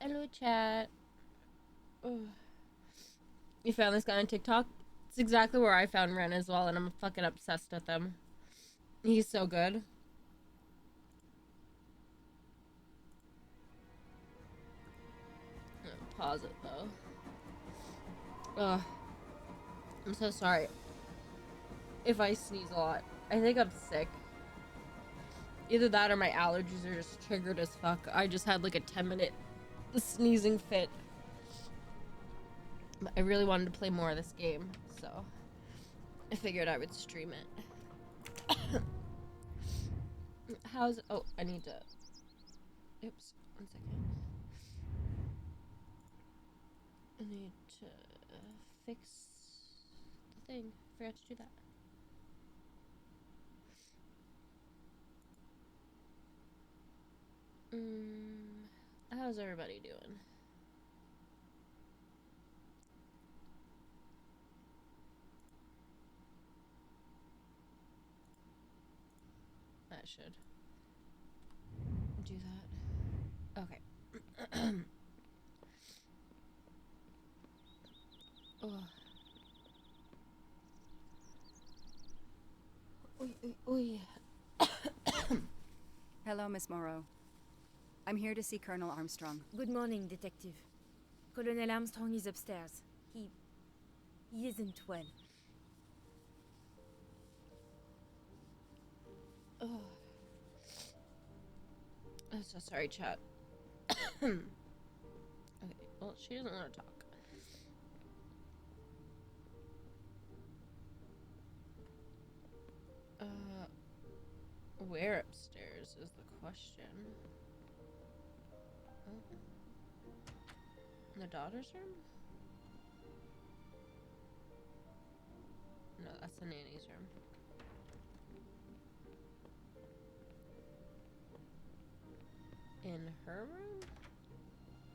Hello, chat. Ugh. You found this guy on TikTok? It's exactly where I found Ren as well, and I'm fucking obsessed with him. He's so good. Pause it though. Ugh. I'm so sorry if I sneeze a lot. I think I'm sick. Either that or my allergies are just triggered as fuck. I just had like a 10-minute sneezing fit. But I really wanted to play more of this game, so I figured I would stream it. How's... Oh, I need to... Oops. 1 second. I need to fix the thing. Forgot to do that. How's everybody doing? I should do that. Okay. Oh. Oy, oy, oy. Hello, Miss Moreau. I'm here to see Colonel Armstrong. Good morning, Detective. Colonel Armstrong is upstairs. He isn't well. Oh. I'm so sorry, chat. Okay, well, she doesn't want to talk. Where upstairs is the question? Oh. In the daughter's room? No, that's the nanny's room. In her room?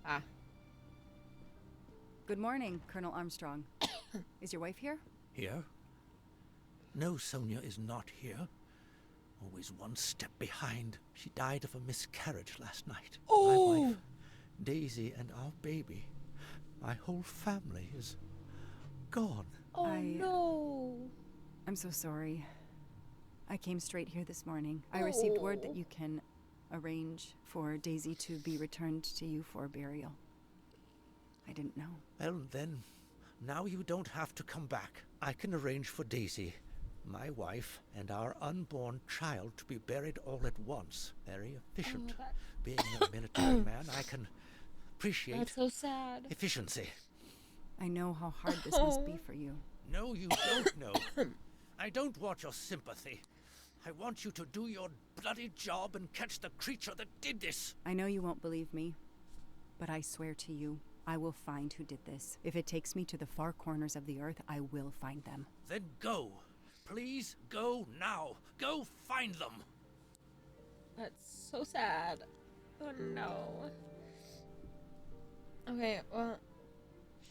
Ah. Good morning, Colonel Armstrong. Is your wife here? Here? No, Sonia is not here. Always one step behind. She died of a miscarriage last night. Oh! My wife, Daisy, and our baby. My whole family is gone. Oh no! I'm so sorry. I came straight here this morning. I received word that you can arrange for Daisy to be returned to you for burial. I didn't know. Well, then, now you don't have to come back. I can arrange for Daisy, my wife, and our unborn child to be buried all at once. Very efficient. Oh, Being a military man, I can appreciate that's so sad. efficiency. I know how hard this must be for you. No, you don't know. I don't want your sympathy. I want you to do your bloody job and catch the creature that did this. I know you won't believe me, but I swear to you, I will find who did this. If it takes me to the far corners of the earth, I will find them. Then go. Please go now. Go find them. That's so sad. Oh no. Okay, well,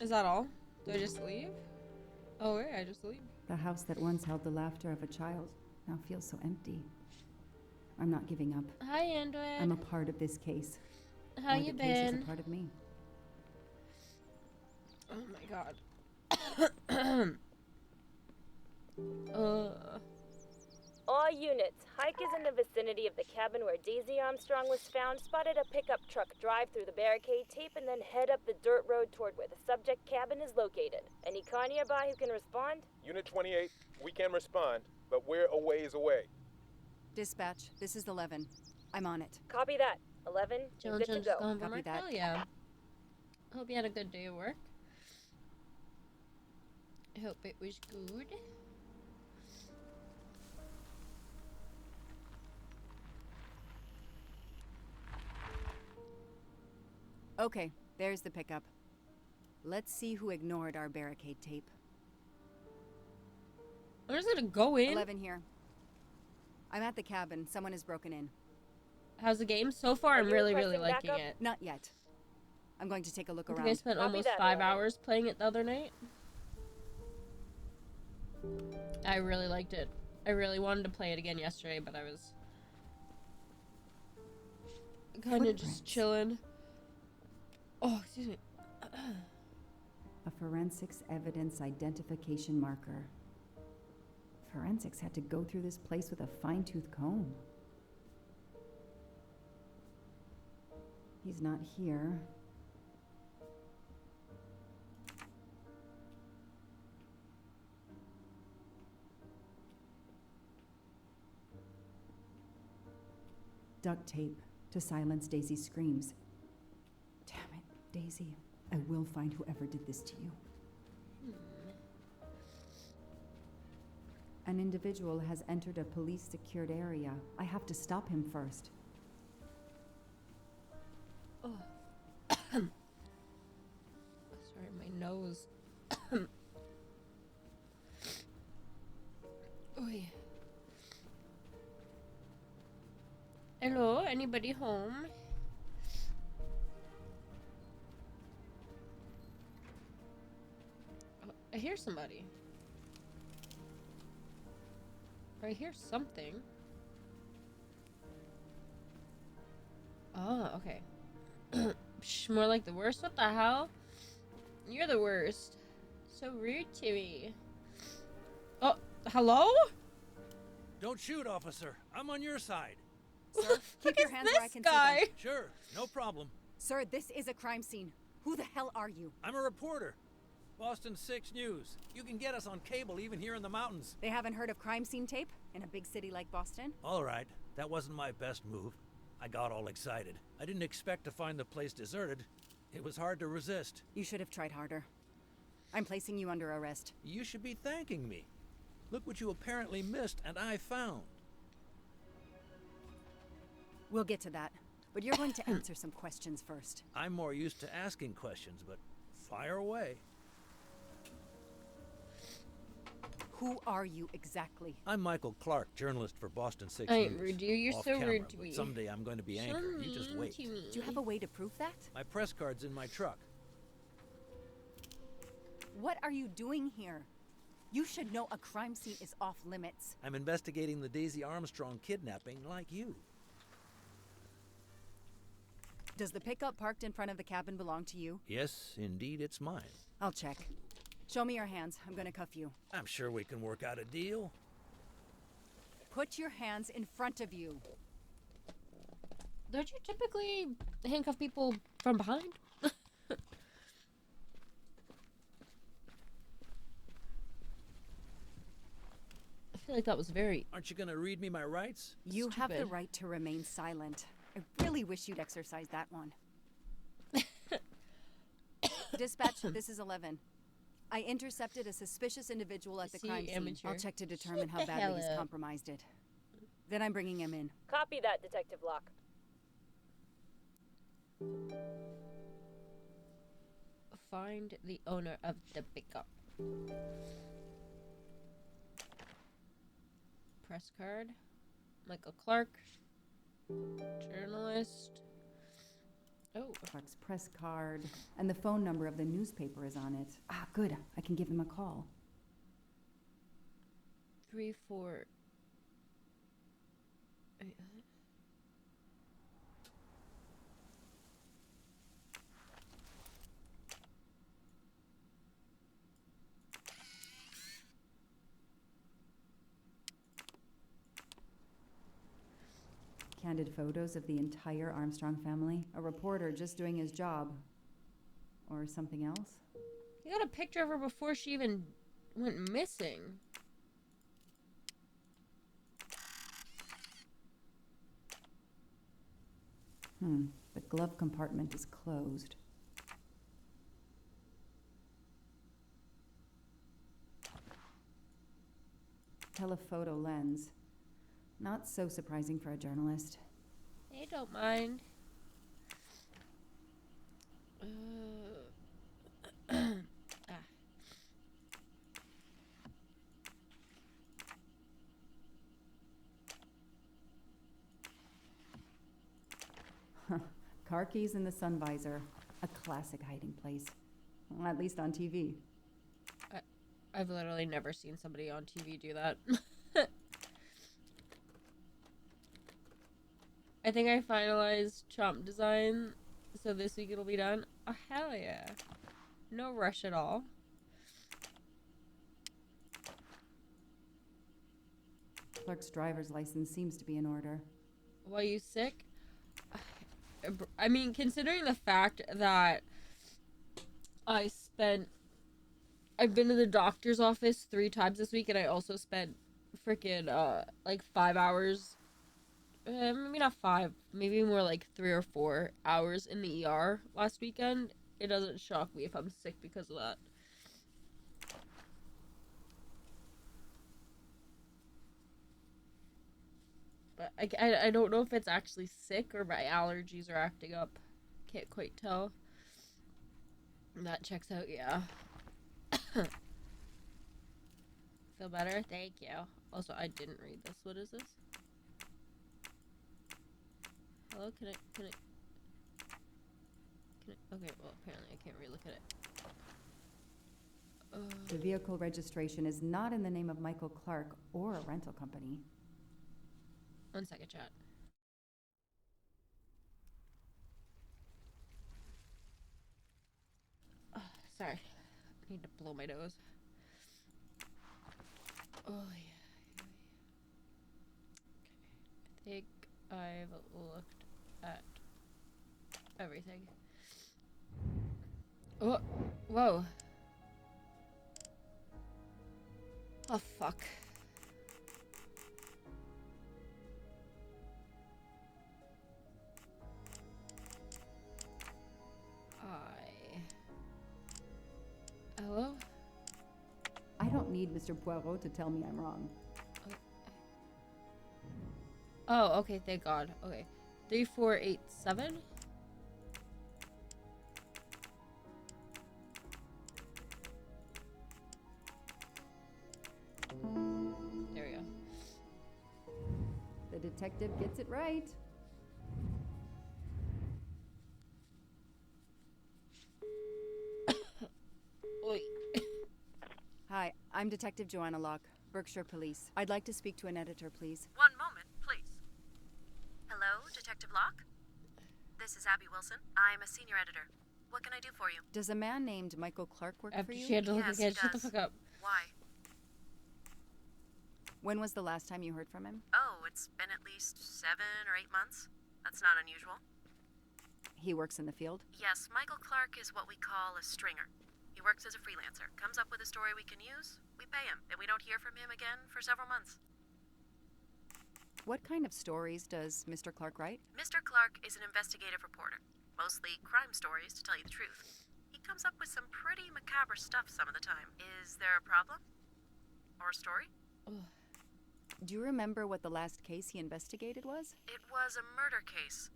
is that all? Do I just leave? Oh wait, I just leave. The house that once held the laughter of a child now feels so empty. I'm not giving up. Hi, Android. I'm a part of this case. How Or you the case is been? a part of me. Oh my god. All units, hikers in the vicinity of the cabin where Daisy Armstrong was found spotted a pickup truck drive through the barricade tape and then head up the dirt road toward where the subject cabin is located. Any car nearby who can respond? Unit 28, we can respond, but we're a ways away. Dispatch, this is 11. I'm on it. Copy that. 11, you're Jones good to just go. going for Copy work? that. Hell yeah. Hope you had a good day of work. I hope it was good. Okay, there's the pickup. Let's see who ignored our barricade tape. I'm just gonna go in. 11 here. I'm at the cabin. Someone has broken in. How's the game? So far, Are I'm you really requesting liking backup? it. Not yet. I'm going to take a look I think around. I spent Copy almost that, 5 Eleven. hours playing it the other night. I really liked it. I really wanted to play it again yesterday, but I was kind of just Footprints. chilling. Oh, excuse me. A forensics evidence identification marker. Forensics had to go through this place with a fine-tooth comb. He's not here. Duct tape to silence Daisy's screams. Damn it, Daisy. I will find whoever did this to you. An individual has entered a police-secured area. I have to stop him first. Oh. Sorry, my nose. Oy. Hello, anybody home? Oh, I hear somebody. Or I hear something. Oh, okay. Psh, more like the worst? What the hell? You're the worst. So rude to me. Oh, hello? Don't shoot, officer. I'm on your side. Sir, keep your hands where I can see them. Sure, no problem. Sir, this is a crime scene. Who the hell are you? I'm a reporter. Boston 6 News. You can get us on cable even here in the mountains. They haven't heard of crime scene tape in a big city like Boston? All right, that wasn't my best move. I got all excited. I didn't expect to find the place deserted. It was hard to resist. You should have tried harder. I'm placing you under arrest. You should be thanking me. Look what you apparently missed and I found. We'll get to that, but you're going to answer some questions first. I'm more used to asking questions, but fire away. Who are you exactly? I'm Michael Clark, journalist for Boston 6 I News. ain't rude to you. You're Off so camera, rude to but me. someday I'm going to be anchor. You just wait. Do you have a way to prove that? My press card's in my truck. What are you doing here? You should know a crime scene is off limits. I'm investigating the Daisy Armstrong kidnapping like you. Does the pickup parked in front of the cabin belong to you? Yes, indeed, it's mine. I'll check. Show me your hands. I'm gonna cuff you. I'm sure we can work out a deal. Put your hands in front of you. Don't you typically handcuff people from behind? I feel like that was very... Aren't you going to read me my rights? You have the Stupid. right to remain silent. I really wish you'd exercise that one. Dispatch, this is 11. I intercepted a suspicious individual at the See, crime scene. amateur. I'll check to determine how Shut the badly hell he's up. compromised it. Then I'm bringing him in. Copy that, Detective Locke. Find the owner of the pickup. Press card. Michael Clark. Journalist. Oh. Clark's press card, and the phone number of the newspaper is on it. Ah, good. I can give him a call. 3, 4. Wait, Candid photos of the entire Armstrong family. A reporter just doing his job. Or something else? You got a picture of her before she even went missing. The glove compartment is closed. Telephoto lens. Not so surprising for a journalist. They don't mind. Ah. Car keys in the sun visor. A classic hiding place. Well, at least on TV. I've literally never seen somebody on TV do that. I think I finalized chomp design So this week it'll be done. Oh, hell yeah. No rush at all. Clark's driver's license seems to be in order. Why, you sick? I mean, considering the fact that I've been to the doctor's office 3 times this week, and I also spent freaking like 5 hours, maybe not 5, maybe more like 3 or 4 hours in the ER last weekend. It doesn't shock me if I'm sick because of that. But I don't know if it's actually sick or my allergies are acting up. Can't quite tell. That checks out, yeah. Feel better? Thank you. Also, I didn't read this. What is this? Hello? Can I... Okay, well, apparently I can't relook at it. The vehicle registration is not in the name of Michael Clark or a rental company. 1 second, chat. Sorry. I need to blow my nose. Oh, yeah. Okay. I think I've looked at everything. Oh, whoa. Oh, fuck. Hello? I don't need Mr. Poirot to tell me I'm wrong. Oh, okay, thank God. Okay. 3487? There we go. The detective gets it right. Oi. Hi, I'm Detective Joanna Locke, Berkshire Police. I'd like to speak to an editor, please. One moment, please. Hello, Detective Locke? This is Abby Wilson. I'm a senior editor. What can I do for you? Does a man named Michael Clark work After for you? she had to look Yes, again, he shut the does. fuck up. Why? When was the last time you heard from him? Oh, it's been at least 7 or 8 months. That's not unusual. He works in the field? Yes, Michael Clark is what we call a stringer. He works as a freelancer, comes up with a story we can use, we pay him, and we don't hear from him again for several months. What kind of stories does Mr. Clark write? Mr. Clark is an investigative reporter, mostly crime stories, to tell you the truth. He comes up with some pretty macabre stuff some of the time. Is there a problem? Or a story? Do you remember what the last case he investigated was? It was a murder case.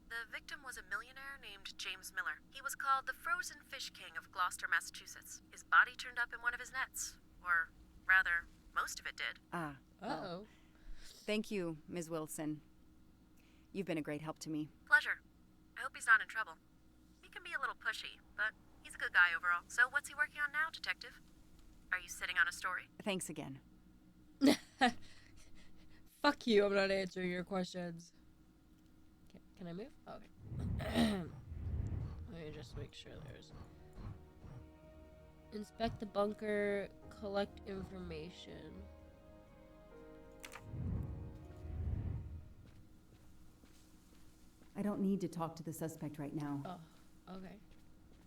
The victim was a millionaire named James Miller. He was called the Frozen Fish King of Gloucester, Massachusetts. His body turned up in one of his nets. Or, rather, most of it did. Ah. Uh-oh. Thank you, Ms. Wilson. You've been a great help to me. Pleasure. I hope he's not in trouble. He can be a little pushy, but he's a good guy overall. So what's he working on now, Detective? Are you sitting on a story? Thanks again. Fuck you, I'm not answering your questions. Can I move? Oh, okay. Let me just make sure there's... Inspect the bunker, collect information. I don't need to talk to the suspect right now. Oh, okay.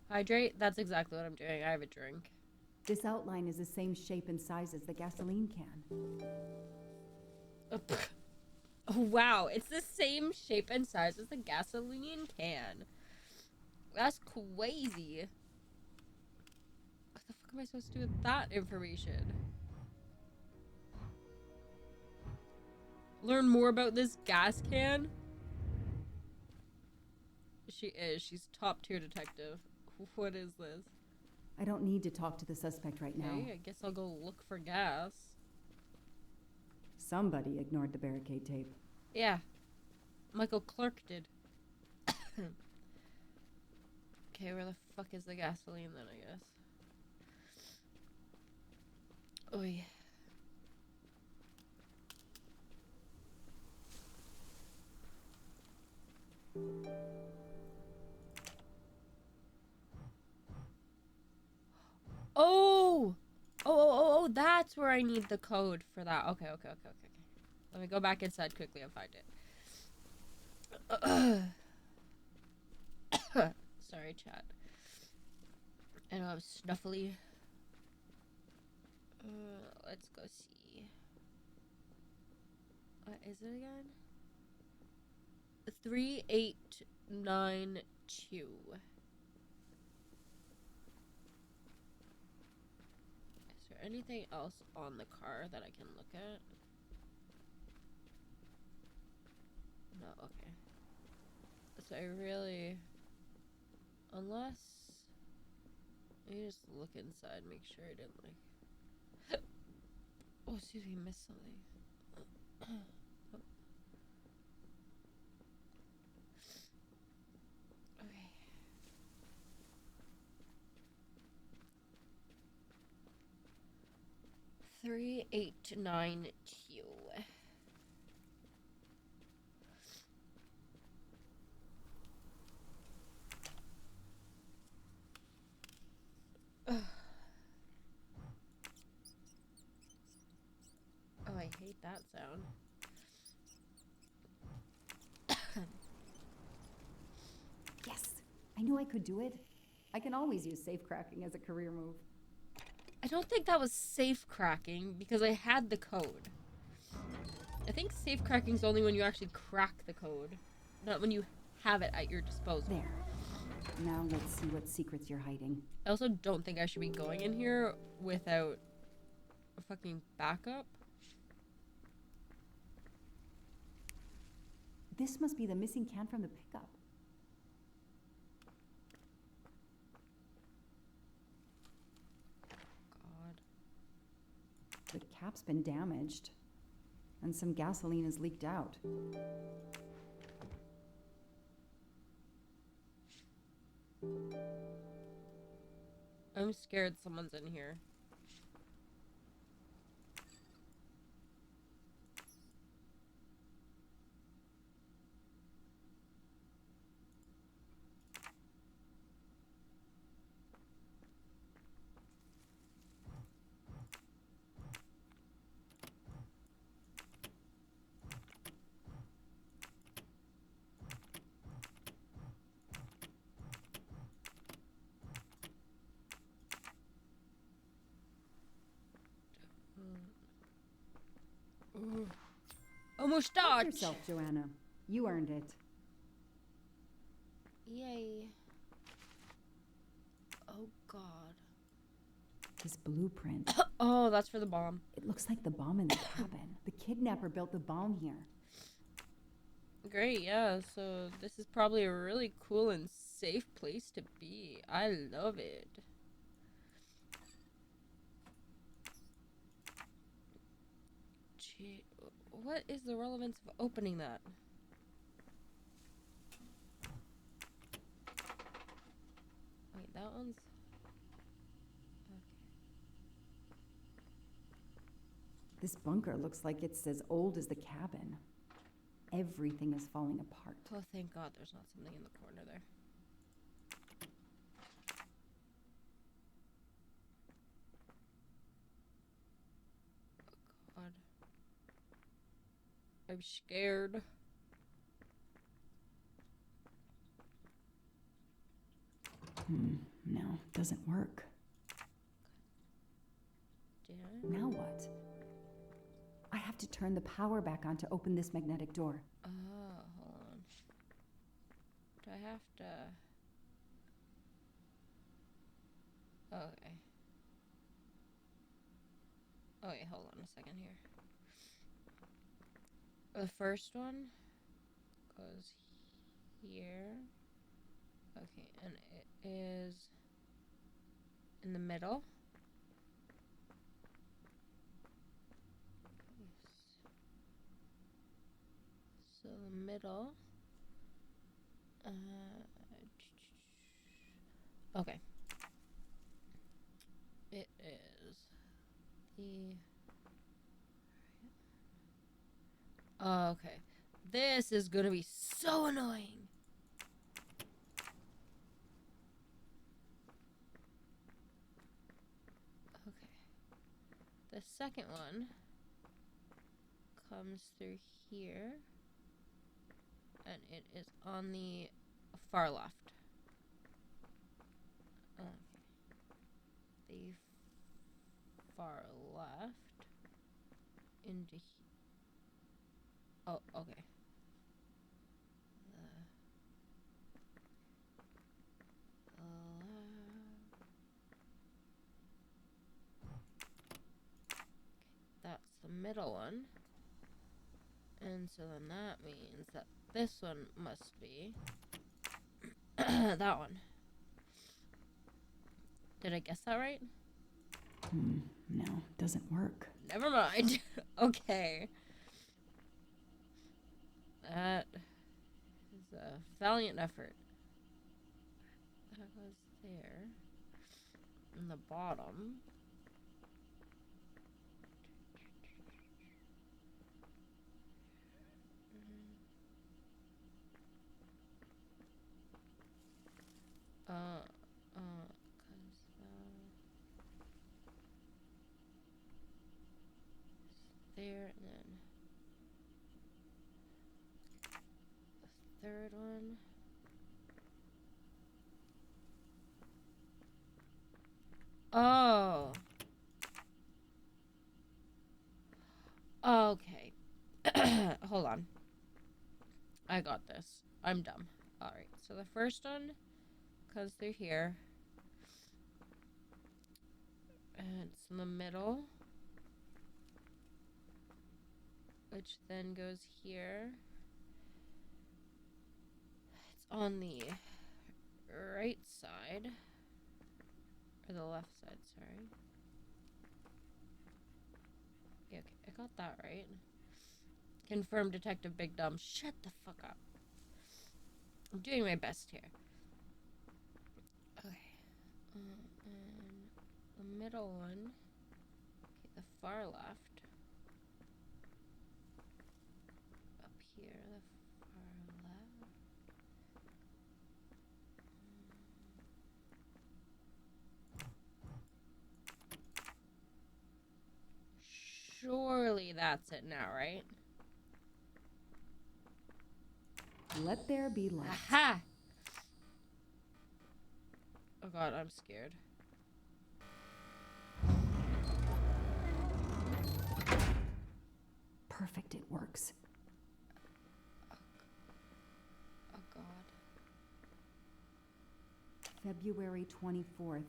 Hydrate? That's exactly what I'm doing. I have a drink. This outline is the same shape and size as the gasoline can. Oh, wow, it's the same shape and size as the gasoline can. That's crazy. What the fuck am I supposed to do with that information? Learn more about this gas can? She's top tier detective. What is this? I don't need to talk to the suspect right now. Okay, I guess I'll go look for gas. Somebody ignored the barricade tape. Yeah. Michael Clark did. Okay, where the fuck is the gasoline then, I guess? Oh, yeah. Oh, that's where I need the code for that. Okay. Let me go back inside quickly and find it. Sorry, chat. I know I'm snuffly. Let's go see. What is it again? 3892. Is there anything else on the car that I can look at? No, okay. So I really... Unless... Let me just look inside, make sure I didn't, like... Oh, excuse me, missed something. Oh. Okay. Three, 8, 9, 2. Oh, I hate that sound. Yes! I knew I could do it. I can always use safe cracking as a career move. I don't think that was safe cracking because I had the code. I think safe cracking is only when you actually crack the code, not when you have it at your disposal. There. Now let's see what secrets you're hiding. I also don't think I should be going in here without a fucking backup. This must be the missing can from the pickup. God. The cap's been damaged, and some gasoline has leaked out. I'm scared someone's in here. Almost Help dodged. yourself, Joanna. You earned it. Yay. Oh God. This blueprint. Oh, that's for the bomb. It looks like the bomb in the cabin. The kidnapper built the bomb here. Great, yeah. So this is probably a really cool and safe place to be. I love it. Gee, what is the relevance of opening that? Wait, that one's... Okay. This bunker looks like it's as old as the cabin. Everything is falling apart. Oh, thank God there's not something in the corner there. Oh, God. I'm scared. No, doesn't work. Damn. Now what? I have to turn the power back on to open this magnetic door. Oh, hold on. Do I have to... Okay. Oh wait, hold on a second here. The first one goes here. Okay, and it is in the middle. So the middle. Okay. It is the... Okay. This is gonna be so annoying. Okay. second one comes through here, and it is on the far left. The far left into oh, okay. That's the middle one. And so then that means that this one must be that one. Did I guess that right? No, doesn't work. Never mind. Okay. That is a valiant effort. That goes there. In the bottom. There, and then the third one. Oh. Okay. Hold on. I got this. I'm dumb. Alright, so the first one comes through here. And it's in the middle. Which then goes here. It's on the right side. Or the left side, sorry. Yeah, okay, I got that right. Confirm Detective Big Dumb. Shut the fuck up. I'm doing my best here. Okay. And the middle one. Okay, the far left. Here, the far left. Surely that's it now, right? Let there be light. Aha! Oh god, I'm scared. Perfect, it works. Oh god. February 24th,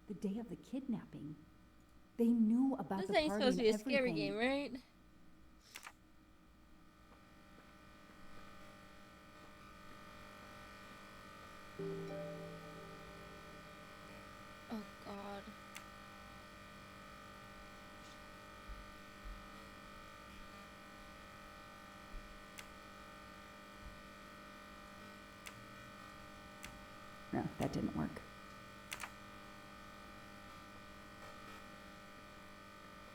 the day of the kidnapping. They knew about This the ain't party supposed to be a and scary everything. game, right? Oh god. No, that didn't work.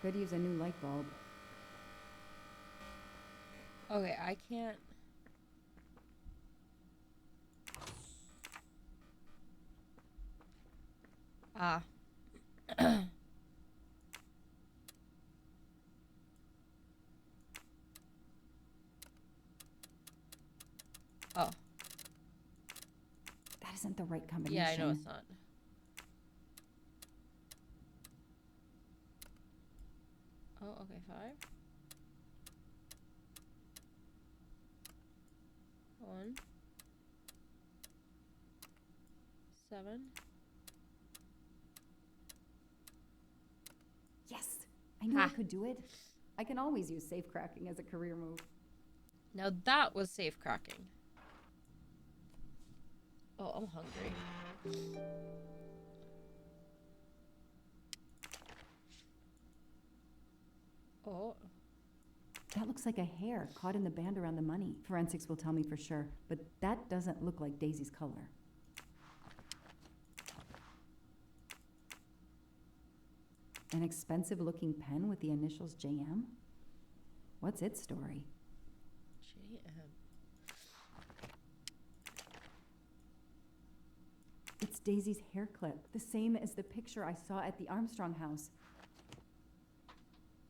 Could use a new light bulb. Okay, I can't. Ah. Oh. That isn't the right combination. Yeah, I know it's not. Oh, okay, 5. 1. 7. Yes! I knew I Ha. could do it. I can always use safe cracking as a career move. Now that was safe cracking. Oh, I'm hungry. Oh. That looks like a hair caught in the band around the money. Forensics will tell me for sure, but that doesn't look like Daisy's color. An expensive-looking pen with the initials JM? What's its story? JM. It's Daisy's hair clip, the same as the picture I saw at the Armstrong house.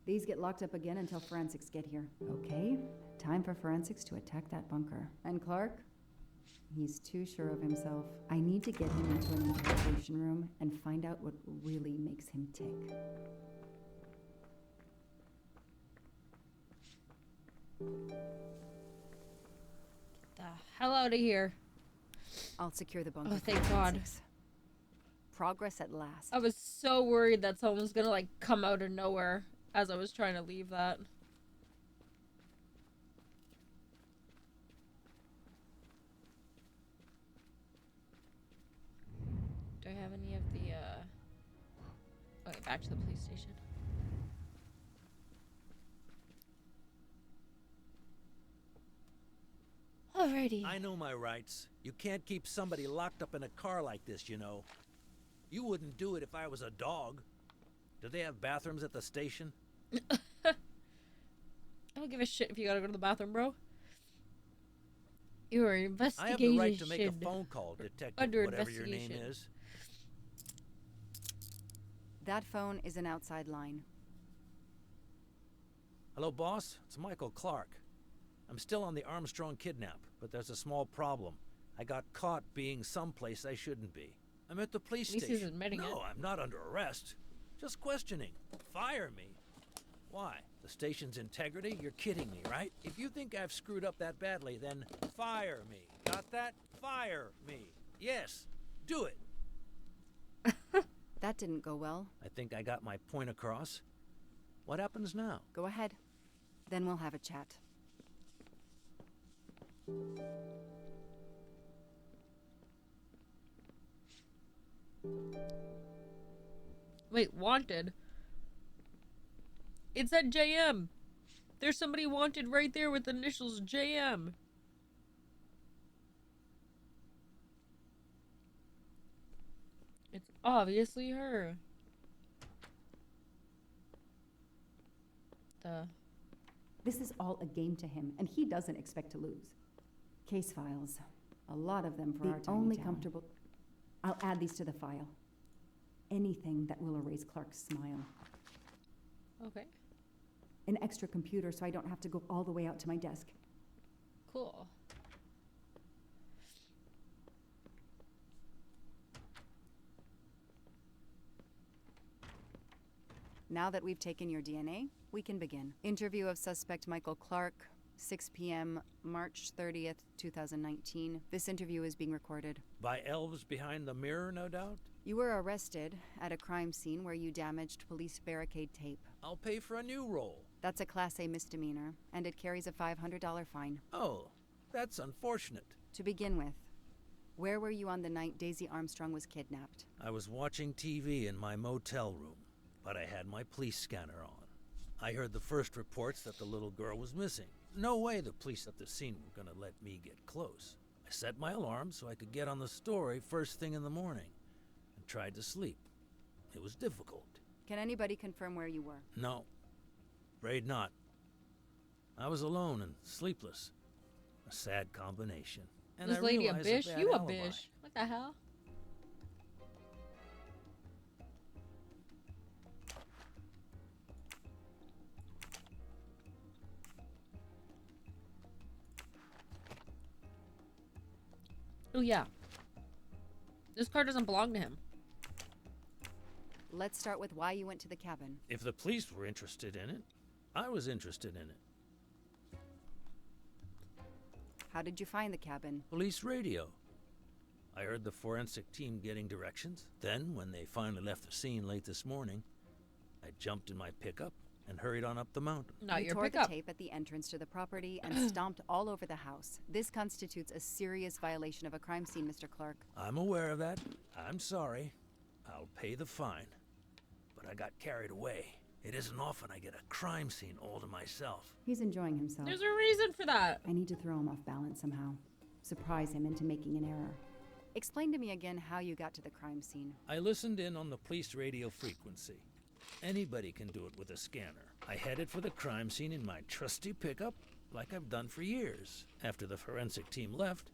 These get locked up again until forensics get here. Okay, time for forensics to attack that bunker. And Clark? He's too sure of himself. I need to get him into an interrogation room and find out what really makes him tick. The hell out of here. I'll secure the bunker. Oh, for thank God. forensics. Progress at last. I was so worried that someone was gonna like come out of nowhere as I was trying to leave that. Do I have any of the okay, back to the police station. Alrighty. I know my rights. You can't keep somebody locked up in a car like this, you know. You wouldn't do it if I was a dog. Do they have bathrooms at the station? I don't give a shit if you gotta go to the bathroom, bro. Your I investigation have the right to make a phone call, detective, under whatever your name investigation. is. That phone is an outside line. Hello, boss. It's Michael Clark. I'm still on the Armstrong kidnap, but there's a small problem. I got caught being someplace I shouldn't be. I'm at the police At least he's station. admitting No, it. I'm not under arrest. Just questioning. Fire me. Why? The station's integrity? You're kidding me, right? If you think I've screwed up that badly, then fire me. Got that? Fire me. Yes. Do it. That didn't go well. I think I got my point across. What happens now? Go ahead. Then we'll have a chat. Wait, wanted? It said JM. There's somebody wanted right there with the initials JM. It's obviously her. This is all a game to him, and he doesn't expect to lose. Case files. A lot of them for our tiny town. Comfortable. I'll add these to the file. Anything that will erase Clark's smile. Okay, An extra computer so I don't have to go all the way out to my desk. cool. Now that we've taken your DNA, we can begin. Interview of suspect Michael Clark, 6 p.m., March 30th, 2019. This interview is being recorded. By elves behind the mirror, no doubt? You were arrested at a crime scene where you damaged police barricade tape. I'll pay for a new roll. That's a Class A misdemeanor, and it carries a $500 fine. Oh, that's unfortunate. To begin with, where were you on the night Daisy Armstrong was kidnapped? I was watching TV in my motel room, but I had my police scanner on. I heard the first reports that the little girl was missing. No way the police at the scene were gonna let me get close. I set my alarm so I could get on the story first thing in the morning, and tried to sleep. It was difficult. Can anybody confirm where you were? No, afraid not. I was alone and sleepless. A sad combination. And This I lady a realized bish? bad You a alibi. bish. What the hell? Oh yeah. This car doesn't belong to him. Let's start with why you went to the cabin. If the police were interested in it, I was interested in it. How did you find the cabin? Police radio. I heard the forensic team getting directions. Then, when they finally left the scene late this morning, I jumped in my pickup and hurried on up the mountain. Not You your tore pickup. the tape at the entrance to the property and stomped all over the house. This constitutes a serious violation of a crime scene, Mr. Clark. I'm aware of that. I'm sorry. I'll pay the fine. But I got carried away. It isn't often I get a crime scene all to myself. He's enjoying himself. There's a reason for that. I need to throw him off balance somehow. Surprise him into making an error. Explain to me again how you got to the crime scene. I listened in on the police radio frequency. Anybody can do it with a scanner. I headed for the crime scene in my trusty pickup, like I've done for years. After the forensic team left,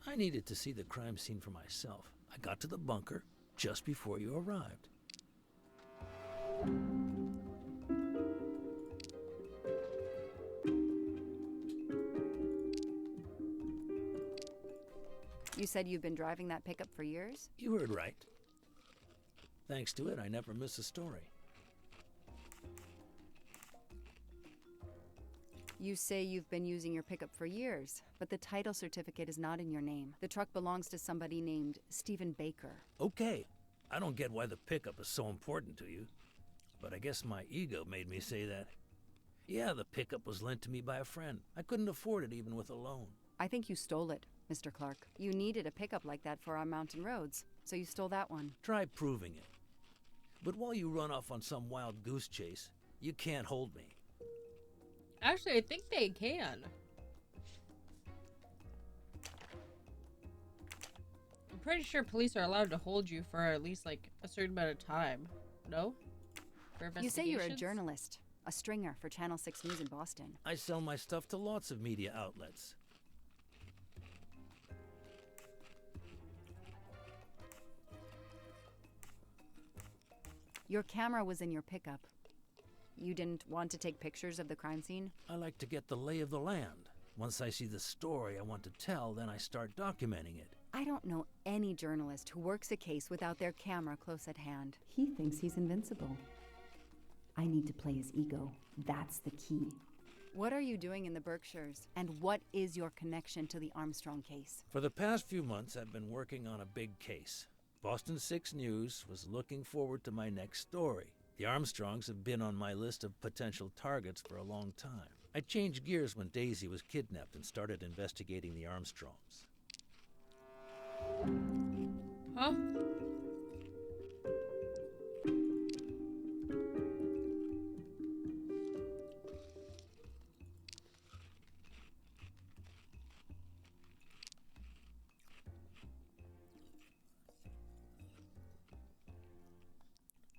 I needed to see the crime scene for myself. I got to the bunker just before you arrived. You said you've been driving that pickup for years? You heard right. Thanks to it, I never miss a story. You say you've been using your pickup for years, but the title certificate is not in your name. The truck belongs to somebody named Stephen Baker. Okay, I don't get why the pickup is so important to you, but I guess my ego made me say that. Yeah, the pickup was lent to me by a friend. I couldn't afford it even with a loan. I think you stole it, Mr. Clark. You needed a pickup like that for our mountain roads, so you stole that one. Try proving it. But while you run off on some wild goose chase, you can't hold me. Actually, I think they can. I'm pretty sure police are allowed to hold you for at least like a certain amount of time. No? For You say you're a investigations? journalist, a stringer for Channel 6 News in Boston. I sell my stuff to lots of media outlets. Your camera was in your pickup. You didn't want to take pictures of the crime scene? I like to get the lay of the land. Once I see the story I want to tell, then I start documenting it. I don't know any journalist who works a case without their camera close at hand. He thinks he's invincible. I need to play his ego. That's the key. What are you doing in the Berkshires? And what is your connection to the Armstrong case? For the past few months, I've been working on a big case. Boston 6 News was looking forward to my next story. The Armstrongs have been on my list of potential targets for a long time. I changed gears when Daisy was kidnapped and started investigating the Armstrongs. Huh?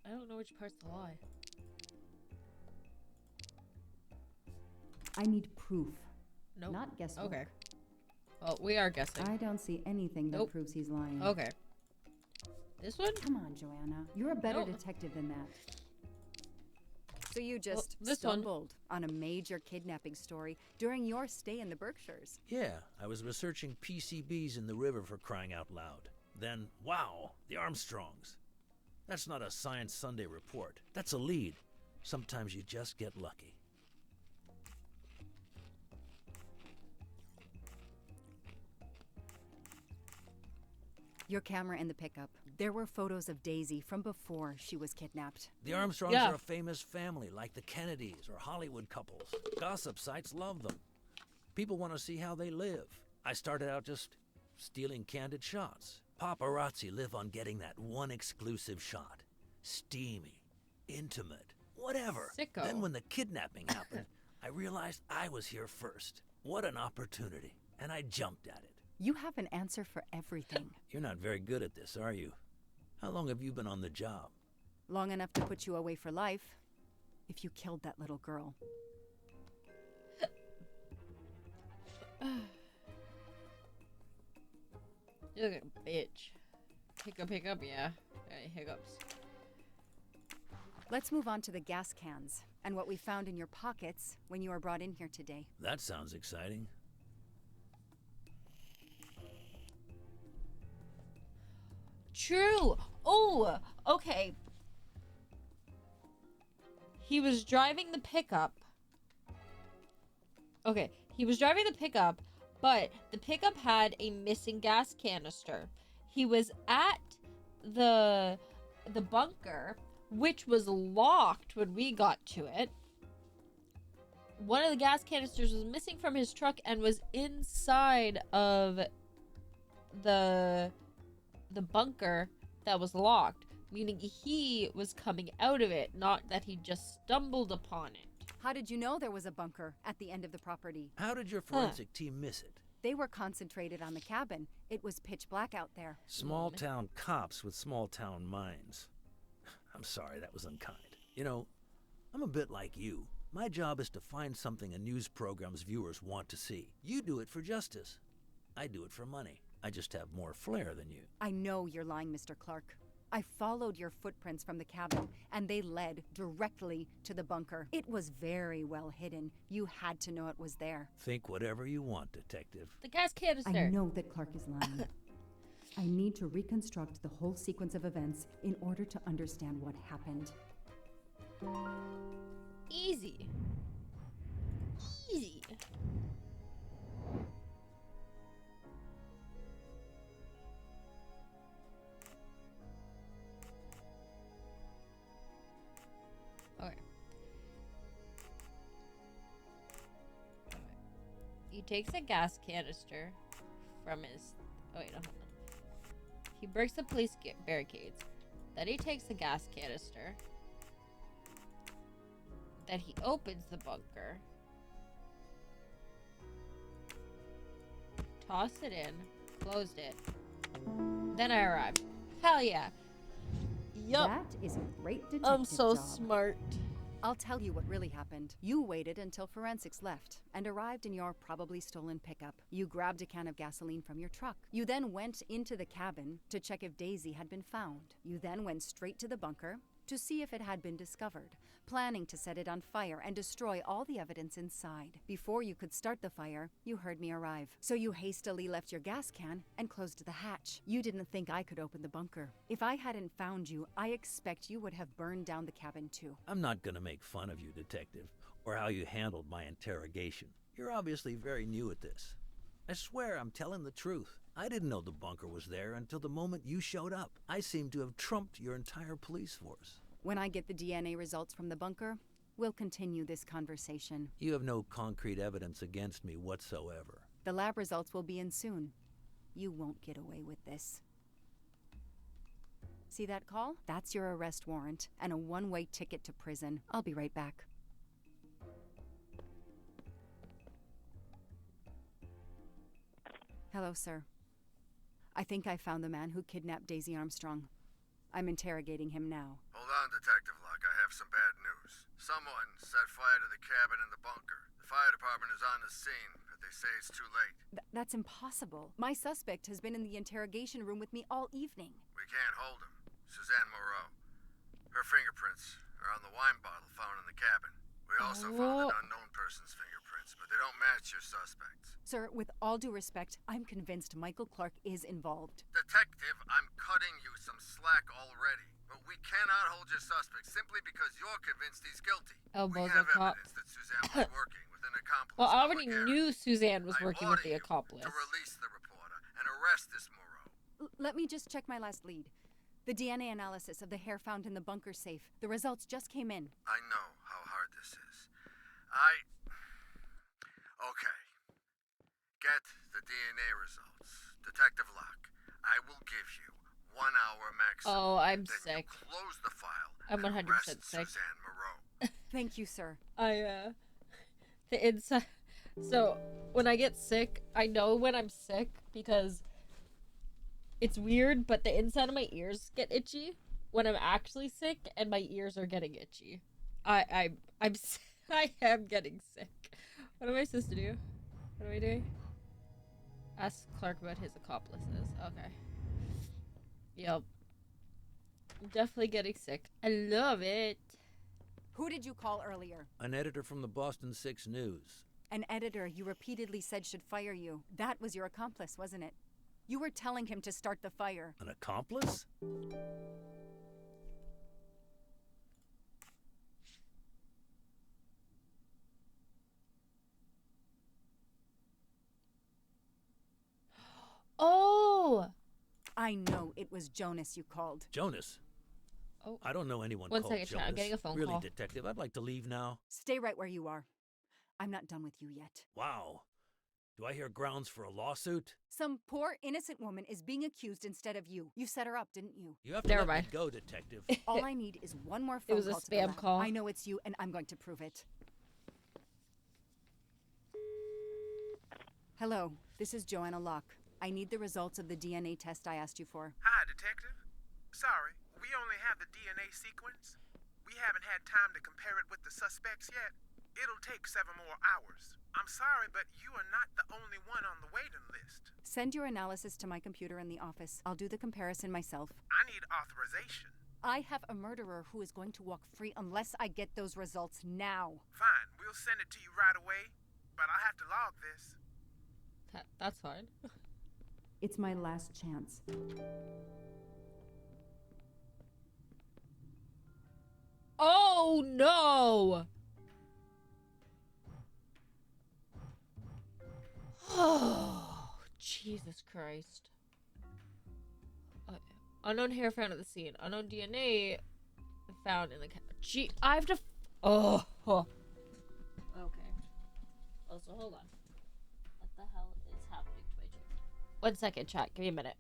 I don't know which part's the lie. I need proof. Nope. Not guesswork. Okay. Well, we are guessing. I don't see anything that Nope. proves he's lying. Okay. This one? Come on, Joanna. You're a better No. detective than that. So you just this one. stumbled on a major kidnapping story during your stay in the Berkshires. Yeah, I was researching PCBs in the river for crying out loud. Then, wow, the Armstrongs. That's not a Science Sunday report. That's a lead. Sometimes you just get lucky. Your camera in the pickup. There were photos of Daisy from before she was kidnapped. The Armstrongs Yeah. are a famous family, like the Kennedys or Hollywood couples. Gossip sites love them. People want to see how they live. I started out just stealing candid shots. Paparazzi live on getting that one exclusive shot. Steamy, intimate, whatever. Sicko. Then when the kidnapping happened, I realized I was here first. What an opportunity. And I jumped at it. You have an answer for everything. You're not very good at this, are you? How long have you been on the job? Long enough to put you away for life. If you killed that little girl. You look like a bitch. Hiccup, yeah. Hiccups. Let's move on to the gas cans and what we found in your pockets when you were brought in here today. That sounds exciting. True. Oh, okay. He was driving the pickup. Okay, he was driving the pickup, but the pickup had a missing gas canister. He was at the bunker, which was locked when we got to it. One of the gas canisters was missing from his truck and was inside of the bunker that was locked, meaning he was coming out of it, not that he just stumbled upon it. How did you know there was a bunker at the end of the property? How did your forensic team miss it? They were concentrated on the cabin. It was pitch black out there. Small town cops with small town minds. I'm sorry, that was unkind. You know, I'm a bit like you. My job is to find something a news program's viewers want to see. You do it for justice. I do it for money. I just have more flair than you. I know you're lying, Mr. Clark. I followed your footprints from the cabin, and they led directly to the bunker. It was very well hidden. You had to know it was there. Think whatever you want, detective. The gas canister. I know that Clark is lying. I need to reconstruct the whole sequence of events in order to understand what happened. Easy. Easy. Okay. He takes a gas canister from his... Oh, wait, no, hold on. He breaks the police barricades. Then he takes the gas canister. Then he opens the bunker. Tossed it in. Closed it. Then I arrived. Hell yeah. Yup. That is a great detective I'm so job. smart. I'll tell you what really happened. You waited until forensics left and arrived in your probably stolen pickup. You grabbed a can of gasoline from your truck. You then went into the cabin to check if Daisy had been found. You then went straight to the bunker to see if it had been discovered, planning to set it on fire and destroy all the evidence inside. Before you could start the fire, you heard me arrive. So you hastily left your gas can and closed the hatch. You didn't think I could open the bunker. If I hadn't found you, I expect you would have burned down the cabin too. I'm not gonna make fun of you, Detective, or how you handled my interrogation. You're obviously very new at this. I swear I'm telling the truth. I didn't know the bunker was there until the moment you showed up. I seem to have trumped your entire police force. When I get the DNA results from the bunker, we'll continue this conversation. You have no concrete evidence against me whatsoever. The lab results will be in soon. You won't get away with this. See that call? That's your arrest warrant and a one-way ticket to prison. I'll be right back. Hello, sir. I think I found the man who kidnapped Daisy Armstrong. I'm interrogating him now. Hold on, Detective Locke. I have some bad news. Someone set fire to the cabin in the bunker. The fire department is on the scene, but they say it's too late. That's impossible. My suspect has been in the interrogation room with me all evening. We can't hold him. Suzanne Moreau. Her fingerprints are on the wine bottle found in the cabin. We also found an unknown person's fingerprints, but they don't match your suspects. Sir, with all due respect, I'm convinced Michael Clark is involved. Detective, I'm cutting you some slack already. But we cannot hold your suspect simply because you're convinced he's guilty. Elbows we have a cop. evidence that Suzanne was working with an accomplice. Well, I already Public knew Suzanne was I working with order the you accomplice. to release the reporter and arrest this Moreau. Let me just check my last lead. The DNA analysis of the hair found in the bunker safe. The results just came in. I know how hard this is. Okay. Get the DNA results. Detective Locke, I will give you 1 hour maximum. Oh, I'm then sick. You close the file. I'm and 100% arrest sick. Suzanne Moreau. Thank you, sir. The inside. So when I get sick, I know when I'm sick because it's weird, but the inside of my ears get itchy when I'm actually sick, and my ears are getting itchy. I am getting sick. What am I supposed to do? What am I doing? Ask Clark about his accomplices. Okay. Yep. I'm definitely getting sick. I love it. Who did you call earlier? An editor from the Boston 6 News. An editor you repeatedly said should fire you. That was your accomplice, wasn't it? You were telling him to start the fire. An accomplice? Oh! I know it was Jonas you called. Jonas? Oh. I don't know anyone One called second, chat. Jonas. I'm getting a phone really, call. Detective, I'd like to leave now. Stay right where you are. I'm not done with you yet. Wow. Do I hear grounds for a lawsuit? Some poor innocent woman is being accused instead of you. You set her up, didn't you? You have to Never let mind. me go, Detective. All I need is one more It phone was a call to the spam lab. call. I know it's you, and I'm going to prove it. Hello, this is Joanna Locke. I need the results of the DNA test I asked you for. Hi, Detective. Sorry, we only have the DNA sequence. We haven't had time to compare it with the suspects yet. It'll take 7 more hours. I'm sorry, but you are not the only one on the waiting list. Send your analysis to my computer in the office. I'll do the comparison myself. I need authorization. I have a murderer who is going to walk free unless I get those results now. Fine, we'll send it to you right away, but I'll have to log this. That's hard. It's my last chance. Oh no! Oh, Jesus Christ. Unknown hair found at the scene. Unknown DNA found in the gee, I have to oh. Okay. Also, hold on. What the hell is happening to my chat? 1 second, chat. Give me a minute.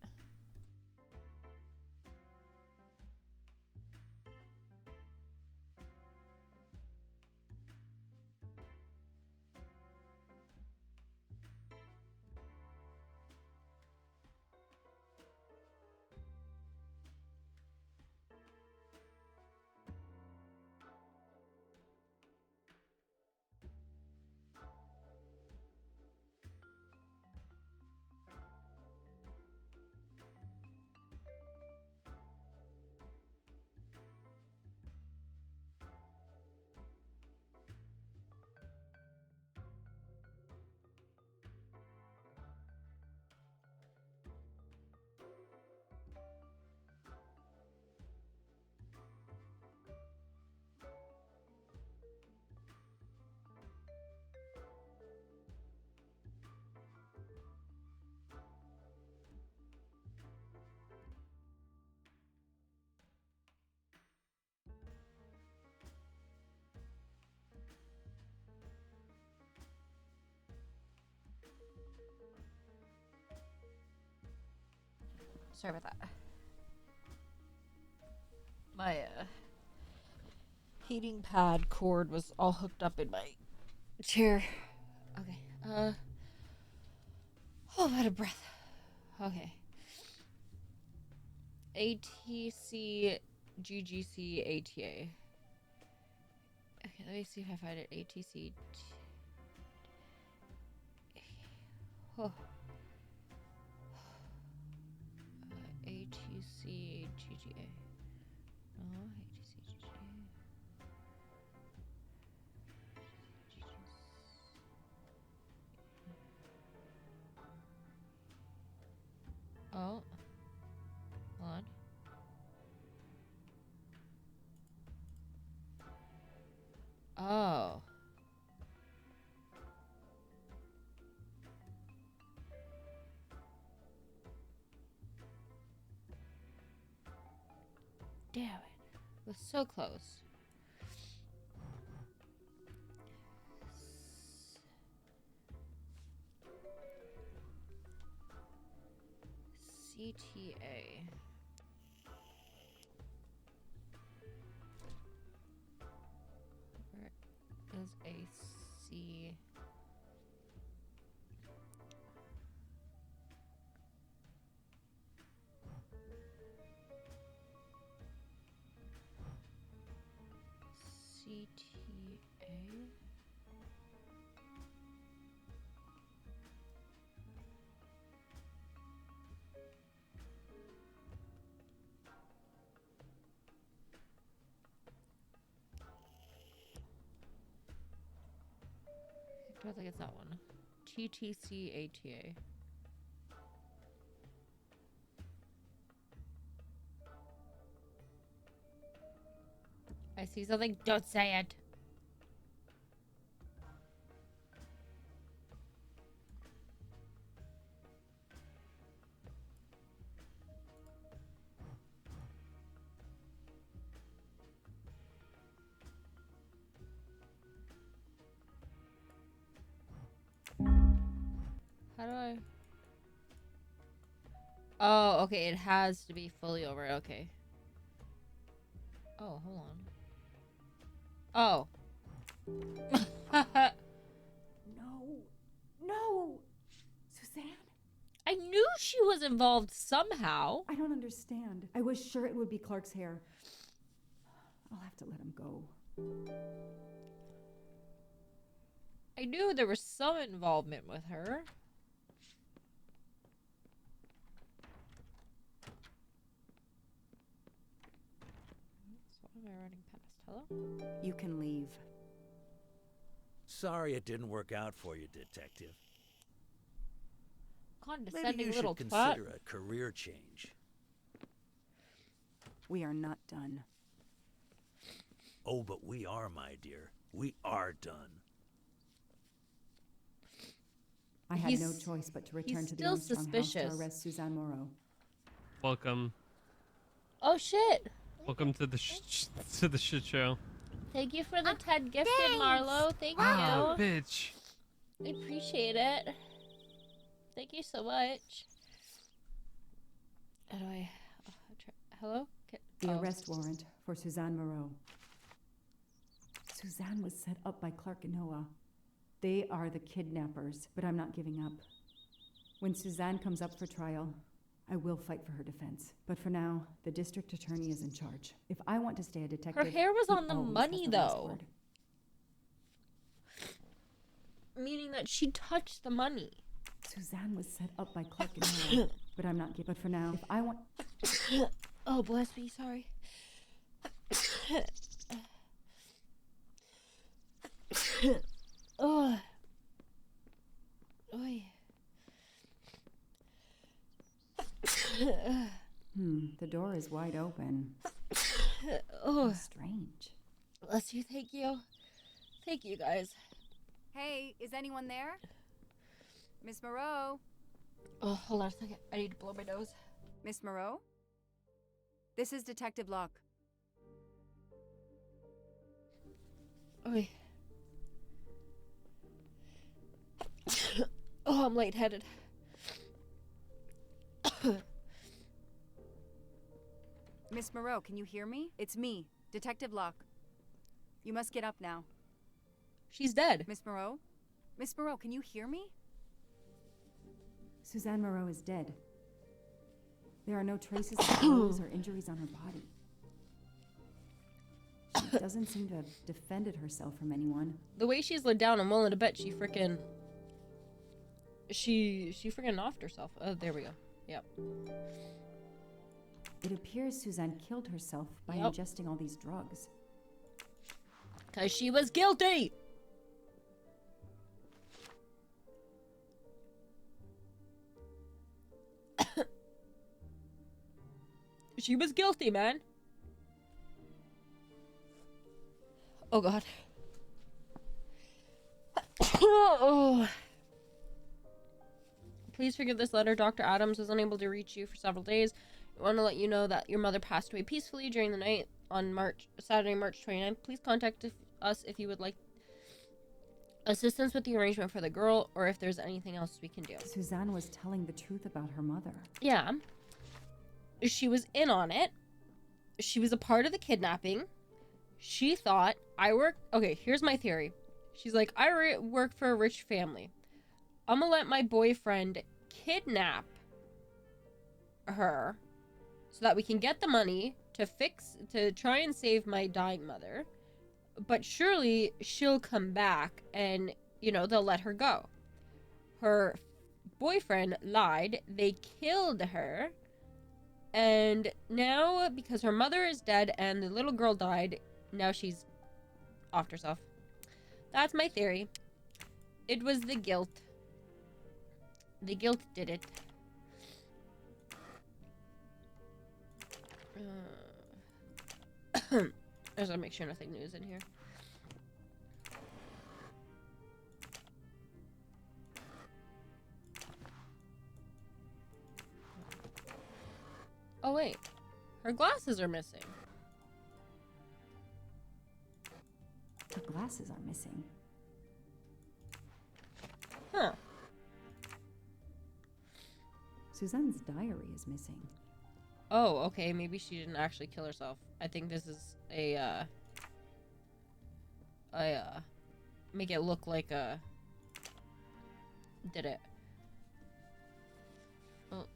Sorry about that. My heating pad cord was all hooked up in my chair. Okay. Oh, I'm out of breath. Okay. ATC GGC ATA. Okay, let me see if I find it. ATC. Oh. ATC GGA. No, ATC GGA. Oh. Hold on. Oh. Damn it. It was so close. CTA. Where is a C? CTA? I don't think it's that one. TTC ATA. I see something. Don't say it. How do I? Oh, okay. It has to be fully over. Okay. Oh, hold on. Oh. No! Suzanne? I knew she was involved somehow. I don't understand. I was sure it would be Clark's hair. I'll have to let him go. I knew there was some involvement with her. So what am I running past? Hello? You can leave. Sorry it didn't work out for you, Detective. condescending Maybe you little should twat. consider a career change. We are not done. Oh, but we are, my dear. We are done. I had no He's- choice but to return he's to the still Armstrong house suspicious. to arrest Suzanne Moreau. Welcome. Oh shit! Welcome to the shit show. Thank you for the Ted gifted, Marlo. Thank Ah, you. bitch. I appreciate it. Thank you so much. How do I? Hello? The Oh. arrest warrant for Suzanne Moreau. Suzanne was set up by Clark and Noah. They are the kidnappers, but I'm not giving up. When Suzanne comes up for trial, I will fight for her defense. But for now, the district attorney is in charge. If I want to stay a detective, Her hair was he on the always money, has the last though. word. Meaning that she touched the money. Suzanne was set up by Clark and Noah, but I'm not giving. But for now, if I want, Oh, bless me. Sorry. Oh. Oy. the door is wide open. Oh, Strange. bless you. Thank you. Thank you, guys. Hey, is anyone there? Miss Moreau? Oh, hold on a second. I need to blow my nose. Miss Moreau? This is Detective Locke. Oy. Oh, I'm lightheaded. Miss Moreau, can you hear me? It's me, Detective Locke. You must get up now. She's dead. Miss Moreau? Miss Moreau, can you hear me? Suzanne Moreau is dead. There are no traces of blows or injuries on her body. She doesn't seem to have defended herself from anyone. The way she's laid down, I'm willing to bet she freaking offed herself. Oh, there we go. Yep. It appears Suzanne killed herself by Yep. ingesting all these drugs. Because she was guilty. She was guilty, man. Oh, God. Oh. Please forgive this letter. Dr. Adams was unable to reach you for several days. I want to let you know that your mother passed away peacefully during the night on Saturday, March 29th. Please contact us if you would like assistance with the arrangement for the girl or if there's anything else we can do. Suzanne was telling the truth about her mother. Yeah. She was in on it. She was a part of the kidnapping. She thought okay, here's my theory. She's like, I work for a rich family. I'm gonna let my boyfriend kidnap her so that we can get the money to try and save my dying mother. But surely she'll come back and, they'll let her go. Her boyfriend lied. They killed her. And now, because her mother is dead and the little girl died, now she's offed herself. That's my theory. It was the guilt. The guilt did it. I just gotta make sure nothing new is in here. Oh wait, her glasses are missing. Her glasses are missing. Huh. Suzanne's diary is missing. Oh, okay, maybe she didn't actually kill herself. I think this is make it look like did it. Oh.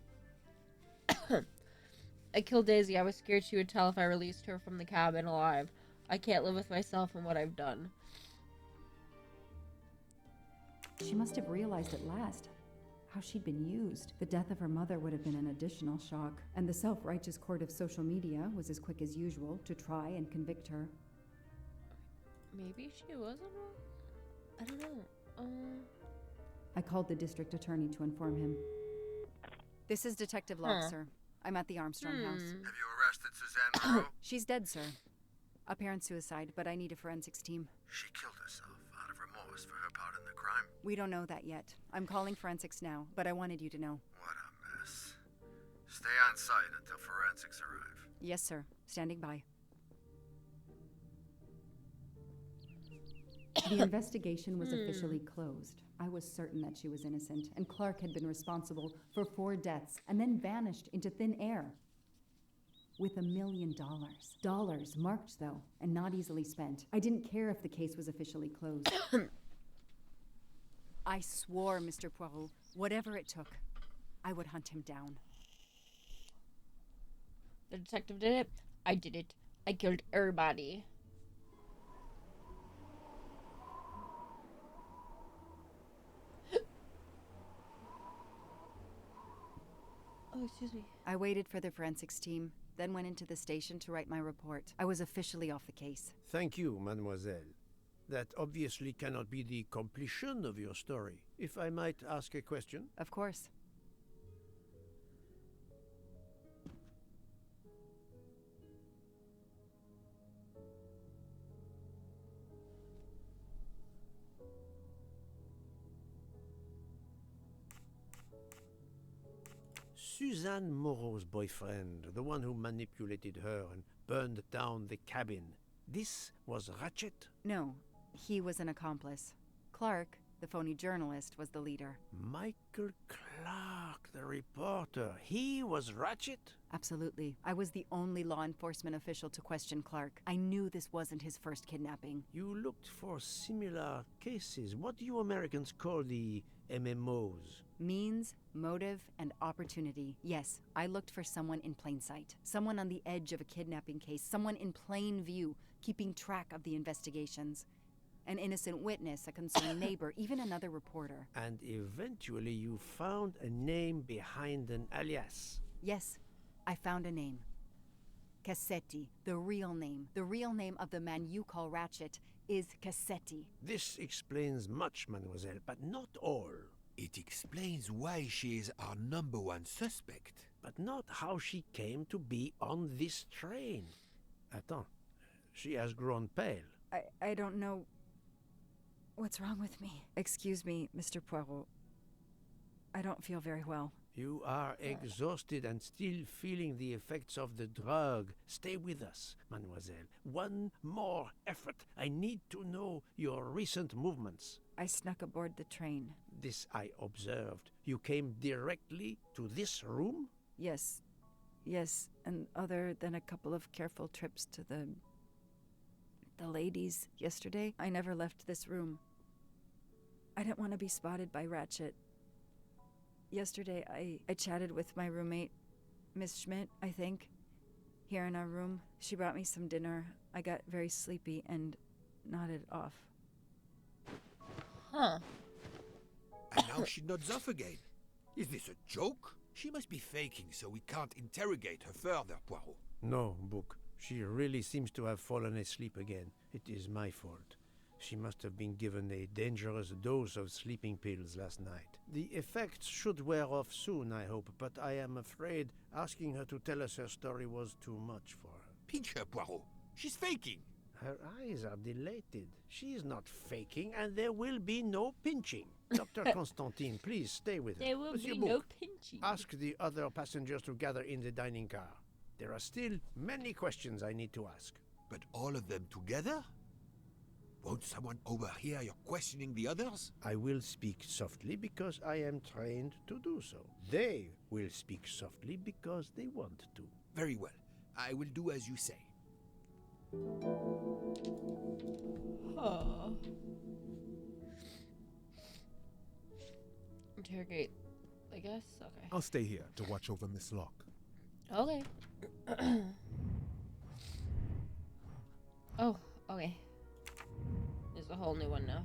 I killed Daisy. I was scared she would tell if I released her from the cabin alive. I can't live with myself and what I've done. She must have realized at last how she'd been used. The death of her mother would have been an additional shock, and the self-righteous court of social media was as quick as usual to try and convict her. Maybe she wasn't. I don't know. I called the district attorney to inform him. This is Detective Locke, Huh. sir. I'm at the Armstrong house. Have you arrested Suzanne Moreau? She's dead, sir. Apparent suicide, but I need a forensics team. She killed herself out of remorse for her part in the crime. We don't know that yet. I'm calling forensics now, but I wanted you to know. What a mess. Stay on site until forensics arrive. Yes, sir. Standing by. The investigation was officially closed. I was certain that she was innocent, and Clark had been responsible for 4 deaths and then vanished into thin air. With $1 million. Dollars marked, though, and not easily spent. I didn't care if the case was officially closed. I swore, Mr. Poirot, whatever it took, I would hunt him down. The detective did it. I did it. I killed everybody. Oh, excuse me. I waited for the forensics team, then went into the station to write my report. I was officially off the case. Thank you, mademoiselle. That obviously cannot be the completion of your story. If I might ask a question? Of course. Suzanne Moreau's boyfriend, the one who manipulated her and burned down the cabin, this was Ratchet? No, he was an accomplice. Clark, the phony journalist, was the leader. Michael Clark, the reporter, he was Ratchet? Absolutely. I was the only law enforcement official to question Clark. I knew this wasn't his first kidnapping. You looked for similar cases. What do you Americans call the MMOs? Means, motive, and opportunity. Yes, I looked for someone in plain sight. Someone on the edge of a kidnapping case. Someone in plain view, keeping track of the investigations. An innocent witness, a concerned neighbor, even another reporter. And eventually you found a name behind an alias. Yes, I found a name. Cassetti, the real name. The real name of the man you call Ratchet is Cassetti. This explains much, mademoiselle, but not all. It explains why she is our #1 suspect. But not how she came to be on this train. Attends, she has grown pale. I don't know what's wrong with me. Excuse me, Mr. Poirot. I don't feel very well. You are exhausted and still feeling the effects of the drug. Stay with us, mademoiselle. One more effort. I need to know your recent movements. I snuck aboard the train. This I observed. You came directly to this room? Yes, and other than a couple of careful trips to the ladies yesterday, I never left this room. I didn't want to be spotted by Ratchet. Yesterday, I chatted with my roommate, Miss Schmidt, I think, here in our room. She brought me some dinner. I got very sleepy and nodded off. Huh. And now she nods off again. Is this a joke? She must be faking so we can't interrogate her further, Poirot. No, Book. She really seems to have fallen asleep again. It is my fault. She must have been given a dangerous dose of sleeping pills last night. The effects should wear off soon, I hope, but I am afraid asking her to tell us her story was too much for her. Pinch her, Poirot. She's faking. Her eyes are dilated. She is not faking, and there will be no pinching. Dr. Constantine, please stay with her. There will Monsieur be Book, no pinching. ask the other passengers to gather in the dining car. There are still many questions I need to ask. But all of them together? Won't someone overhear you questioning the others? I will speak softly because I am trained to do so. They will speak softly because they want to. Very well. I will do as you say. Huh. Interrogate, I guess? Okay. I'll stay here to watch over Miss Locke. Okay. Oh, okay. There's a whole new one now.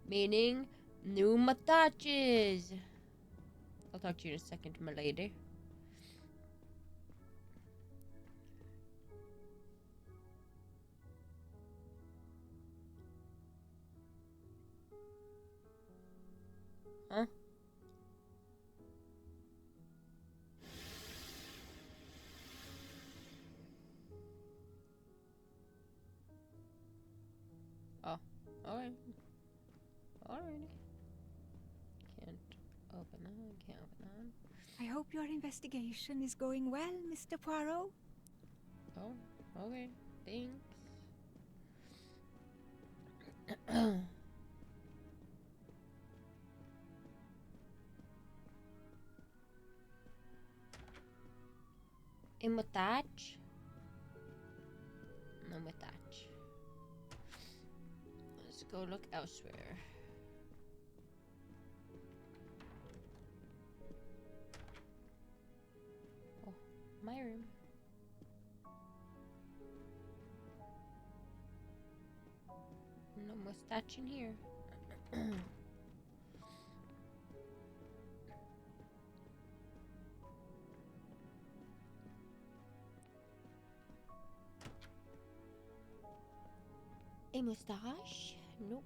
Meaning, new mataches. I'll talk to you in a second, my lady. Huh? Okay. Alrighty. Can't open that. Can't open that. I hope your investigation is going well, Mr. Poirot. Oh, okay. Thanks. A mustache? No mustache. Let's go look elsewhere. Oh, my room. No mustache in here. A mustache? Nope.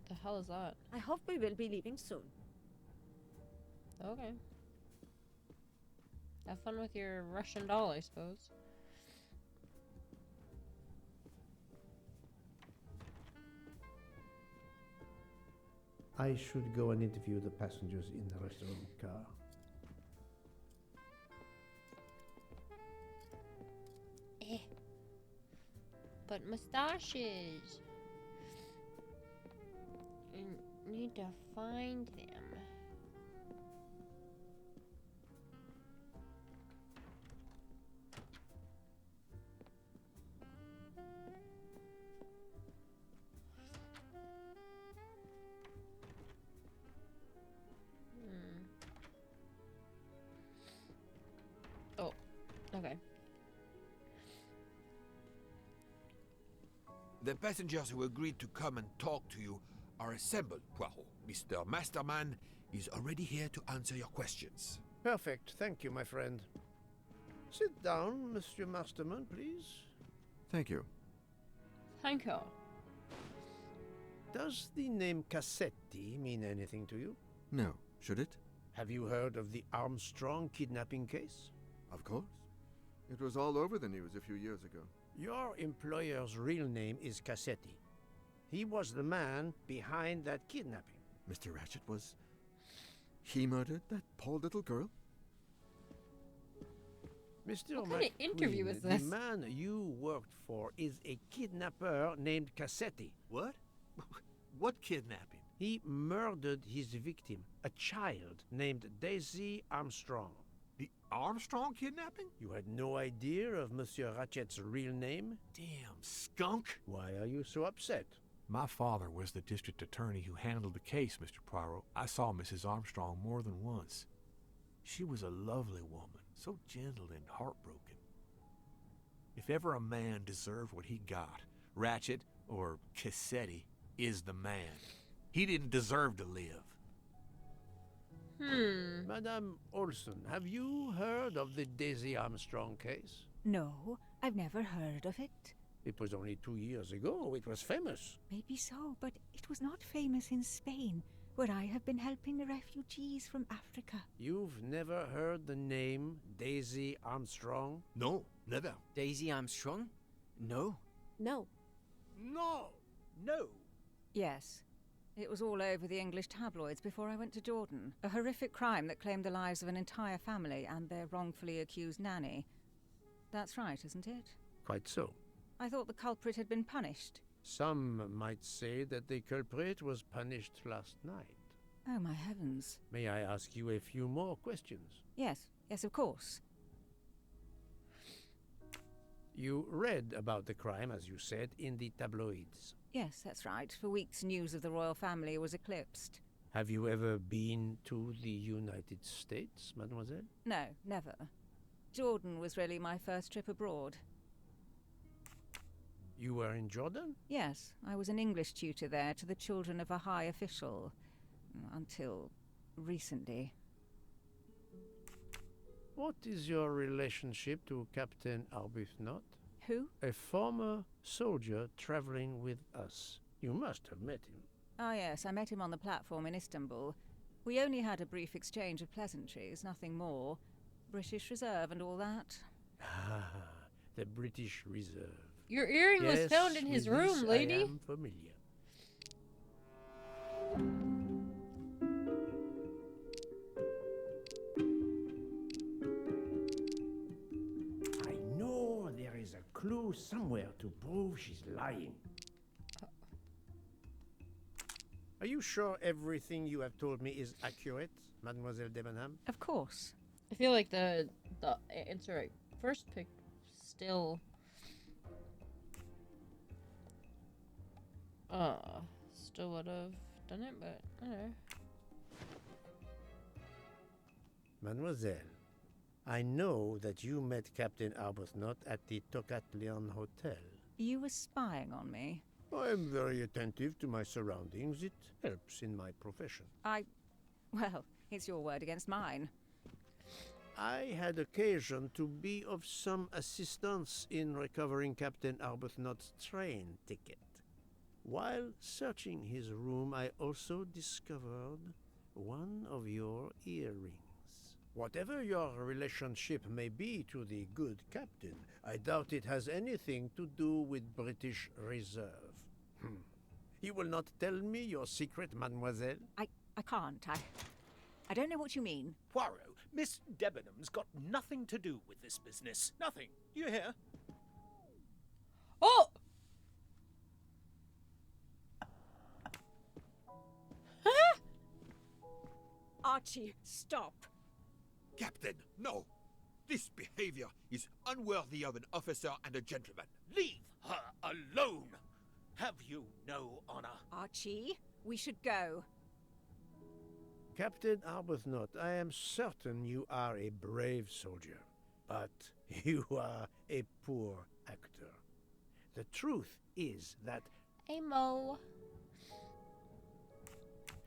The hell is that? I hope we will be leaving soon. Okay. Have fun with your Russian doll, I suppose. I should go and interview the passengers in the restaurant car. But mustaches. I need to find them. Oh, okay. The passengers who agreed to come and talk to you are assembled, Poirot. Mr. Masterman is already here to answer your questions. Perfect. Thank you, my friend. Sit down, Monsieur Masterman, please. Thank you. Thank you. Does the name Cassetti mean anything to you? No. Should it? Have you heard of the Armstrong kidnapping case? Of course. It was all over the news a few years ago. Your employer's real name is Cassetti. He was the man behind that kidnapping. Mr. Ratchet was... He murdered that poor little girl? Mr. What kind of interview is this? The man you worked for is a kidnapper named Cassetti. What? What kidnapping? He murdered his victim, a child named Daisy Armstrong. The Armstrong kidnapping? You had no idea of Monsieur Ratchet's real name? Damn skunk! Why are you so upset? My father was the district attorney who handled the case, Mr. Poirot. I saw Mrs. Armstrong more than once. She was a lovely woman, so gentle and heartbroken. If ever a man deserved what he got, Ratchet, or Cassetti, is the man. He didn't deserve to live. Madame Olson, have you heard of the Daisy Armstrong case? No, I've never heard of it. It was only 2 years ago. It was famous. Maybe so, but it was not famous in Spain, where I have been helping the refugees from Africa. You've never heard the name Daisy Armstrong? No, never. Daisy Armstrong? No. No. No! No! Yes. It was all over the English tabloids before I went to Jordan. A horrific crime that claimed the lives of an entire family and their wrongfully accused nanny. That's right, isn't it? Quite so. I thought the culprit had been punished. Some might say that the culprit was punished last night. Oh, my heavens. May I ask you a few more questions? Yes, of course. You read about the crime, as you said, in the tabloids. Yes, that's right. For weeks, news of the royal family was eclipsed. Have you ever been to the United States, mademoiselle? No, never. Jordan was really my first trip abroad. You were in Jordan? Yes, I was an English tutor there to the children of a high official. Until recently. What is your relationship to Captain Arbuthnot? Who? A former soldier traveling with us. You must have met him. Ah, yes, I met him on the platform in Istanbul. We only had a brief exchange of pleasantries, nothing more. British Reserve and all that. Ah, the British Reserve. Your earring was found in his room, lady. I am familiar. I know there is a clue somewhere to prove she's lying. Are you sure everything you have told me is accurate, Mademoiselle Debenham? Of course. I feel like the answer I first picked still would have done it, but I don't know. Mademoiselle, I know that you met Captain Arbuthnot at the Tokatlian Hotel. You were spying on me. I am very attentive to my surroundings. It helps in my profession. Well, it's your word against mine. I had occasion to be of some assistance in recovering Captain Arbuthnot's train ticket. While searching his room, I also discovered one of your earrings. Whatever your relationship may be to the good captain, I doubt it has anything to do with British Reserve. You will not tell me your secret, mademoiselle? I can't. I don't know what you mean. Poirot, Miss Debenham's got nothing to do with this business. Nothing. You hear? Oh! Archie, stop. Captain, no. This behavior is unworthy of an officer and a gentleman. Leave her alone. Have you no honor? Archie, we should go. Captain Arbuthnot, I am certain you are a brave soldier, but you are a poor actor. The truth is that Amo.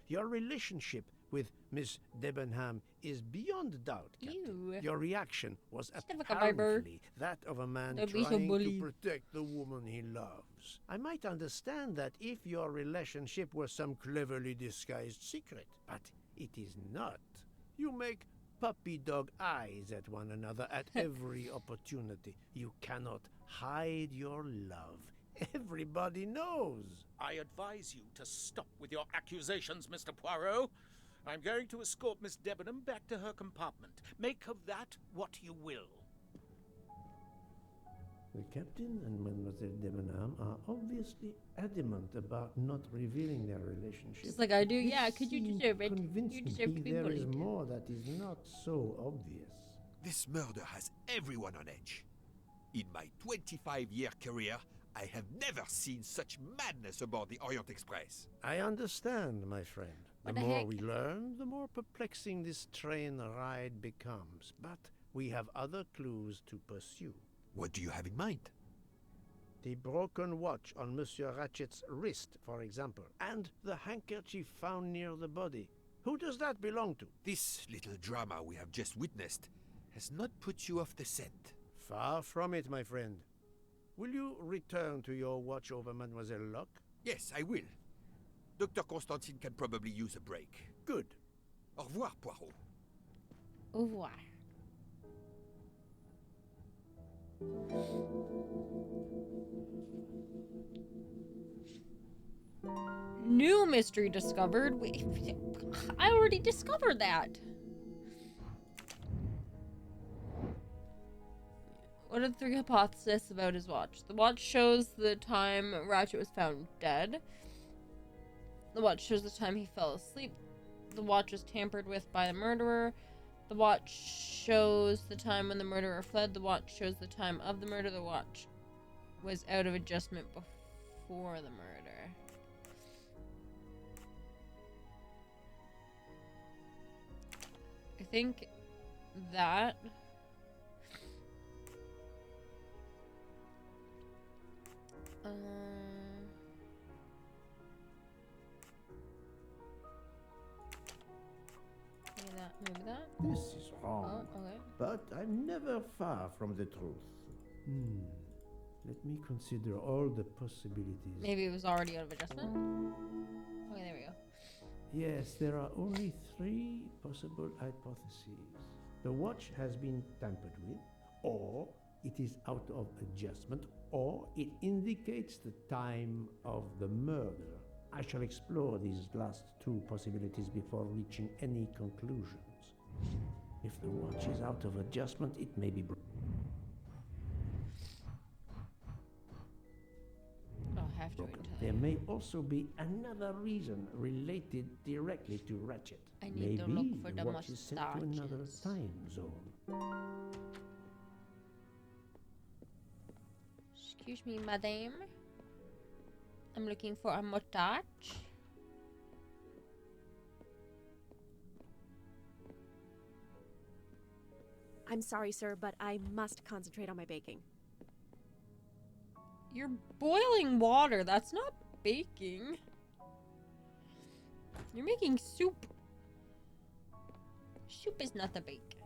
Your relationship with Miss Debenham is beyond doubt, Captain. Ew. Your reaction was Like a viper. apparently that of a man Don't be so trying bully. to protect the woman he loves. I might understand that if your relationship were some cleverly disguised secret, but it is not. You make puppy dog eyes at one another at every opportunity. You cannot hide your love. Everybody knows. I advise you to stop with your accusations, Mr. Poirot. I'm going to escort Miss Debenham back to her compartment. Make of that what you will. The captain and Mademoiselle Debenham are obviously adamant about not revealing their relationship. Just like I do. This Yeah, could you seems deserve it? convinced You deserve to be there is bullied. more that is not so obvious. This murder has everyone on edge. In my 25-year career, I have never seen such madness aboard the Orient Express. I understand, my friend. The What the more heck? we learn, the more perplexing this train ride becomes. But we have other clues to pursue. What do you have in mind? The broken watch on Monsieur Ratchet's wrist, for example, and the handkerchief found near the body. Who does that belong to? This little drama we have just witnessed has not put you off the scent. Far from it, my friend. Will you return to your watch over Mademoiselle Locke? Yes, I will. Dr. Constantine can probably use a break. Good. Au revoir, Poirot. Au revoir. New mystery discovered. Wait, I already discovered that. What are the three hypotheses about his watch? The watch shows the time Ratchet was found dead. The watch shows the time he fell asleep. The watch was tampered with by the murderer. The watch shows the time when the murderer fled. The watch shows the time of the murder. The watch was out of adjustment before the murder. I think that... maybe that. This is wrong. Oh, okay. But I'm never far from the truth. Let me consider all the possibilities. Maybe it was already out of adjustment. Okay, there we go. Yes, there are only 3 possible hypotheses. The watch has been tampered with, or it is out of adjustment, or it indicates the time of the murder. I shall explore these last 2 possibilities before reaching any conclusions. If the watch is out of adjustment, it may be There may also be another reason related directly to Ratchet. I need to Maybe look for the the watch is sent to another mustaches. time zone. Excuse me, madame. I'm looking for a mustache. I'm sorry, sir, but I must concentrate on my baking. You're boiling water. That's not baking. You're making soup. Soup is not a bake.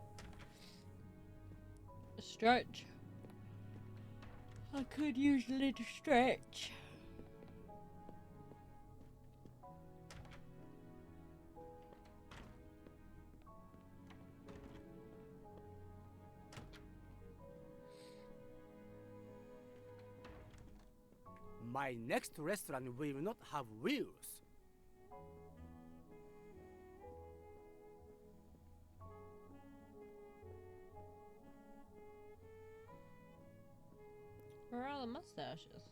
A stretch. I could use a little stretch. My next restaurant will not have wheels. Where are all the mustaches?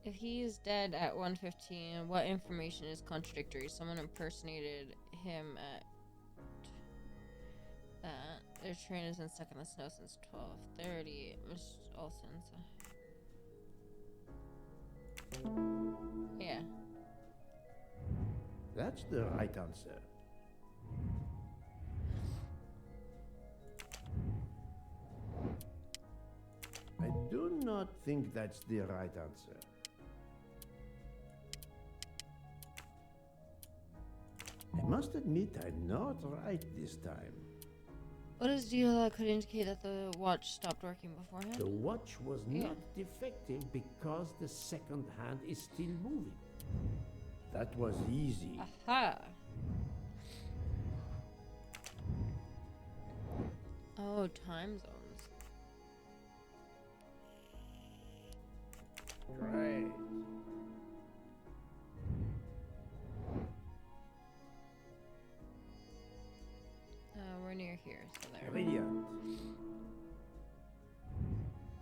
If he is dead at 1:15, what information is contradictory? Someone impersonated him at that. Their train has been stuck in the snow since 12:30. Miss Olsen's. Yeah. That's the right answer. I do not think that's the right answer. I must admit I'm not right this time. What is the deal that could indicate that the watch stopped working beforehand? The watch was not defective because the second hand is still moving. That was easy. Aha! Oh, time zones. Right. We're near here, so there. Brilliant.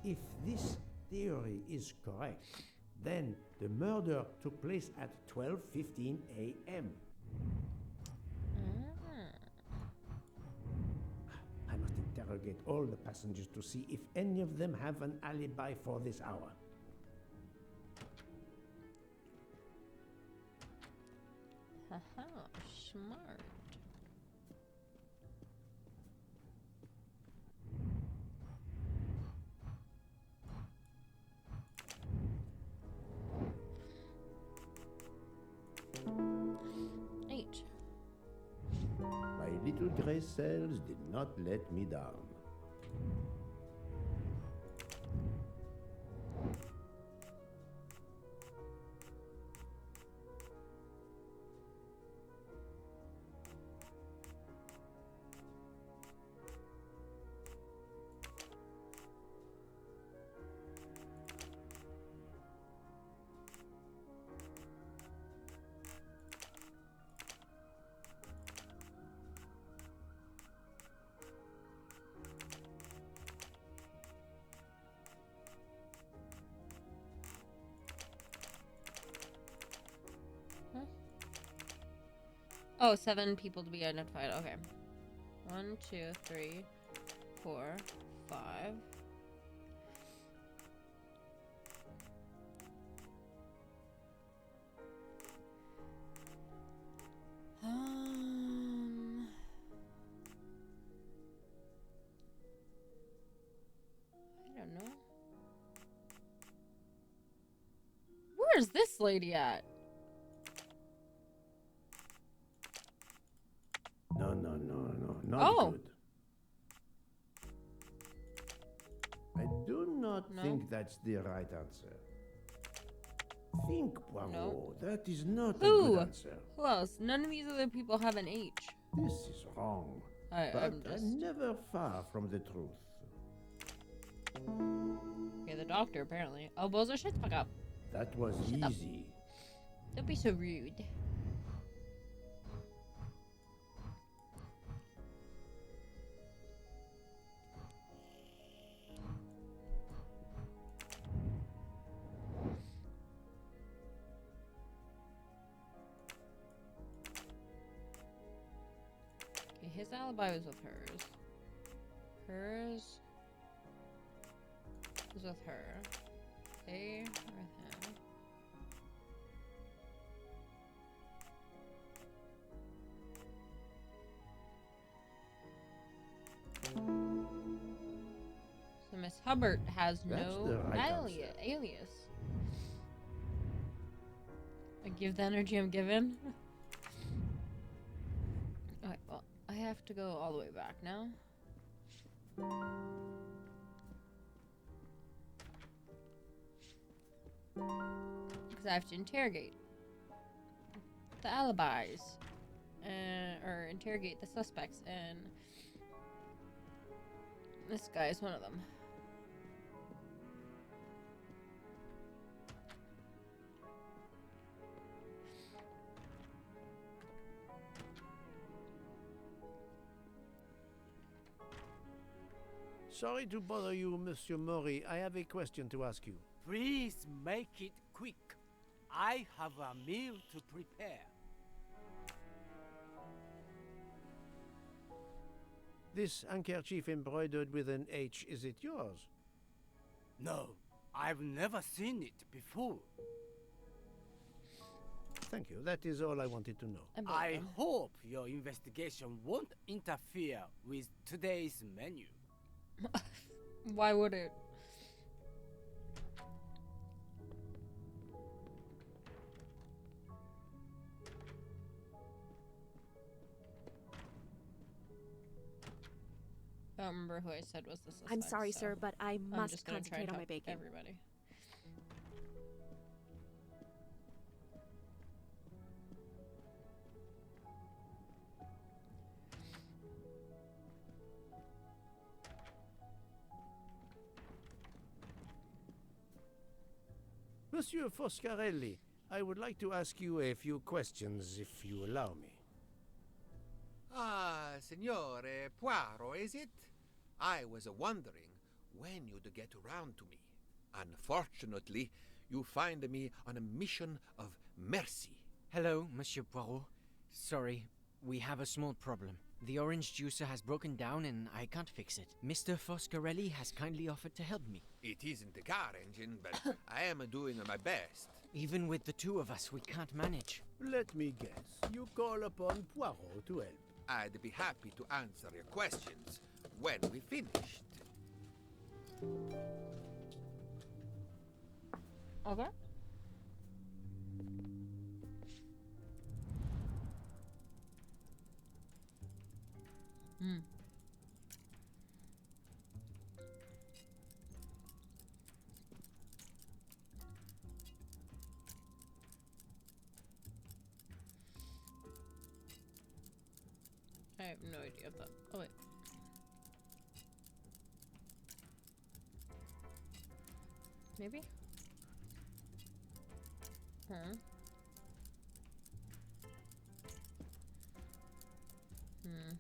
If this theory is correct, then the murder took place at 12:15 a.m. I must interrogate all the passengers to see if any of them have an alibi for this hour. Haha, smart. My little gray cells did not let me down. Oh, 7 people to be identified. Okay. 1, 2, 3, 4, 5. Where's this lady at? No, not Oh. good. I do not No. think that's the right answer. Think, Poirot. No. That is not a Who? good answer. Who else? None of these other people have an H. This is wrong. I'm But just... never far from the truth. Okay, the doctor, apparently. Oh, Bozo, shut the fuck up. That was Shut up. easy. Don't be so rude. Okay, his alibi was with hers. Hers was with her. They were with him. So Miss Hubbard has That's no the right alias. I give the energy I'm given. Alright, well, I have to go all the way back now. Because I have to interrogate the alibis. Or interrogate the suspects, and this guy is one of them. Sorry to bother you, Monsieur Mori. I have a question to ask you. Please make it quick. I have a meal to prepare. This handkerchief embroidered with an H, is it yours? No, I've never seen it before. Thank you. That is all I wanted to know. I hope your investigation won't interfere with today's menu. Why would it? I don't remember who I said was the suspect. I'm sorry, so sir, but I I'm must just gonna try concentrate and on my help baking. everybody. Monsieur Foscarelli, I would like to ask you a few questions, if you allow me. Ah, Signore Poirot, is it? I was wondering when you'd get around to me. Unfortunately, you find me on a mission of mercy. Hello, Monsieur Poirot. Sorry, we have a small problem. The orange juicer has broken down and I can't fix it. Mr. Foscarelli has kindly offered to help me. It isn't the car engine, but I am doing my best. Even with the two of us, we can't manage. Let me guess. You call upon Poirot to help. I'd be happy to answer your questions when we finished. Okay. Hmm. I have no idea if that. Oh wait. Maybe? Hmm. Hmm.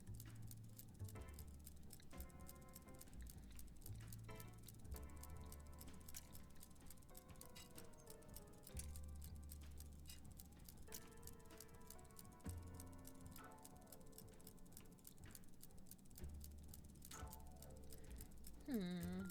Hmm.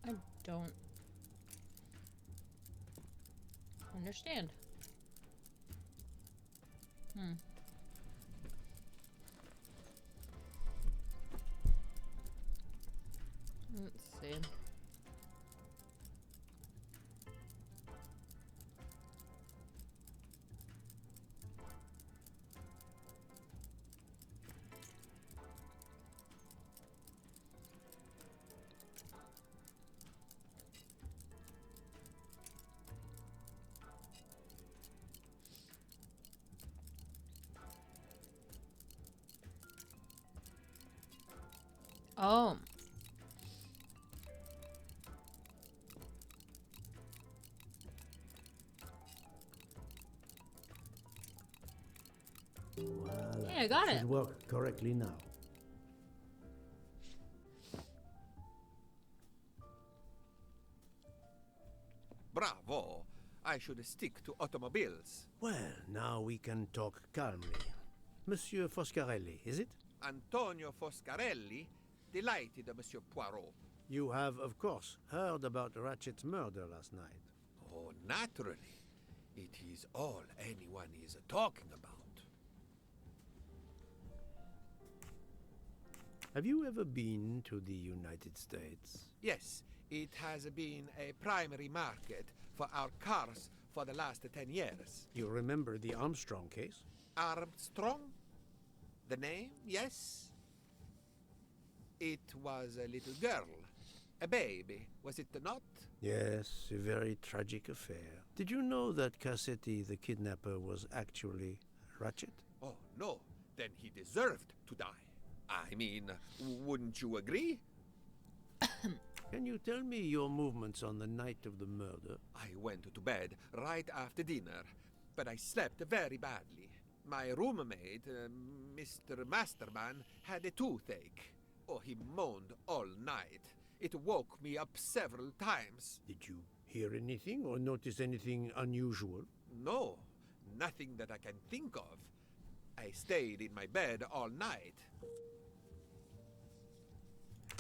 I don't understand. Let's see. Oh. Voila. Hey, I got it. Should work correctly now. Bravo! I should stick to automobiles. Well, now we can talk calmly. Monsieur Foscarelli, is it? Antonio Foscarelli? Delighted, Monsieur Poirot. You have, of course, heard about Ratchet's murder last night. Oh, naturally. It is all anyone is talking about. Have you ever been to the United States? Yes, it has been a primary market for our cars for the last 10 years. You remember the Armstrong case? Armstrong? The name, yes? It was a little girl. A baby, was it not? Yes, a very tragic affair. Did you know that Cassetti, the kidnapper, was actually Ratchet? Oh, no. Then he deserved to die. I mean, wouldn't you agree? Can you tell me your movements on the night of the murder? I went to bed right after dinner, but I slept very badly. My roommate, Mr. Masterman, had a toothache. Oh, he moaned all night. It woke me up several times. Did you hear anything or notice anything unusual? No, nothing that I can think of. I stayed in my bed all night.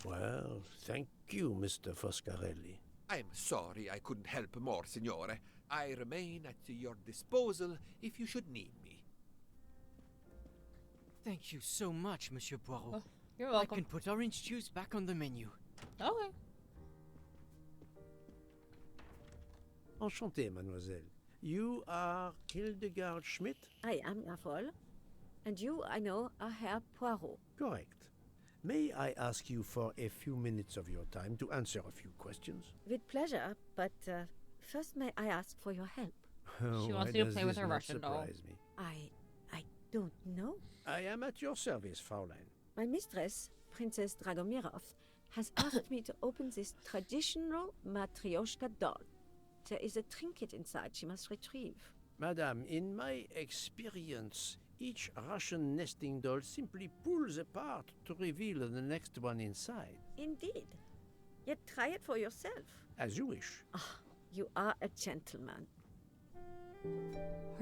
Well, thank you, Mr. Foscarelli. I'm sorry I couldn't help more, Signore. I remain at your disposal if you should need me. Thank you so much, Monsieur Poirot. Oh, you're welcome. I can put orange juice back on the menu. Okay. Enchanté, mademoiselle. You are Hildegard Schmidt? I am Erfol. And you, I know, are Herr Poirot. Correct. May I ask you for a few minutes of your time to answer a few questions? With pleasure, but first may I ask for your help? She wants Why you to does play with this her not Russian doll. surprise me? I don't know. I am at your service, Fraulein. My mistress, Princess Dragomirov, has asked me to open this traditional Matryoshka doll. There is a trinket inside she must retrieve. Madame, in my experience, each Russian nesting doll simply pulls apart to reveal the next one inside. Indeed. Yet try it for yourself. As you wish. Ah, you are a gentleman.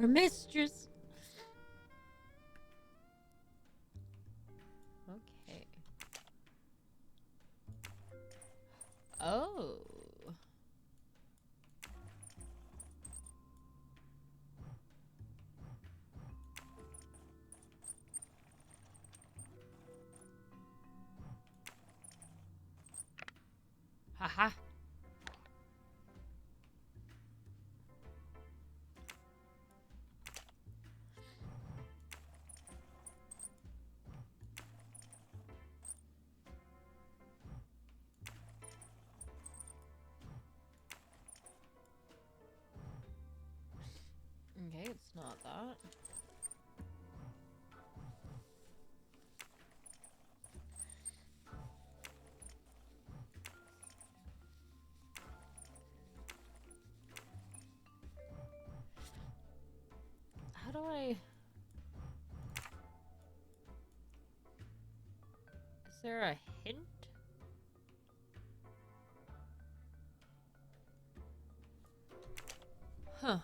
Her mistress. Okay. Oh. Haha. Okay, it's not that. How do I... there a hint? Huh.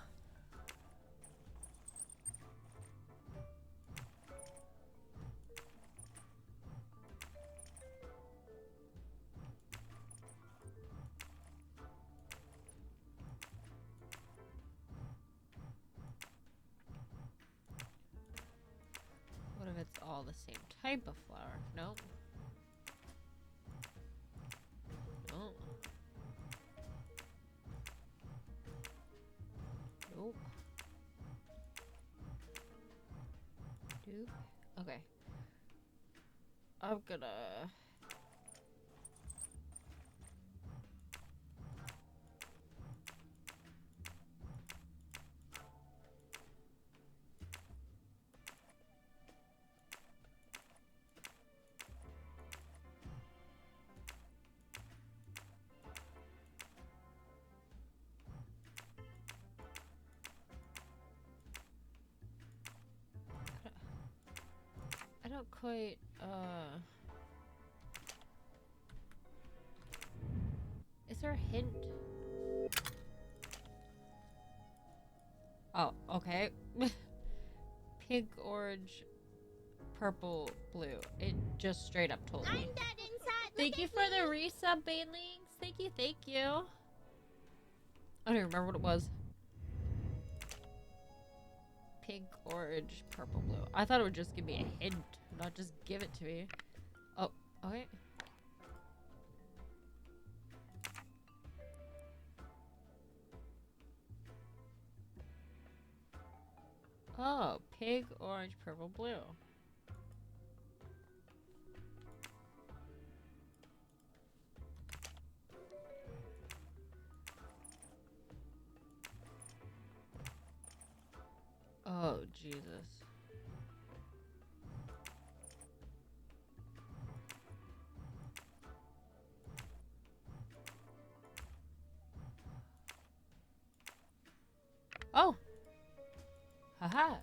What if it's all the same type of flower? Nope. No. Nope. Dude. Okay. I'm gonna... I don't quite, is there a hint? Oh, okay. Pink, orange, purple, blue. It just straight up told me. Thank you for the resub, Banelings. Thank you, thank you. I don't even remember what it was. Pink, orange, purple, blue. I thought it would just give me a hint, not just give it to me. Oh, okay. Oh, pink, orange, purple, blue. Oh, Jesus. Oh! Haha!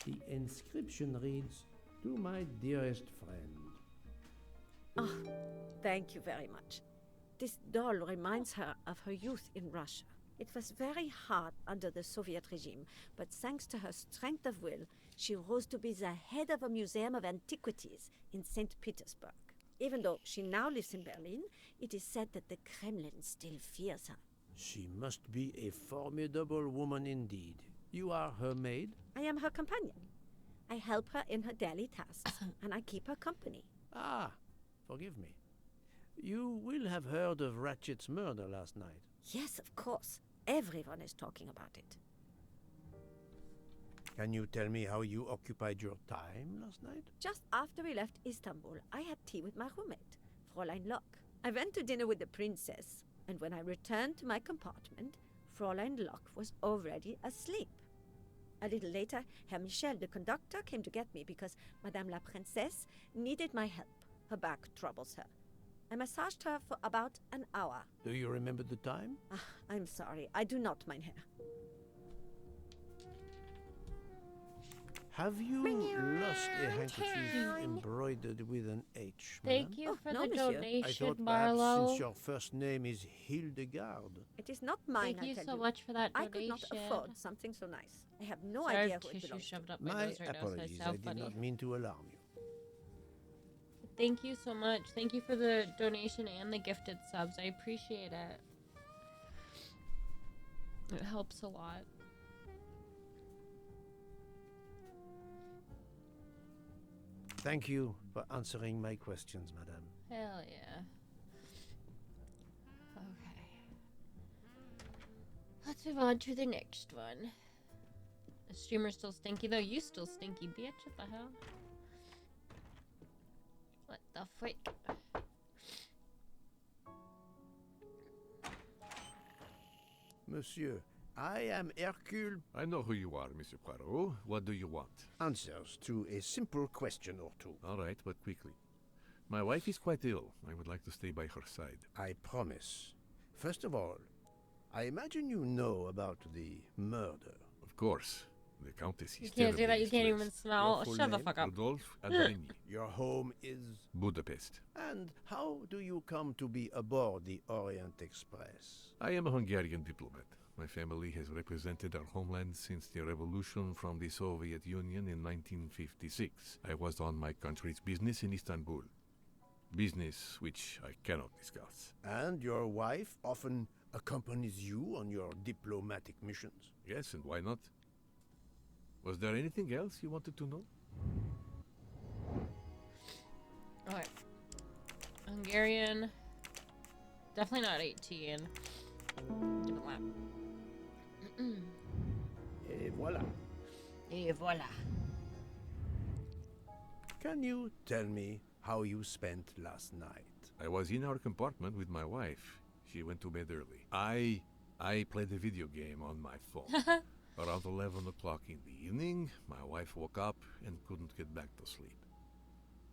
The inscription reads, "To my dearest friend." Oh, thank you very much. This doll reminds her of her youth in Russia. It was very hard under the Soviet regime, but thanks to her strength of will, she rose to be the head of a museum of antiquities in St. Petersburg. Even though she now lives in Berlin, it is said that the Kremlin still fears her. She must be a formidable woman indeed. You are her maid? I am her companion. I help her in her daily tasks, and I keep her company. Ah, forgive me. You will have heard of Ratchet's murder last night. Yes, of course. Everyone is talking about it. Can you tell me how you occupied your time last night? Just after we left Istanbul, I had tea with my roommate, Fräulein Locke. I went to dinner with the princess, and when I returned to my compartment, Fräulein Locke was already asleep. A little later, Herr Michel, the conductor, came to get me because Madame la Princesse needed my help. Her back troubles her. I massaged her for about an hour. Do you remember the time? I'm sorry, I do not, mein Herr. Have you lost a handkerchief embroidered with an H, Thank madame? you for no, the monsieur. donation, I thought perhaps Marlo. since your first name is Hildegard. It is not mine, Thank you I tell so you. much for that I donation. could not afford something so nice. I have no Sorry, I idea have who it tissue belongs to. shoved up my My nose right now, so I apologies, I sound did funny. not mean to alarm you. Thank you so much. Thank you for the donation and the gifted subs. I appreciate it. It helps a lot. Thank you for answering my questions, madame. Hell yeah. Okay. Let's move on to the next one. The streamer's still stinky though. You still stinky, bitch. What the hell? What the frick? Monsieur, I am Hercule. I know who you are, Monsieur Poirot. What do you want? Answers to a simple question or two. All right, but quickly. My wife is quite ill. I would like to stay by her side. I promise. First of all, I imagine you know about the murder. Of course. The Countess You is can't say that. terribly You can't even distressed. smell. Your full Shut the name? fuck up. Rudolf Adreni, Your home is... Budapest. And how do you come to be aboard the Orient Express? I am a Hungarian diplomat. My family has represented our homeland since the revolution from the Soviet Union in 1956. I was on my country's business in Istanbul. Business which I cannot discuss. And your wife often accompanies you on your diplomatic missions? Yes, and why not? Was there anything else you wanted to know? Okay. Hungarian. Definitely not 18. Diplomat. Et voilà. Et voila. Can you tell me how you spent last night? I was in our compartment with my wife. She went to bed early. I played a video game on my phone. Around 11 o'clock in the evening, my wife woke up and couldn't get back to sleep.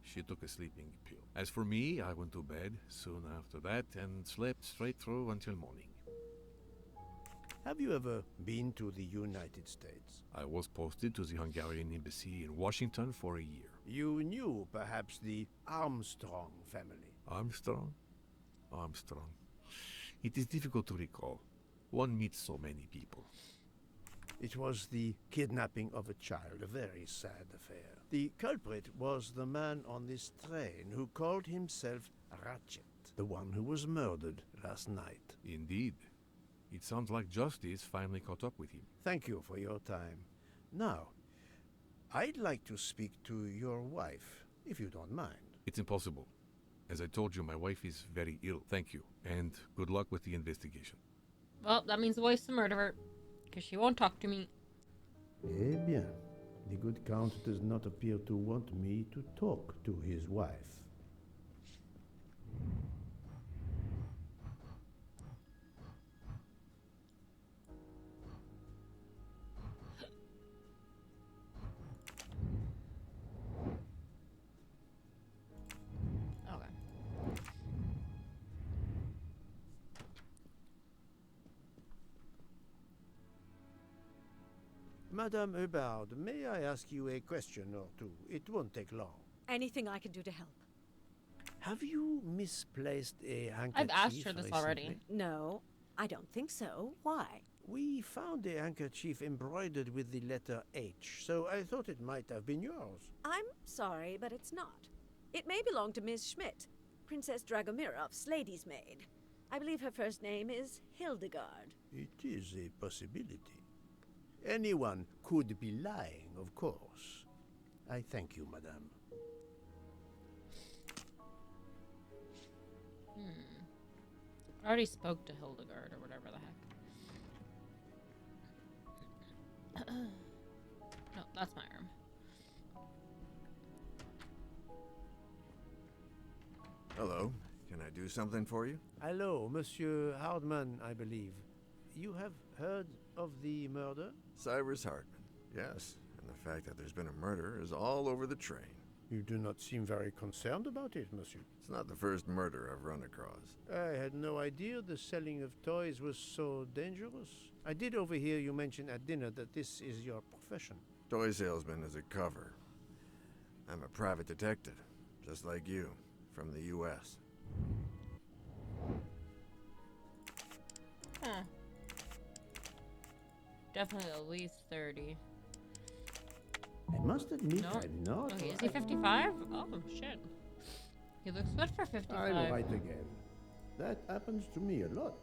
She took a sleeping pill. As for me, I went to bed soon after that and slept straight through until morning. Have you ever been to the United States? I was posted to the Hungarian embassy in Washington for a year. You knew perhaps the Armstrong family. Armstrong? Armstrong. It is difficult to recall. One meets so many people. It was the kidnapping of a child, a very sad affair. The culprit was the man on this train who called himself Ratchet, the one who was murdered last night. Indeed. It sounds like justice finally caught up with him. Thank you for your time. Now, I'd like to speak to your wife, if you don't mind. It's impossible. As I told you, my wife is very ill. Thank you, and good luck with the investigation. Well, that means the wife's a murderer. Because she won't talk to me. Eh bien, the good count does not appear to want me to talk to his wife. Okay. Madame Hubbard, may I ask you a question or two? It won't take long. Anything I can do to help. Have you misplaced a handkerchief? I've asked her this recently? already. No, I don't think so. Why? We found a handkerchief embroidered with the letter H, so I thought it might have been yours. I'm sorry, but it's not. It may belong to Miss Schmidt, Princess Dragomirov's lady's maid. I believe her first name is Hildegard. It is a possibility. Anyone could be lying, of course. I thank you, madame. I already spoke to Hildegard or whatever the heck. No, that's my arm. Hello. Can I do something for you? Hello, Monsieur Hardman, I believe. You have heard of the murder? Cyrus Hartman. Yes. And the fact that there's been a murder is all over the train. You do not seem very concerned about it, monsieur. It's not the first murder I've run across. I had no idea the selling of toys was so dangerous. I did overhear you mention at dinner that this is your profession. Toy salesman is a cover. I'm a private detective, just like you, from the U.S. Huh. Definitely at least 30. I must admit, No. I'm not. Okay, is he 55? Oh, shit. He looks good for 55. I'm right again. That happens to me a lot.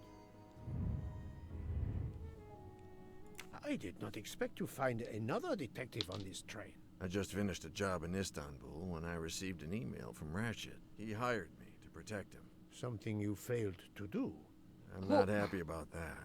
I did not expect to find another detective on this train. I just finished a job in Istanbul when I received an email from Ratchet. He hired me to protect him. Something you failed to do. I'm not happy about that.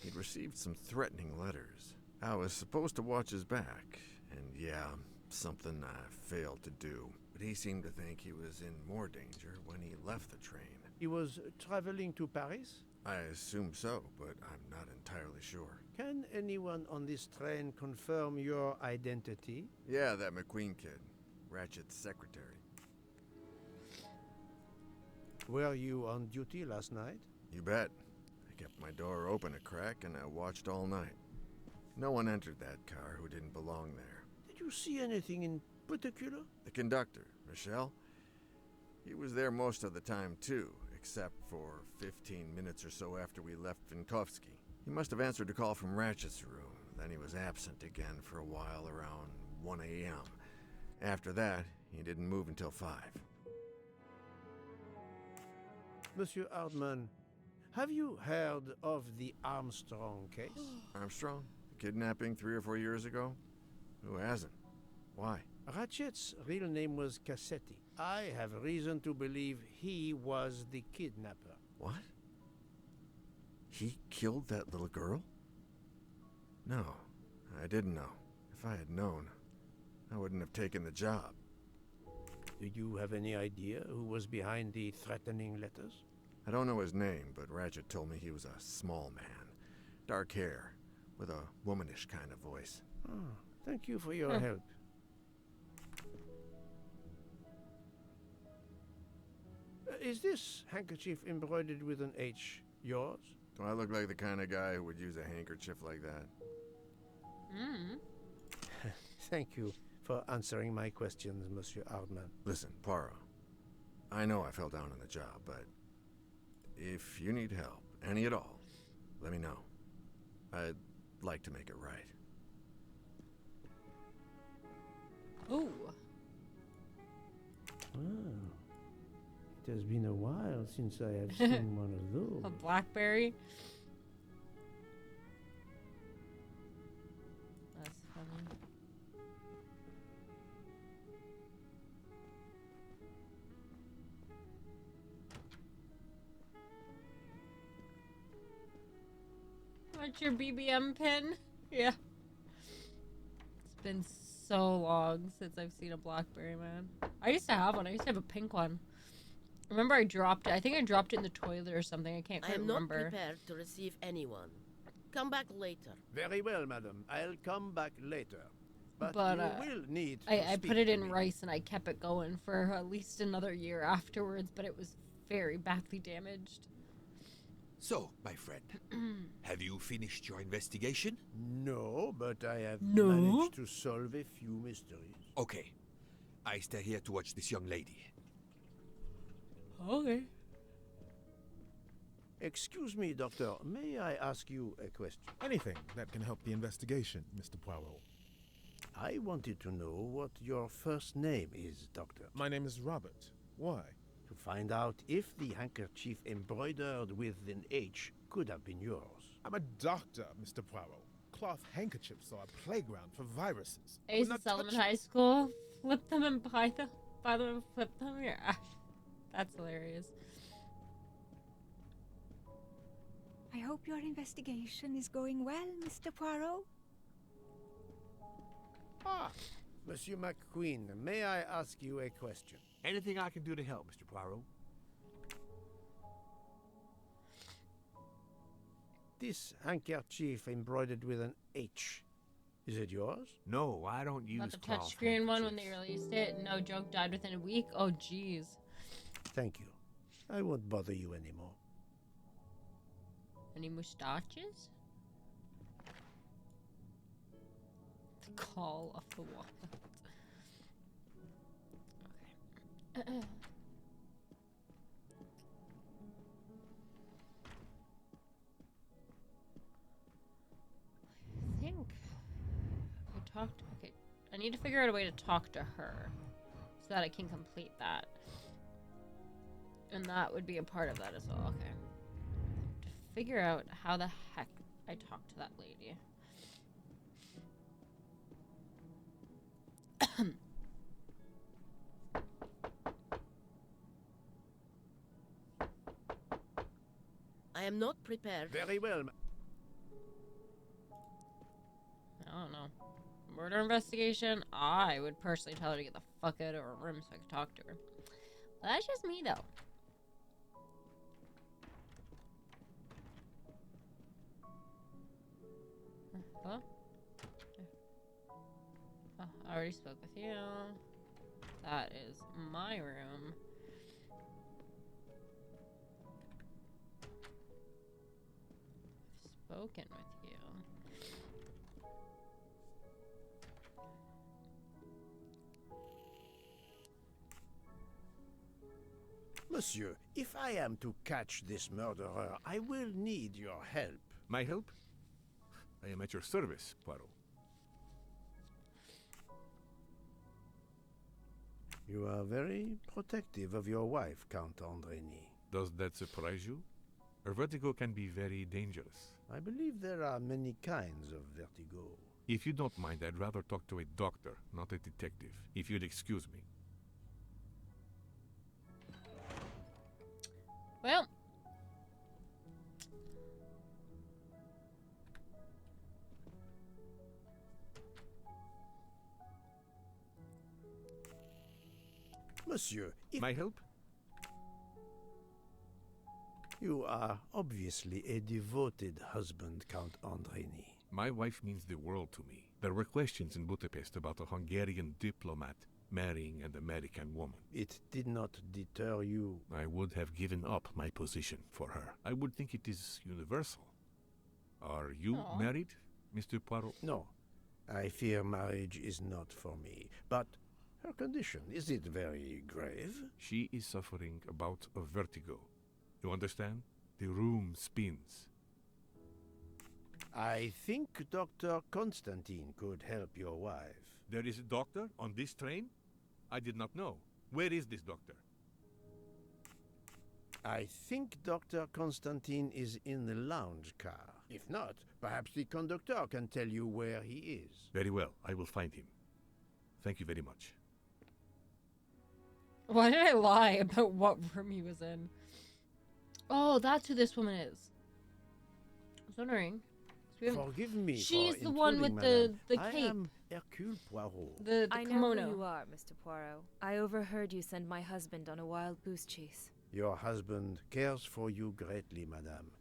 He'd received some threatening letters. I was supposed to watch his back, and yeah, something I failed to do. But he seemed to think he was in more danger when he left the train. He was traveling to Paris? I assume so, but I'm not entirely sure. Can anyone on this train confirm your identity? Yeah, that McQueen kid. Ratchet's secretary. Were you on duty last night? You bet. I kept my door open a crack and I watched all night. No one entered that car who didn't belong there. Did you see anything in particular? The conductor, Michelle, he was there most of the time too, except for 15 minutes or so after we left Vinkovsky. He must have answered a call from Ratchet's room, then he was absent again for a while around 1 a.m. After that, he didn't move until 5. Monsieur Ardman, have you heard of the Armstrong case? Armstrong? Kidnapping 3 or 4 years ago? Who hasn't? Why? Ratchet's real name was Cassetti. I have reason to believe he was the kidnapper. What? He killed that little girl? No, I didn't know. If I had known, I wouldn't have taken the job. Do you have any idea who was behind the threatening letters? I don't know his name, but Ratchet told me he was a small man. Dark hair, with a womanish kind of voice. Oh, thank you for your help. Is this handkerchief embroidered with an H yours? Do I look like the kind of guy who would use a handkerchief like that? Thank you for answering my questions, Monsieur Ardman. Listen, Poirot, I know I fell down on the job, but if you need help, any at all, let me know. I'd like to make it right. Ooh. Oh. It has been a while since I have seen one of those. A BlackBerry. That's funny. What's your BBM pin? Yeah. It's been so long since I've seen a BlackBerry, man. I used to have one. I used to have a pink one. Remember I dropped it. I think I dropped it in the toilet or something. I can't quite remember. I am not prepared to receive anyone. Come back later. Very well, madam. I'll come back later. But you will need to I speak put it to in me. rice and I kept it going for at least another year afterwards, but it was very badly damaged. So, my friend, have you finished your investigation? No, but I have No? managed to solve a few mysteries. Okay. I stay here to watch this young lady. Okay. Excuse me, Doctor. May I ask you a question? Anything that can help the investigation, Mr. Poirot. I wanted to know what your first name is, Doctor. My name is Robert. Why? To find out if the handkerchief embroidered with an H could have been yours. I'm a doctor, Mr. Poirot. Cloth handkerchiefs are a playground for viruses. I used to sell them in high school. Flip them and buy them and flip them. Yeah. That's hilarious. I hope your investigation is going well, Mr. Poirot. Ah, Monsieur McQueen, may I ask you a question? Anything I can do to help, Mr. Poirot? This handkerchief embroidered with an H, is it yours? No, I don't use Not the cloth touchscreen one when handkerchiefs. they released it. No joke, died within a week. Oh, jeez. Thank you. I won't bother you anymore. Any mustaches? The call of the wild. Okay. I think I talked. Okay, I need to figure out a way to talk to her so that I can complete that. And that would be a part of that as well. Okay. To figure out how the heck I talk to that lady. I am not prepared. Very well. I don't know. Murder investigation? I would personally tell her to get the fuck out of her room so I could talk to her. But that's just me, though. Hello? Oh, I already spoke with you. That is my room. Spoken with you. Monsieur, if I am to catch this murderer, I will need your help. My help? I am at your service, Poirot. You are very protective of your wife, Count Andreni. Does that surprise you? Her vertigo can be very dangerous. I believe there are many kinds of vertigo. If you don't mind, I'd rather talk to a doctor, not a detective. If you'd excuse me. Well. Monsieur, if my help? You are obviously a devoted husband, Count Andreni. My wife means the world to me. There were questions in Budapest about a Hungarian diplomat marrying an American woman. It did not deter you. I would have given up my position for her. I would think it is universal. Are you married, Mr. Poirot? No. I fear marriage is not for me. But her condition, is it very grave? She is suffering a bout of vertigo. You understand? The room spins. I think Dr. Constantine could help your wife. There is a doctor on this train? I did not know. Where is this doctor? I think Dr. Constantine is in the lounge car. If not, perhaps the conductor can tell you where he is. Very well. I will find him. Thank you very much. Why did I lie about what room he was in? Oh, that's who this woman is. I was wondering. Forgive me. She's for the one with the cape. I am Hercule Poirot. The I know kimono. who you are, Mr. Poirot. I overheard you send my husband on a wild goose chase. Your husband cares for you greatly, madame.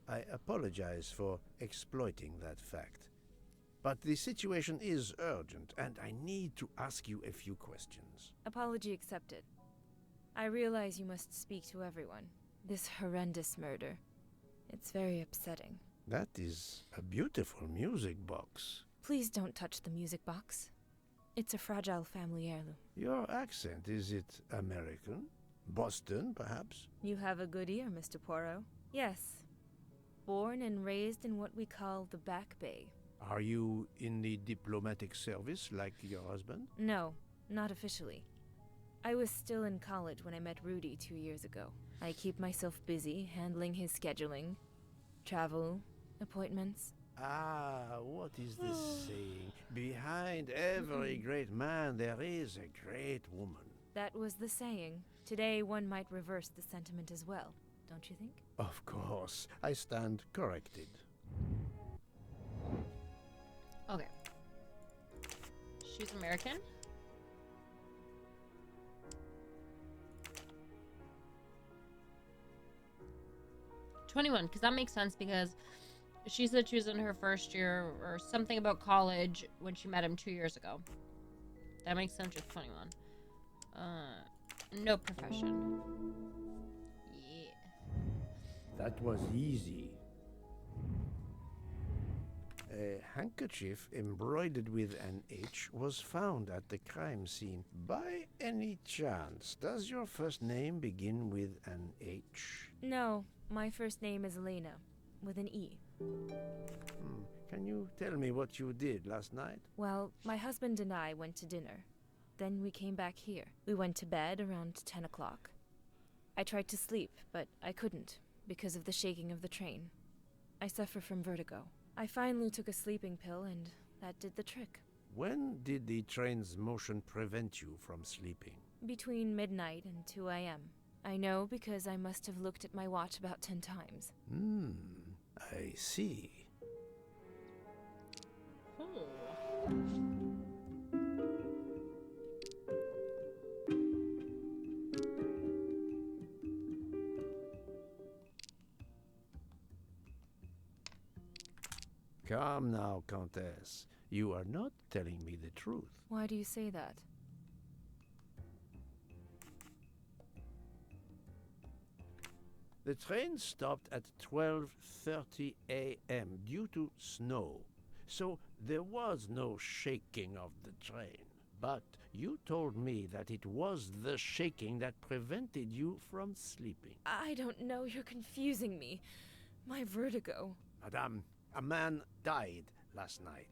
I apologize for exploiting that fact. But the situation is urgent, and I need to ask you a few questions. Apology accepted. I realize you must speak to everyone. This horrendous murder. It's very upsetting. That is a beautiful music box. Please don't touch the music box. It's a fragile family heirloom. Your accent, is it American? Boston, perhaps? You have a good ear, Mr. Poirot. Yes. Born and raised in what we call the Back Bay. Are you in the diplomatic service like your husband? No, not officially. I was still in college when I met Rudy 2 years ago. I keep myself busy handling his scheduling, travel, appointments. Ah, what is this saying? Behind every great man there is a great woman. That was the saying. Today one might reverse the sentiment as well, don't you think? Of course. I stand corrected. Okay. She's American? '21, because that makes sense, because she said she was in her first year or something about college when she met him 2 years ago. That makes sense. Just 21. No profession. Yeah. That was easy. A handkerchief embroidered with an H was found at the crime scene. By any chance, does your first name begin with an H? No, my first name is Elena, with an E. Can you tell me what you did last night? Well, my husband and I went to dinner. Then we came back here. We went to bed around 10 o'clock. I tried to sleep, but I couldn't, because of the shaking of the train. I suffer from vertigo. I finally took a sleeping pill, and that did the trick. When did the train's motion prevent you from sleeping? Between midnight and 2 a.m. I know because I must have looked at my watch about 10 times. I see. Come now, Countess. You are not telling me the truth. Why do you say that? The train stopped at 12:30 a.m. due to snow, so there was no shaking of the train. But you told me that it was the shaking that prevented you from sleeping. I don't know, you're confusing me. My vertigo. Madame, a man died last night.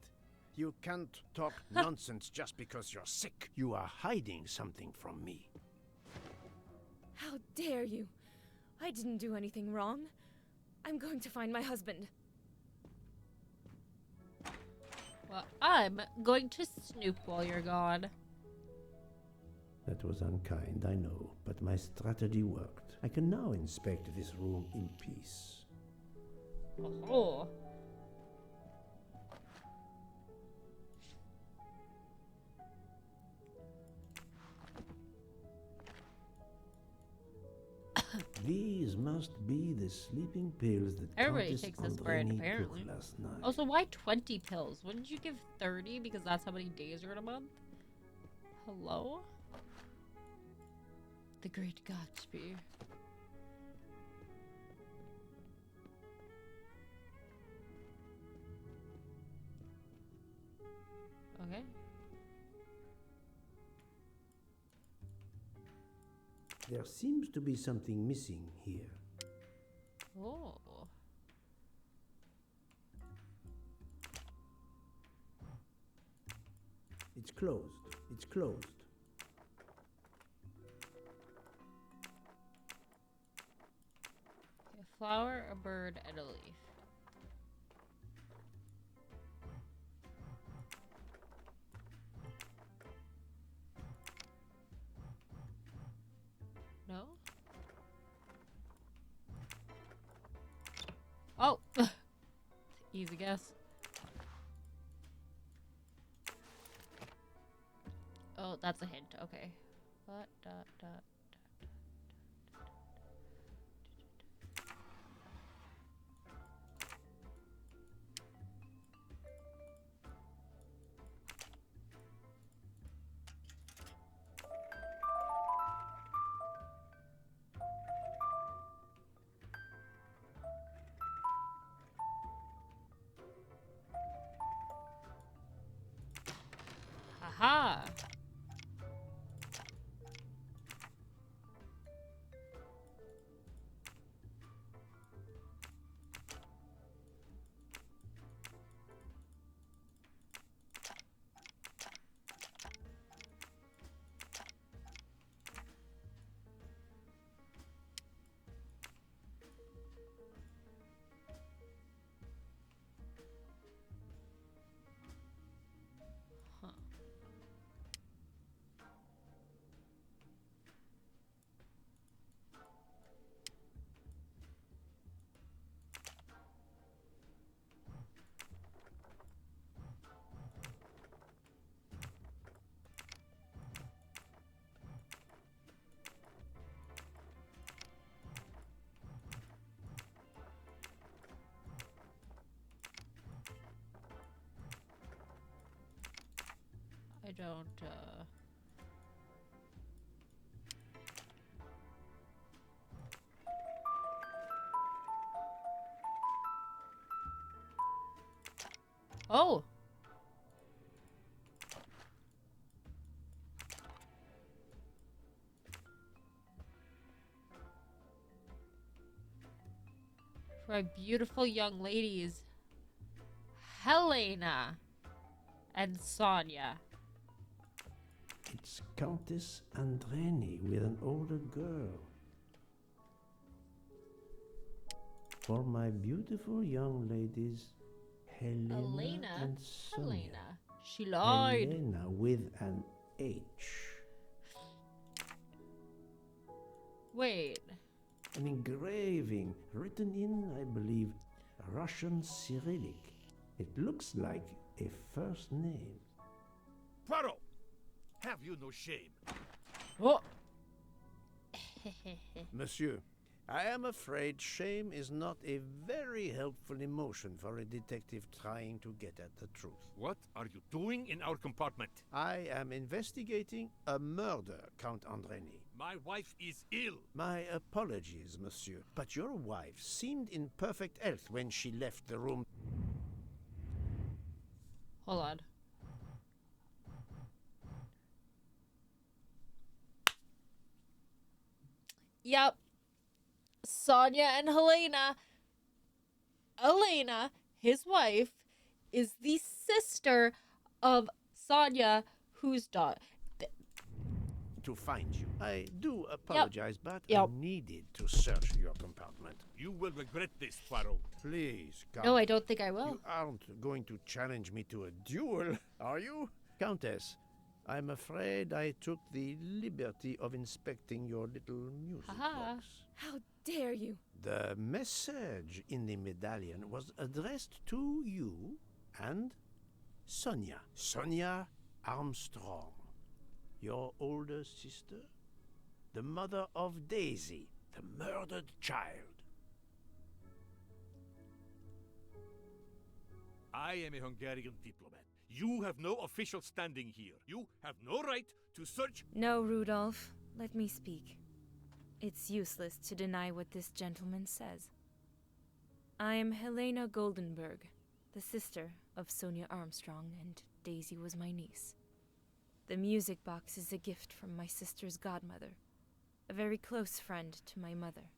You can't talk nonsense just because you're sick. You are hiding something from me. How dare you? I didn't do anything wrong. I'm going to find my husband. Well, I'm going to snoop while you're gone. That was unkind, I know, but my strategy worked. I can now inspect this room in peace. Oh. These must be the sleeping pills that Everybody Countess takes this brand, Andreni apparently. took last night. Also, why 20 pills? Wouldn't you give 30 because that's how many days are in a month? Hello? The Great Gatsby. Okay. There seems to be something missing here. Oh. It's closed. It's closed. A flower, a bird, and a leaf. No? Oh! Easy guess. Oh, that's a hint. Okay. What? Aha! I don't, Oh! For my beautiful young ladies, Helena and Sonia. It's Countess Andreni with an older girl. For my beautiful young ladies, Helena and Sonia. Helena. She lied. Helena with an H. Wait. An engraving written in, I believe, Russian Cyrillic. It looks like a first name. Poirot! Have you no shame? Oh! Monsieur, I am afraid shame is not a very helpful emotion for a detective trying to get at the truth. What are you doing in our compartment? I am investigating a murder, Count Andreni. My wife is ill. My apologies, monsieur, but your wife seemed in perfect health when she left the room. Hold on. Yep. Sonia and Helena. Elena, his wife, is the sister of Sonia, whose daughter. To find you. I do apologize, but Yep. I needed to search your compartment. You will regret this, Poirot. Please, Count. No, I don't think I will. You aren't going to challenge me to a duel, are you? Countess, I'm afraid I took the liberty of inspecting your little music box. How dare you? The message in the medallion was addressed to you and Sonia. Sonia Armstrong. Your older sister? The mother of Daisy, the murdered child. I am a Hungarian diplomat. You have no official standing here. You have no right to search. No, Rudolph. Let me speak. It's useless to deny what this gentleman says. I am Helena Goldenberg, the sister of Sonia Armstrong, and Daisy was my niece. The music box is a gift from my sister's godmother, a very close friend to my mother.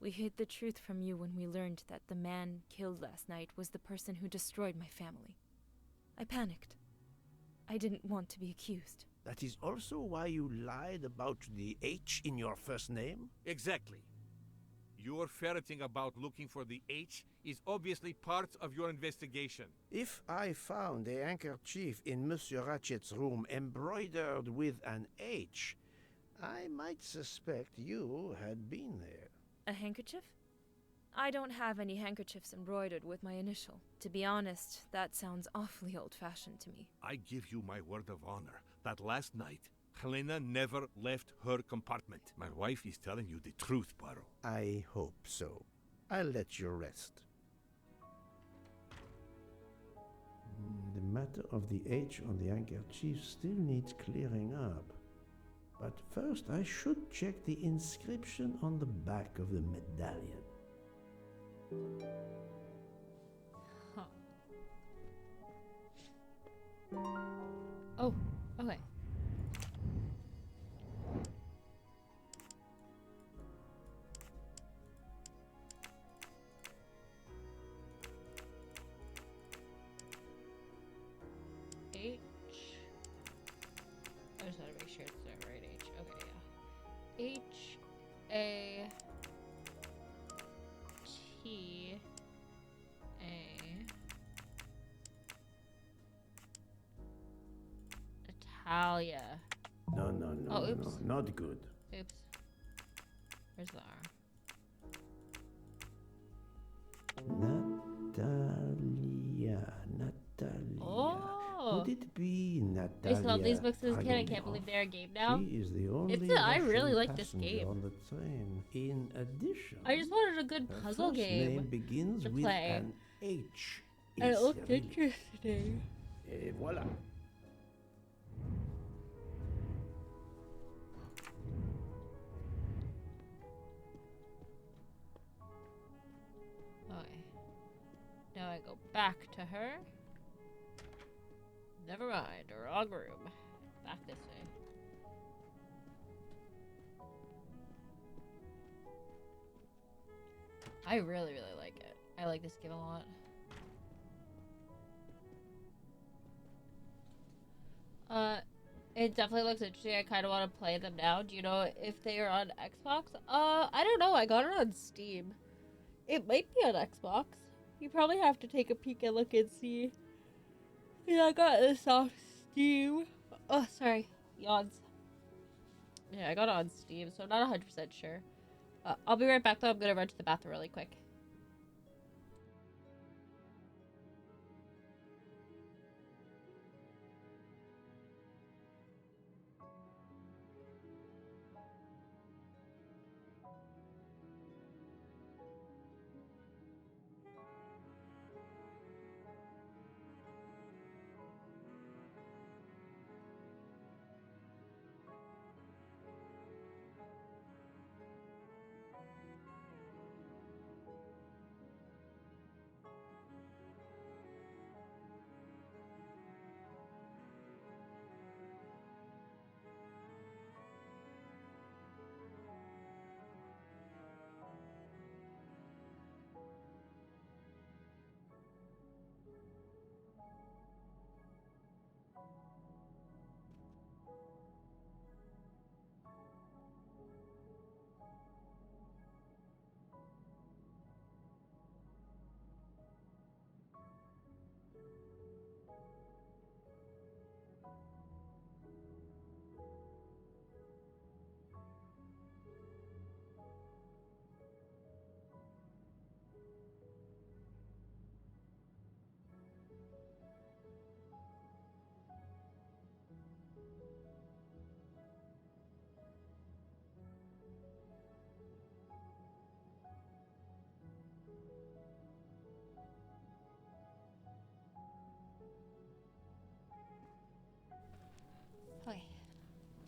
We hid the truth from you when we learned that the man killed last night was the person who destroyed my family. I panicked. I didn't want to be accused. That is also why you lied about the H in your first name? Exactly. Your ferreting about looking for the H is obviously part of your investigation. If I found a handkerchief in Monsieur Ratchet's room embroidered with an H, I might suspect you had been there. A handkerchief? I don't have any handkerchiefs embroidered with my initial. To be honest, that sounds awfully old-fashioned to me. I give you my word of honor that last night, Helena never left her compartment. My wife is telling you the truth, Poirot. I hope so. I'll let you rest. The matter of the H on the handkerchief still needs clearing up. But first I should check the inscription on the back of the medallion. Huh. Oh, okay. H. I just want to make sure it's the right H. Okay, yeah. H A T A Italia. No, Oh, oops. no, not good. Oops. Where's the R? Natalia. Oh. Would it be I Natalia? used to love these books as a kid. I Dragunov? can't believe they're a game now. She is the only I really Russian like this passenger game. on the train. In addition, I just wanted a good her puzzle first game name begins to with play. an H. And it looked Cyril. interesting. Et voilà. Okay. Now I go back to her. Never mind, wrong room. Back this way. I really, really like it. I like this game a lot. It definitely looks interesting. I kind of want to play them now. Do you know if they are on Xbox? I don't know. I got it on Steam. It might be on Xbox. You probably have to take a peek and look and see. Yeah, I got this off Steam. Oh, sorry. Yawns. Yeah, I got it on Steam, so I'm not 100% sure. I'll be right back, though. I'm going to run to the bathroom really quick.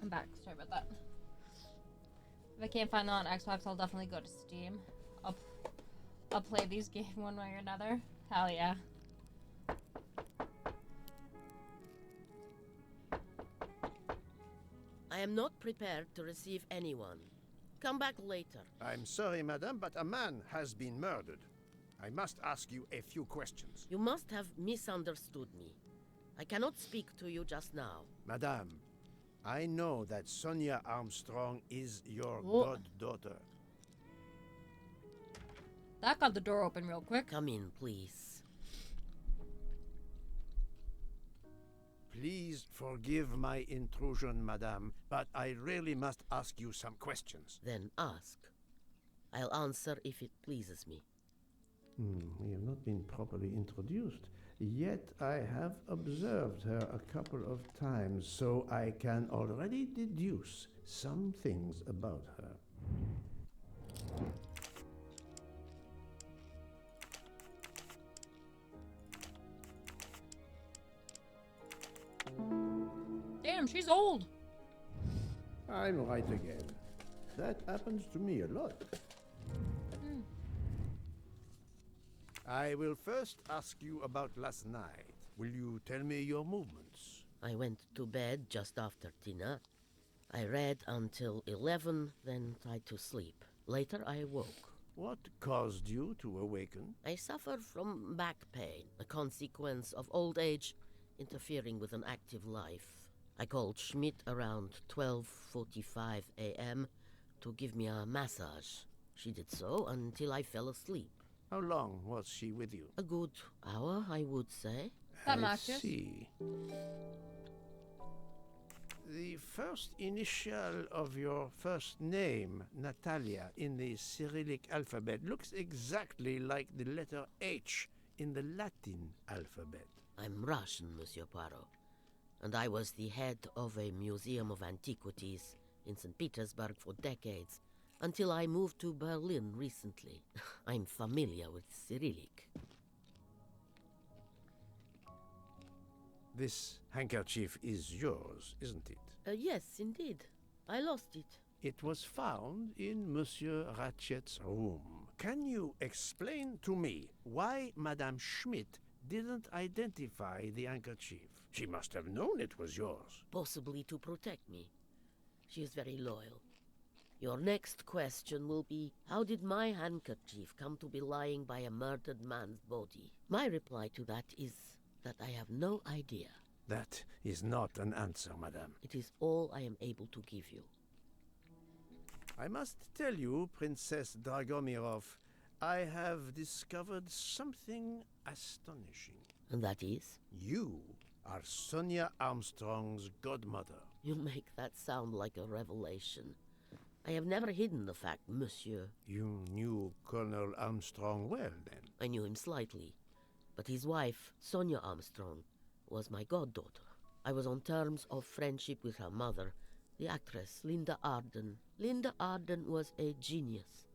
I'm back. Sorry about that. If I can't find it on Xbox, I'll definitely go to Steam. I'll play these games one way or another. Hell yeah. I am not prepared to receive anyone. Come back later. I'm sorry, madame, but a man has been murdered. I must ask you a few questions. You must have misunderstood me. I cannot speak to you just now. Madame, I know that Sonia Armstrong is your goddaughter. That got the door open real quick. Come in, please. Please forgive my intrusion, madame, but I really must ask you some questions. Then ask. I'll answer if it pleases me. We have not been properly introduced. Yet I have observed her a couple of times, so I can already deduce some things about her. Damn, she's old. I'm right again. That happens to me a lot. I will first ask you about last night. Will you tell me your movements? I went to bed just after dinner. I read until 11, then tried to sleep. Later I woke. What caused you to awaken? I suffered from back pain, a consequence of old age interfering with an active life. I called Schmidt around 12:45 a.m. to give me a massage. She did so until I fell asleep. How long was she with you? A good hour, I would say. I see. The first initial of your first name, Natalia, in the Cyrillic alphabet looks exactly like the letter H in the Latin alphabet. I'm Russian, Monsieur Poirot, and I was the head of a museum of antiquities in St. Petersburg for decades, until I moved to Berlin recently. I'm familiar with Cyrillic. This handkerchief is yours, isn't it? Yes, indeed. I lost it. It was found in Monsieur Ratchet's room. Can you explain to me why Madame Schmidt didn't identify the handkerchief? She must have known it was yours. Possibly to protect me. She is very loyal. Your next question will be, how did my handkerchief come to be lying by a murdered man's body? My reply to that is that I have no idea. That is not an answer, madame. It is all I am able to give you. I must tell you, Princess Dragomirov, I have discovered something astonishing. And that is? You are Sonia Armstrong's godmother. You make that sound like a revelation. I have never hidden the fact, monsieur. You knew Colonel Armstrong well, then? I knew him slightly, but his wife, Sonia Armstrong, was my goddaughter. I was on terms of friendship with her mother, the actress Linda Arden. Linda Arden was a genius,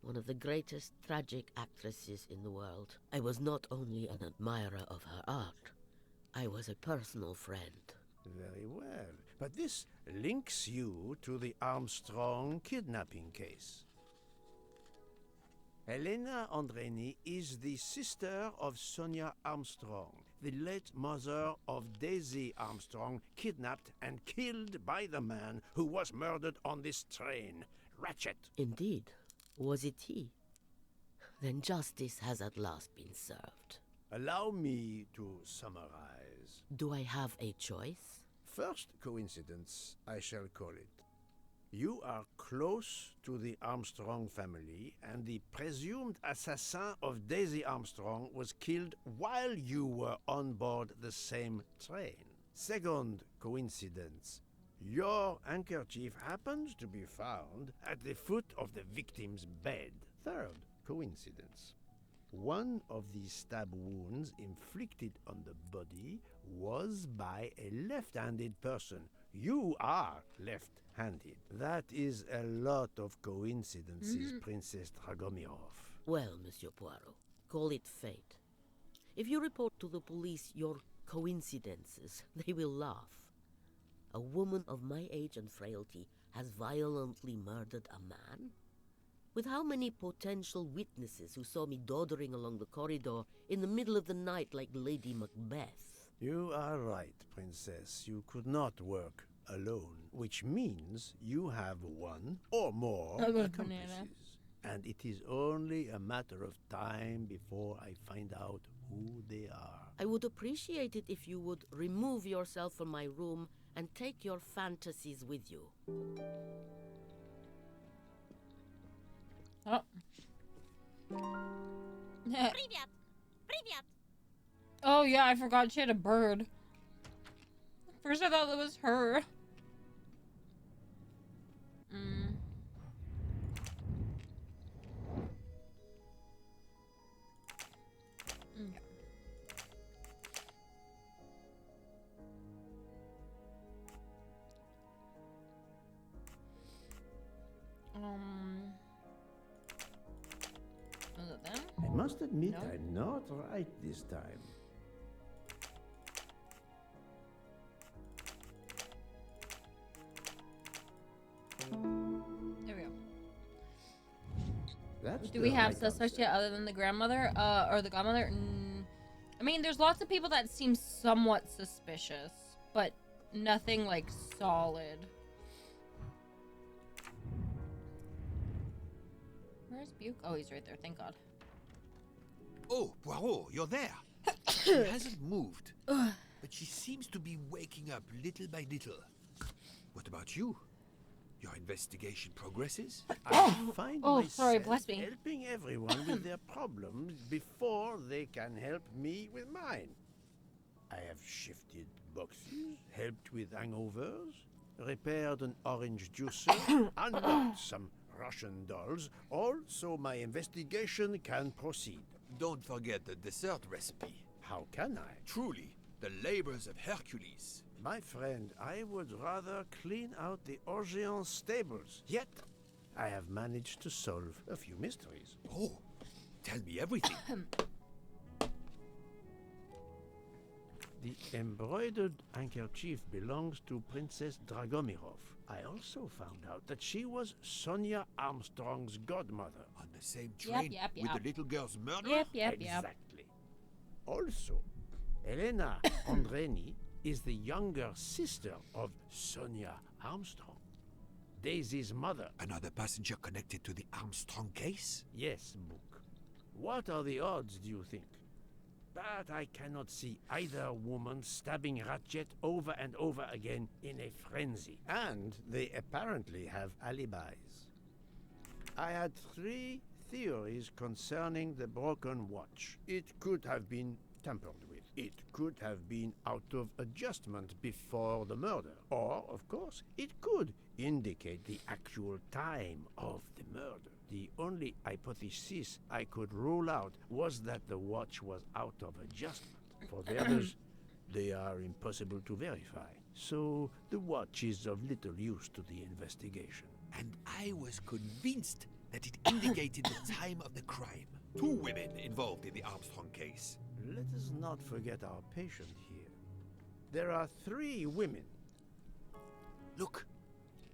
one of the greatest tragic actresses in the world. I was not only an admirer of her art, I was a personal friend. Very well. But this links you to the Armstrong kidnapping case. Elena Andreni is the sister of Sonia Armstrong, the late mother of Daisy Armstrong, kidnapped and killed by the man who was murdered on this train, Ratchet. Indeed. Was it he? Then justice has at last been served. Allow me to summarize. Do I have a choice? First coincidence, I shall call it. You are close to the Armstrong family, and the presumed assassin of Daisy Armstrong was killed while you were on board the same train. Second coincidence, your handkerchief happens to be found at the foot of the victim's bed. Third coincidence, one of the stab wounds inflicted on the body was by a left-handed person. You are left-handed. That is a lot of coincidences, Princess Dragomirov. Well, Monsieur Poirot, call it fate. If you report to the police your coincidences, they will laugh. A woman of my age and frailty has violently murdered a man? With how many potential witnesses who saw me doddering along the corridor in the middle of the night like Lady Macbeth? You are right, Princess. You could not work alone, which means you have one or more accomplices. And it is only a matter of time before I find out who they are. I would appreciate it if you would remove yourself from my room and take your fantasies with you. Oh. Привет! Привет! Oh yeah, I forgot she had a bird. First I thought it was her. Okay. Was it them? I must admit, No? I'm not right this time. There we go. That's Do the we have right suspects answer. yet other than the grandmother? Or the godmother? I mean, there's lots of people that seem somewhat suspicious, but nothing like solid. Where's Buke? Oh, he's right there. Thank God. Oh, Poirot, you're there. She hasn't moved, but she seems to be waking up little by little. What about you? Your investigation progresses? I find Oh, sorry, myself bless me. helping everyone with their problems before they can help me with mine. I have shifted boxes, helped with hangovers, repaired an orange juicer, unlocked some Russian dolls, all so my investigation can proceed. Don't forget the dessert recipe. How can I? Truly, the labors of Hercules. My friend, I would rather clean out the Orgeon stables. Yet, I have managed to solve a few mysteries. Oh, tell me everything. The embroidered handkerchief belongs to Princess Dragomirov. I also found out that she was Sonia Armstrong's godmother. On the same train with the little girl's murderer? Yep. Exactly. Also, Elena Andreni is the younger sister of Sonia Armstrong, Daisy's mother. Another passenger connected to the Armstrong case? Yes, Book. What are the odds, do you think? But I cannot see either woman stabbing Ratchet over and over again in a frenzy. And they apparently have alibis. I had 3 theories concerning the broken watch. It could have been tampered with. It could have been out of adjustment before the murder. Or, of course, it could indicate the actual time of the murder. The only hypothesis I could rule out was that the watch was out of adjustment. For the others, they are impossible to verify. So the watch is of little use to the investigation. And I was convinced that it indicated the time of the crime. 2 women involved in the Armstrong case. Let us not forget our patient here. There are 3 women. Look,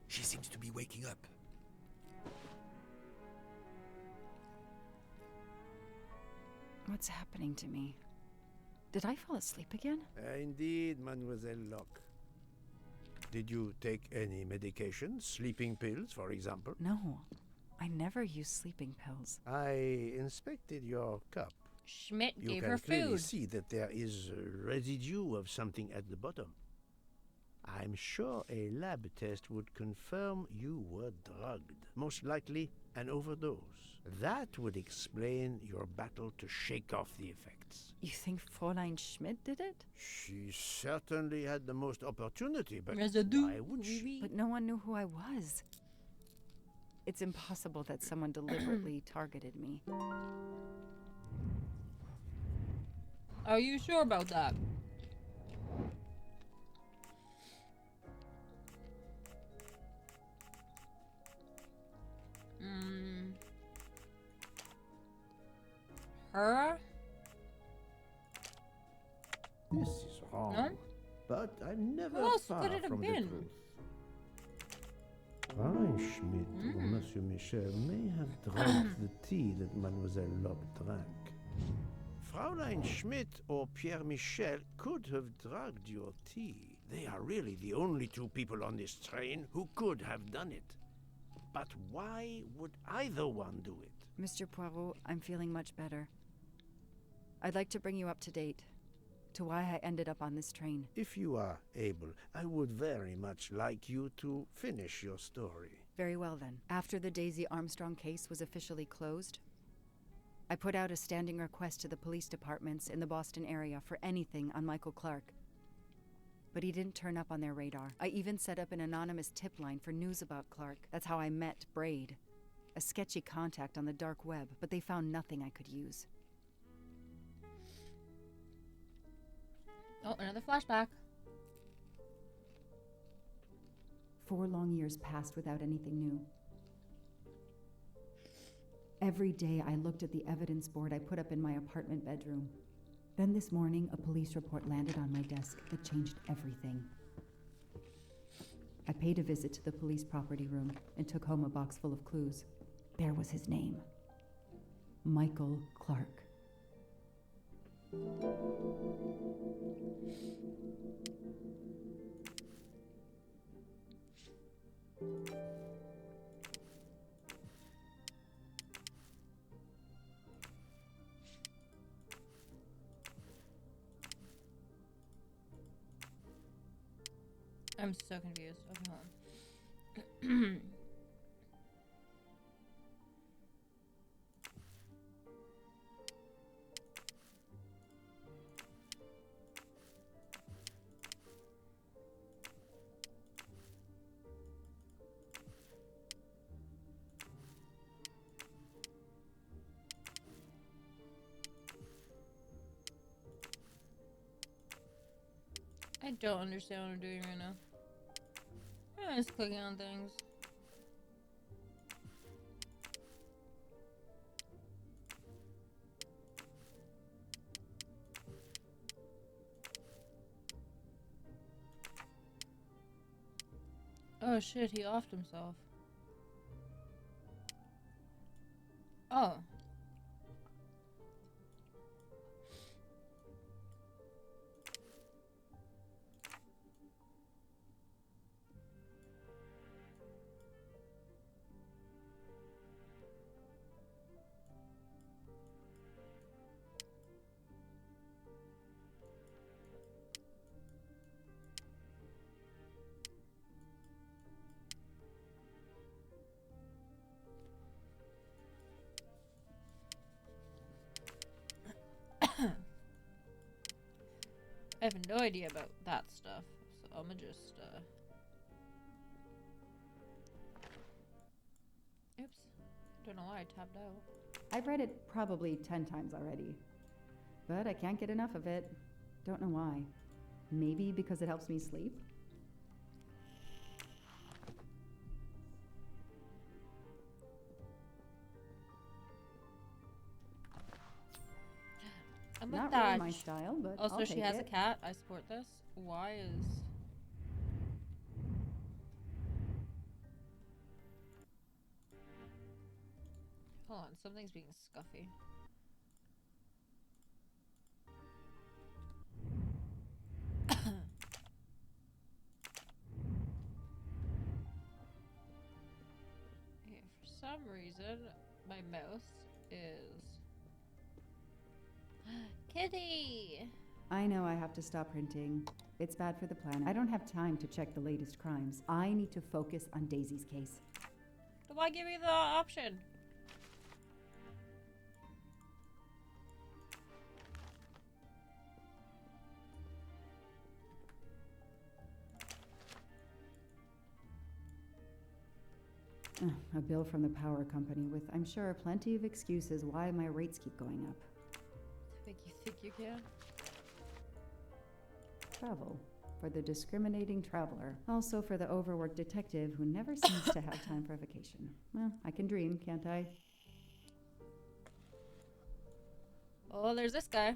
she seems to be waking up. What's happening to me? Did I fall asleep again? Indeed, Mademoiselle Locke. Did you take any medication? Sleeping pills, for example? No, I never use sleeping pills. I inspected your cup. Schmidt You gave can her clearly food. see that there is a residue of something at the bottom. I'm sure a lab test would confirm you were drugged. Most likely an overdose. That would explain your battle to shake off the effects. You think Fräulein Schmidt did it? She certainly had the most opportunity, but Residue. why would she? But no one knew who I was. It's impossible that someone deliberately targeted me. Are you sure about that? Her? This is wrong. No? But I'm never Who else far could it have from the been? truth. Fräulein Schmidt or Monsieur Michel may have drunk the tea that Mademoiselle Locke drank. Fräulein Schmidt or Pierre Michel could have drugged your tea. They are really the only two people on this train who could have done it. But why would either one do it? Mr. Poirot, I'm feeling much better. I'd like to bring you up to date to why I ended up on this train. If you are able, I would very much like you to finish your story. Very well then. After the Daisy Armstrong case was officially closed, I put out a standing request to the police departments in the Boston area for anything on Michael Clark. But he didn't turn up on their radar. I even set up an anonymous tip line for news about Clark. That's how I met Braid, a sketchy contact on the dark web, but they found nothing I could use. Oh, another flashback. 4 long years passed without anything new. Every day I looked at the evidence board I put up in my apartment bedroom. Then this morning, a police report landed on my desk that changed everything. I paid a visit to the police property room and took home a box full of clues. There was his name. Michael Clark. I'm so confused. Okay, hold on. I don't understand what I'm doing right now. I'm just clicking on things. Oh shit, he offed himself. Oh. I have no idea about that stuff, so I'm gonna just, oops. Don't know why I tapped out. I've read it probably 10 times already, but I can't get enough of it. Don't know why. Maybe because it helps me sleep? I'm Not with that. really my style, but also, I'll she take has it. a cat. I support this. Why is... Hold on, something's being scuffy. Okay, for some reason, my mouse is... Kitty! I know I have to stop printing. It's bad for the planet. I don't have time to check the latest crimes. I need to focus on Daisy's case. Why give me the option? A bill from the power company with, I'm sure, plenty of excuses why my rates keep going up. Think you can? Travel. For the discriminating traveler. Also for the overworked detective who never seems to have time for a vacation. Well, I can dream, can't I? Oh, there's this guy.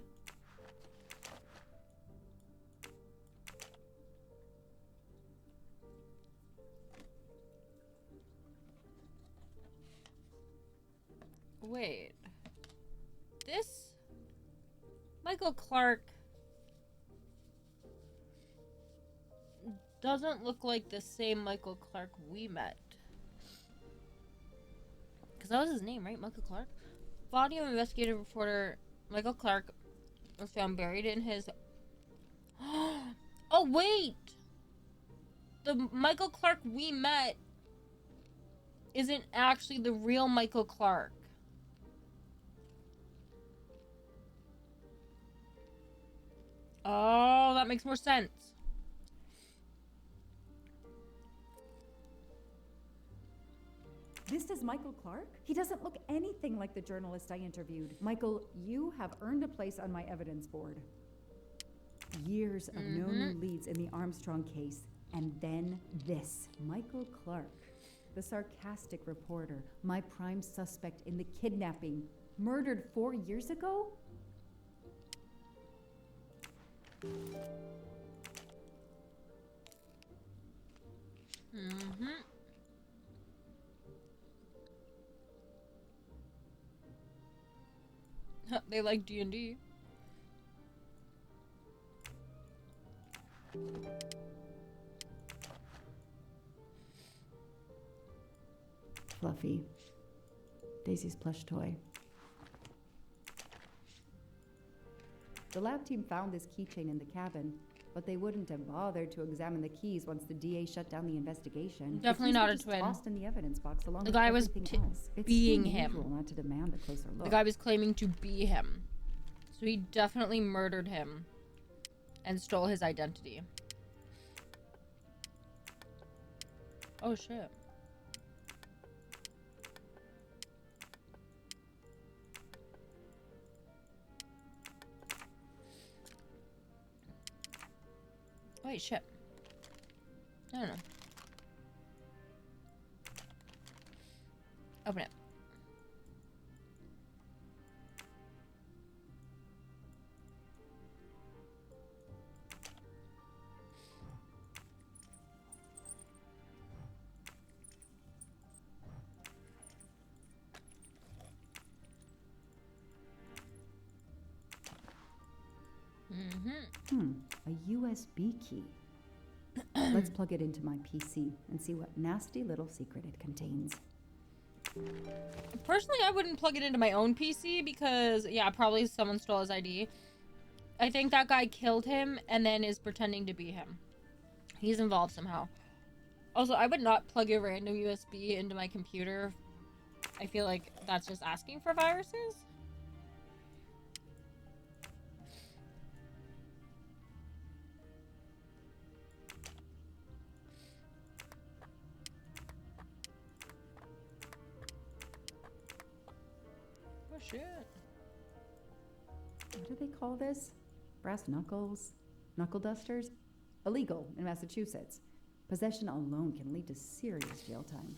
Wait. This Michael Clark doesn't look like the same Michael Clark we met. Because that was his name, right? Michael Clark? Body of investigative reporter Michael Clark was found buried in his... Oh, wait! The Michael Clark we met isn't actually the real Michael Clark. Oh, that makes more sense. This is Michael Clark? He doesn't look anything like the journalist I interviewed. Michael, you have earned a place on my evidence board. Years of no new leads in the Armstrong case. And then this. Michael Clark, the sarcastic reporter, my prime suspect in the kidnapping, murdered 4 years ago? They like D&D. Fluffy. Daisy's plush toy. The lab team found this keychain in the cabin, but they wouldn't have bothered to examine the keys once the DA shut down the investigation. Definitely not a twin. Tossed in the evidence box along The with guy was everything else. It's being unusual him. not to demand a closer look. The guy was claiming to be him. So he definitely murdered him and stole his identity. Oh shit. Wait, shit. I don't know. Open it. A USB key. Let's plug it into my PC and see what nasty little secret it contains. Personally, I wouldn't plug it into my own PC because, yeah, probably someone stole his ID. I think that guy killed him and then is pretending to be him. He's involved somehow. Also, I would not plug a random USB into my computer. I feel like that's just asking for viruses. Oh shit. What do they call this? Brass knuckles? Knuckle dusters? Illegal in Massachusetts. Possession alone can lead to serious jail time.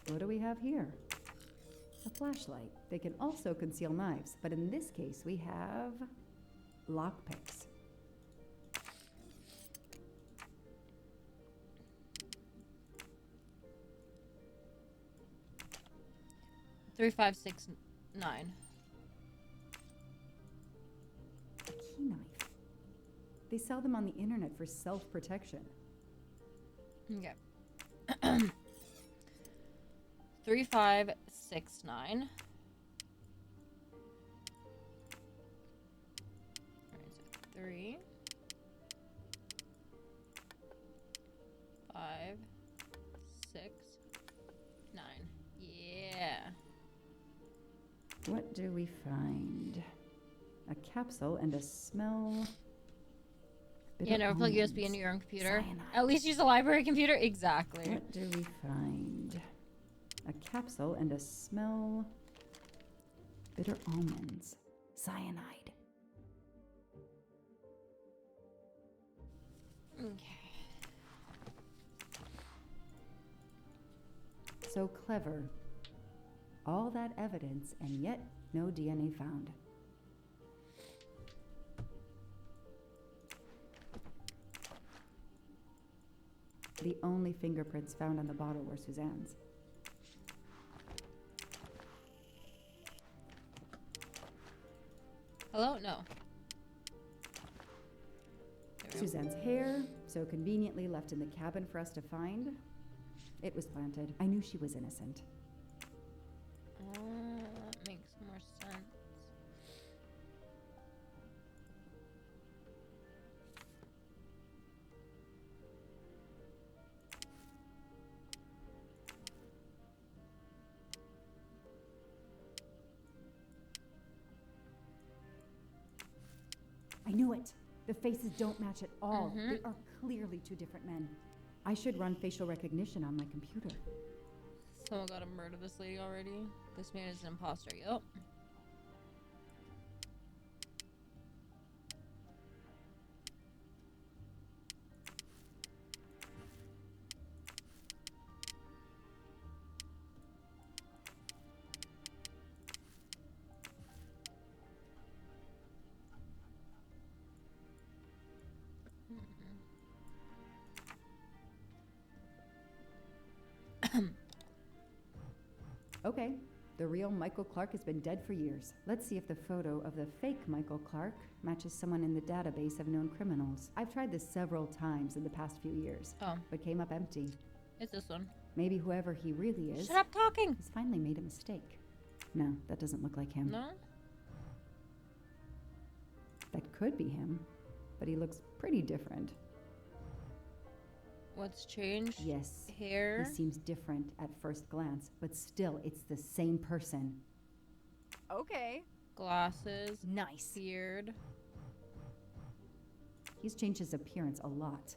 What do we have here? A flashlight. They can also conceal knives, but in this case we have lockpicks. Three, 5, 6, 9. A key knife. They sell them on the internet for self-protection. Okay. 3, 5, 6, 9. Alright, so 3, 5, 6, 9. Yeah. What do we find? A capsule and a smell. Yeah, never plug USB into your own computer. At least use a library computer. Exactly. What do we find? A capsule and a smell. Bitter almonds. Cyanide. Okay. So clever. All that evidence, and yet no DNA found. The only fingerprints found on the bottle were Suzanne's. Hello? No. Suzanne's hair, so conveniently left in the cabin for us to find. It was planted. I knew she was innocent. That makes more sense. I knew it. The faces don't match at all. They are clearly two different men. I should run facial recognition on my computer. Someone gotta murder this lady already. This man is an imposter. Yup. Okay, the real Michael Clark has been dead for years. Let's see if the photo of the fake Michael Clark matches someone in the database of known criminals. I've tried this several times in the past few years, but came up empty. It's this one. Maybe whoever he really is. Shut up talking! Has finally made a mistake. No, that doesn't look like him. No? That could be him, but he looks pretty different. What's changed? Yes. Hair? He seems different at first glance, but still, it's the same person. Okay. Glasses. Nice. Beard. He's changed his appearance a lot.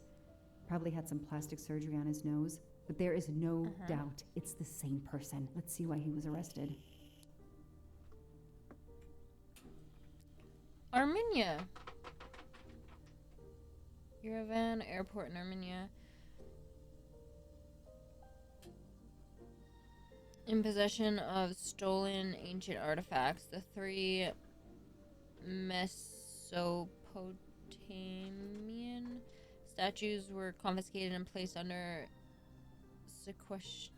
Probably had some plastic surgery on his nose, but there is no doubt it's the same person. Let's see why he was arrested. Armenia. Yerevan Airport in Armenia. In possession of stolen ancient artifacts, the three Mesopotamian statues were confiscated and placed under sequestration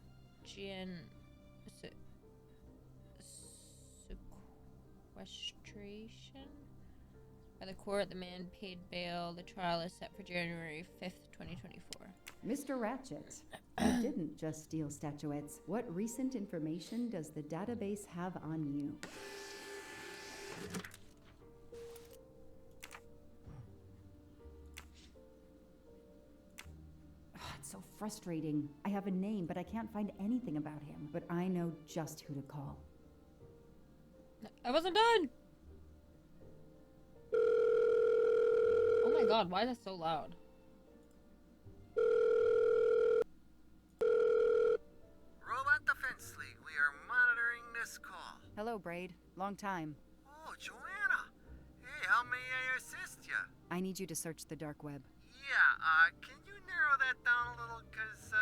by the court. The man paid bail. The trial is set for January 5th, 2024. Mr. Ratchet, you didn't just steal statuettes. What recent information does the database have on you? It's so frustrating. I have a name, but I can't find anything about him. But I know just who to call. I wasn't done! Oh my god, why is that so loud? Robot Defense League, we are monitoring this call. Hello, Braid. Long time. Oh, Joanna. Hey, how may I assist you? I need you to search the dark web. Yeah, can you narrow that down a little? Because,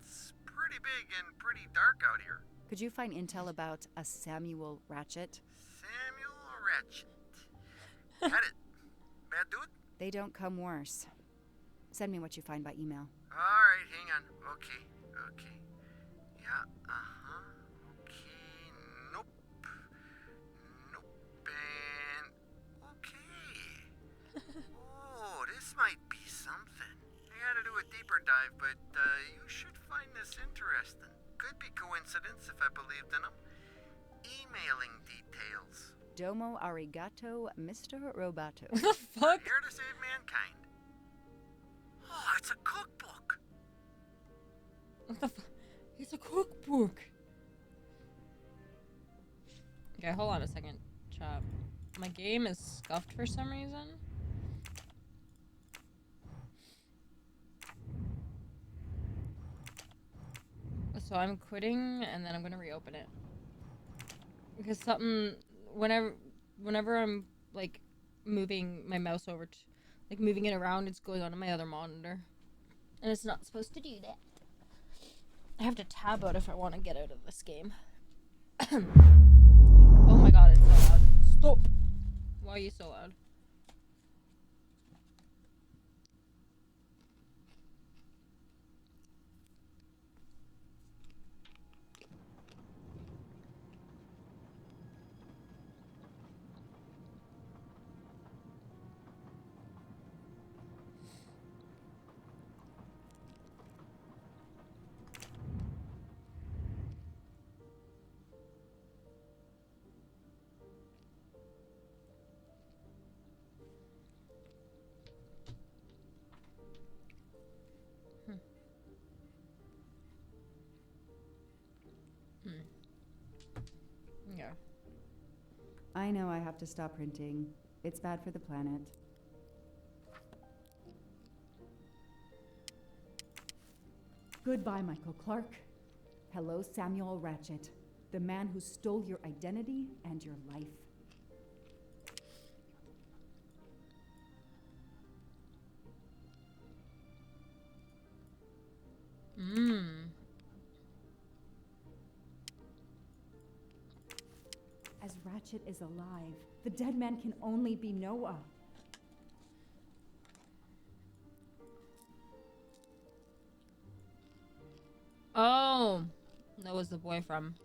it's pretty big and pretty dark out here. Could you find intel about a Samuel Ratchet? Samuel Ratchet. Got it. Bad dude? They don't come worse. Send me what you find by email. Alright, hang on. Okay. Yeah, okay. Nope. And... okay. Oh, this might be something. I gotta do a deeper dive, but, you should find this interesting. Could be coincidence if I believed in them. Emailing details. Domo arigato, Mr. Roboto. What the fuck? Here to save mankind. Oh, it's a cookbook. What the fuck? It's a cookbook. Okay, hold on a second, chat. My game is scuffed for some reason. So I'm quitting and then I'm gonna reopen it. Because something, whenever I'm like moving my mouse over to, like moving it around, it's going on my other monitor. And it's not supposed to do that. I have to tab out if I want to get out of this game. Oh my god, it's so loud. Stop! Why are you so loud? Yeah. I know I have to stop printing. It's bad for the planet. Goodbye, Michael Clark. Hello, Samuel Ratchet, the man who stole your identity and your life. As Ratchet is alive, the dead man can only be Noah. Oh, that was the boy from.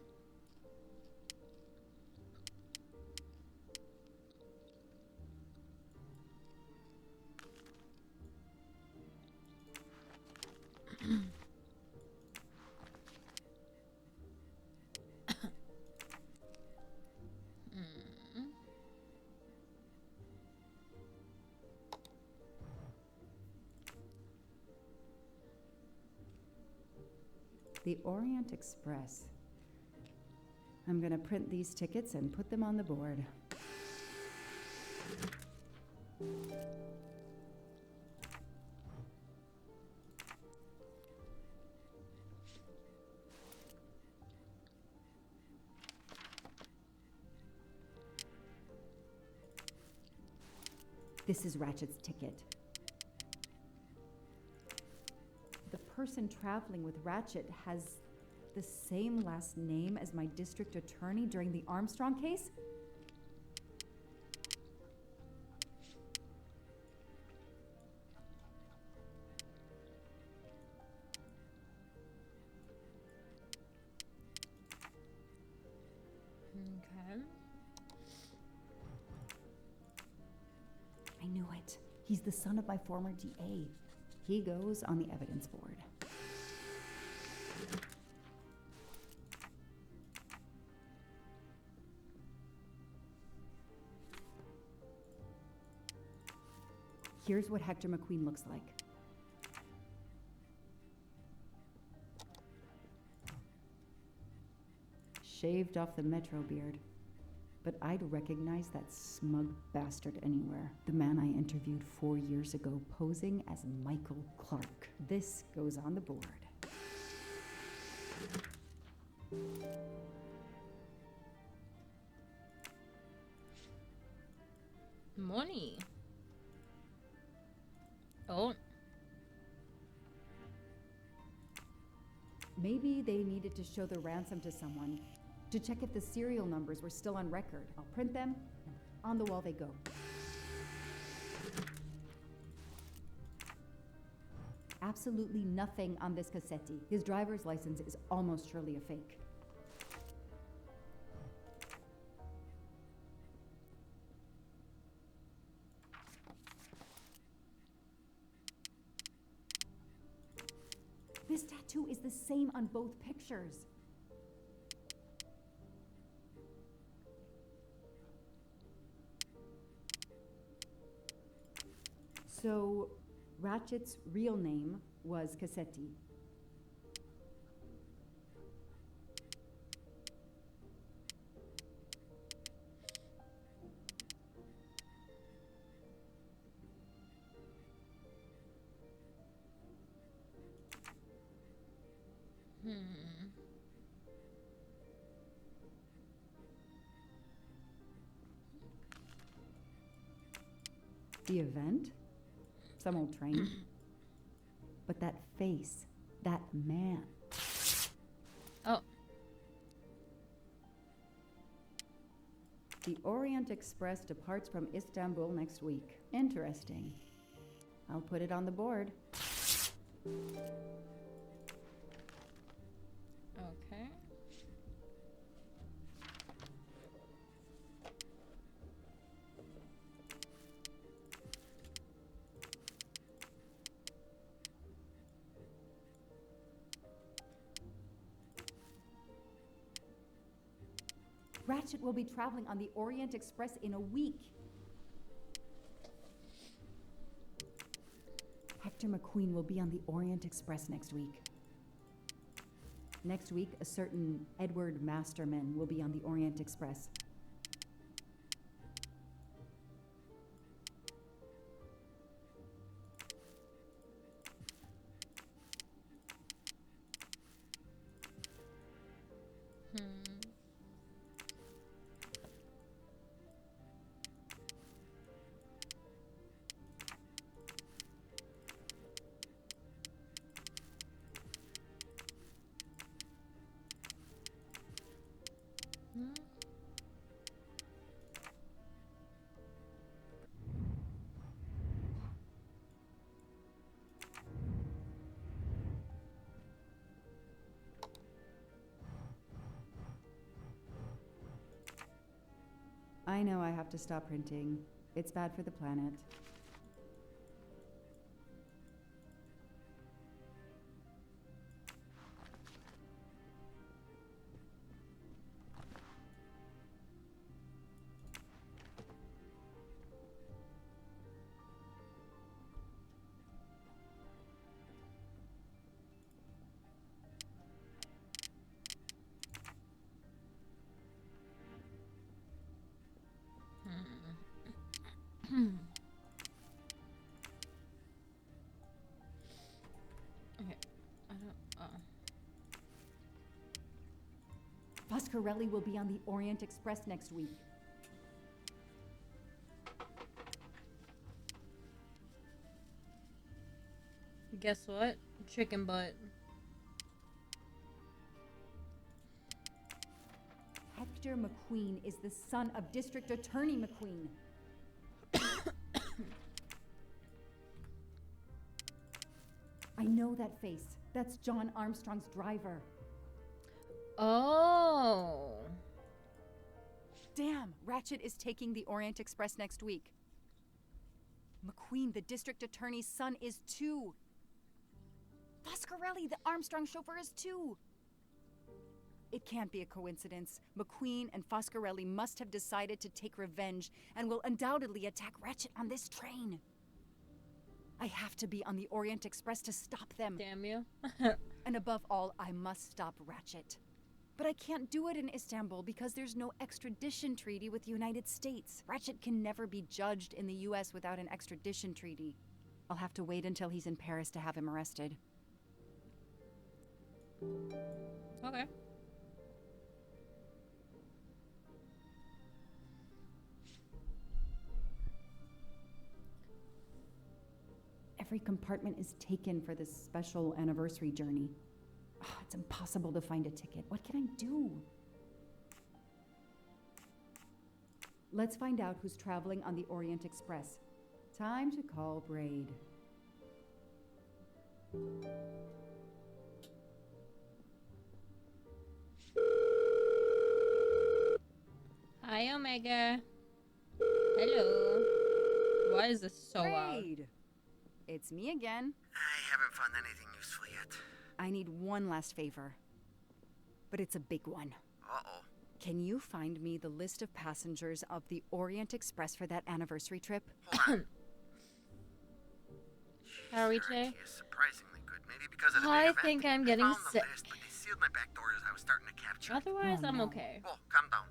The Orient Express. I'm gonna print these tickets and put them on the board. This is Ratchet's ticket. The person traveling with Ratchet has the same last name as my district attorney during the Armstrong case? Okay. I knew it. He's the son of my former DA. He goes on the evidence board. Here's what Hector McQueen looks like. Shaved off the Metro beard. But I'd recognize that smug bastard anywhere. The man I interviewed 4 years ago posing as Michael Clark. This goes on the board. Money. Oh. Maybe they needed to show the ransom to someone to check if the serial numbers were still on record. I'll print them, and on the wall they go. Absolutely nothing on this Cassetti. His driver's license is almost surely a fake. This tattoo is the same on both pictures. So, Ratchet's real name was Cassetti. The event? Some old train. But that face, that man, Oh. The Orient Express departs from Istanbul next week. Interesting. I'll put it on the board. Okay. Ratchet will be traveling on the Orient Express in a week. Hector McQueen will be on the Orient Express next week. Next week, a certain Edward Masterman will be on the Orient Express. I know I have to stop printing. It's bad for the planet. Okay, I don't. Foscarelli will be on the Orient Express next week. Guess what? Chicken butt. Hector McQueen is the son of District Attorney McQueen. I know that face. That's John Armstrong's driver. Oh. Damn, Ratchet is taking the Orient Express next week. McQueen, the district attorney's son, is too. Foscarelli, the Armstrong chauffeur, is too. It can't be a coincidence. McQueen and Foscarelli must have decided to take revenge and will undoubtedly attack Ratchet on this train. I have to be on the Orient Express to stop them. Damn you. And above all, I must stop Ratchet. But I can't do it in Istanbul because there's no extradition treaty with the United States. Ratchet can never be judged in the US without an extradition treaty. I'll have to wait until he's in Paris to have him arrested. Okay. Every compartment is taken for this special anniversary journey. Oh, it's impossible to find a ticket. What can I do? Let's find out who's traveling on the Orient Express. Time to call Braid. Hi, Omega. Hello. Why is this so loud? Braid! It's me again. I haven't found anything useful yet. I need one last favor. But it's a big one. Uh-oh. Can you find me the list of passengers of the Orient Express for that anniversary trip? Hold on. How are we today? Is surprisingly good. Maybe because of the I big event. think I'm I getting found the sick. list, but they sealed my back door as I was starting to capture. Otherwise, Oh, I'm no. okay. Whoa, calm down.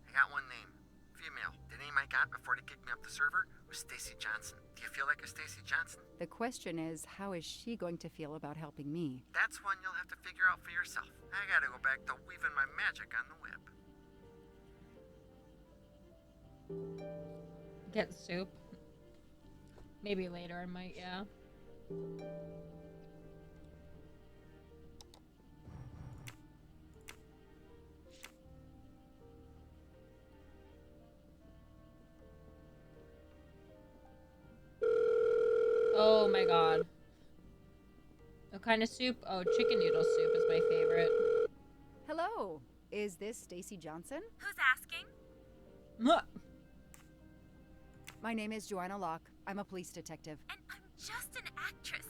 I got one name. Female. The name I got before they kicked me off the server was Stacy Johnson. Do you feel like a Stacy Johnson? The question is, how is she going to feel about helping me? That's one you'll have to figure out for yourself. I gotta go back to weaving my magic on the web. Get soup. Maybe later I might, yeah. Oh my god. What kind of soup? Oh, chicken noodle soup is my favorite. Hello. Is this Stacy Johnson? Who's asking? My name is Joanna Locke. I'm a police detective. And I'm just an actress.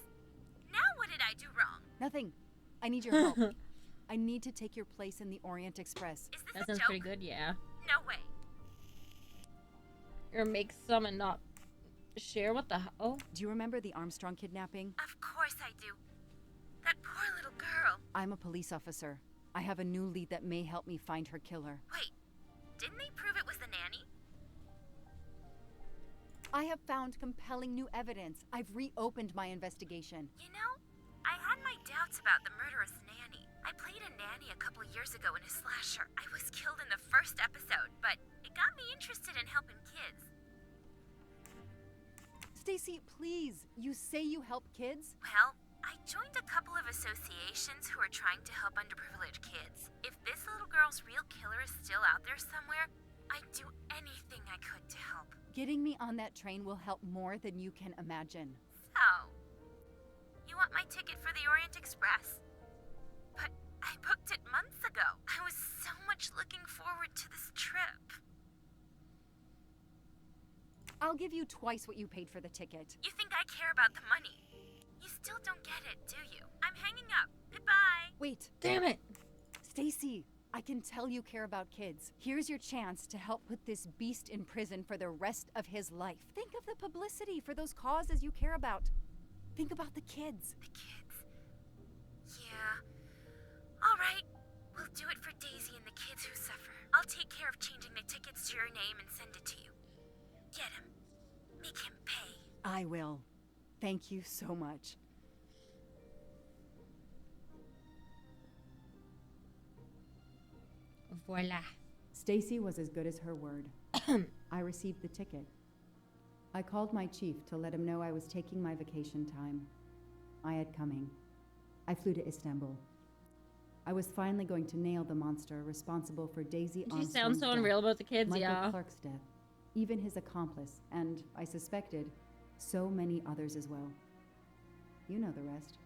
Now what did I do wrong? Nothing. I need your help. I need to take your place in the Orient Express. Is this That a sounds joke? pretty good, yeah. No way. Or make some and not share. What the hell? Do you remember the Armstrong kidnapping? Of course I do. That poor little girl. I'm a police officer. I have a new lead that may help me find her killer. Wait, didn't they prove it was the nanny? I have found compelling new evidence. I've reopened my investigation. You know, I had my doubts about the murderous nanny. I played a nanny a couple years ago in a slasher. I was killed in the first episode, but it got me interested in helping kids. Stacy, please. You say you help kids? Well, I joined a couple of associations who are trying to help underprivileged kids. If this little girl's real killer is still out there somewhere, I'd do anything I could to help. Getting me on that train will help more than you can imagine. So, you want my ticket for the Orient Express? But I booked it months ago. I was so much looking forward to this trip. I'll give you twice what you paid for the ticket. You think I care about the money? You still don't get it, do you? I'm hanging up. Goodbye. Wait. Damn it. Stacy, I can tell you care about kids. Here's your chance to help put this beast in prison for the rest of his life. Think of the publicity for those causes you care about. Think about the kids. The kids? Yeah. All right. We'll do it for Daisy and the kids who suffer. I'll take care of changing the tickets to your name and send it to you. Get him. Make him pay. I will. Thank you so much. Voila. Stacy was as good as her word. I received the ticket. I called my chief to let him know I was taking my vacation time. I had coming. I flew to Istanbul. I was finally going to nail the monster responsible for Daisy She Armstrong's sounds so death, unreal about the kids, Michael yeah. Clark's death, even his accomplice, and, I suspected, so many others as well. You know the rest.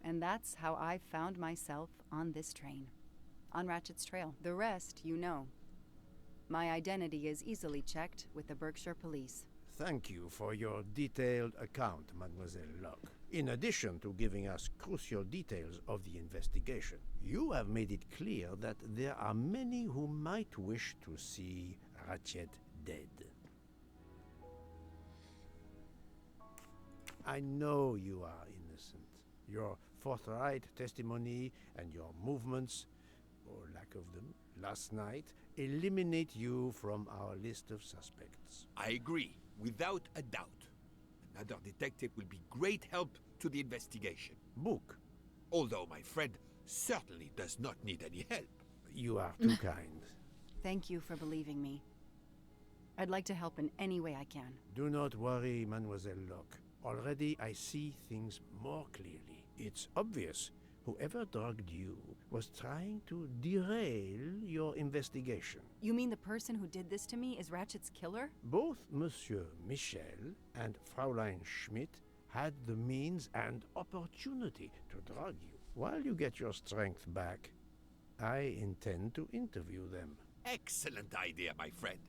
And that's how I found myself on this train. On Ratchet's trail. The rest, you know. My identity is easily checked with the Berkshire Police. Thank you for your detailed account, Mademoiselle Locke. In addition to giving us crucial details of the investigation, you have made it clear that there are many who might wish to see Ratchet dead. I know you are innocent. Your forthright testimony and your movements, or lack of them, last night eliminate you from our list of suspects. I agree, without a doubt. Another detective will be great help to the investigation. Book. Although my friend certainly does not need any help. You are too kind. Thank you for believing me. I'd like to help in any way I can. Do not worry, Mademoiselle Locke. Already I see things more clearly. It's obvious whoever drugged you was trying to derail your investigation. You mean the person who did this to me is Ratchet's killer? Both Monsieur Michel and Fraulein Schmidt had the means and opportunity to drug you. While you get your strength back, I intend to interview them. Excellent idea, my friend.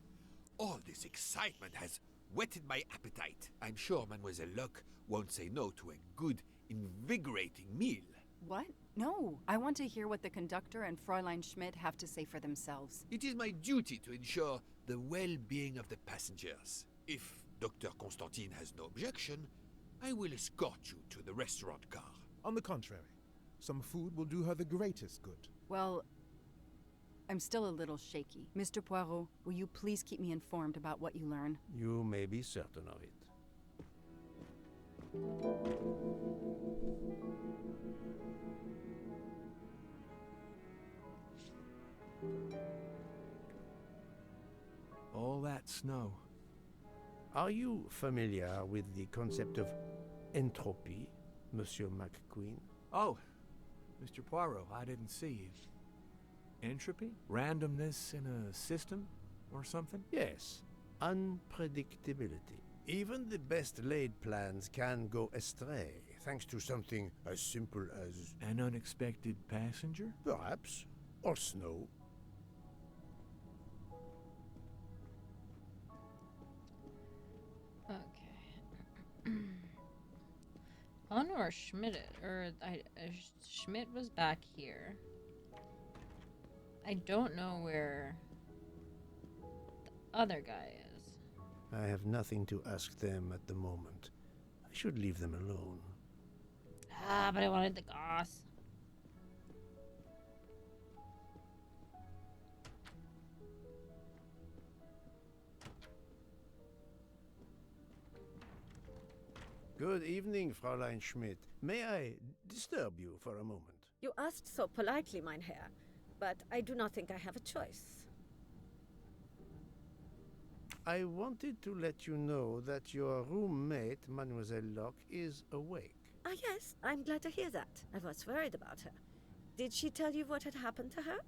All this excitement has whetted my appetite. I'm sure Mademoiselle Locke won't say no to a good, invigorating meal. What? No. I want to hear what the conductor and Fräulein Schmidt have to say for themselves. It is my duty to ensure the well-being of the passengers. If Dr. Constantine has no objection, I will escort you to the restaurant car. On the contrary, some food will do her the greatest good. Well, I'm still a little shaky. Mr. Poirot, will you please keep me informed about what you learn? You may be certain of it. All that snow. Are you familiar with the concept of entropy, Monsieur McQueen? Oh, Mr. Poirot, I didn't see you. Entropy? Randomness in a system or something? Yes, unpredictability. Even the best laid plans can go astray, thanks to something as simple as... An unexpected passenger? Perhaps. Or snow. Okay. I don't know where Schmidt Schmidt was back here. I don't know where the other guy is. I have nothing to ask them at the moment. I should leave them alone. Ah, but I wanted the goss. Good evening, Fräulein Schmidt. May I disturb you for a moment? You asked so politely, mein Herr, but I do not think I have a choice. I wanted to let you know that your roommate, Mademoiselle Locke, is awake. Ah, yes, I'm glad to hear that. I was worried about her. Did she tell you what had happened to her?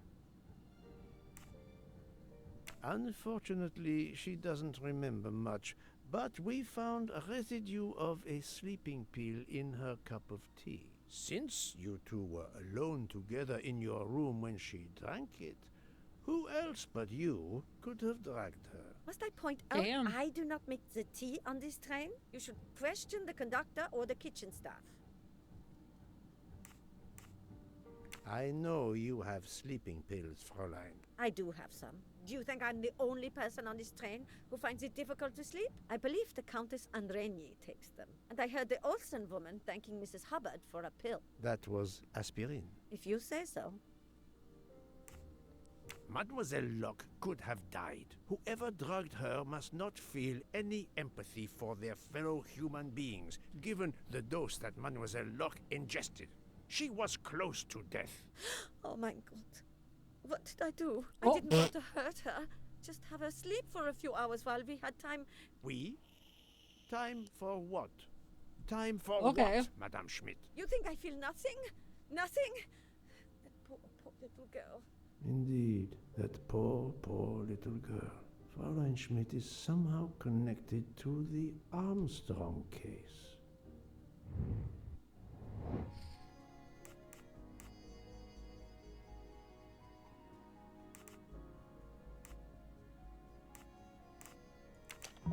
Unfortunately, she doesn't remember much, but we found a residue of a sleeping pill in her cup of tea. Since you two were alone together in your room when she drank it, who else but you could have dragged her? Must I point out Damn. I do not make the tea on this train? You should question the conductor or the kitchen staff. I know you have sleeping pills, Fräulein. I do have some. Do you think I'm the only person on this train who finds it difficult to sleep? I believe the Countess Andreni takes them. And I heard the Olsen woman thanking Mrs. Hubbard for a pill. That was aspirin. If you say so. Mademoiselle Locke could have died. Whoever drugged her must not feel any empathy for their fellow human beings, given the dose that Mademoiselle Locke ingested. She was close to death. Oh my God. What did I do? I didn't want to hurt her. Just have her sleep for a few hours while we had time. We? Time for what? Time for Okay. what, Madame Schmidt? You think I feel nothing? Nothing? That poor little girl. Indeed, that poor, poor little girl. Fräulein Schmidt is somehow connected to the Armstrong case.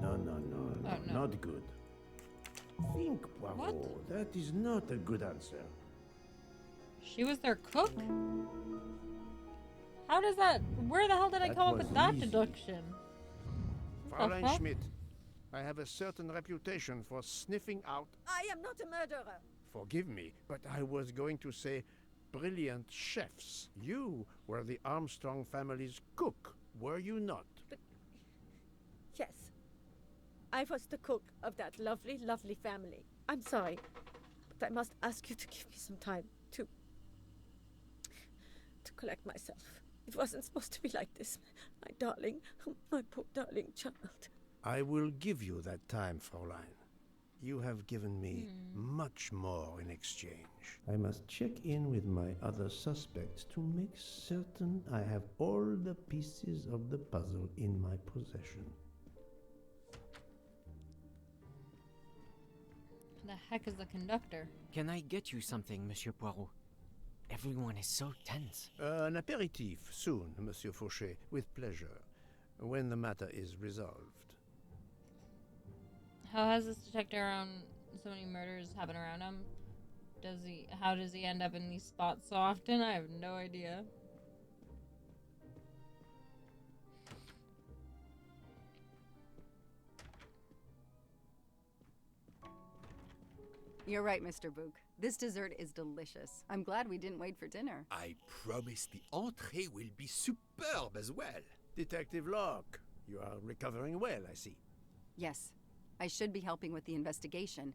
No, not good. Think, Poirot. What? That is not a good answer. She was their cook? How does that... Where the hell did I That come up was with that easy. deduction? What the Fräulein fuck? Schmidt, I have a certain reputation for sniffing out... I am not a murderer. Forgive me, but I was going to say brilliant chefs. You were the Armstrong family's cook, were you not? Yes. I was the cook of that lovely, lovely family. I'm sorry, but I must ask you to give me some time to collect myself. It wasn't supposed to be like this, my darling, my poor darling child. I will give you that time, Fräulein. You have given me much more in exchange. I must check in with my other suspects to make certain I have all the pieces of the puzzle in my possession. Who the heck is the conductor? Can I get you something, Monsieur Poirot? Everyone is so tense. An aperitif soon, Monsieur Fauchet, with pleasure, when the matter is resolved. How has this detective around so many murders happen around him? How does he end up in these spots so often? I have no idea. You're right, Mr. Book. This dessert is delicious. I'm glad we didn't wait for dinner. I promise the entrée will be superb as well. Detective Locke, you are recovering well, I see. Yes, I should be helping with the investigation.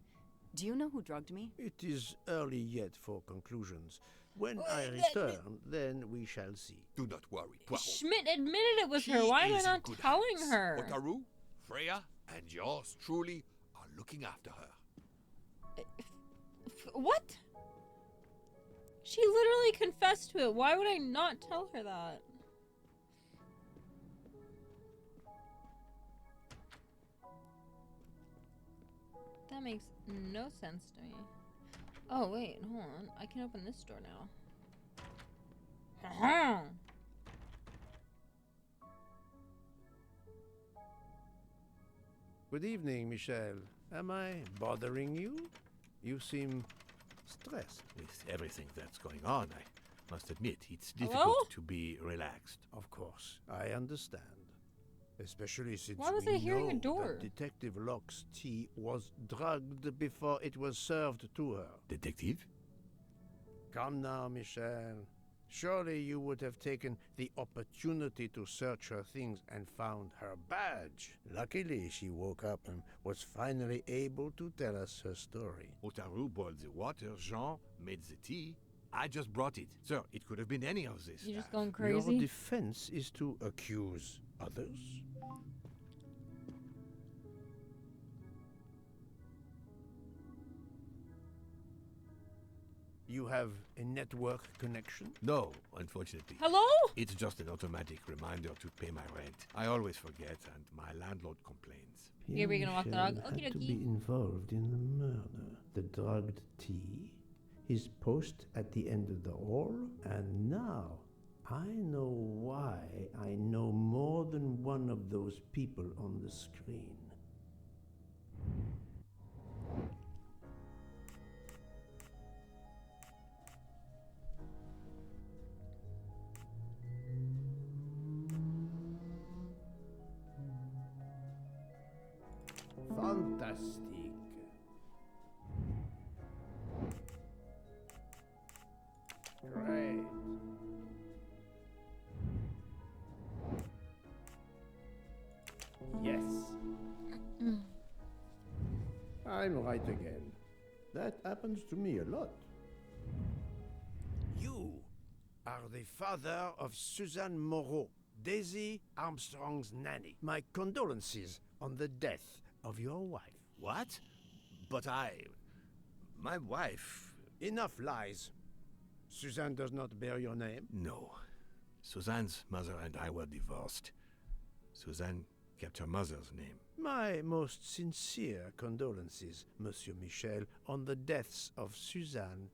Do you know who drugged me? It is early yet for conclusions. When I return, then we shall see. Do not worry, Poirot. Schmidt admitted it was her. Why am I not telling her? Otaru, Freya, and yours truly are looking after her. What? She literally confessed to it. Why would I not tell her that? That makes no sense to me. Oh, wait, hold on. I can open this door now. Haha! Good evening, Michel. Am I bothering you? You seem stressed. With everything that's going on, I must admit it's Hello? difficult to be relaxed. Of course, I understand. Especially since Why was we I hearing a know door? that Detective Locke's tea was drugged before it was served to her. Detective? Come now, Michel. Surely you would have taken the opportunity to search her things and found her badge. Luckily, she woke up and was finally able to tell us her story. Otaru boiled the water, Jean made the tea. I just brought it. Sir, it could have been any of this. You just going Your crazy? defense is to accuse others? You have a network connection? No, unfortunately. Hello? It's just an automatic reminder to pay my rent. I always forget, and my landlord complains. Here we gonna walk the dog. Michel Okie had to dokie. be involved in the murder. The drugged tea, his post at the end of the hall, and now I know why I know more than one of those people on the screen. Fantastic. Great. Yes. I'm right again. That happens to me a lot. You are the father of Suzanne Moreau, Daisy Armstrong's nanny. My condolences on the death of your wife. What? But my wife... Enough lies. Suzanne does not bear your name? No. Suzanne's mother and I were divorced. Suzanne kept her mother's name. My most sincere condolences, Monsieur Michel, on the deaths of Suzanne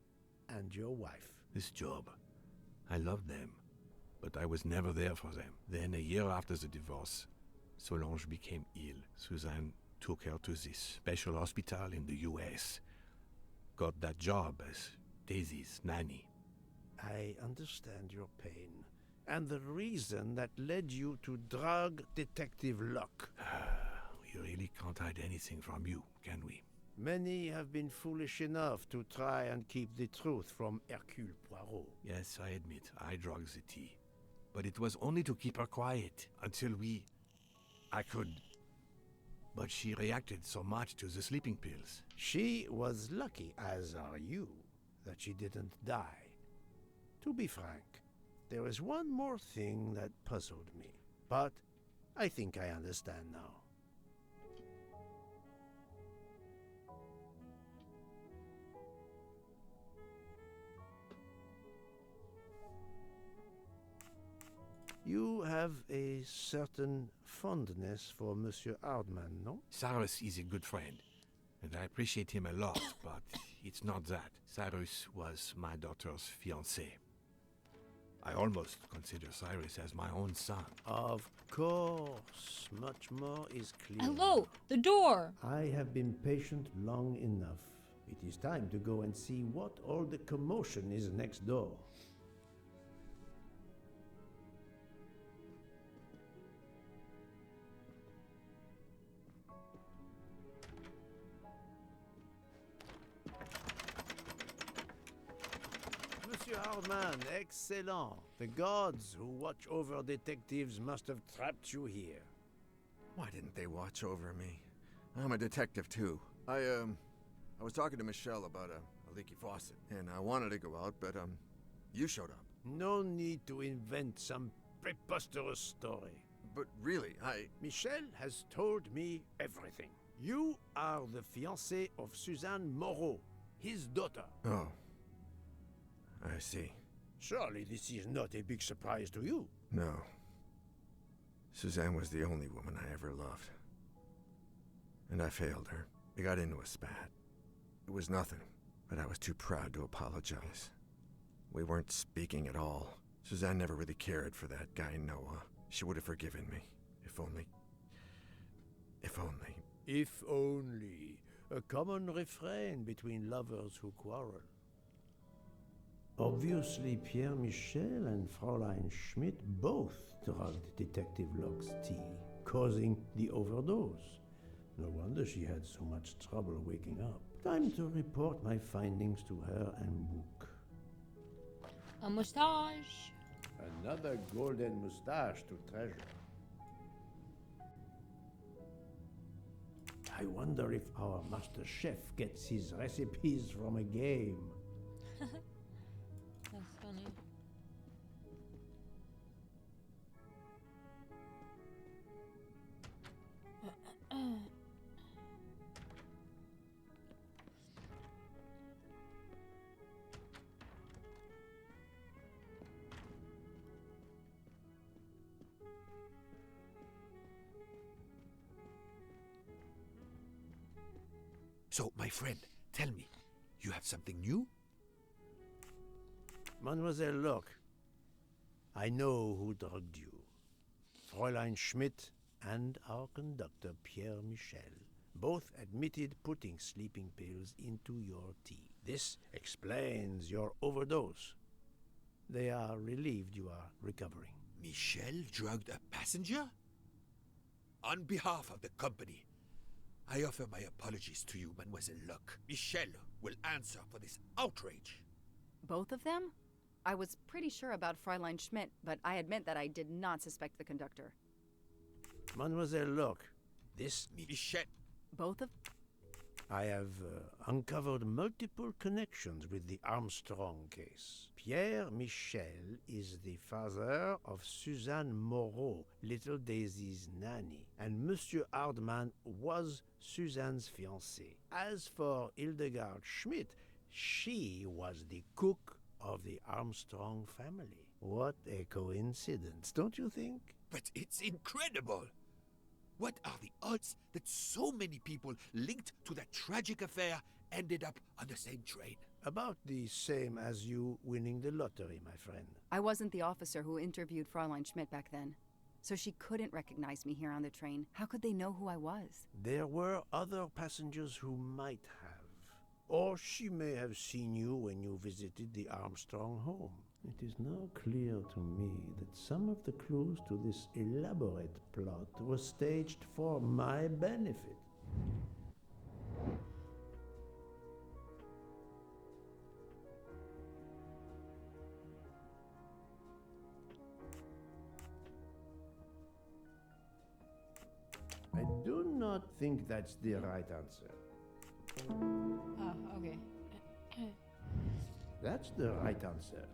and your wife. This job, I loved them, but I was never there for them. Then, a year after the divorce, Solange became ill. Suzanne took her to this special hospital in the US. Got that job as Daisy's nanny. I understand your pain, and the reason that led you to drug Detective Locke. We really can't hide anything from you, can we? Many have been foolish enough to try and keep the truth from Hercule Poirot. Yes, I admit, I drugged the tea. But it was only to keep her quiet, until I could... But she reacted so much to the sleeping pills. She was lucky, as are you, that she didn't die. To be frank, there is one more thing that puzzled me, but I think I understand now. You have a certain fondness for Monsieur Hardman, no? Cyrus is a good friend, and I appreciate him a lot, but it's not that. Cyrus was my daughter's fiancé. I almost consider Cyrus as my own son. Of course, much more is clear. Hello, the door. I have been patient long enough. It is time to go and see what all the commotion is next door. Monsieur Hardman, excellent. The gods who watch over detectives must have trapped you here. Why didn't they watch over me? I'm a detective too. I was talking to Michelle about a leaky faucet, and I wanted to go out, but you showed up. No need to invent some preposterous story. but really, Michel has told me everything. You are the fiancé of Suzanne Moreau, his daughter. Oh. I see. Surely this is not a big surprise to you. No. Suzanne was the only woman I ever loved. And I failed her. We got into a spat. It was nothing, but I was too proud to apologize. We weren't speaking at all. Suzanne never really cared for that guy, Noah. She would have forgiven me. If only... If only... If only. A common refrain between lovers who quarrel. Obviously, Pierre Michel and Fräulein Schmidt both drugged Detective Locke's tea, causing the overdose. No wonder she had so much trouble waking up. Time to report my findings to her and Book. A mustache. Another golden mustache to treasure. I wonder if our master chef gets his recipes from a game. That's funny. So, my friend, tell me, you have something new? Mademoiselle Locke, I know who drugged you. Fräulein Schmidt and our conductor, Pierre Michel, both admitted putting sleeping pills into your tea. This explains your overdose. They are relieved you are recovering. Michel drugged a passenger? On behalf of the company, I offer my apologies to you, Mademoiselle Locke. Michel will answer for this outrage. Both of them? I was pretty sure about Fräulein Schmidt, but I admit that I did not suspect the conductor. Mademoiselle Locke, this... Michel... Both of... I have uncovered multiple connections with the Armstrong case. Pierre Michel is the father of Suzanne Moreau, little Daisy's nanny, and Monsieur Hardman was Suzanne's fiancé. As for Hildegard Schmidt, she was the cook of the Armstrong family. What a coincidence, don't you think? But it's incredible! What are the odds that so many people linked to that tragic affair ended up on the same train? About the same as you winning the lottery, my friend. I wasn't the officer who interviewed Fräulein Schmidt back then, so she couldn't recognize me here on the train. How could they know who I was? There were other passengers who might have. Or she may have seen you when you visited the Armstrong home. It is now clear to me that some of the clues to this elaborate plot were staged for my benefit. I do not think that's the right answer. Ah, okay. That's the right answer.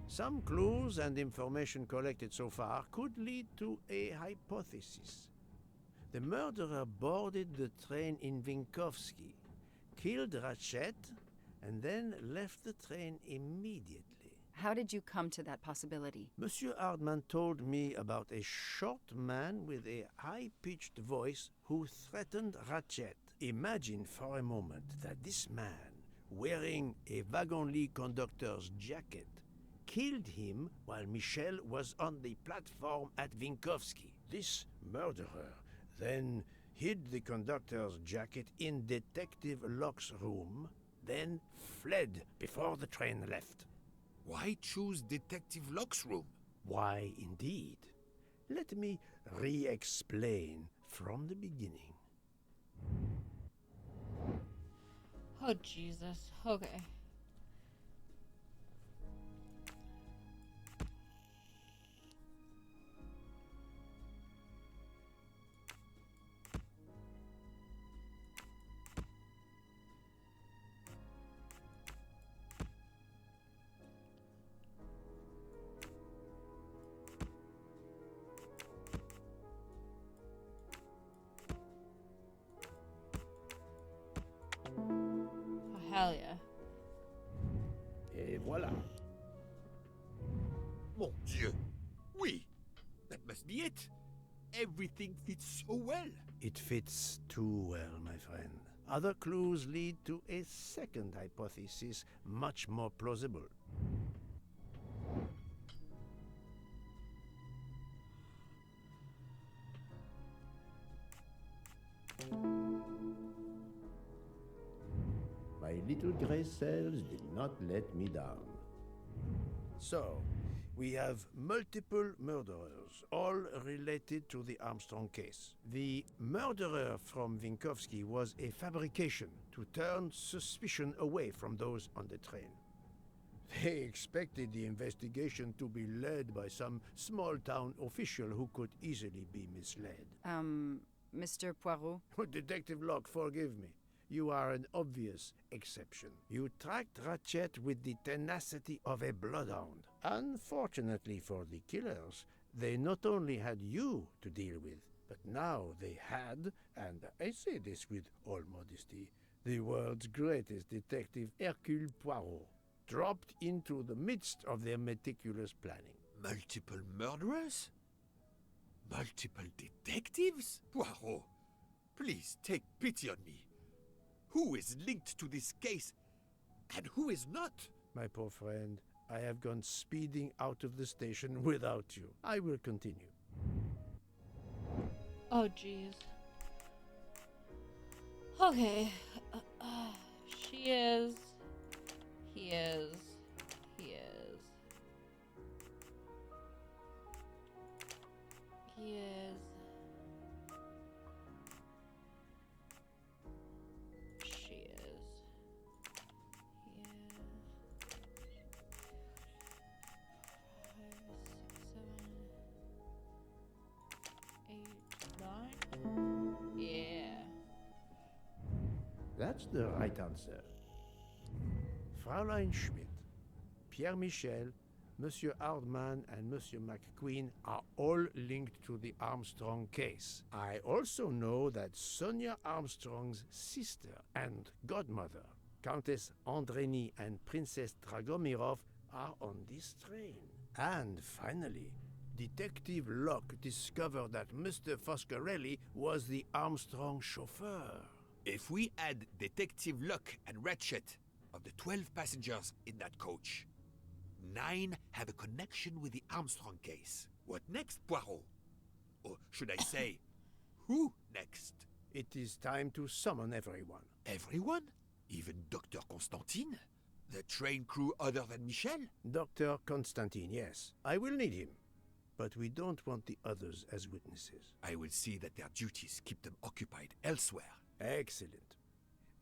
Some clues and information collected so far could lead to a hypothesis. The murderer boarded the train in Vinkovsky, killed Ratchet, and then left the train immediately. How did you come to that possibility? Monsieur Hardman told me about a short man with a high-pitched voice who threatened Ratchet. Imagine for a moment that this man, wearing a wagon-lit conductor's jacket, killed him while Michel was on the platform at Vinkovsky. This murderer then hid the conductor's jacket in Detective Locke's room, then fled before the train left. Why choose Detective Locke's room? Why, indeed. Let me re-explain from the beginning. Oh, Jesus. Okay. Hell yeah. Et voilà. Mon Dieu! Oui! That must be it! Everything fits so well! It fits too well, my friend. Other clues lead to a second hypothesis, much more plausible. My little gray cells did not let me down. So, we have multiple murderers, all related to the Armstrong case. The murderer from Vinkovsky was a fabrication to turn suspicion away from those on the train. They expected the investigation to be led by some small-town official who could easily be misled. Mr. Poirot? Detective Locke, forgive me. You are an obvious exception. You tracked Ratchet with the tenacity of a bloodhound. Unfortunately for the killers, they not only had you to deal with, but now they had, and I say this with all modesty, the world's greatest detective, Hercule Poirot, dropped into the midst of their meticulous planning. Multiple murderers? Multiple detectives? Poirot, please take pity on me. Who is linked to this case, and who is not? My poor friend, I have gone speeding out of the station without you. I will continue. Oh, jeez. Okay. She is. He is. He is. He is. She is. He is. 5, 6, 7, 8, 9. Yeah. That's the right answer. Fraulein Schmidt, Pierre Michel, Monsieur Hardman, and Monsieur McQueen are all linked to the Armstrong case. I also know that Sonia Armstrong's sister and godmother, Countess Andreni and Princess Dragomirov, are on this train. And finally, Detective Locke discovered that Mr. Foscarelli was the Armstrong chauffeur. If we add Detective Locke and Ratchet, of the 12 passengers in that coach, 9 have a connection with the Armstrong case. What next, Poirot? Or should I say, who next? It is time to summon everyone. Everyone? Even Dr. Constantine? The train crew other than Michel? Dr. Constantine, yes. I will need him. But we don't want the others as witnesses. I will see that their duties keep them occupied elsewhere. Excellent.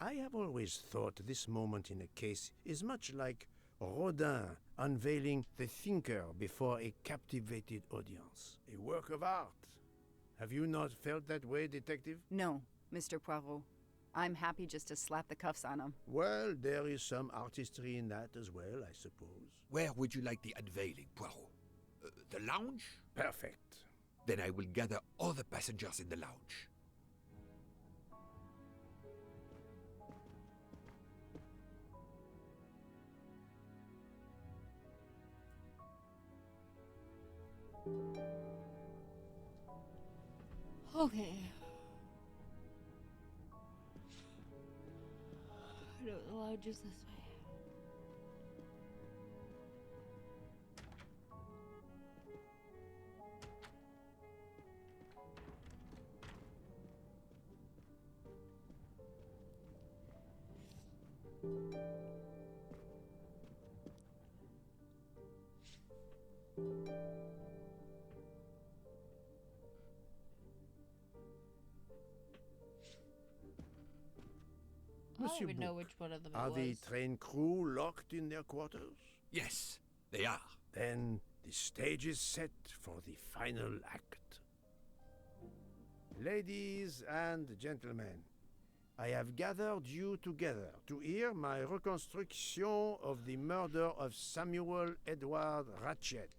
I have always thought this moment in a case is much like Rodin unveiling the thinker before a captivated audience. A work of art. Have you not felt that way, Detective? No, Mr. Poirot. I'm happy just to slap the cuffs on him. Well, there is some artistry in that as well, I suppose. Where would you like the unveiling, Poirot? The lounge? Perfect. Then I will gather all the passengers in the lounge. Okay. No, the lounge is this way. I don't even know which one of them it Are the was. train crew locked in their quarters? Yes, they are. Then the stage is set for the final act. Ladies and gentlemen, I have gathered you together to hear my reconstruction of the murder of Samuel Edward Ratchet,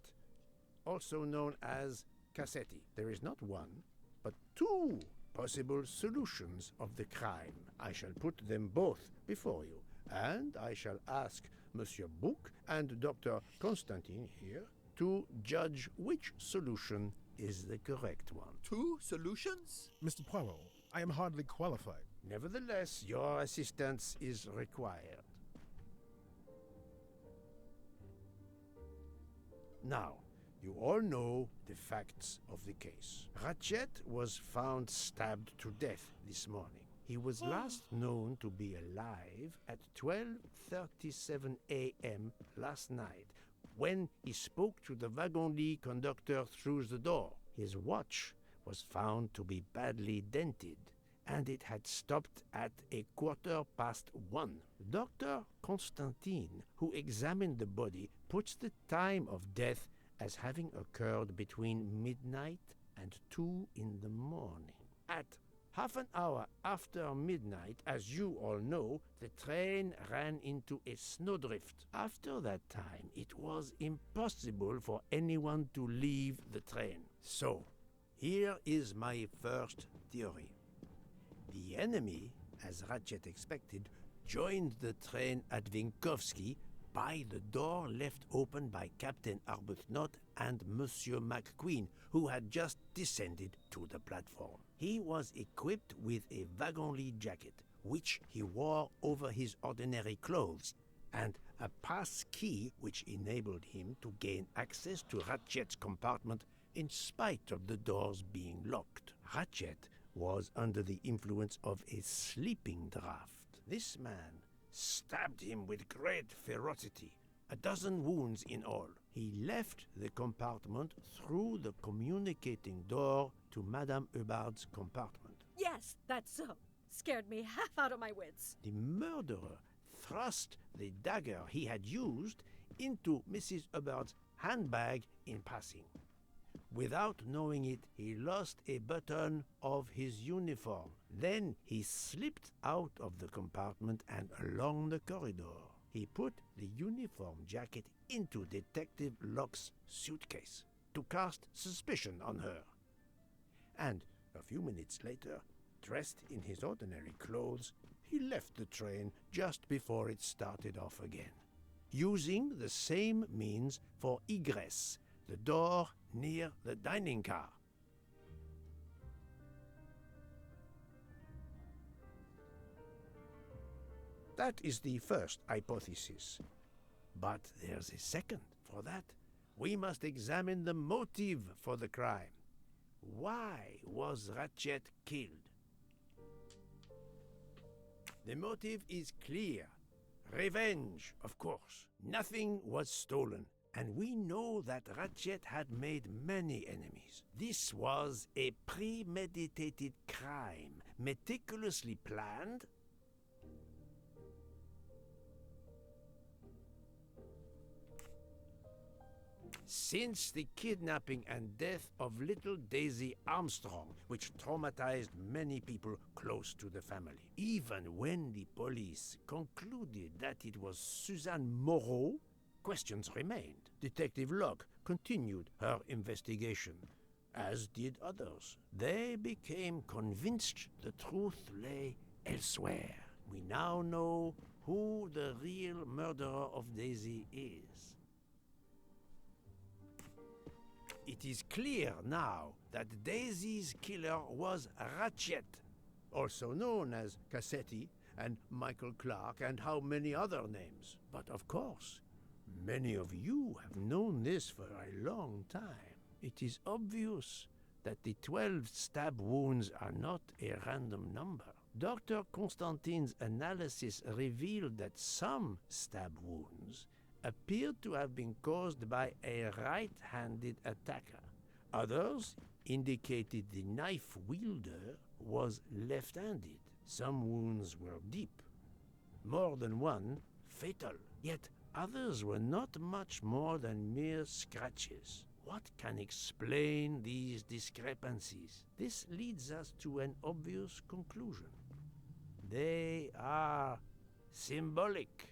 also known as Cassetti. There is not one, but 2 possible solutions of the crime. I shall put them both before you, And I shall ask Monsieur Bouc and Dr. Constantine here to judge which solution is the correct one. 2 solutions? Mr. Poirot, I am hardly qualified. Nevertheless, your assistance is required. Now, you all know the facts of the case. Ratchet was found stabbed to death this morning. He was last known to be alive at 12:37 a.m. last night when he spoke to the wagon-lit conductor through the door. His watch was found to be badly dented, and it had stopped at 1:15. Dr. Constantine, who examined the body, puts the time of death as having occurred between midnight and 2 in the morning. At half an hour after midnight, as you all know, the train ran into a snowdrift. After that time, it was impossible for anyone to leave the train. So, here is my first theory. The enemy, as Ratchet expected, joined the train at Vinkovsky by the door left open by Captain Arbuthnot and Monsieur McQueen, who had just descended to the platform. He was equipped with a wagon-lit jacket, which he wore over his ordinary clothes, and a pass key which enabled him to gain access to Ratchet's compartment in spite of the doors being locked. Ratchet was under the influence of a sleeping draught. This man stabbed him with great ferocity, 12 wounds in all. He left the compartment through the communicating door to Madame Hubbard's compartment. Yes, that's so. Scared me half out of my wits. The murderer thrust the dagger he had used into Mrs. Hubbard's handbag in passing. Without knowing it, he lost a button of his uniform. Then he slipped out of the compartment and along the corridor. He put the uniform jacket into Detective Locke's suitcase to cast suspicion on her. And a few minutes later, dressed in his ordinary clothes, he left the train just before it started off again, using the same means for egress, the door near the dining car. That is the first hypothesis. But there's a second. For that, we must examine the motive for the crime. Why was Ratchet killed? The motive is clear. Revenge, of course. Nothing was stolen, and we know that Ratchet had made many enemies. This was a premeditated crime, meticulously planned. Since the kidnapping and death of little Daisy Armstrong, which traumatized many people close to the family. Even when the police concluded that it was Suzanne Moreau, questions remained. Detective Locke continued her investigation, as did others. They became convinced the truth lay elsewhere. We now know who the real murderer of Daisy is. It is clear now that Daisy's killer was Ratchet, also known as Cassetti and Michael Clark and how many other names. But of course, many of you have known this for a long time. It is obvious that the 12 stab wounds are not a random number. Dr. Constantine's analysis revealed that some stab wounds appeared to have been caused by a right-handed attacker. Others indicated the knife wielder was left-handed. Some wounds were deep, more than one fatal, yet others were not much more than mere scratches. What can explain these discrepancies? This leads us to an obvious conclusion. They are symbolic.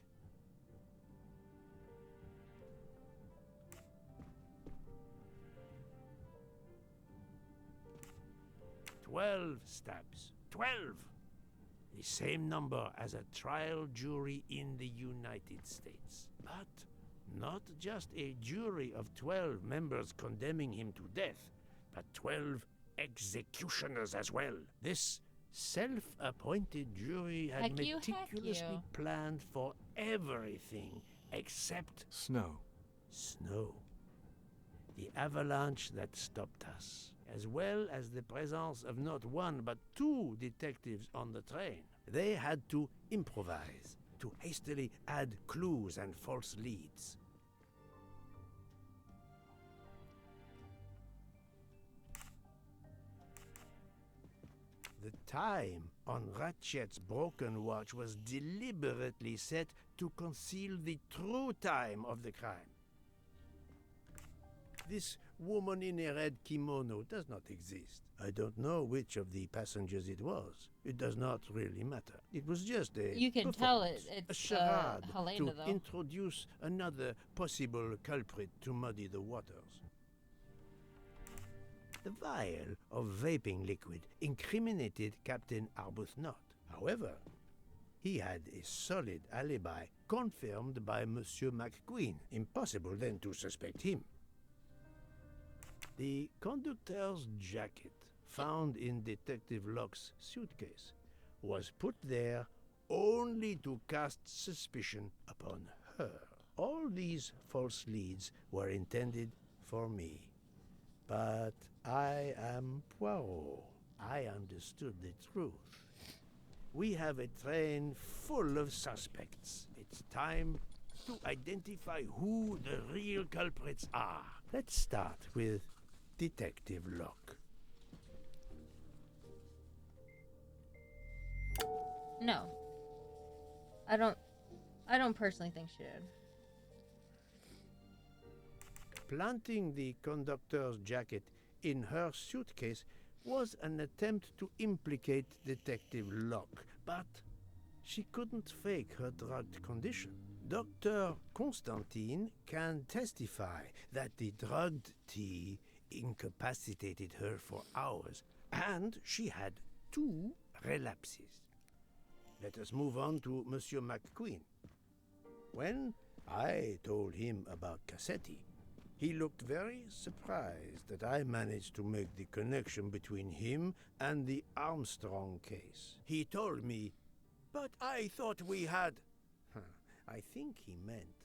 12 stabs. 12! The same number as a trial jury in the United States. But not just a jury of 12 members condemning him to death, but 12 executioners as well. This self-appointed jury had Heck you. meticulously planned for everything except Snow. snow. The avalanche that stopped us, as well as the presence of not one but 2 detectives on the train. They had to improvise, to hastily add clues and false leads. The time on Ratchet's broken watch was deliberately set to conceal the true time of the crime. This woman in a red kimono does not exist. I don't know which of the passengers it was. It does not really matter. It was just a You can tell performance, it's a charade Helena, to though. introduce another possible culprit to muddy the waters. The vial of vaping liquid incriminated Captain Arbuthnot. However, he had a solid alibi confirmed by Monsieur McQueen. Impossible then to suspect him. The conductor's jacket, found in Detective Locke's suitcase, was put there only to cast suspicion upon her. All these false leads were intended for me. But I am Poirot. I understood the truth. We have a train full of suspects. It's time to identify who the real culprits are. Let's start with Detective Locke. No. I don't personally think she did. Planting the conductor's jacket in her suitcase was an attempt to implicate Detective Locke, but she couldn't fake her drugged condition. Dr. Constantine can testify that the drugged tea incapacitated her for hours, and she had 2 relapses. Let us move on to Monsieur McQueen. When I told him about Cassetti, he looked very surprised that I managed to make the connection between him and the Armstrong case. He told me, "But I thought we had..." I think he meant...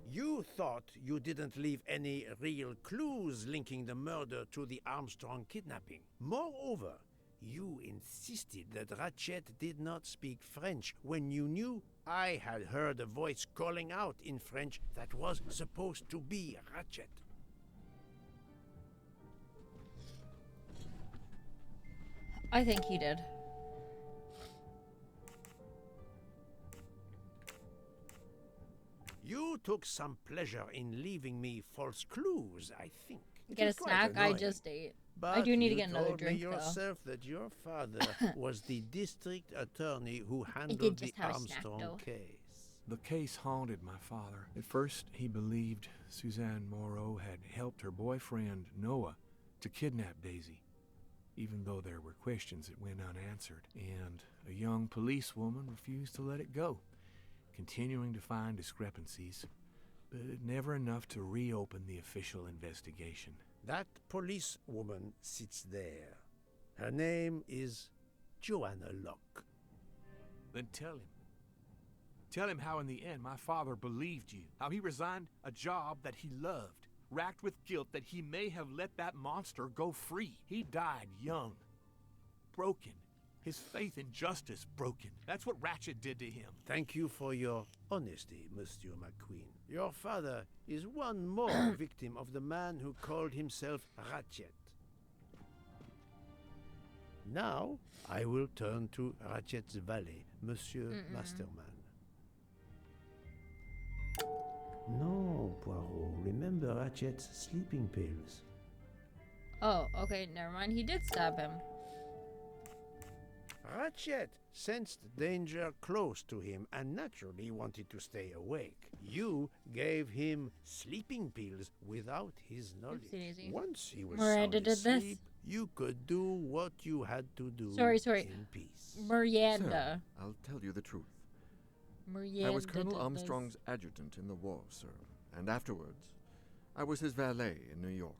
You thought you didn't leave any real clues linking the murder to the Armstrong kidnapping. Moreover, you insisted that Ratchet did not speak French when you knew I had heard a voice calling out in French that was supposed to be Ratchet. I think he did. You took some pleasure in leaving me false clues, I think. It Get a was quite snack? I annoying. just ate. But I do need to you get another told drink, me though. yourself that your father was the district attorney who did handled the just have a snack, Armstrong though. case. The case haunted my father. At first, he believed Suzanne Moreau had helped her boyfriend, Noah, to kidnap Daisy, even though there were questions that went unanswered, and a young policewoman refused to let it go, continuing to find discrepancies, but never enough to reopen the official investigation. That policewoman sits there. Her name is Joanna Locke. Then tell him. Tell him how in the end my father believed you, how he resigned a job that he loved, racked with guilt that he may have let that monster go free. He died young, broken, his faith in justice broken. That's what Ratchet did to him. Thank you for your honesty, Monsieur McQueen. Your father is one more victim of the man who called himself Ratchet. Now, I will turn to Ratchet's valet, Monsieur Masterman. No, Poirot. Remember Ratchet's sleeping pills. Oh, okay, never mind. He did stab him. Ratchet sensed danger close to him and naturally wanted to stay awake. You gave him sleeping pills without his knowledge. Oopsie-daisy. Once he was Miranda sound did this. asleep, you could do what you had to do Sorry. in peace. Miranda. Sir, I'll tell you the truth. Miranda. I was Colonel Armstrong's adjutant in the war, sir, and afterwards, I was his valet in New York.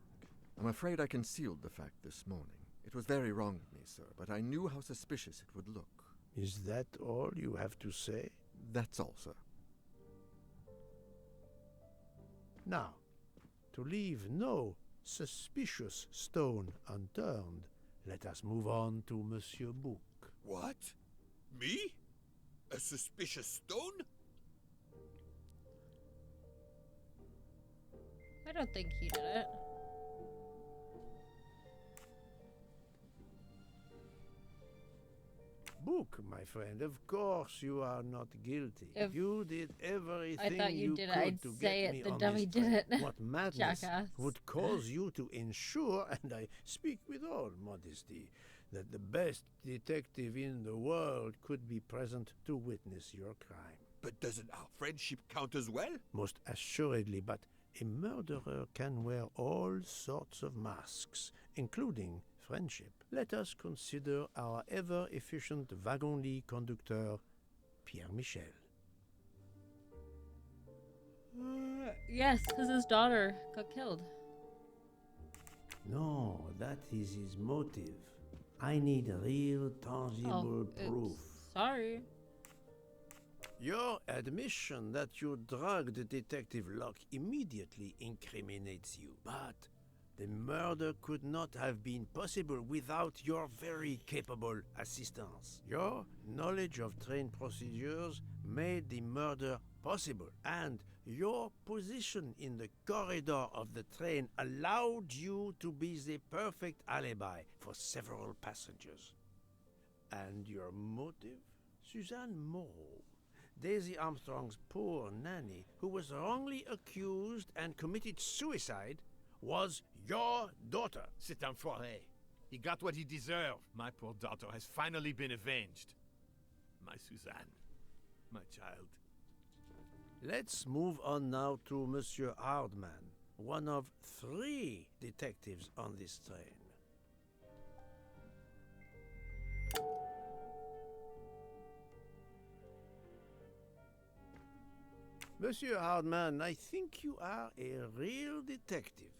I'm afraid I concealed the fact this morning. It was very wrong of me, sir, but I knew how suspicious it would look. Is that all you have to say? That's all, sir. Now, to leave no suspicious stone unturned, let us move on to Monsieur Bouc. What? Me? A suspicious stone? I don't think he did it. Bouc, my friend, of course you are not guilty. If you did everything I thought you did it, could I'd to say get it. me The on dummy this did train. it. What madness Jackass. would cause you to ensure, and I speak with all modesty, that the best detective in the world could be present to witness your crime? But doesn't our friendship count as well? Most assuredly, but a murderer can wear all sorts of masks, including friendship. Let us consider our ever-efficient wagon-lit conductor, Pierre Michel. Yes, because his daughter got killed. No, that is his motive. I need real, tangible proof. Sorry. Your admission that you drugged Detective Locke immediately incriminates you, but the murder could not have been possible without your very capable assistance. Your knowledge of train procedures made the murder possible, and your position in the corridor of the train allowed you to be the perfect alibi for several passengers. And your motive? Suzanne Moreau, Daisy Armstrong's poor nanny, who was wrongly accused and committed suicide, was your daughter. C'est enfoiré. He got what he deserved. My poor daughter has finally been avenged. My Suzanne. My child. Let's move on now to Monsieur Hardman, one of 3 detectives on this train. Monsieur Hardman, I think you are a real detective,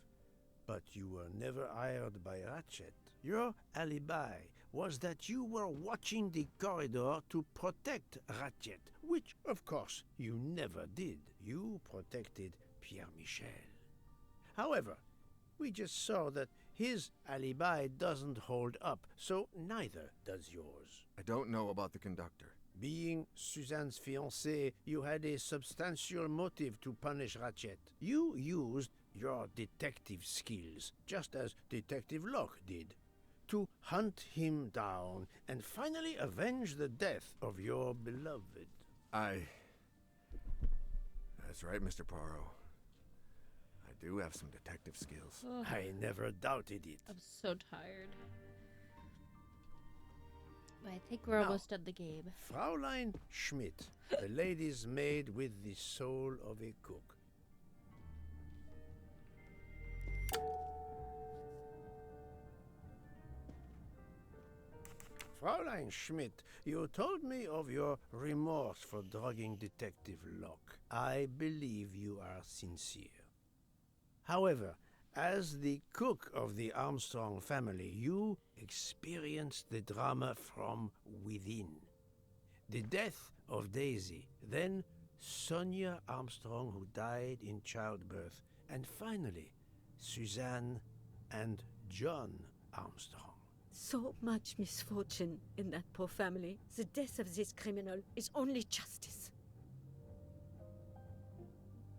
but you were never hired by Ratchet. Your alibi was that you were watching the corridor to protect Ratchet, which, of course, you never did. You protected Pierre Michel. However, we just saw that his alibi doesn't hold up, so neither does yours. I don't know about the conductor. Being Suzanne's fiancé, you had a substantial motive to punish Ratchet. You used your detective skills, just as Detective Locke did, to hunt him down and finally avenge the death of your beloved. That's right, Mr. Poirot. I do have some detective skills. Ugh. I never doubted it. I'm so tired. But I think we're almost done the game. Fraulein Schmidt, the lady's maid with the soul of a cook. Fraulein Schmidt, you told me of your remorse for drugging Detective Locke. I believe you are sincere. However, as the cook of the Armstrong family, you experienced the drama from within. The death of Daisy, then Sonia Armstrong, who died in childbirth, and finally, Suzanne and John Armstrong. So much misfortune in that poor family. The death of this criminal is only justice.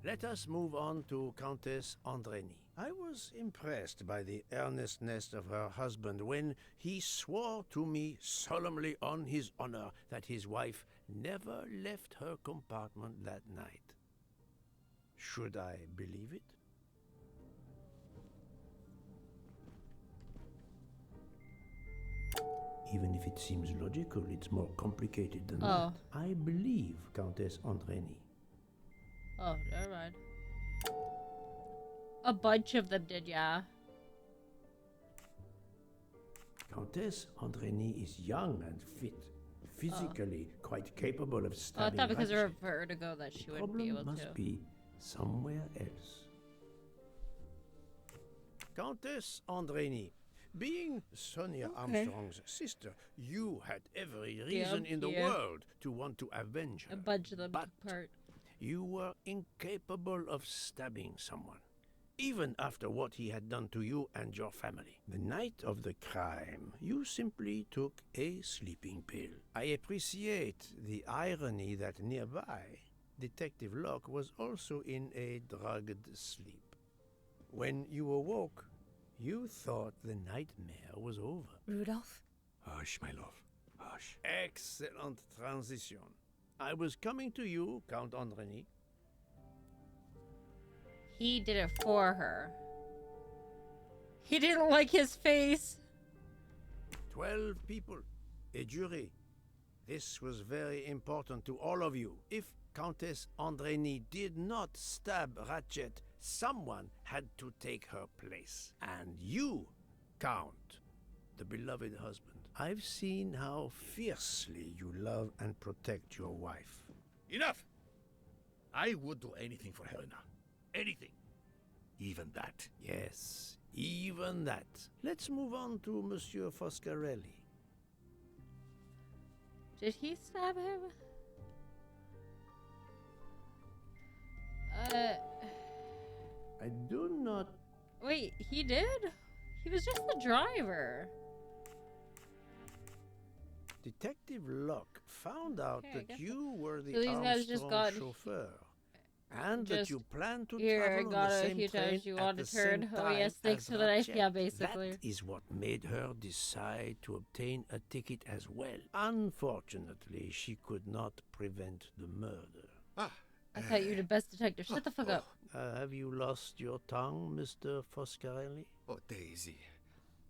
Let us move on to Countess Andreni. I was impressed by the earnestness of her husband when he swore to me solemnly on his honor that his wife never left her compartment that night. Should I believe it? Even if it seems logical, it's more complicated than that. I believe Countess Andreni. Oh, never mind. A bunch of them did, yeah. Countess Andreny is young and fit, physically quite capable of Oh, I stabbing. thought because of her Ratchet. vertigo that she The wouldn't be able problem must to. be somewhere else. Countess Andreny, being Sonia Armstrong's sister, you had every reason in the world to want to avenge her. A bunch of them but apart. you were incapable of stabbing someone, even after what he had done to you and your family. The night of the crime, you simply took a sleeping pill. I appreciate the irony that nearby, Detective Locke was also in a drugged sleep. When you awoke, you thought the nightmare was over. Rudolph? Hush, my love. Hush. Excellent transition. I was coming to you, Count Andreny. He did it for her. He didn't like his face. 12 people, a jury. This was very important to all of you. If Countess Andreny did not stab Ratchet, someone had to take her place. And you, Count, the beloved husband. I've seen how fiercely you love and protect your wife. Enough! I would do anything for Helena. Anything. Even that. Yes, even that. Let's move on to Monsieur Foscarelli. Did he stab him? I do not... Wait, he did? He was just the driver. Detective Locke found out Okay, I that guess you were the so these guys just Armstrong got- chauffeur, and just that you plan to here, I travel got on the it a same few train times. You at want the a same turn? Oh, yes, time thanks as for the knife. Ratchet. Yeah, basically. That is what made her decide to obtain a ticket as well. Unfortunately, she could not prevent the murder. I thought you were the best detective. Shut the fuck up. Have you lost your tongue, Mr. Foscarelli? Oh, Daisy.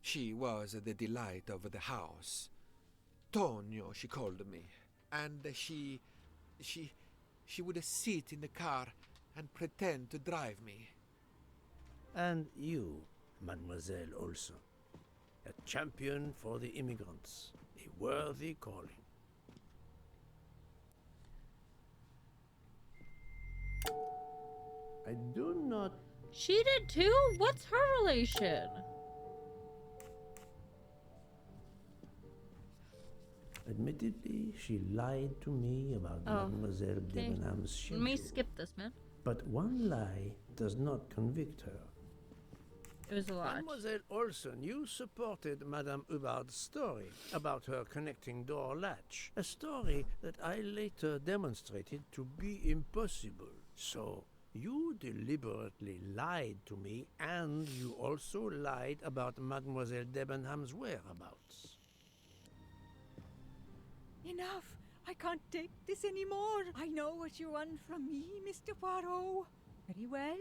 She was the delight of the house. Tonio, she called me. And she would sit in the car and pretend to drive me. And you, Mademoiselle Olson, a champion for the immigrants, a worthy calling. I do not... She did too? What's her relation? Oh, Admittedly, she lied to me about Mademoiselle okay. Debenham's schedule. Let me skip this, man. But one lie does not convict her. It was a lot. Mademoiselle Olson, you supported Madame Hubbard's story about her connecting door latch. A story that I later demonstrated to be impossible. So, you deliberately lied to me, and you also lied about Mademoiselle Debenham's whereabouts. Enough! I can't take this anymore. I know what you want from me, Mr. Poirot. Very well.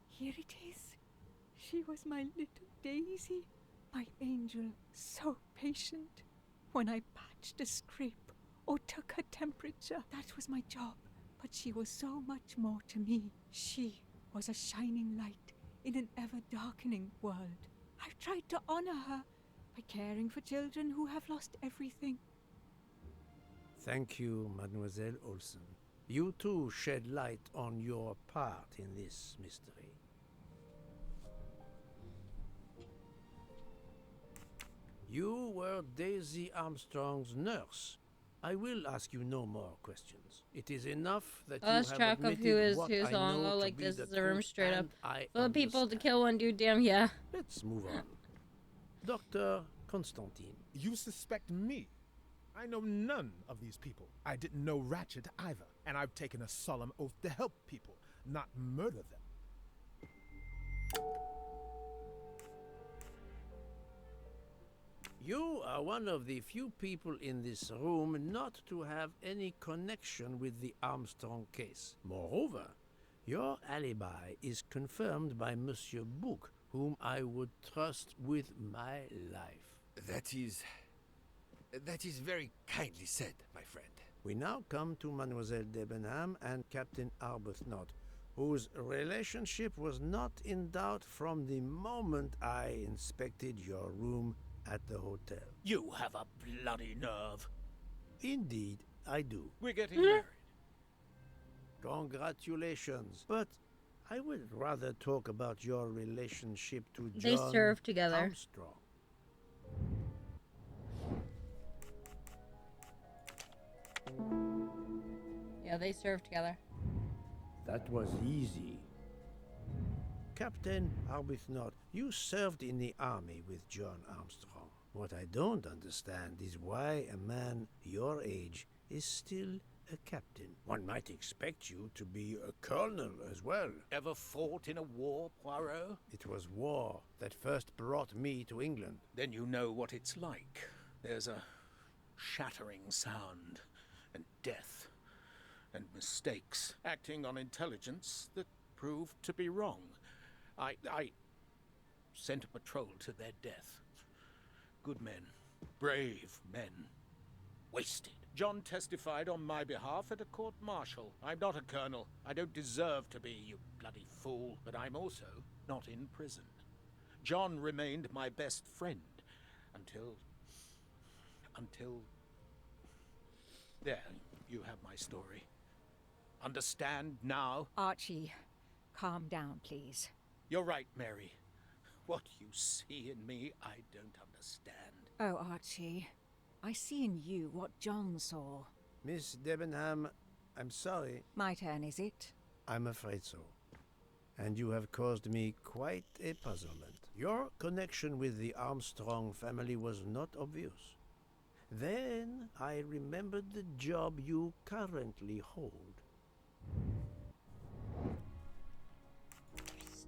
Here it is. She was my little Daisy, my angel, so patient. When I patched a scrape or took her temperature, that was my job. But she was so much more to me. She was a shining light in an ever-darkening world. I've tried to honor her by caring for children who have lost everything. Thank you, Mademoiselle Olson. You too shed light on your part in this mystery. You were Daisy Armstrong's nurse. I will ask you no more questions. It is enough that you Lost have track of admitted who is what who's I on. know Oh, to like be this the is a room truth, straight up. and I Full of people to understand. kill one dude. Damn, yeah. Let's move on. Dr. Constantine. You suspect me? I know none of these people. I didn't know Ratchet either, and I've taken a solemn oath to help people, not murder them. You are one of the few people in this room not to have any connection with the Armstrong case. Moreover, your alibi is confirmed by Monsieur Bouc, whom I would trust with my life. That is very kindly said, my friend. We now come to Mademoiselle Debenham and Captain Arbuthnot, whose relationship was not in doubt from the moment I inspected your room at the hotel. You have a bloody nerve. Indeed, I do. We're getting married. Congratulations. But I would rather talk about your relationship to They John serve together. Armstrong. Yeah, they serve together. That was easy. Captain Arbuthnot, you served in the army with John Armstrong. What I don't understand is why a man your age is still a captain. One might expect you to be a colonel as well. Ever fought in a war, Poirot? It was war that first brought me to England. Then you know what it's like. There's a shattering sound, and death, and mistakes, acting on intelligence that proved to be wrong. I sent a patrol to their death. Good men, brave men, wasted. John testified on my behalf at a court-martial. I'm not a colonel. I don't deserve to be, you bloody fool. But I'm also not in prison. John remained my best friend until... There, you have my story. Understand now? Archie, calm down, please. You're right, Mary. What you see in me, I don't understand. Oh, Archie, I see in you what John saw. Miss Debenham, I'm sorry. My turn, is it? I'm afraid so. And you have caused me quite a puzzlement. Your connection with the Armstrong family was not obvious. Then I remembered the job you currently hold.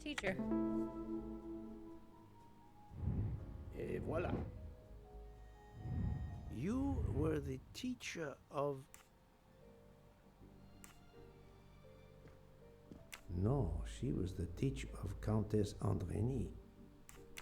Teacher. Et voilà. You were the teacher of... No, she was the teacher of Countess Andrény.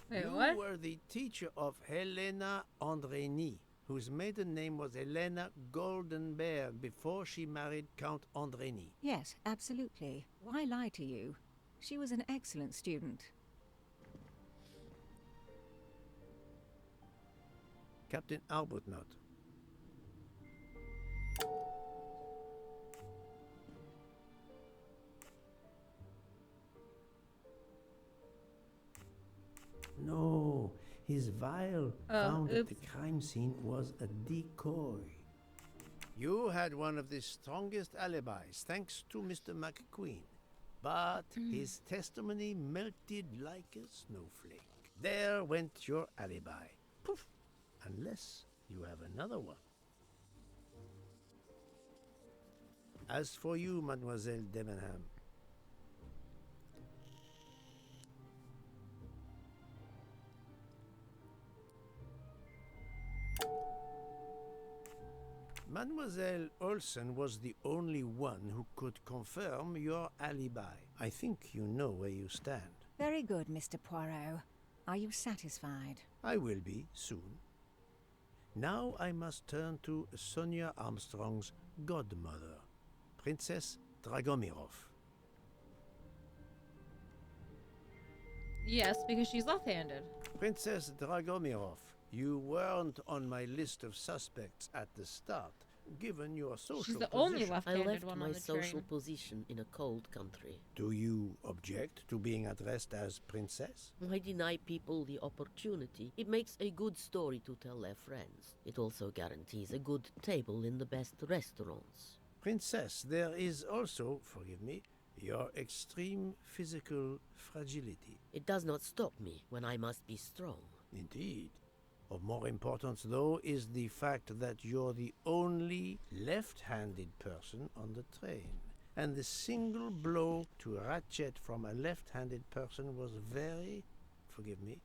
Wait, you what? were the teacher of Helena Andrény, whose maiden name was Helena Goldenberg before she married Count Andrény. Yes, absolutely. Why lie to you? She was an excellent student. Captain Arbuthnot. No, his vial found at oops. the crime scene was a decoy. You had one of the strongest alibis, thanks to Mr. McQueen. But his testimony melted like a snowflake. There went your alibi. Poof! Unless you have another one. As for you, Mademoiselle Debenham, Mademoiselle Olsen was the only one who could confirm your alibi. I think you know where you stand. Very good, Mr. Poirot. Are you satisfied? I will be soon. Now I must turn to Sonia Armstrong's godmother, Princess Dragomirov. Yes, because she's left-handed. Princess Dragomirov, you weren't on my list of suspects at the start, given your social She's the position. only I left-handed left one my on the social train. position in a cold country. Do you object to being addressed as princess? I deny people the opportunity. It makes a good story to tell their friends. It also guarantees a good table in the best restaurants. Princess, there is also, forgive me, your extreme physical fragility. It does not stop me when I must be strong. Indeed. Of more importance, though, is the fact that you're the only left-handed person on the train. And the single blow to ratchet from a left-handed person was very, forgive me,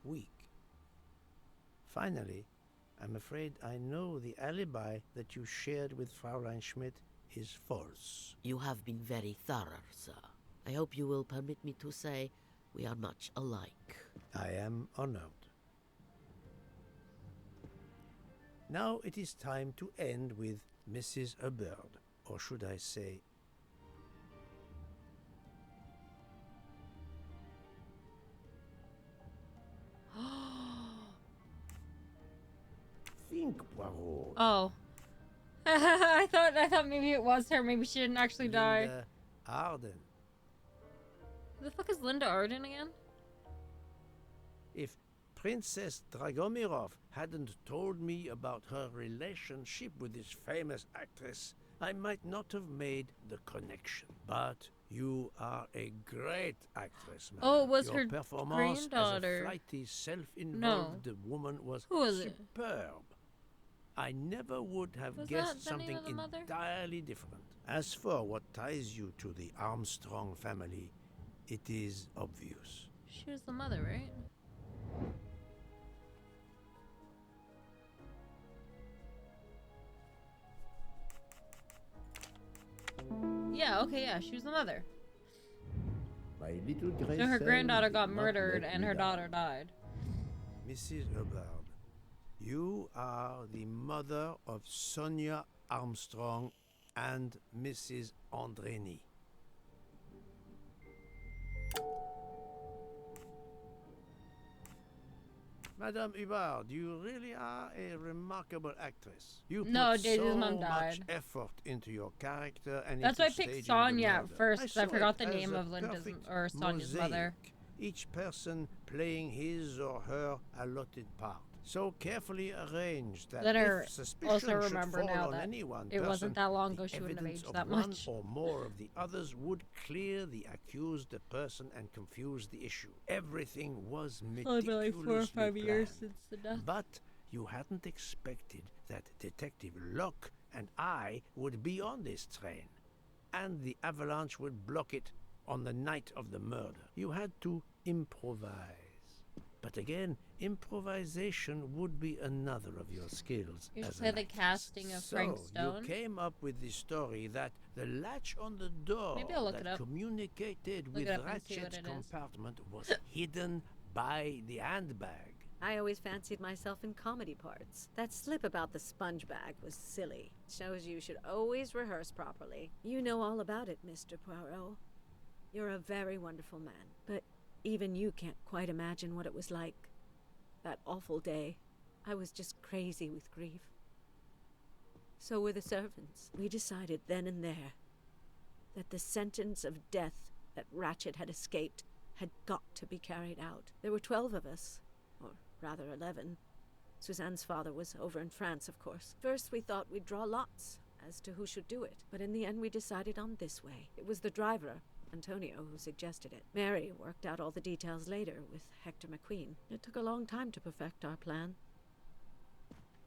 weak. Finally, I'm afraid I know the alibi that you shared with Fraulein Schmidt is false. You have been very thorough, sir. I hope you will permit me to say we are much alike. I am honored. Now it is time to end with Mrs. Hubbard, or should I say... think, Poirot? Oh. I thought maybe it was her. Maybe she didn't actually die. Linda Arden. Who the fuck is Linda Arden again? If Princess Dragomirov hadn't told me about her relationship with this famous actress, I might not have made the connection. But you are a great actress, madam. Oh, it was Your her performance granddaughter. as a flighty, self-involved woman was Who was it? superb. I never would have Was guessed that the name something of the mother? entirely different. As for what ties you to the Armstrong family, it is obvious. She was the mother, right? Yeah, okay, yeah, she was the mother. My little So her Grayson granddaughter did got not murdered let and me her down. daughter died. Mrs. Hubbard, you are the mother of Sonia Armstrong and Mrs. Andreni. Madame Hubbard, you really are a remarkable actress. You No, put Daisy's so mom much died. effort into your character and That's into why I picked staging the Sonia at murder. first, 'cause I saw forgot it the as name a of Linda's perfect or Sonia's mother. mosaic, each person playing his or her allotted part. So carefully arranged that Let her if suspicion also should remember fall now on that any one it wasn't person, that long the ago she wouldn't have evidence aged of that one much. or more of the others would clear the accused person and confuse the issue. Everything was Only meticulously been like 4 or 5 years planned. since the death. But you hadn't expected that Detective Locke and I would be on this train, and the avalanche would block it on the night of the murder. You had to improvise. But again, improvisation would be another of your skills. You should as play an the actress. casting of Frank So Stone. you came up with the story that the latch on the door Maybe I'll look that it up. communicated Look with it up and see what Ratchet's it is. compartment was hidden by the handbag. I always fancied myself in comedy parts. That slip about the sponge bag was silly. Shows you should always rehearse properly. You know all about it, Mr. Poirot. You're a very wonderful man, but even you can't quite imagine what it was like. That awful day. I was just crazy with grief. So were the servants. We decided then and there that the sentence of death that Ratchet had escaped had got to be carried out. There were 12 of us, or rather 11. Suzanne's father was over in France, of course. First, we thought we'd draw lots as to who should do it, but in the end we decided on this way. It was the driver, Antonio, who suggested it. Mary worked out all the details later with Hector McQueen. It took a long time to perfect our plan.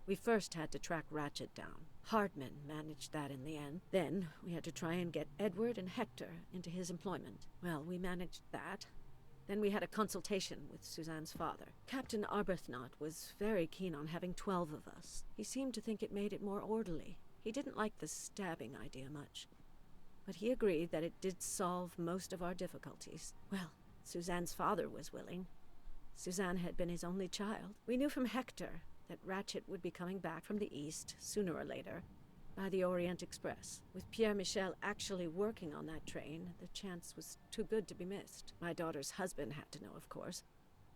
We first had to track Ratchet down. Hardman managed that in the end. Then we had to try and get Edward and Hector into his employment. Well, we managed that. Then we had a consultation with Suzanne's father. Captain Arbuthnot was very keen on having 12 of us. He seemed to think it made it more orderly. He didn't like the stabbing idea much, but he agreed that it did solve most of our difficulties. Well, Suzanne's father was willing. Suzanne had been his only child. We knew from Hector that Ratchet would be coming back from the east, sooner or later, by the Orient Express. With Pierre Michel actually working on that train, the chance was too good to be missed. My daughter's husband had to know, of course,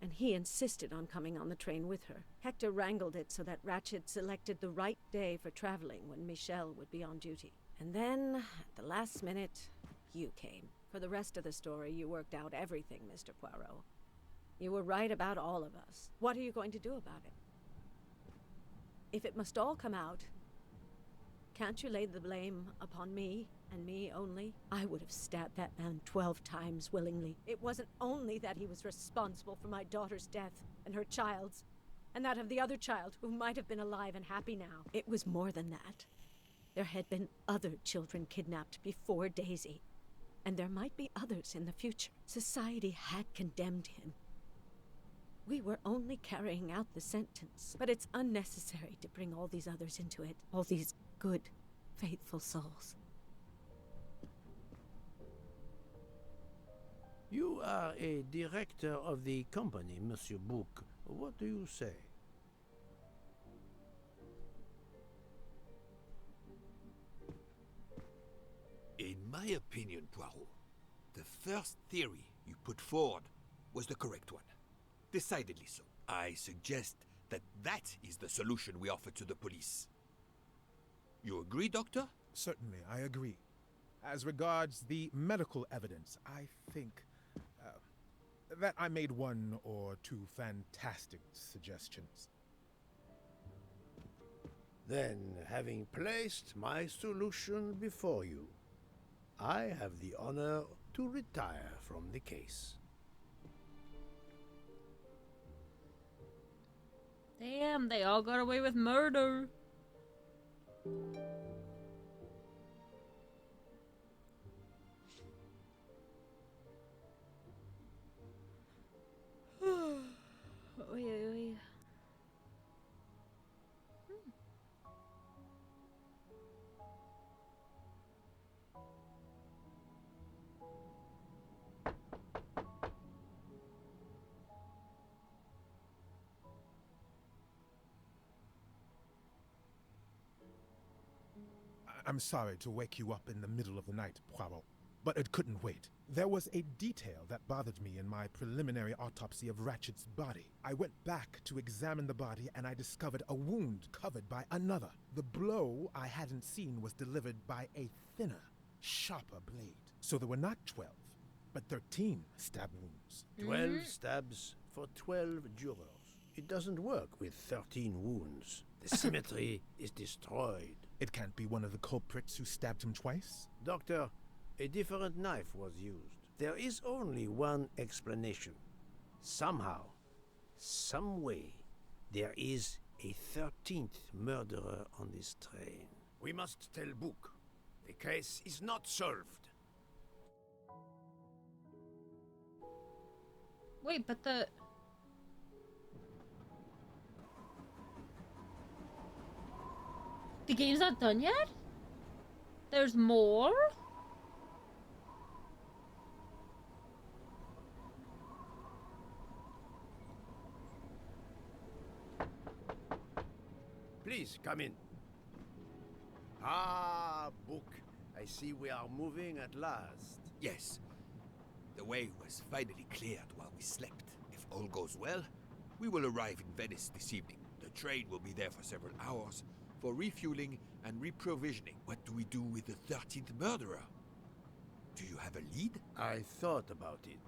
and he insisted on coming on the train with her. Hector wrangled it so that Ratchet selected the right day for traveling when Michel would be on duty. And then, at the last minute, you came. For the rest of the story, you worked out everything, Mr. Poirot. You were right about all of us. What are you going to do about it? If it must all come out, can't you lay the blame upon me, and me only? I would have stabbed that man 12 times willingly. It wasn't only that he was responsible for my daughter's death, and her child's, and that of the other child who might have been alive and happy now. It was more than that. There had been other children kidnapped before Daisy, and there might be others in the future. Society had condemned him. We were only carrying out the sentence, but it's unnecessary to bring all these others into it, all these good, faithful souls. You are a director of the company, Monsieur Bouc. What do you say? In my opinion, Poirot, the first theory you put forward was the correct one. Decidedly so. I suggest that is the solution we offer to the police. You agree, Doctor? Certainly, I agree. As regards the medical evidence, I think that I made one or two fantastic suggestions. Then, having placed my solution before you, I have the honor to retire from the case. Damn, they all got away with murder. Oy, oy, oy. I'm sorry to wake you up in the middle of the night, Poirot, but it couldn't wait. There was a detail that bothered me in my preliminary autopsy of Ratchet's body. I went back to examine the body and I discovered a wound covered by another. The blow I hadn't seen was delivered by a thinner, sharper blade. So there were not 12, but 13 stab wounds. 12 stabs for 12 jurors. It doesn't work with 13 wounds. The symmetry is destroyed. It can't be one of the culprits who stabbed him twice? Doctor, a different knife was used. There is only one explanation. Somehow, some way, there is a 13th murderer on this train. We must tell Book. The case is not solved. Wait, but the game's not done yet? There's more? Please, come in. Ah, Book. I see we are moving at last. Yes. The way was finally cleared while we slept. If all goes well, we will arrive in Venice this evening. The train will be there for several hours for refueling and reprovisioning. What do we do with the 13th murderer? Do you have a lead? I thought about it.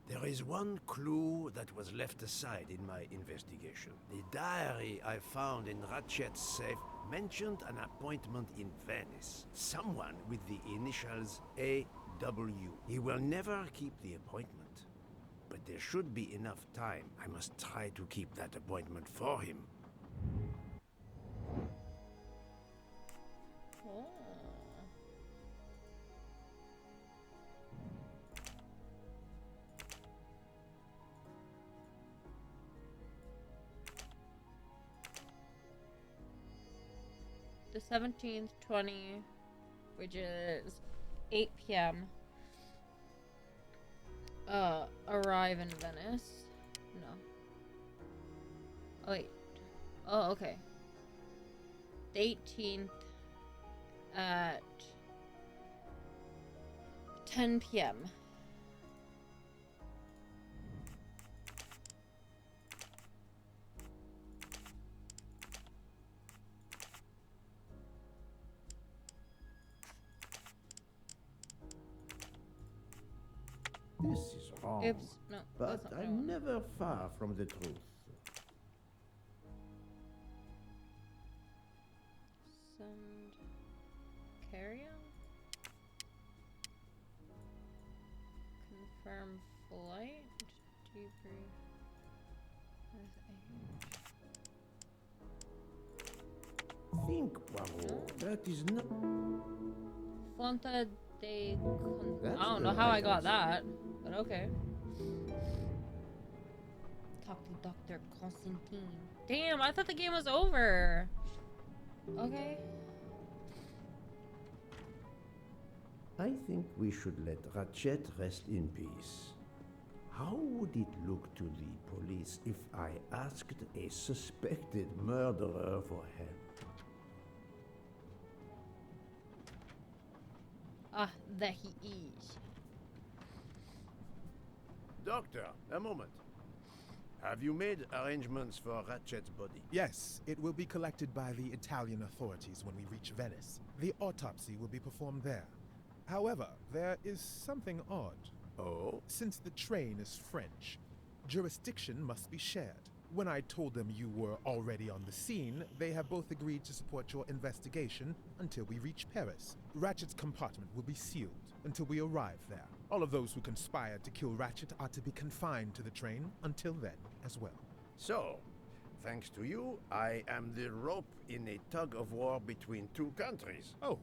There is one clue that was left aside in my investigation. The diary I found in Ratchet's safe mentioned an appointment in Venice. Someone with the initials A.W. He will never keep the appointment. But there should be enough time. I must try to keep that appointment for him. Oh. The 17th, 20, which is 8 p.m. Arrive in Venice. No. Oh, wait. Oh, okay. The 18th at 10 p.m. This is wrong. Oops, no, but that's not what I I'm want. never far from the truth. Send carry-on. Confirm flight. Debrief with a Think, Poirot. That is not. Fonta de That's I don't the know how I right got answer. that, but okay. Talk to Dr. Constantine. Damn, I thought the game was over. Okay. I think we should let Ratchet rest in peace. How would it look to the police if I asked a suspected murderer for help? Ah, there he is. Doctor, a moment. Have you made arrangements for Ratchet's body? Yes, it will be collected by the Italian authorities when we reach Venice. The autopsy will be performed there. However, there is something odd. Oh? Since the train is French, jurisdiction must be shared. When I told them you were already on the scene, they have both agreed to support your investigation until we reach Paris. Ratchet's compartment will be sealed until we arrive there. All of those who conspired to kill Ratchet are to be confined to the train until then as well. So, thanks to you, I am the rope in a tug-of-war between two countries. Oh,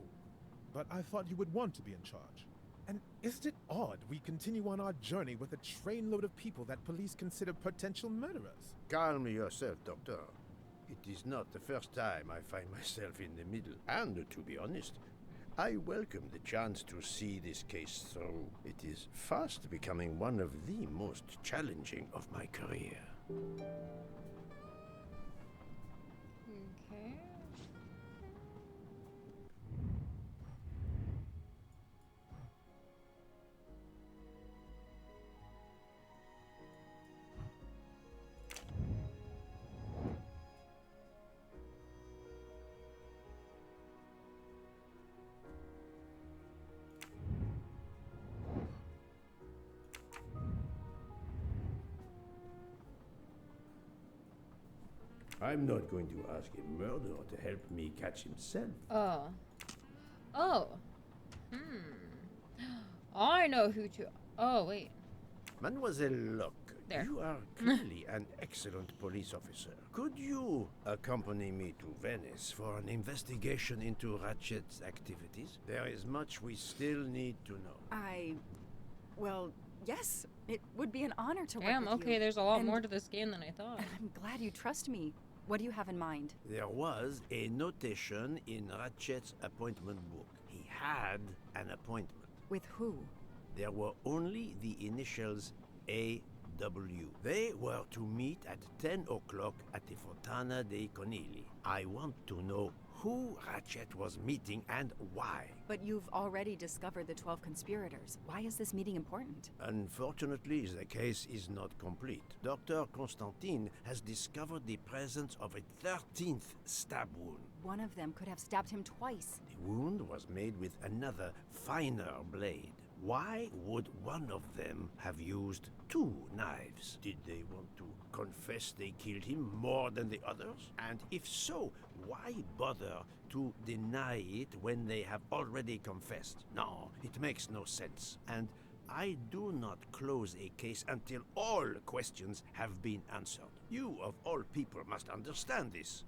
but I thought you would want to be in charge. And isn't it odd we continue on our journey with a trainload of people that police consider potential murderers? Calm yourself, Doctor. It is not the first time I find myself in the middle. And to be honest, I welcome the chance to see this case through. It is fast becoming one of the most challenging of my career. Okay. I'm not going to ask a murderer to help me catch himself. Oh. Oh. I know who to... Oh, wait. Mademoiselle Locke, There. you are clearly an excellent police officer. Could you accompany me to Venice for an investigation into Ratchet's activities? There is much we still need to know. Well, yes. It would be an honor to work Damn, with you. okay, there's a lot And more to this game than I thought. I'm glad you trust me. What do you have in mind? There was a notation in Ratchet's appointment book. He had an appointment. With who? There were only the initials A.W. They were to meet at 10 o'clock at the Fontana dei Conigli. I want to know who Ratchet was meeting and why. But you've already discovered the 12 conspirators. Why is this meeting important? Unfortunately, the case is not complete. Dr. Constantine has discovered the presence of a 13th stab wound. One of them could have stabbed him twice. The wound was made with another, finer blade. Why would one of them have used two knives? Did they want to confess they killed him more than the others? And if so, why bother to deny it when they have already confessed? No, it makes no sense. And I do not close a case until all questions have been answered. You, of all people, must understand this.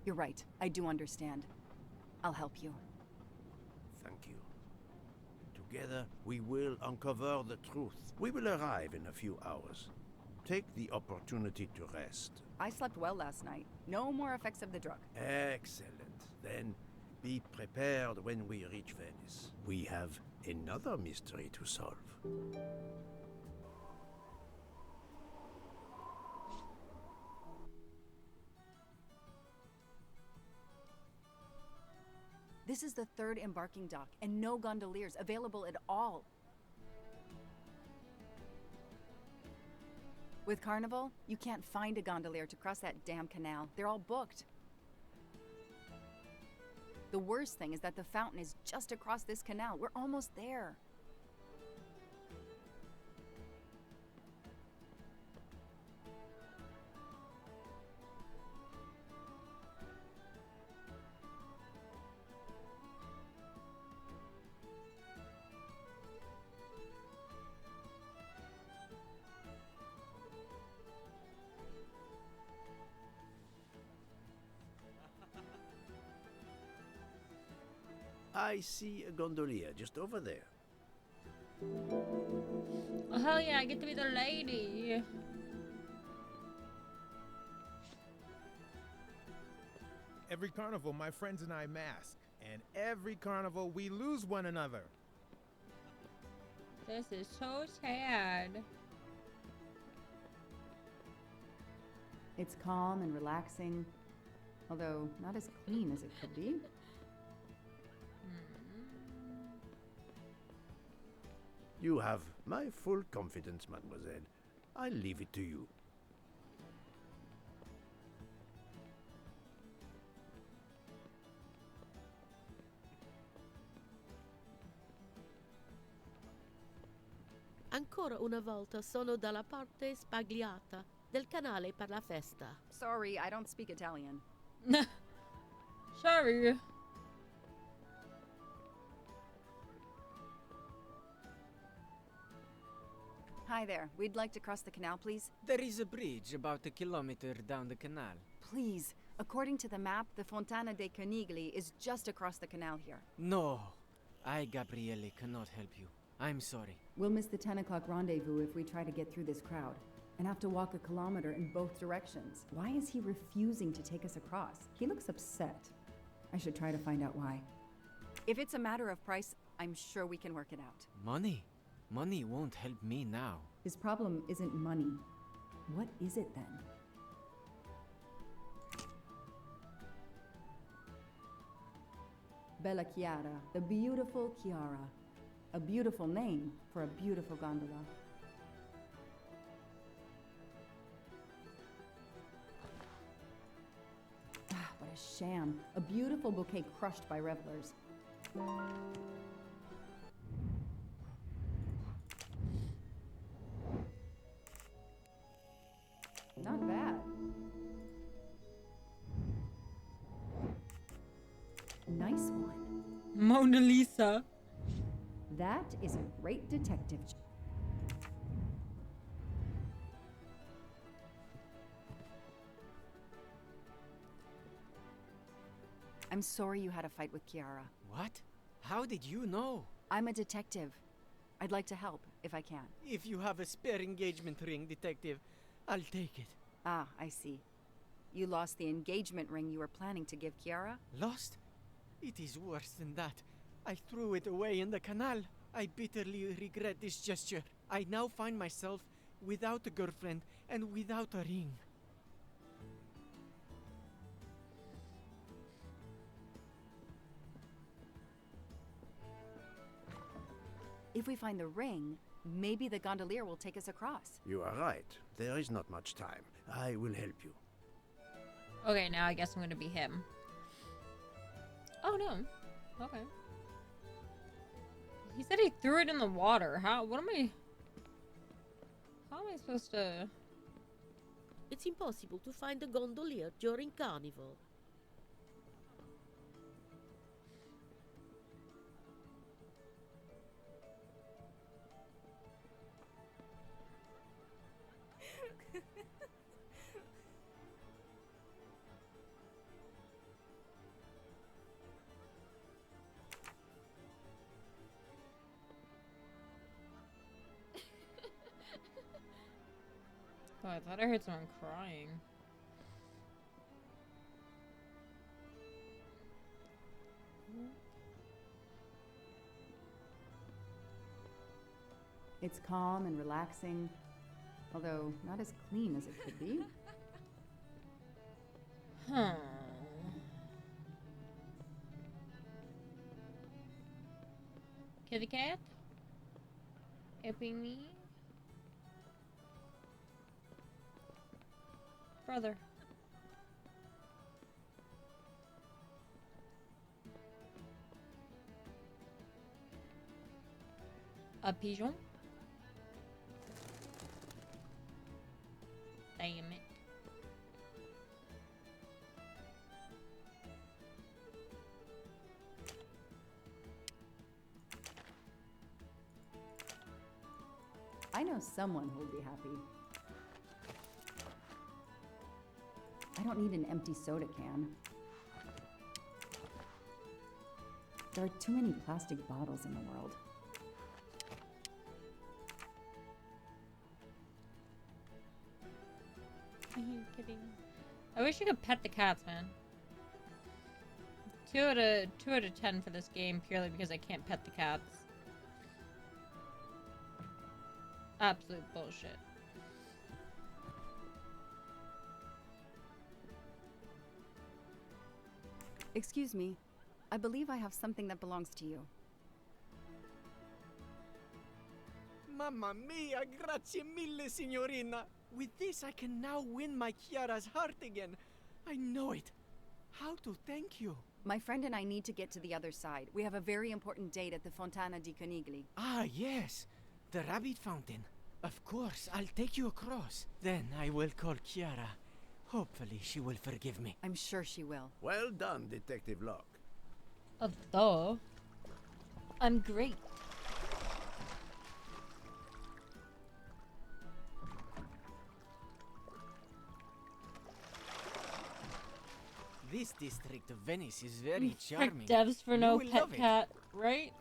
You're right. I do understand. I'll help you. Thank you. Together, we will uncover the truth. We will arrive in a few hours. Take the opportunity to rest. I slept well last night. No more effects of the drug. Excellent. Then be prepared when we reach Venice. We have another mystery to solve. This is the third embarking dock, and no gondoliers available at all. With Carnival, you can't find a gondolier to cross that damn canal. They're all booked. The worst thing is that the fountain is just across this canal. We're almost there. I see a gondolier just over there. Oh, hell yeah, I get to be the lady. Every carnival, my friends and I mask. And every carnival, we lose one another. This is so sad. It's calm and relaxing, although not as clean as it could be. You have my full confidence, mademoiselle. I'll leave it to you. Ancora una volta sono dalla parte spagliata del canale per la festa. Sorry, I don't speak Italian. Sorry. Hi there. We'd like to cross the canal, please. There is a bridge about a kilometer down the canal. Please. According to the map, the Fontana dei Conigli is just across the canal here. No, I, Gabriele, cannot help you. I'm sorry. We'll miss the 10 o'clock rendezvous if we try to get through this crowd. And have to walk a kilometer in both directions. Why is he refusing to take us across? He looks upset. I should try to find out why. If it's a matter of price, I'm sure we can work it out. Money? Money won't help me now. His problem isn't money. What is it then? Bella Chiara, the beautiful Chiara. A beautiful name for a beautiful gondola. Ah, what a sham. A beautiful bouquet crushed by revelers. Not bad. Nice one. Mona Lisa. That is a great detective. I'm sorry you had a fight with Chiara. What? How did you know? I'm a detective. I'd like to help, if I can. If you have a spare engagement ring, detective, I'll take it. Ah, I see. You lost the engagement ring you were planning to give Chiara? Lost? It is worse than that. I threw it away in the canal. I bitterly regret this gesture. I now find myself without a girlfriend and without a ring. If we find the ring, maybe the gondolier will take us across. You are right. There is not much time. I will help you. Okay, now I guess I'm gonna be him. Oh no. Okay. He said he threw it in the water. How am I supposed to... It's impossible to find a gondolier during Carnival. Oh, I thought I heard someone crying. It's calm and relaxing, although not as clean as it could be. Huh. Kitty cat? Helping me? Brother. A pigeon? Damn it. I know someone who'll be happy. I don't need an empty soda can. There are too many plastic bottles in the world. I'm kidding. I wish you could pet the cats, man. 2 out of 10 for this game, purely because I can't pet the cats. Absolute bullshit. Excuse me. I believe I have something that belongs to you. Mamma mia, grazie mille, signorina. With this, I can now win my Chiara's heart again. I know it. How to thank you? My friend and I need to get to the other side. We have a very important date at the Fontana di Conigli. Ah, yes. the rabbit fountain. Of course, I'll take you across. Then I will call Kiara. Hopefully she will forgive me. I'm sure she will. Well done, Detective Locke. Duh. I'm great. This district of Venice is very Frick charming. devs for You no will pet love it. cat, right?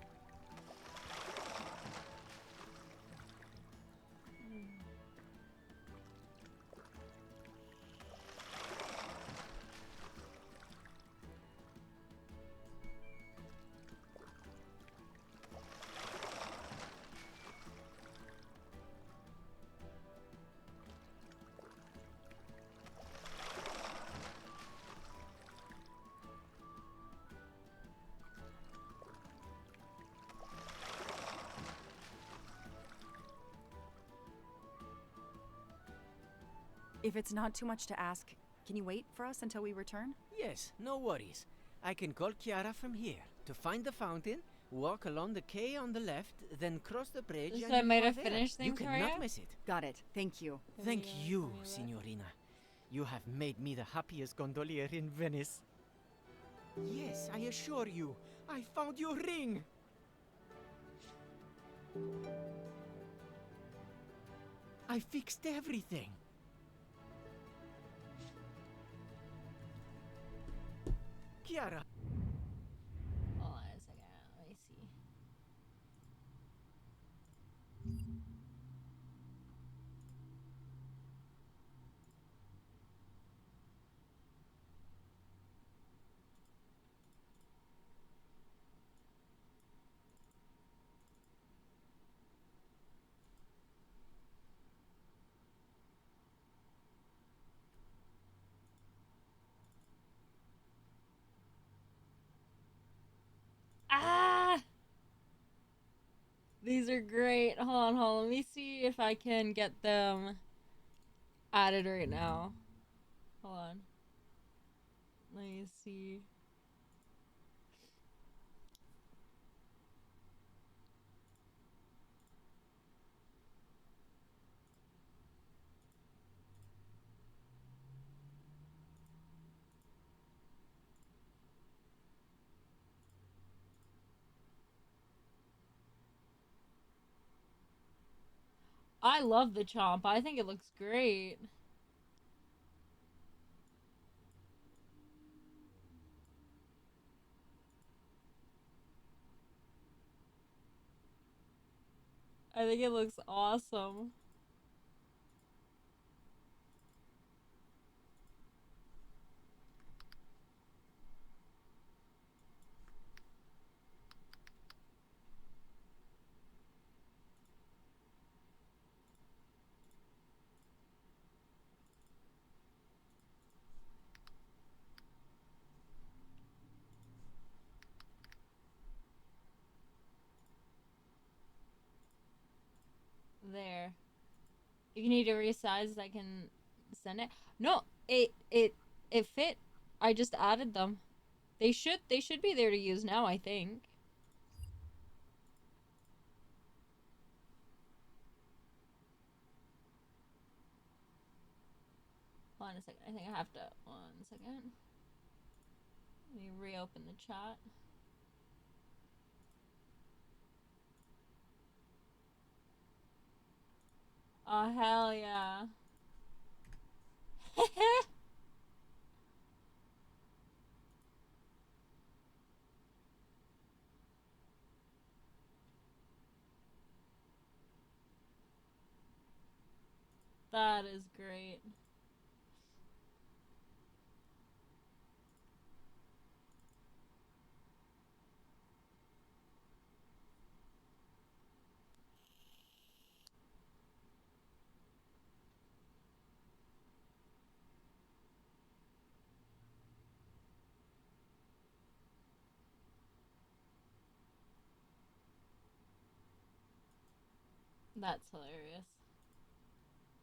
If it's not too much to ask, can you wait for us until we return? Yes, no worries. I can call Kiara from here. To find the fountain, walk along the quay on the left, then cross the bridge. So and I you might are have there. finished You things for cannot you? miss it. Got it. Thank you. Thank you, Signorina. You have made me the happiest gondolier in Venice. Yes, I assure you, I found your ring. I fixed everything. Kiara. Hold on a second. Let me see. Ah! These are great. Hold on. Let me see if I can get them added right now. Hold on. Let me see. I love the chomp. I think it looks great. I think it looks awesome. There. If you need to resize, I can send it. No, it fit. I just added them. They should be there to use now, I think. Hold on a second. I think I have to. 1 second. Let me reopen the chat. Oh, hell yeah. That is great. That's hilarious.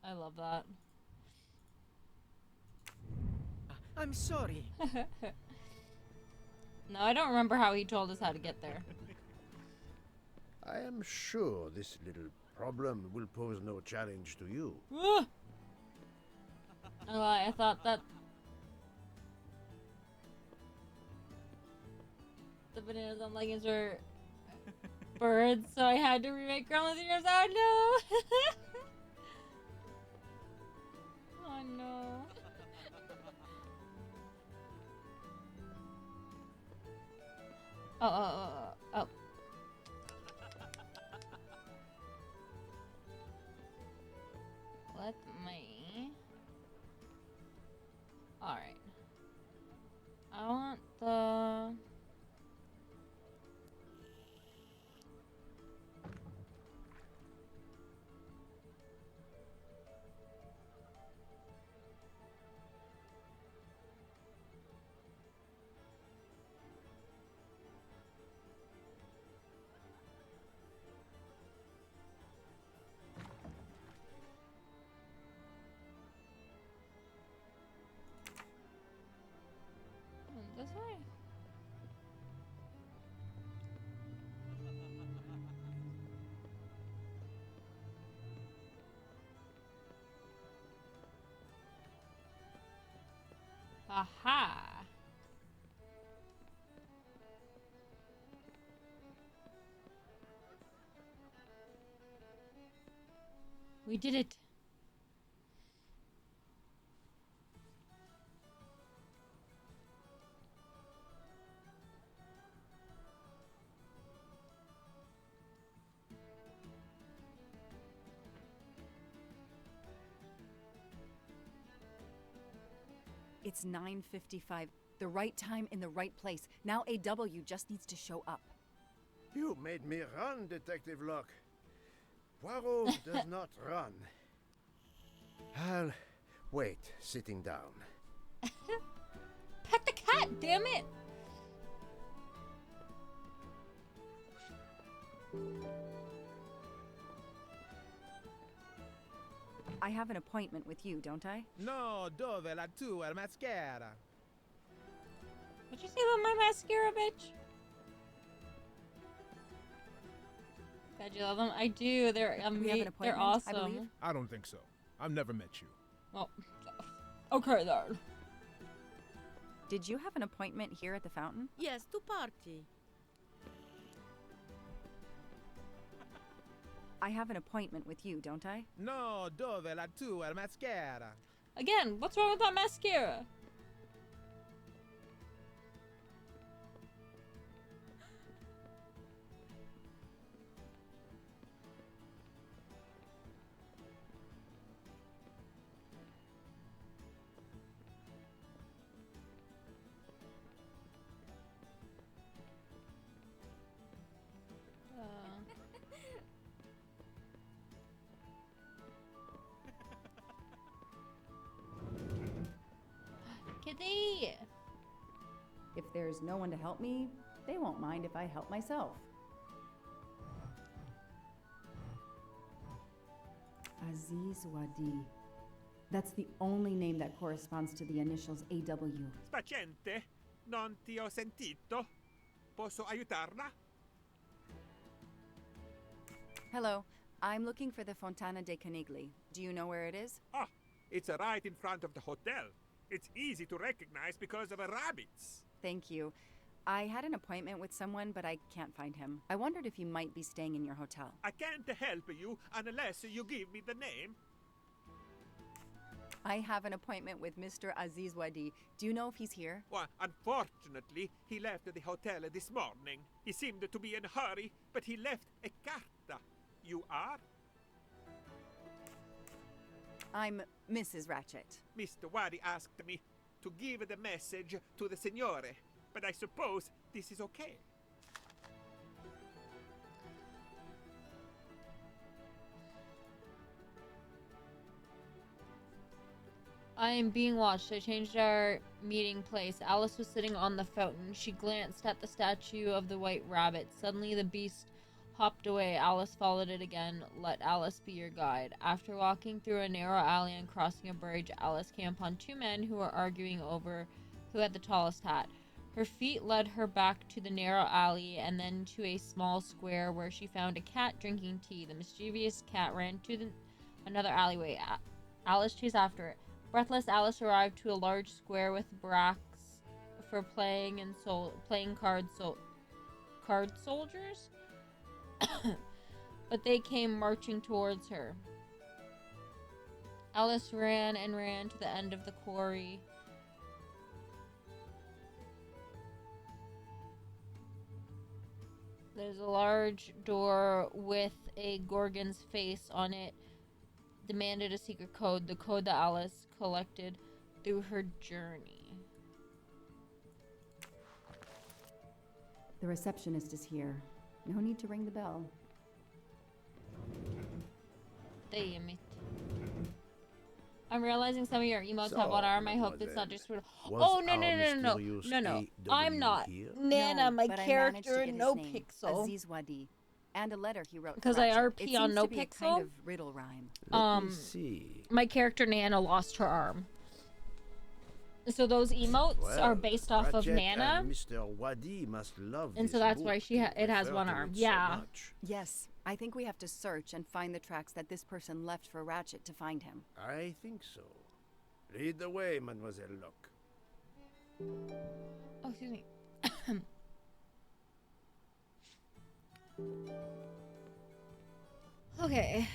I love that. I'm sorry. No, I don't remember how he told us how to get there. I am sure this little problem will pose no challenge to you. Oh, I thought that the bananas on leggings were birds, so I had to remake Gremlins in yours. Oh no! Oh no. Oh. Let me. Alright. I want the. This way. Aha. We did it. It's 9:55. The right time in the right place. Now AW just needs to show up. You made me run, Detective Locke. Poirot does not run. I'll wait, sitting down. Pet the cat, damn it! I have an appointment with you, don't I? No, dove la tua mascara? What'd you say about my mascara, bitch? God, you love them? I do. They're We have an they're appointment, I awesome. believe? I don't think so. I've never met you. Well, okay then. Did you have an appointment here at the fountain? Yes, to party. I have an appointment with you, don't I? No, dove la tua mascara? Again, what's wrong with that mascara? Kitty! If there's no one to help me, they won't mind if I help myself. Aziz Wadi. That's the only name that corresponds to the initials AW. Spacente, non ti ho sentito. Posso aiutarla? Hello. I'm looking for the Fontana de Canigli. Do you know where it is? Ah, it's right in front of the hotel. It's easy to recognize because of the rabbits. Thank you. I had an appointment with someone, but I can't find him. I wondered if you might be staying in your hotel. I can't help you unless you give me the name. I have an appointment with Mr. Aziz Wadi. Do you know if he's here? Well, unfortunately, he left the hotel this morning. He seemed to be in a hurry, but he left a carta. You are? I'm Mrs. Ratchet. Mr. Wadi asked me to give the message to the signore, but I suppose this is okay. I am being watched. I changed our meeting place. Alice was sitting on the fountain. She glanced at the statue of the white rabbit. Suddenly the beast hopped away. Alice followed it again. Let Alice be your guide. After walking through a narrow alley and crossing a bridge, Alice came upon two men who were arguing over who had the tallest hat. Her feet led her back to the narrow alley and then to a small square where she found a cat drinking tea. The mischievous cat ran to another alleyway. Alice chased after it. Breathless, Alice arrived to a large square with racks for playing and playing card soldiers. But they came marching towards her. Alice ran and ran to the end of the quarry. There's a large door with a Gorgon's face on it. Demanded a secret code, the code that Alice collected through her journey. The receptionist is here. No need to ring the bell. Damn it. I'm realizing some of your emotes have one arm. I hope that's not just for. Oh, no. I'm not. Nana, No, my but I managed to character, get his no name, pixel. Aziz Wadi. And a letter he wrote. Because to I Ratchet. RP It on seems no to be a kind pixel. of riddle rhyme. My character Nana lost her arm. So those emotes are based off of Ratchet Nana. and Mr. Wadi must love And this so that's book. why it has Refer one to arm. it so Yeah. much. Yes, I think we have to search and find the tracks that this person left for Ratchet to find him. I think so. Lead the way, Mademoiselle Locke. Oh, excuse me. Okay.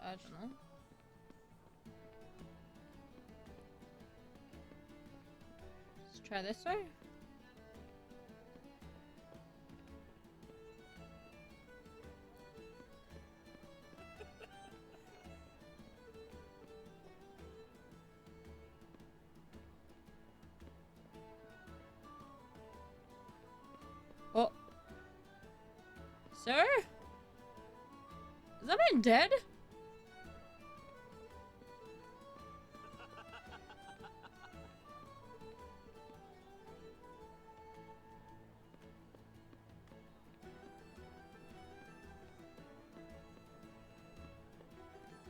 I don't know. Let's try this way. Oh. Sir? Is that man dead?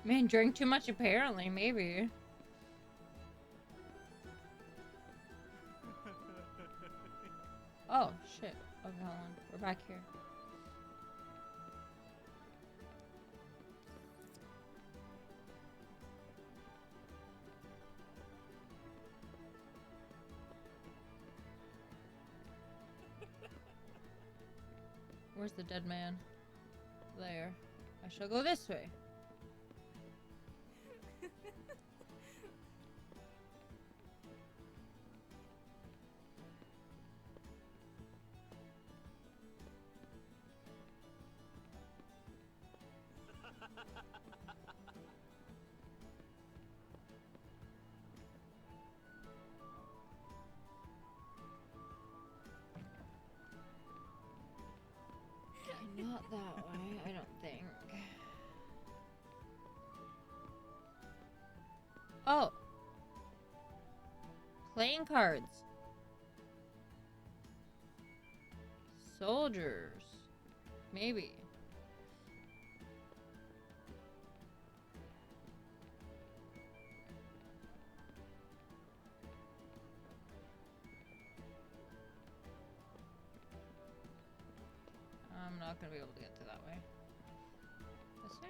Man drank too much apparently, maybe. Oh, shit. Okay, hold on. We're back here. Where's the dead man? There. I shall go this way. Not that way, I don't think. Oh. Playing cards. Soldiers. Maybe. I'm not gonna be able to get to that way. This way?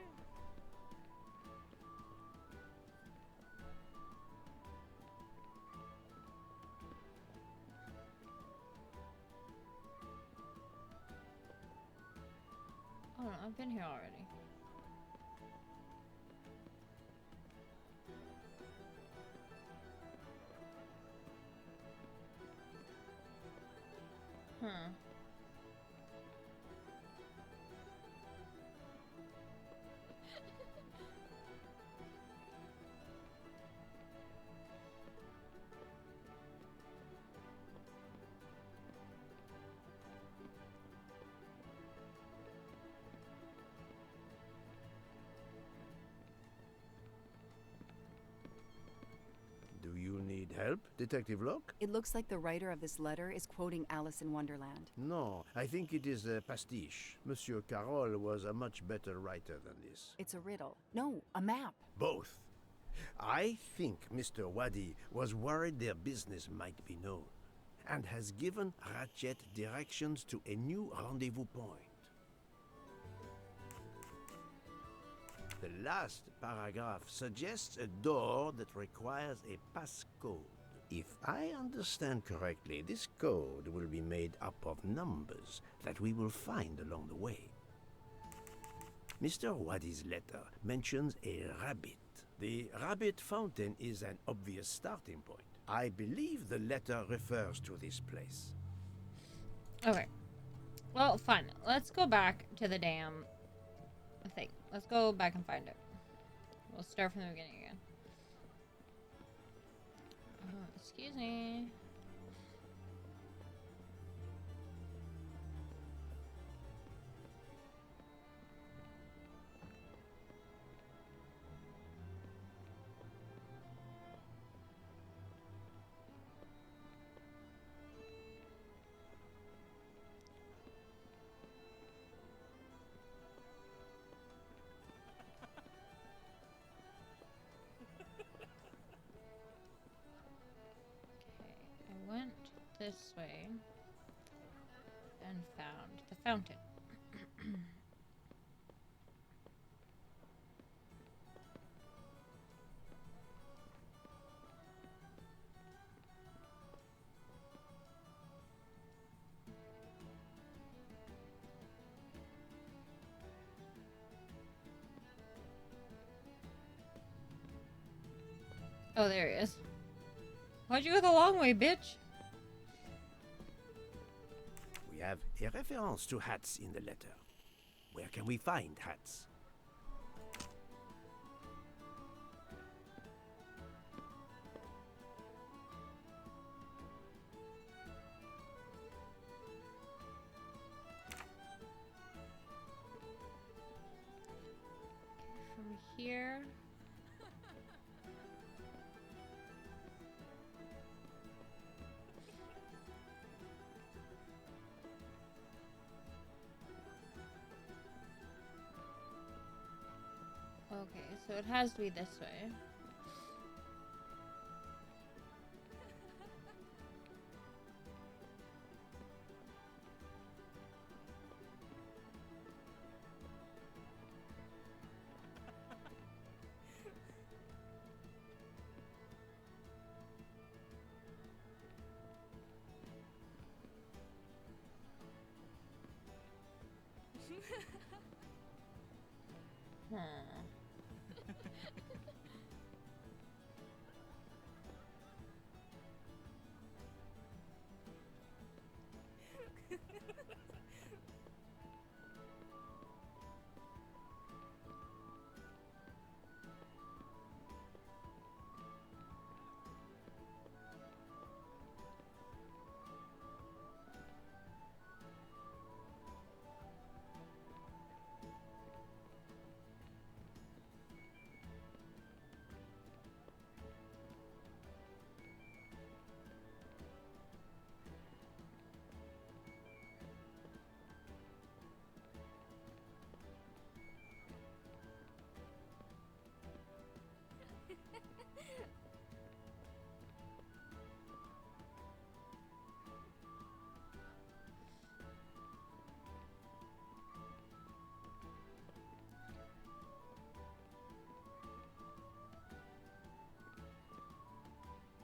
Oh no, I've been here already. Huh. Do you need need help, Detective Locke? It looks like the writer of this letter is quoting Alice in Wonderland. No, I think it is a pastiche. Monsieur Carroll was a much better writer than this. It's a riddle. No, a map. Both. I think Mr. Wadi was worried their business might be known, and has given Ratchet directions to a new rendezvous point. The last paragraph suggests a door that requires a passcode. If I understand correctly, this code will be made up of numbers that we will find along the way. Mr. Wadi's letter mentions a rabbit. The rabbit fountain is an obvious starting point. I believe the letter refers to this place. Okay. Well, fine. Let's go back to the damn thing. Let's go back and find it. We'll start from the beginning again. Excuse me. This way and found the fountain. Oh, there he is. Why'd you go the long way, bitch? We have a reference to hats in the letter. Where can we find hats? From here. Okay, so it has to be this way.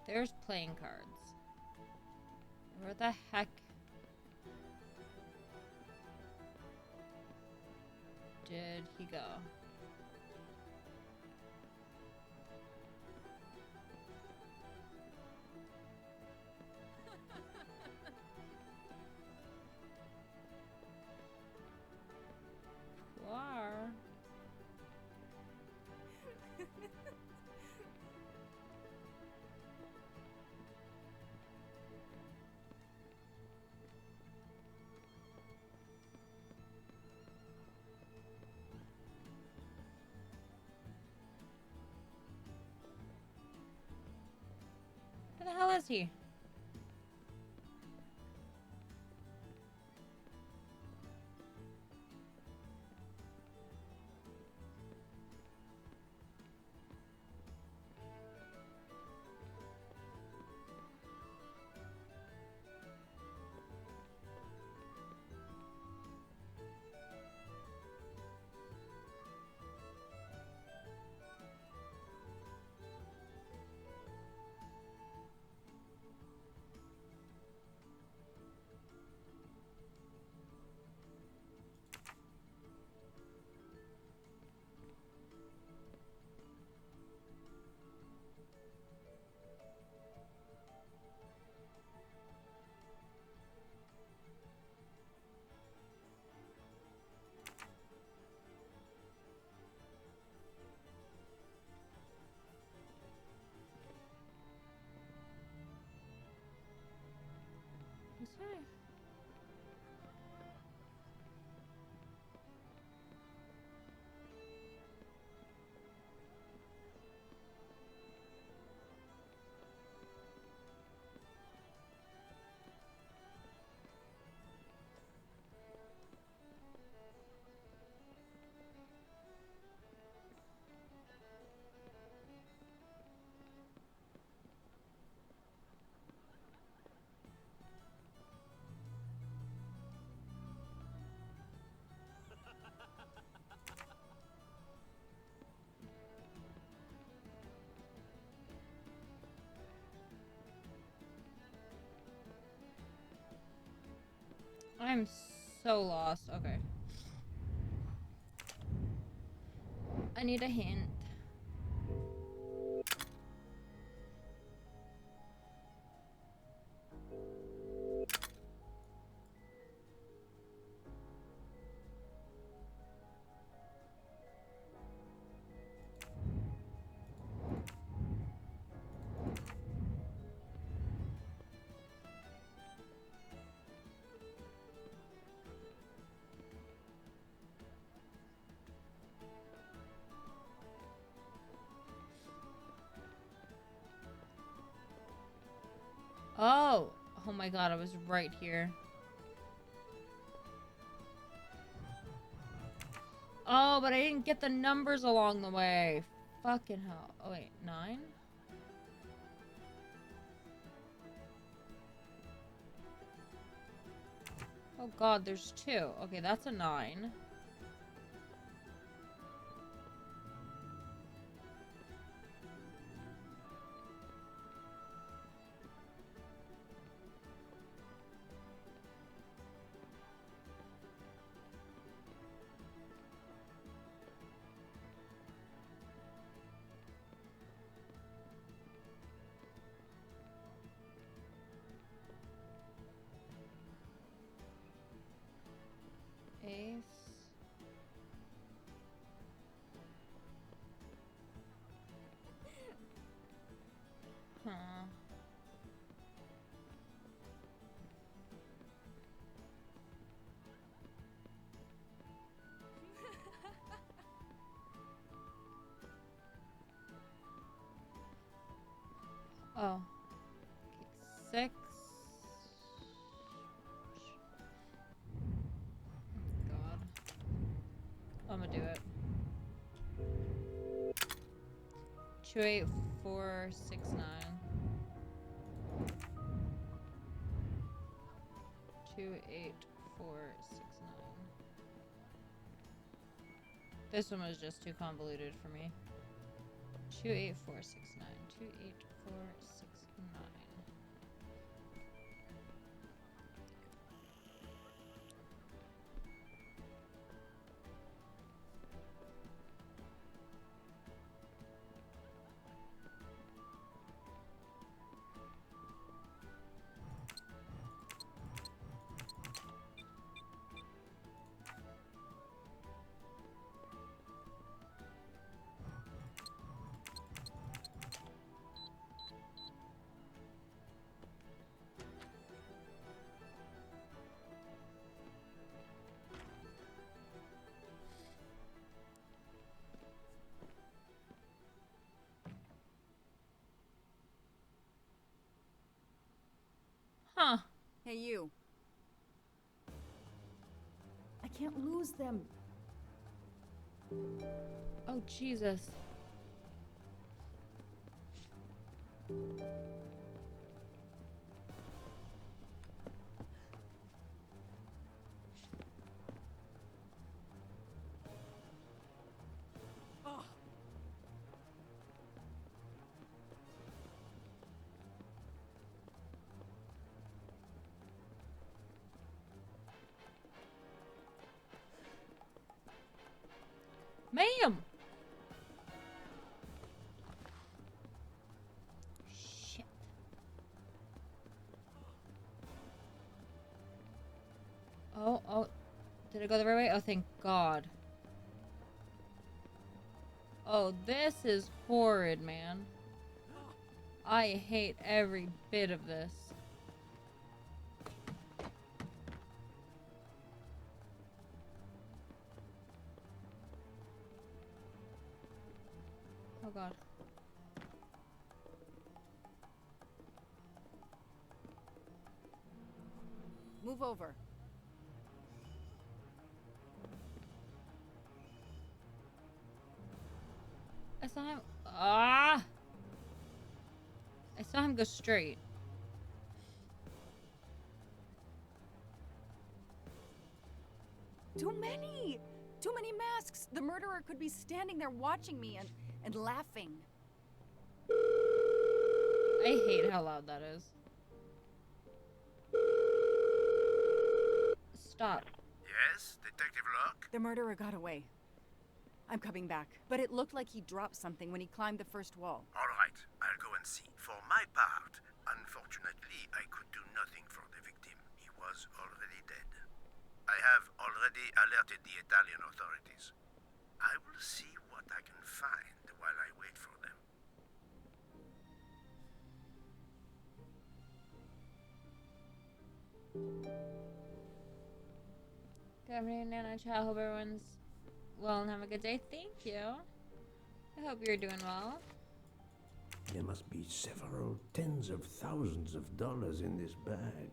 There's playing cards. Where the heck? Did he go? War. is he? Okay. I'm so lost. Okay. I need a hint. Oh! Oh my god, I was right here. Oh, but I didn't get the numbers along the way. Fucking hell. Oh wait, 9? Oh god, there's 2. Okay, that's a 9. Ace. Huh. Oh. Okay, 6. God. I'm gonna do it. 2, 8, 4, 6, 9. 2, 8, 4, 6, 9. This one was just too convoluted for me. 2, 8, 4, 6, 9. 2, 8, 4, 6, 9. Hey, you. I can't lose them. Oh, Jesus. Ma'am! Shit. Oh, did it go the right way? Oh, thank God. Oh, this is horrid, man. I hate every bit of this. Oh God. Move over. I saw him. Ah! I saw him go straight. Too many! Too many masks! The murderer could be standing there watching me and laughing. I hate how loud that is. Stop. Yes, Detective Locke? The murderer got away. I'm coming back. But it looked like he dropped something when he climbed the first wall. All right, I'll go and see. For my part, unfortunately, I could do nothing for the victim. He was already dead. I have already alerted the Italian authorities. I will see what I can find while I wait for them. Good afternoon, Nana Chat. Hope everyone's well and have a good day. Thank you. I hope you're doing well. There must be several tens of thousands of dollars in this bag.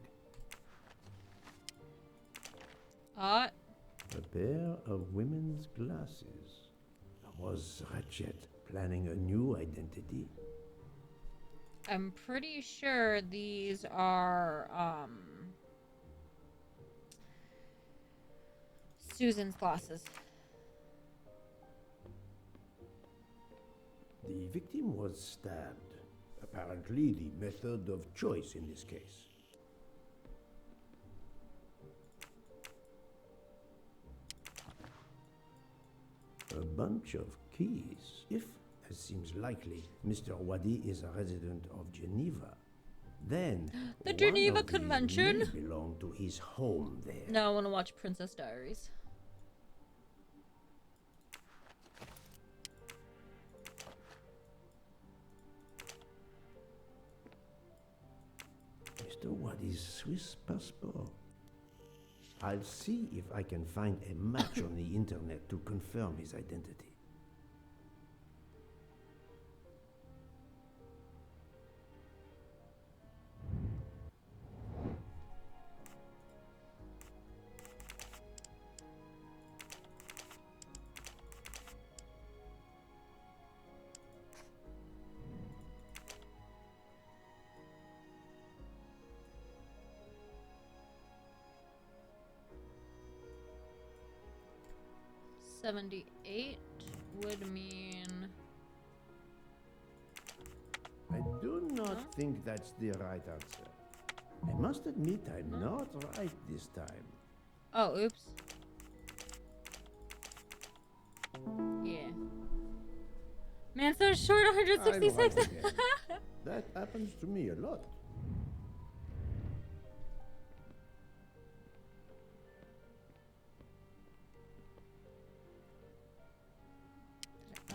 Ah. A pair of women's glasses. Was Ratchet planning a new identity? I'm pretty sure these are, Susan's glasses. The victim was stabbed. Apparently the method of choice in this case. A bunch of keys. If, as seems likely, Mr. Wadi is a resident of Geneva, then The Geneva one of these Convention? may belong to his home there. No, I want to watch Princess Diaries. Mr. Wadi's Swiss passport. I'll see if I can find a match on the internet to confirm his identity. $78 would mean... I do not think that's the right answer. I must admit I'm not right this time. Oh, oops. Yeah. Man, so short 166. I'm right again. That happens to me a lot.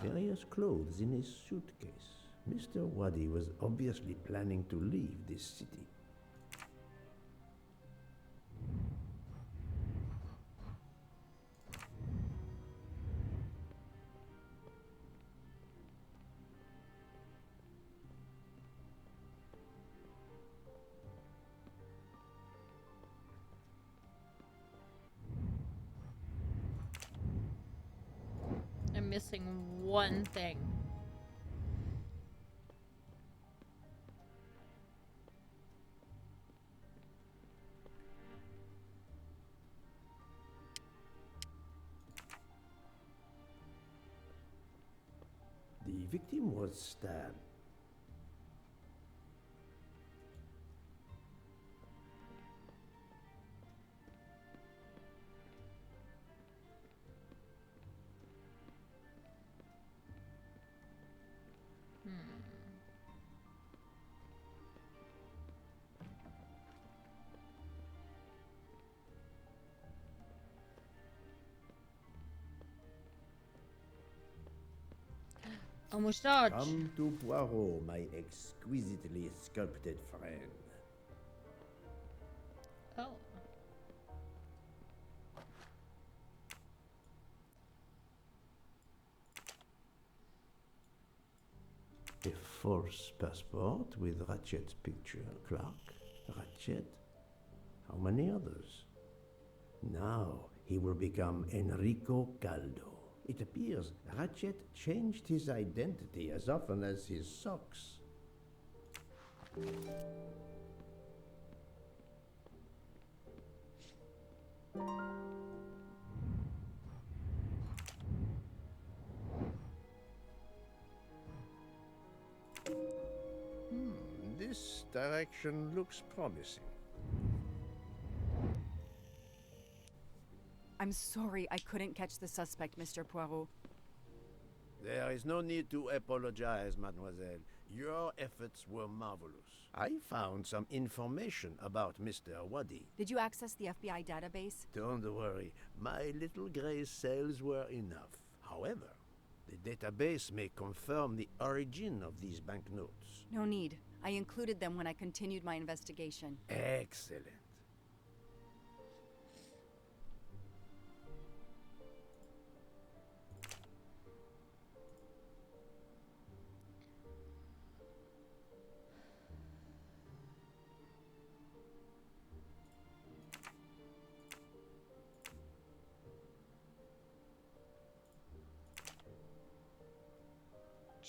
Various clothes in his suitcase. Mr. Wadi was obviously planning to leave this city. missing one thing. The victim was stabbed. Almost dodged. Come to Poirot, my exquisitely sculpted friend. Oh. A false passport with Ratchet's picture. Clark, Ratchet, how many others? Now he will become Enrico Caldo. It appears Ratchet changed his identity as often as his socks. This direction looks promising. I'm sorry I couldn't catch the suspect, Mr. Poirot. There is no need to apologize, mademoiselle. Your efforts were marvelous. I found some information about Mr. Wadi. Did you access the FBI database? Don't worry, my little gray cells were enough. However, the database may confirm the origin of these banknotes. No need. I included them when I continued my investigation. Excellent.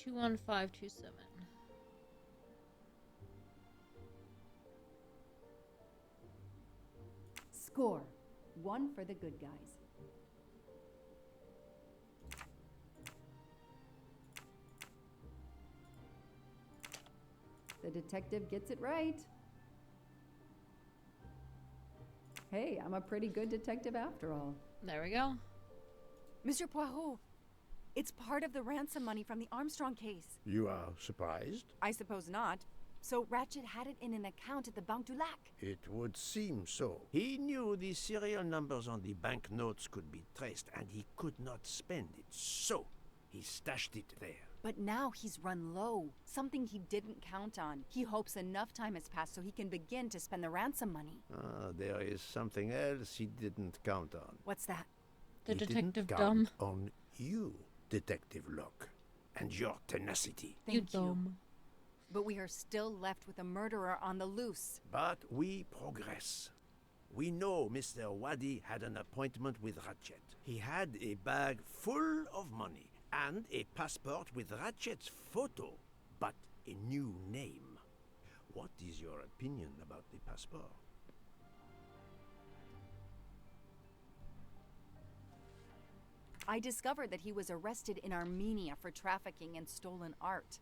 Two on 527. Score. 1 for the good guys. The detective gets it right. Hey, I'm a pretty good detective after all. There we go. Mr. Poirot, it's part of the ransom money from the Armstrong case. You are surprised? I suppose not. So Ratchet had it in an account at the Banque du Lac. It would seem so. He knew the serial numbers on the banknotes could be traced, and he could not spend it. So, he stashed it there. But now he's run low, something he didn't count on. He hopes enough time has passed so he can begin to spend the ransom money. There is something else he didn't count on. What's that? The He detective didn't dumb. count on you, Detective Locke, and your tenacity. Thank you. But we are still left with a murderer on the loose. But we progress. We know Mr. Wadi had an appointment with Ratchet. He had a bag full of money and a passport with Ratchet's photo, but a new name. What is your opinion about the passport? I discovered that he was arrested in Armenia for trafficking in stolen art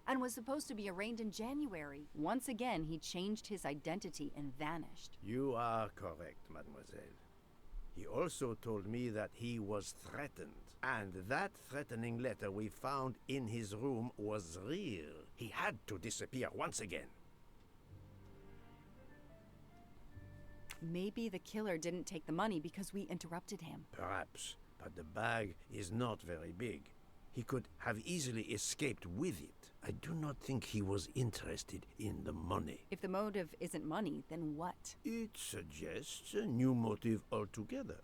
and was supposed to be arraigned in January. Once again, he changed his identity and vanished. You are correct, mademoiselle. He also told me that he was threatened, and that threatening letter we found in his room was real. He had to disappear once again. Maybe the killer didn't take the money because we interrupted him. Perhaps, but the bag is not very big. He could have easily escaped with it. I do not think he was interested in the money. If the motive isn't money, then what? It suggests a new motive altogether.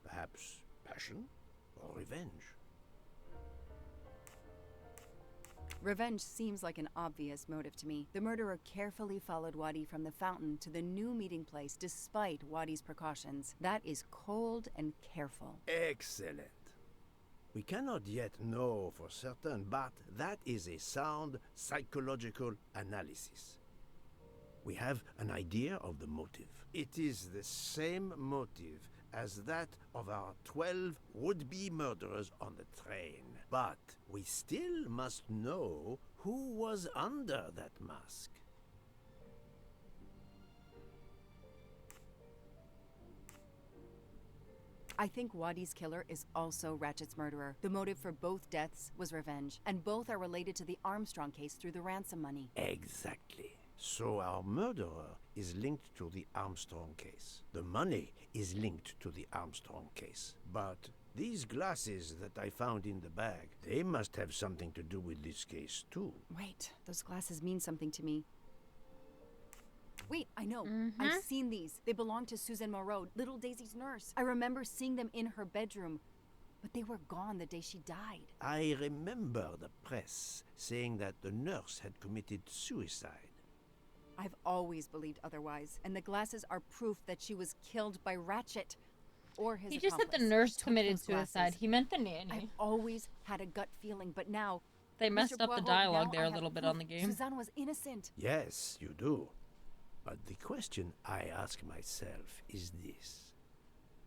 Perhaps passion or revenge. Revenge seems like an obvious motive to me. The murderer carefully followed Wadi from the fountain to the new meeting place despite Wadi's precautions. That is cold and careful. Excellent. We cannot yet know for certain, but that is a sound psychological analysis. We have an idea of the motive. It is the same motive as that of our 12 would-be murderers on the train. But we still must know who was under that mask. I think Wadi's killer is also Ratchet's murderer. The motive for both deaths was revenge, and both are related to the Armstrong case through the ransom money. Exactly. So our murderer is linked to the Armstrong case. The money is linked to the Armstrong case. But these glasses that I found in the bag, they must have something to do with this case too. Wait, those glasses mean something to me. Wait, I know. I've seen these. They belong to Suzanne Moreau, little Daisy's nurse. I remember seeing them in her bedroom, but they were gone the day she died. I remember the press saying that the nurse had committed suicide. I've always believed otherwise, and the glasses are proof that she was killed by Ratchet or his He just said the accomplice. nurse Took committed those glasses. suicide. He meant the nanny. I've always had a gut feeling, but now They Mr. messed up the Poirot, dialogue now there I a have little bit proof on the game. Suzanne was innocent. Yes, you do. But the question I ask myself is this.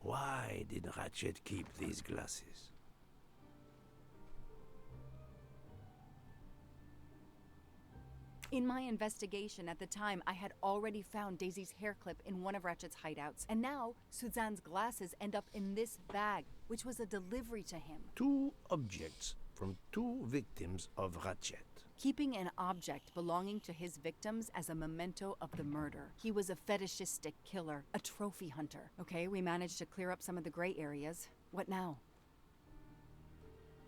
Why did Ratchet keep these glasses? In my investigation at the time, I had already found Daisy's hair clip in one of Ratchet's hideouts, and now Suzanne's glasses end up in this bag, which was a delivery to him. 2 objects from 2 victims of Ratchet. Keeping an object belonging to his victims as a memento of the murder. He was a fetishistic killer, a trophy hunter. Okay, we managed to clear up some of the gray areas. What now?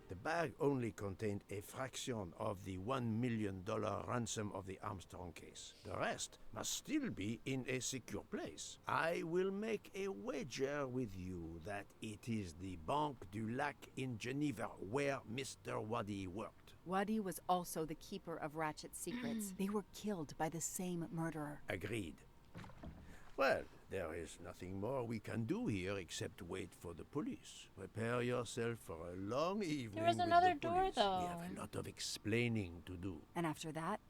The bag only contained a fraction of the $1 million ransom of the Armstrong case. The rest must still be in a secure place. I will make a wager with you that it is the Banque du Lac in Geneva where Mr. Wadi worked. Wadi was also the keeper of Ratchet's secrets. They were killed by the same murderer. Agreed. Well, there is nothing more we can do here except wait for the police. Prepare yourself for a long evening. There was with another the door, police. though. We have a lot of explaining to do. And after that?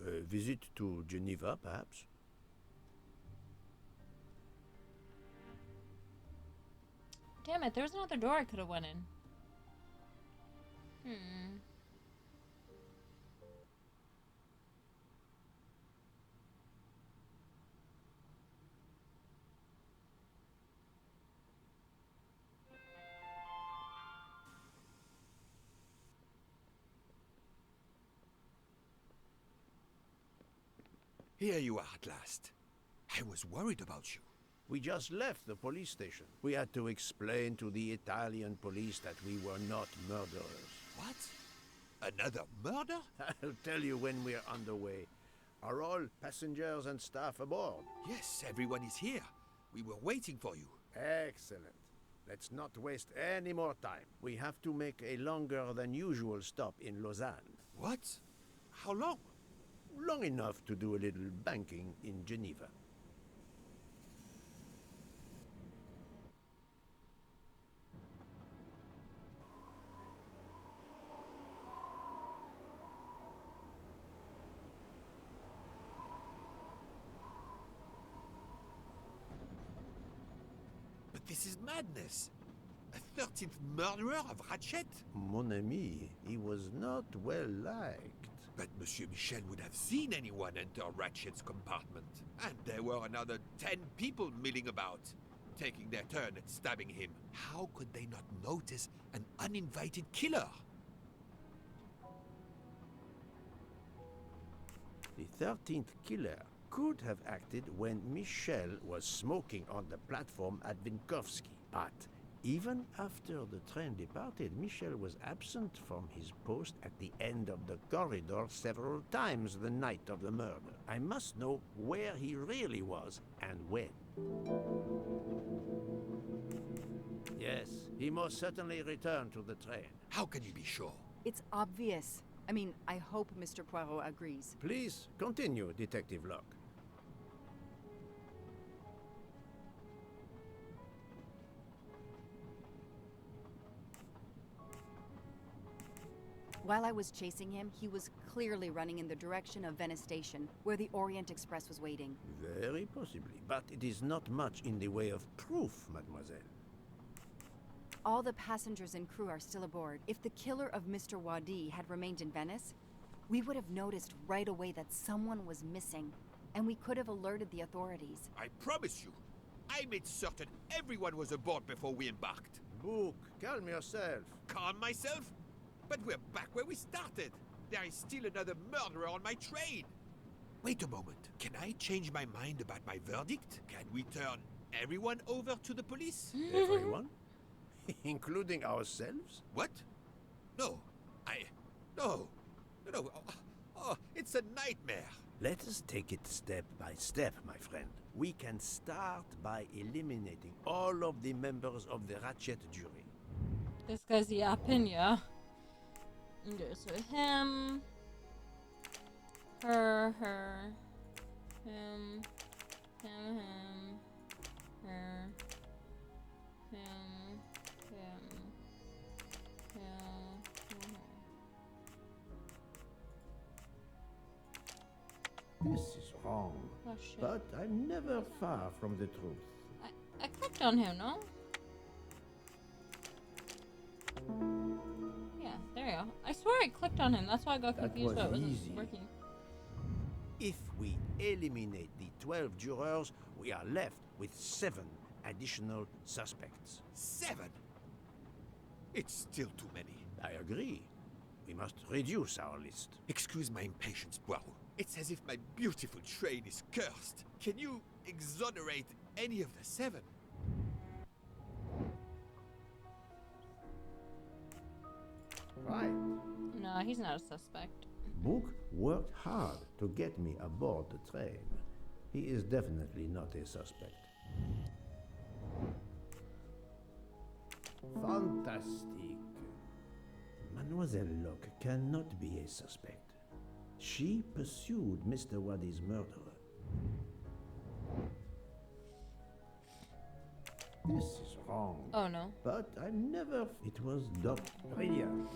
A visit to Geneva, perhaps? Damn it, there was another door I could have went in. Here you are at last. I was worried about you. We just left the police station. We had to explain to the Italian police that we were not murderers. What? Another murder? I'll tell you when we're underway. Are all passengers and staff aboard? Yes, everyone is here. We were waiting for you. Excellent. Let's not waste any more time. We have to make a longer than usual stop in Lausanne. What? How long? Long enough to do a little banking in Geneva. But this is madness. A 13th murderer of Ratchet? Mon ami, he was not well liked. But Monsieur Michel would have seen anyone enter Ratchet's compartment. And there were another 10 people milling about, taking their turn at stabbing him. How could they not notice an uninvited killer? The 13th killer could have acted when Michel was smoking on the platform at Vinkovsky. But even after the train departed, Michel was absent from his post at the end of the corridor several times the night of the murder. I must know where he really was and when. Yes, he most certainly returned to the train. How can you be sure? It's obvious. I mean, I hope Mr. Poirot agrees. Please continue, Detective Locke. While I was chasing him, he was clearly running in the direction of Venice Station, where the Orient Express was waiting. Very possibly, but it is not much in the way of proof, mademoiselle. All the passengers and crew are still aboard. If the killer of Mr. Wadi had remained in Venice, we would have noticed right away that someone was missing, and we could have alerted the authorities. I promise you, I made certain everyone was aboard before we embarked. Book, calm yourself. Calm myself? But we're back where we started. There is still another murderer on my train. Wait a moment. Can I change my mind about my verdict? Can we turn everyone over to the police? Everyone? Including ourselves? What? No. No. Oh, it's a nightmare. Let us take it step by step, my friend. We can start by eliminating all of the members of the Ratchet jury. This guy's yapping, yeah. Okay, so him, her, him, her, him, This is wrong. Oh, shit. But I'm never far from the truth. I clicked on him, no? Yeah, there you go. I swear I clicked on him. That's why I got confused, but it wasn't working. If we eliminate the 12 jurors, we are left with 7 additional suspects. 7? It's still too many. I agree. We must reduce our list. Excuse my impatience, Poirot. It's as if my beautiful train is cursed. Can you exonerate any of the 7? Right. No, he's not a suspect. Book worked hard to get me aboard the train. He is definitely not a suspect. Fantastic. Mademoiselle Locke cannot be a suspect. She pursued Mr. Wadi's murderer. This is wrong. Oh no. But I'm never... It was Brilliant.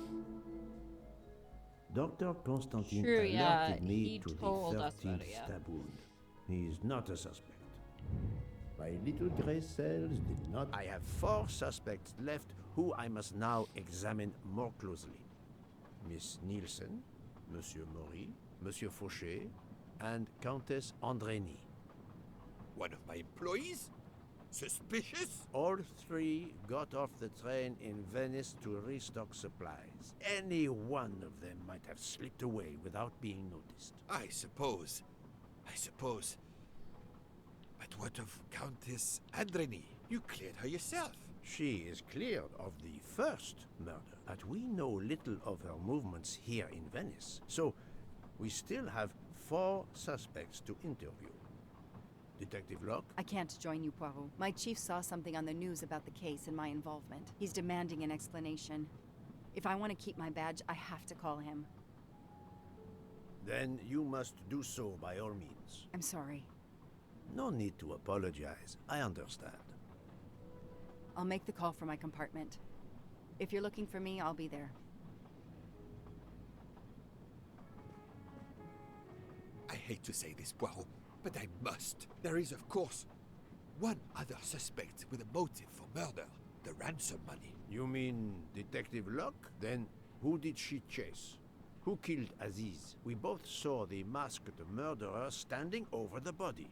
Dr. Constantine True, yeah, alerted me he to the told us 13th about it, yeah. stab wound. He is not a suspect. My little gray cells did not... I have 4 suspects left who I must now examine more closely. Miss Nielsen, Monsieur Maury, Monsieur Fauché, and Countess Andrény. One of my employees? Suspicious? All 3 got off the train in Venice to restock supplies. Any one of them might have slipped away without being noticed. I suppose. But what of Countess Andrény? You cleared her yourself. She is cleared of the first murder, but we know little of her movements here in Venice. So, we still have 4 suspects to interview. Detective Locke? I can't join you, Poirot. My chief saw something on the news about the case and my involvement. He's demanding an explanation. If I want to keep my badge, I have to call him. Then you must do so by all means. I'm sorry. No need to apologize. I understand. I'll make the call for my compartment. If you're looking for me, I'll be there. I hate to say this, Poirot, but I must. There is, of course, one other suspect with a motive for murder. The ransom money. You mean Detective Locke? Then who did she chase? Who killed Aziz? We both saw the masked murderer standing over the body.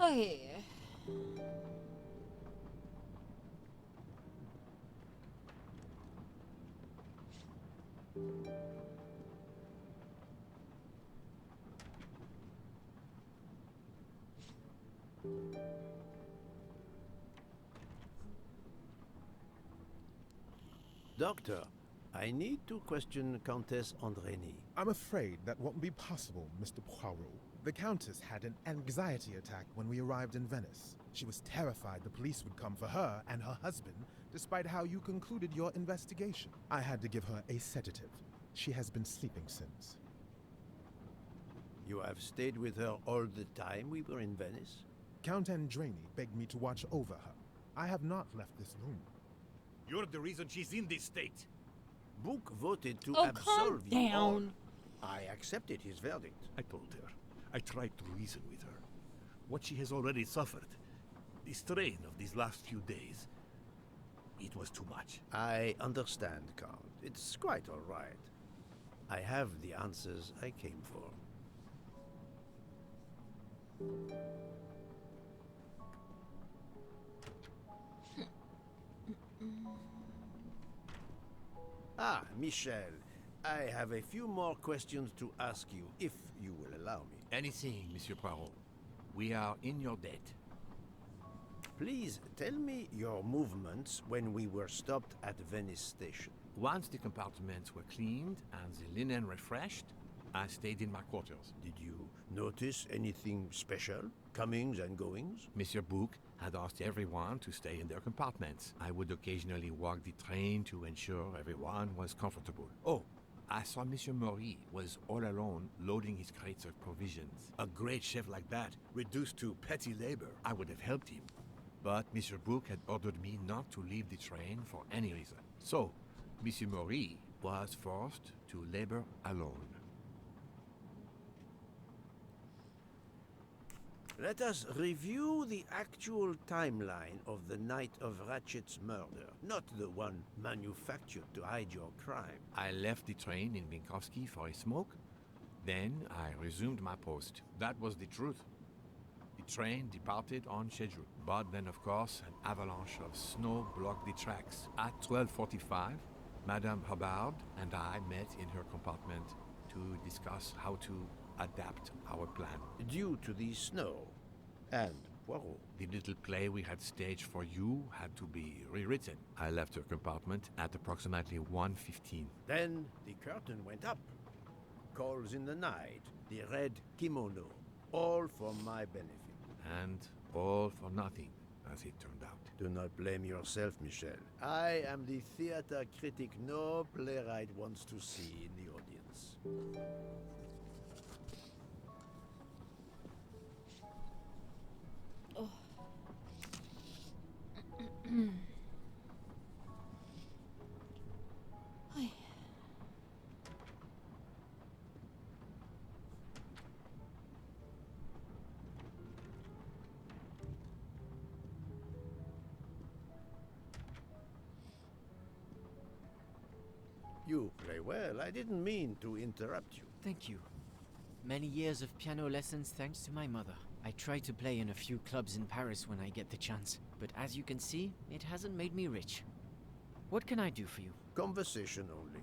Okay. Doctor, I need to question Countess Andrény. I'm afraid that won't be possible, Mr. Poirot. The Countess had an anxiety attack when we arrived in Venice. She was terrified the police would come for her and her husband, despite how you concluded your investigation. I had to give her a sedative. She has been sleeping since. You have stayed with her all the time we were in Venice? Count Andrani begged me to watch over her. I have not left this room. You're the reason she's in this state. Book voted to Oh, absolve calm you all. down. I accepted his verdict. I told her. I tried to reason with her. What she has already suffered, the strain of these last few days, it was too much. I understand, Count. It's quite all right. I have the answers I came for. Ah, Michel, I have a few more questions to ask you, if you will allow me. Anything, Monsieur Poirot. We are in your debt. Please tell me your movements when we were stopped at Venice Station. Once the compartments were cleaned and the linen refreshed, I stayed in my quarters. Did you notice anything special? Comings and goings? Monsieur Bouc had asked everyone to stay in their compartments. I would occasionally walk the train to ensure everyone was comfortable. Oh, I saw Monsieur Maury was all alone loading his crates of provisions. A great chef like that, reduced to petty labor, I would have helped him. But Monsieur Bouc had ordered me not to leave the train for any reason. So, Monsieur Maury was forced to labor alone. Let us review the actual timeline of the night of Ratchet's murder, not the one manufactured to hide your crime. I left the train in Minkowski for a smoke. Then I resumed my post. That was the truth. The train departed on schedule. But then, of course, an avalanche of snow blocked the tracks. At 12:45, Madame Hubbard and I met in her compartment to discuss how to adapt our plan. Due to the snow and Poirot. The little play we had staged for you had to be rewritten. I left her compartment at approximately 1:15. Then the curtain went up. Calls in the night, the red kimono, all for my benefit. And all for nothing, as it turned out. Do not blame yourself, Michel. I am the theater critic no playwright wants to see in the audience. Oh. Hi. You play well. I didn't mean to interrupt you. Thank you. Many years of piano lessons thanks to my mother. I try to play in a few clubs in Paris when I get the chance, but as you can see, it hasn't made me rich. What can I do for you? Conversation only.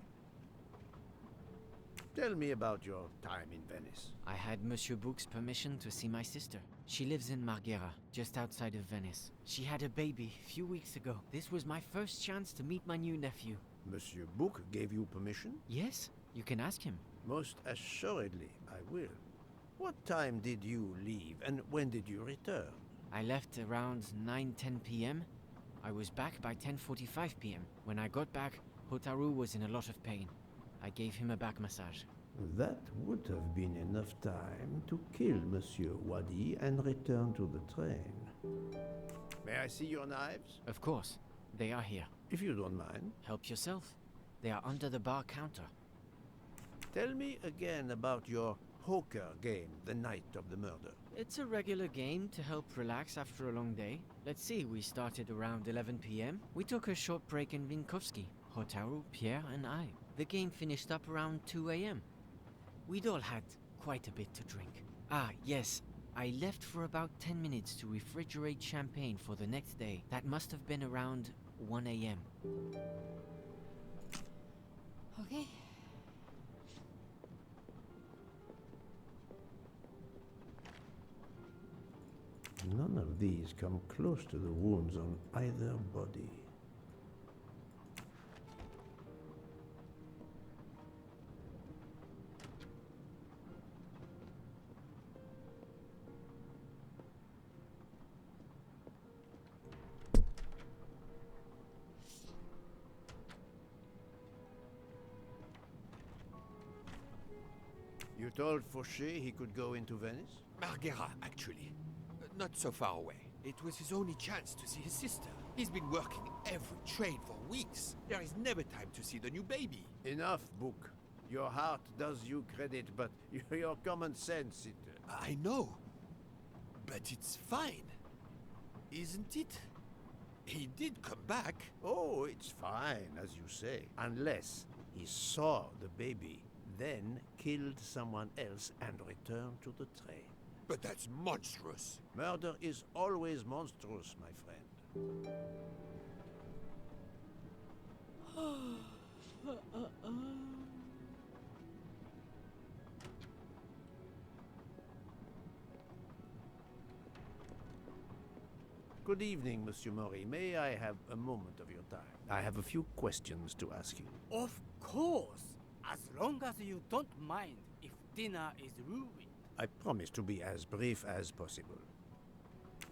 Tell me about your time in Venice. I had Monsieur Bouc's permission to see my sister. She lives in Marghera, just outside of Venice. She had a baby a few weeks ago. This was my first chance to meet my new nephew. Monsieur Bouc gave you permission? Yes, you can ask him. Most assuredly, I will. What time did you leave, and when did you return? I left around 9:10 p.m. I was back by 10:45 p.m. When I got back, Hotaru was in a lot of pain. I gave him a back massage. That would have been enough time to kill Monsieur Wadi and return to the train. May I see your knives? Of course. They are here. If you don't mind. Help yourself. They are under the bar counter. Tell me again about your poker game the night of the murder. It's a regular game to help relax after a long day. Let's see, we started around 11 p.m. We took a short break in Minkowski. Hotaru, Pierre, and I. The game finished up around 2 a.m. We'd all had quite a bit to drink. Ah, yes. I left for about 10 minutes to refrigerate champagne for the next day. That must have been around 1 a.m. Okay. None of these come close to the wounds on either body. You told Fauché he could go into Venice? Marghera, actually. not so far away. It was his only chance to see his sister. He's been working every trade for weeks. There is never time to see the new baby. Enough, Book. Your heart does you credit, but your common sense, it... I know. But it's fine. Isn't it? He did come back. Oh, it's fine, as you say. Unless he saw the baby, then killed someone else and returned to the train. But that's monstrous. Murder is always monstrous, my friend. Good evening, Monsieur Mori. May I have a moment of your time? I have a few questions to ask you. Of course, as long as you don't mind if dinner is ruined. I promise to be as brief as possible.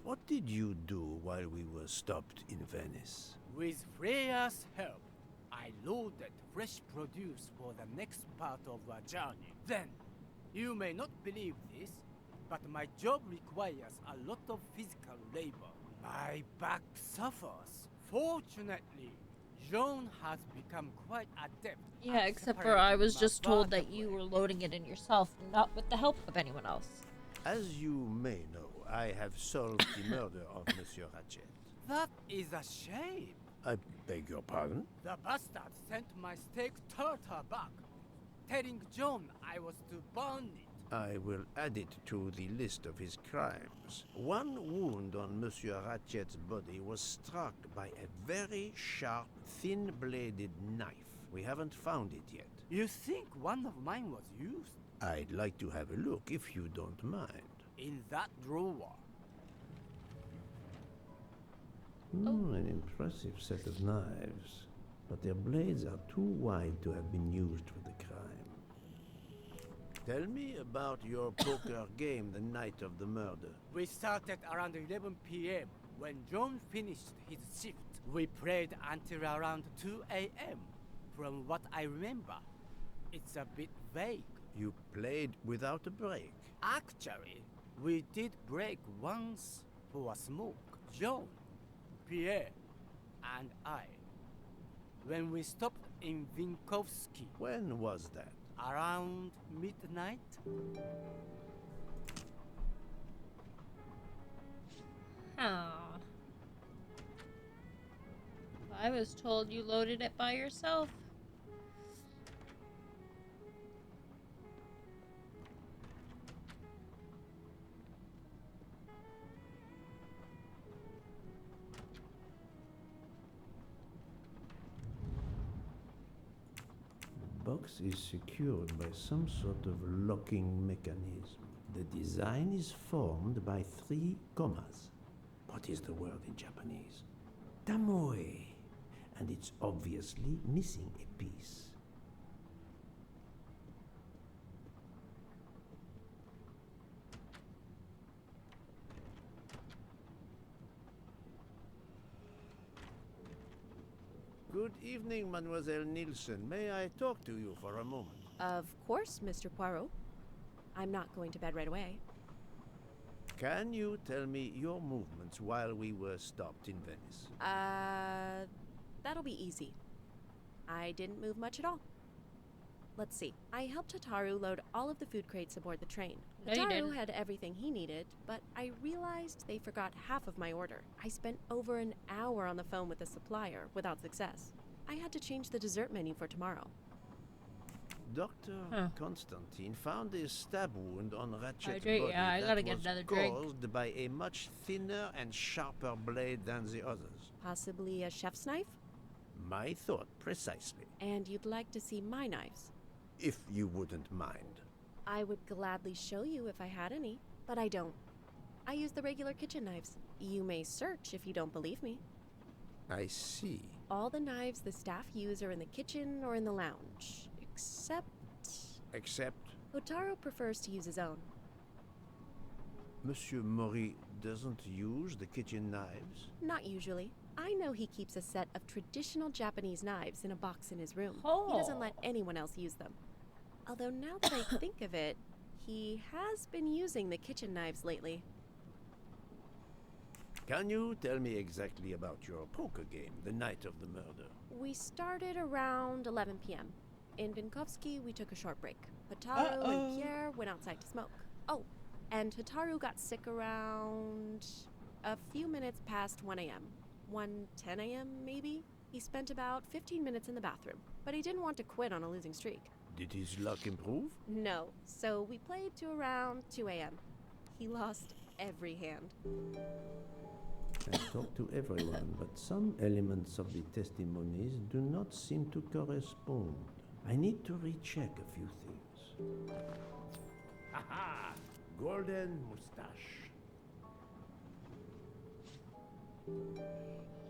What did you do while we were stopped in Venice? With Freya's help, I loaded fresh produce for the next part of our journey. Then, you may not believe this, but my job requires a lot of physical labor. My back suffers. Fortunately, Joan has become quite adept. Yeah, except for I was just told that you were loading it in yourself, not with the help of anyone else. As you may know, I have solved the murder of Monsieur Ratchet. That is a shame. I beg your pardon? The bastard sent my steak tartar back, telling Joan I was to burn it. I will add it to the list of his crimes. One wound on Monsieur Ratchet's body was struck by a very sharp, thin-bladed knife. We haven't found it yet. You think one of mine was used? I'd like to have a look, if you don't mind. In that drawer. An impressive set of knives. But their blades are too wide to have been used for the crime. Tell me about your poker game the night of the murder. We started around 11 p.m. When John finished his shift. We played until around 2 a.m. From what I remember, it's a bit vague. You played without a break? Actually, we did break once for a smoke. John, Pierre, and I. When we stopped in Vinkovsky. When was that? Around midnight. Oh. I was told you loaded it by yourself. The box is secured by some sort of locking mechanism. The design is formed by 3 commas. What is the word in Japanese? Tamoe. And it's obviously missing a piece. Good evening, Mademoiselle Nielsen. May I talk to you for a moment? Of course, Mr. Poirot. I'm not going to bed right away. Can you tell me your movements while we were stopped in Venice? That'll be easy. I didn't move much at all. Let's see. I helped Hotaru load all of the food crates aboard the train. No, you Hotaru didn't. had everything he needed, but I realized they forgot half of my order. I spent over an hour on the phone with the supplier without success. I had to change the dessert menu for tomorrow. Dr. Constantine found a stab wound on Ratchet's Hydrate, body yeah, I gotta that get was another drink. caused by a much thinner and sharper blade than the others. Possibly a chef's knife? My thought, precisely. And you'd like to see my knives? If you wouldn't mind. I would gladly show you if I had any, but I don't. I use the regular kitchen knives. You may search if you don't believe me. I see. All the knives the staff use are in the kitchen or in the lounge, except... Except? Hotaru prefers to use his own. Monsieur Mori doesn't use the kitchen knives? Not usually. I know he keeps a set of traditional Japanese knives in a box in his room. Oh. He doesn't let anyone else use them. Although now that I think of it, he has been using the kitchen knives lately. Can you tell me exactly about your poker game the night of the murder? We started around 11 p.m. In Vinkovsky, we took a short break. Hotaru and Pierre went outside to smoke. Oh, and Hotaru got sick around a few minutes past 1 a.m. 1:10 a.m. maybe? He spent about 15 minutes in the bathroom, but he didn't want to quit on a losing streak. Did his luck improve? No, so we played to around 2 a.m. He lost every hand. I talk to everyone, but some elements of the testimonies do not seem to correspond. I need to recheck a few things. Haha! Golden mustache.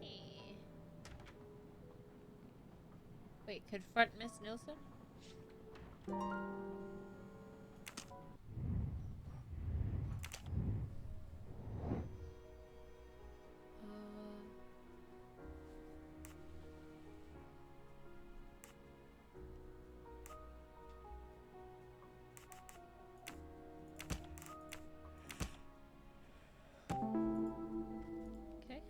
Hey. Wait, confront Miss Nielsen? Okay.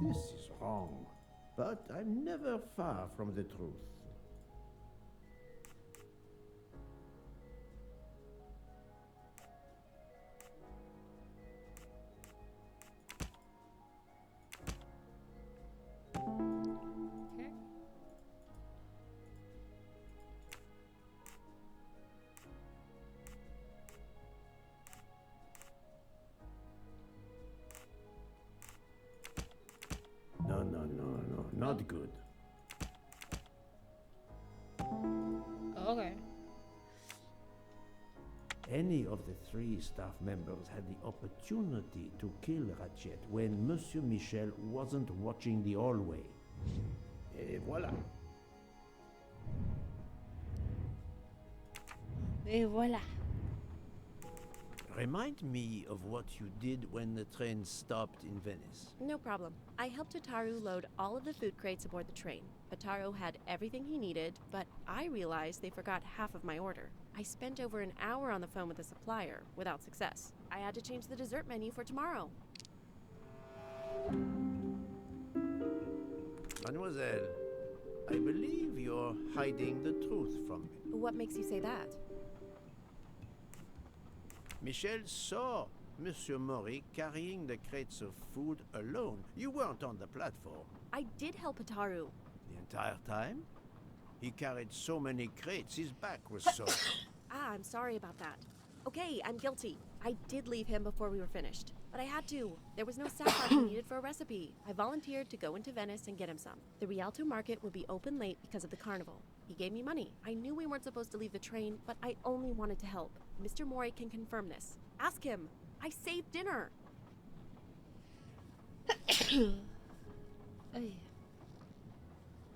This is wrong, but I'm never far from the truth. Okay. No, not good. Okay. Any of the three staff members had the opportunity to kill Ratchet when Monsieur Michel wasn't watching the hallway. Et voilà. Et voilà. Remind me of what you did when the train stopped in Venice. No problem. I helped Hotaru load all of the food crates aboard the train. Hotaru had everything he needed, but I realized they forgot half of my order. I spent over an hour on the phone with the supplier, without success. I had to change the dessert menu for tomorrow. Mademoiselle, I believe you're hiding the truth from me. What makes you say that? Michel saw Monsieur Mori carrying the crates of food alone. You weren't on the platform. I did help Hotaru. The entire time? He carried so many crates, his back was sore. I'm sorry about that. Okay, I'm guilty. I did leave him before we were finished, but I had to. There was no saffron he needed for a recipe. I volunteered to go into Venice and get him some. The Rialto market would be open late because of the carnival. He gave me money. I knew we weren't supposed to leave the train, but I only wanted to help. Mr. Mori can confirm this. Ask him. I saved dinner.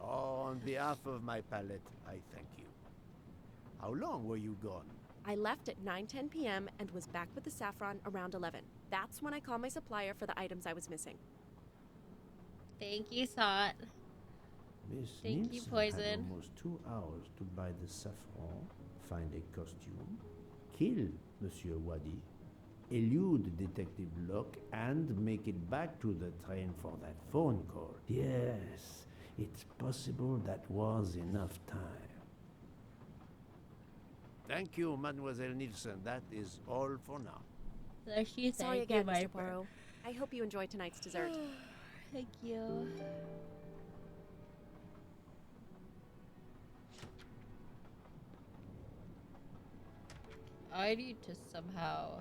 On behalf of my palate, I thank you. How long were you gone? I left at 9:10 p.m. and was back with the saffron around 11. That's when I called my supplier for the items I was missing. Thank you, Sot. Miss Thank you, Nielsen Poison. had almost 2 hours to buy the saffron, find a costume, kill Monsieur Wadi, elude Detective Locke, and make it back to the train for that phone call. Yes, it's possible that was enough time. Thank you, Mademoiselle Nielsen. That is all for now. So she Sorry thank you, again, my Mr. Poirot. I hope you enjoyed tonight's dessert. Thank you. I need to somehow...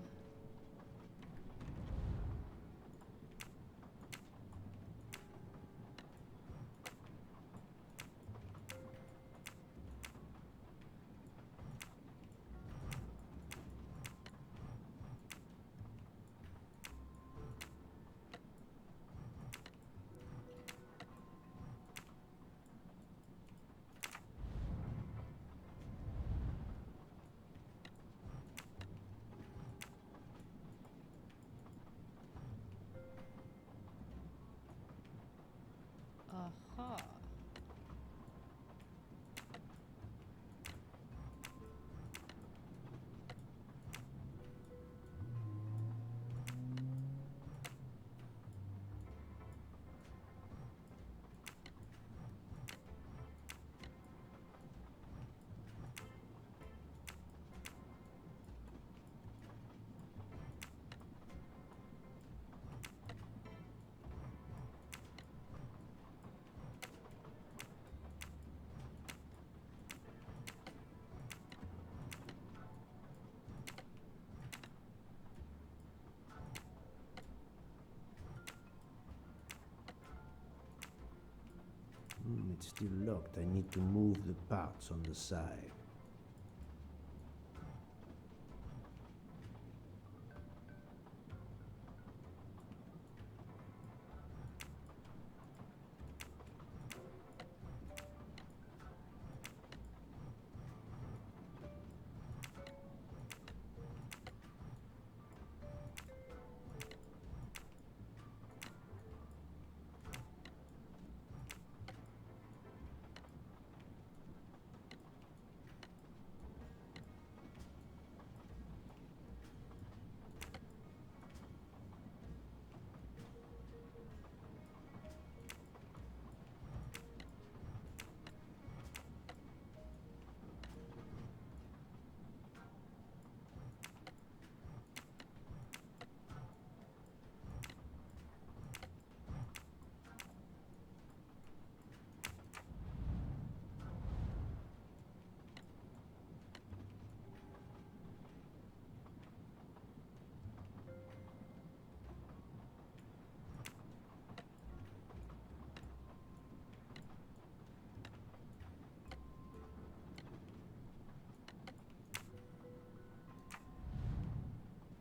still locked. I need to move the parts on the side.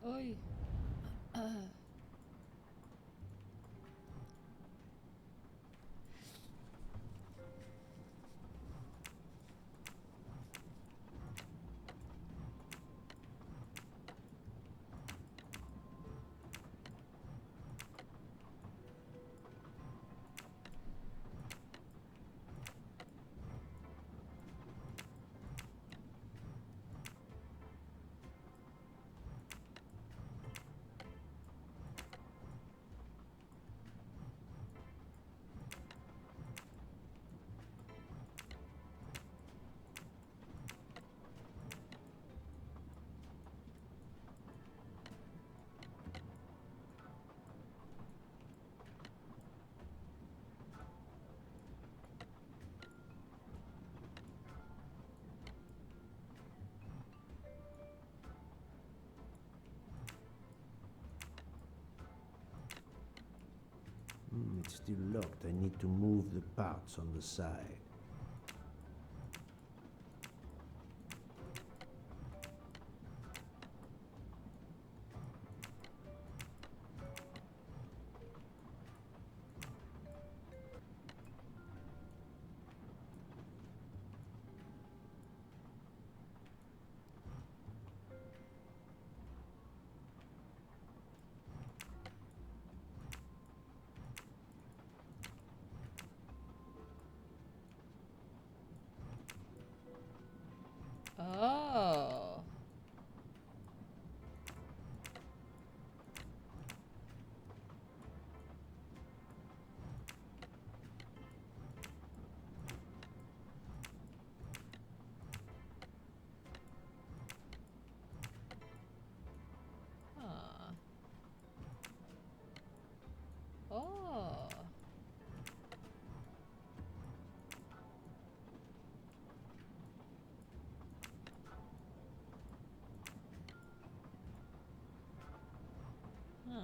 Oi. It's still locked. I need to move the parts on the side. Oh. Huh. Oh. Huh.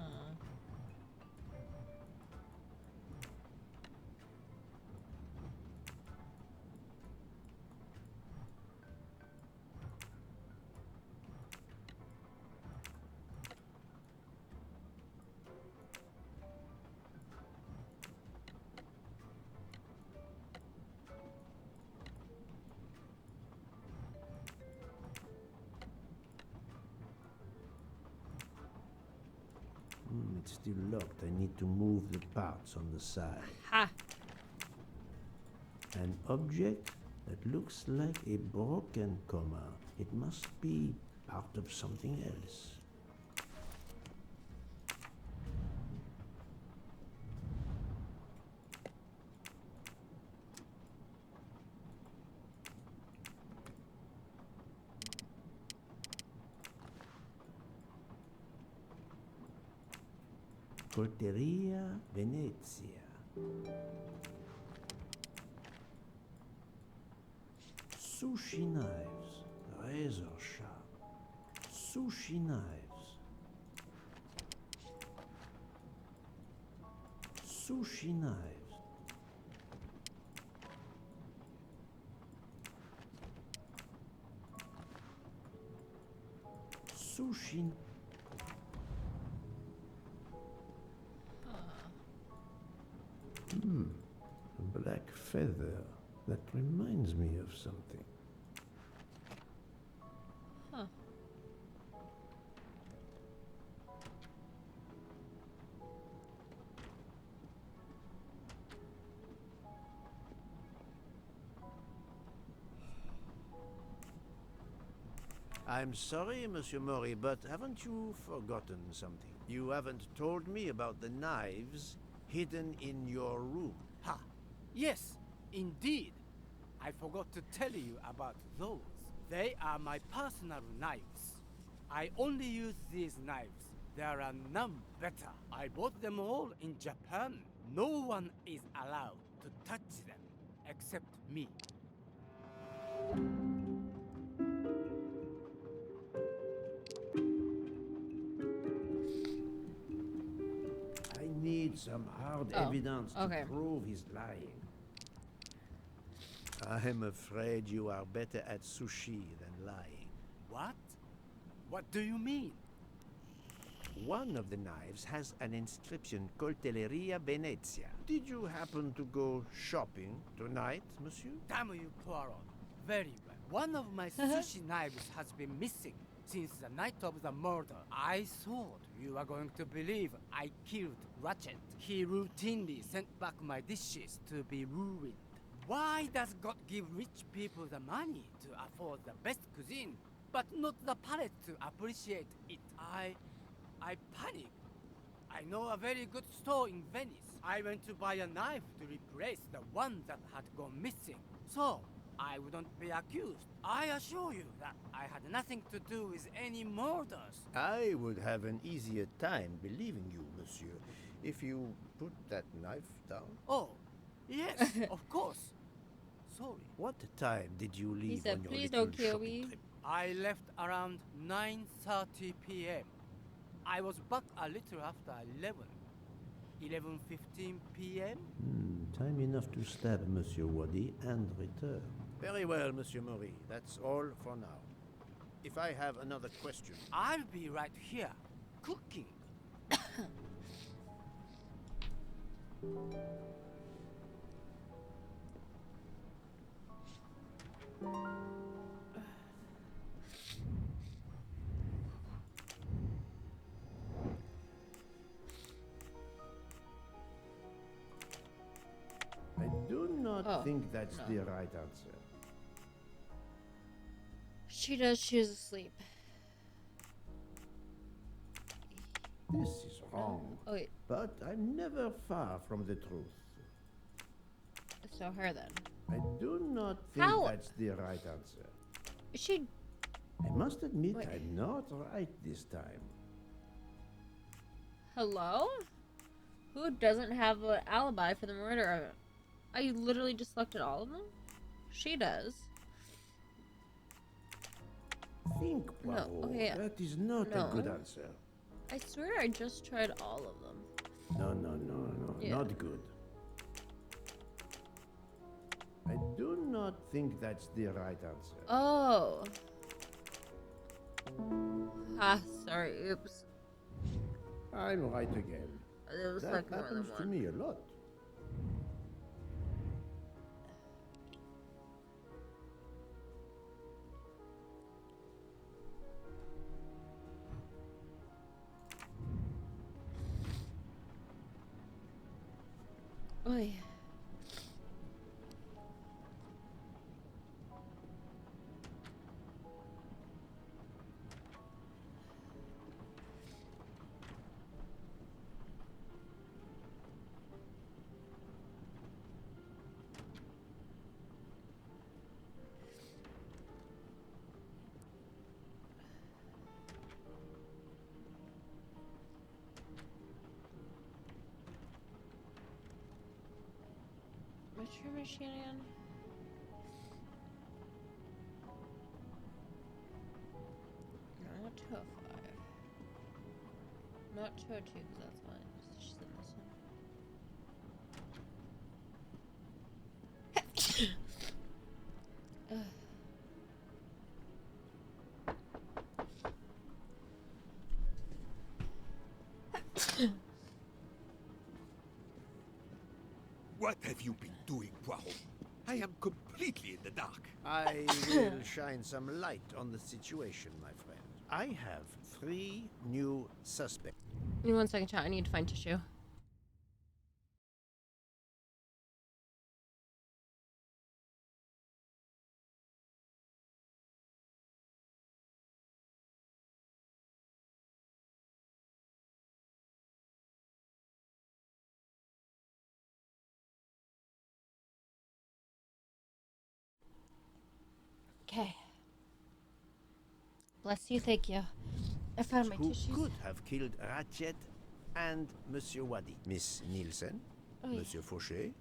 It's still locked. I need to move the parts on the side. Ha! An object that looks like a broken comma. It must be part of something else. Colteria Venezia. Sushi knives, razor sharp. Sushi knives. Sushi knives. machine? A black feather. That reminds me of something. Huh. I'm sorry, Monsieur Mori, but haven't you forgotten something? You haven't told me about the knives hidden in your room. Ha! Yes, indeed. I forgot to tell you about those. They are my personal knives. I only use these knives. There are none better. I bought them all in Japan. No one is allowed to touch them except me. I need some hard evidence to prove he's lying. I'm afraid you are better at sushi than lying. What? What do you mean? One of the knives has an inscription, Coltelleria Venezia. Did you happen to go shopping tonight, monsieur? Damn you, Poirot. Very well. One of my sushi knives has been missing since the night of the murder. I thought you were going to believe I killed Ratchet. He routinely sent back my dishes to be ruined. Why does God give rich people the money to afford the best cuisine, but not the palate to appreciate it? I panicked. I know a very good store in Venice. I went to buy a knife to replace the one that had gone missing, so I wouldn't be accused. I assure you that I had nothing to do with any murders. I would have an easier time believing you, monsieur, if you put that knife down. Oh, yes, of course. Sorry. What time did you leave He said, on your "Please little don't kill shopping me." trip? I left around 9:30 p.m. I was back a little after 11. 11:15 p.m. Time enough to stab Monsieur Wadi and return. Very well, Monsieur Mori. That's all for now. If I have another question... I'll be right here, cooking. I do not Oh, think that's no. the right answer. She does choose to sleep. This is wrong. Oh wait, But I'm never far from the truth. so her then. I do not think How- that's the right answer. She. I must admit Wait. I'm not right this time. Hello? Who doesn't have an alibi for the murder? I literally just selected all of them? She does. Think, No, Poirot. okay, That is not a good no. answer. I swear I just tried all of them. No, Yeah. not good. I do not think that's the right answer. Oh. Ah, sorry, oops. I'm right again. There was That like more than happens to one. me a lot. Oy. Metro Machine. No, not 205. Not 202, because that's fine. She's in this one. Ugh. What have you been doing, Poirot? I am completely in the dark. I will shine some light on the situation, my friend. I have 3 new suspects. Give me 1 second, chat. I need to find tissue. Okay. Bless you, thank you. I found my who tissues. could have killed Ratchet and Monsieur Wadi. Miss Nielsen, Oh, yeah. Monsieur Fauché,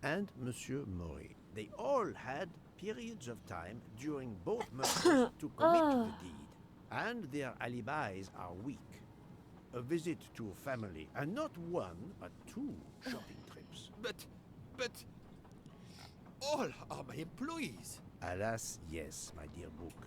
and Monsieur Maury. They all had periods of time during both murders to commit the deed, and their alibis are weak. A visit to family, and not 1, but 2 shopping trips. But all are my employees. Alas, yes, my dear book.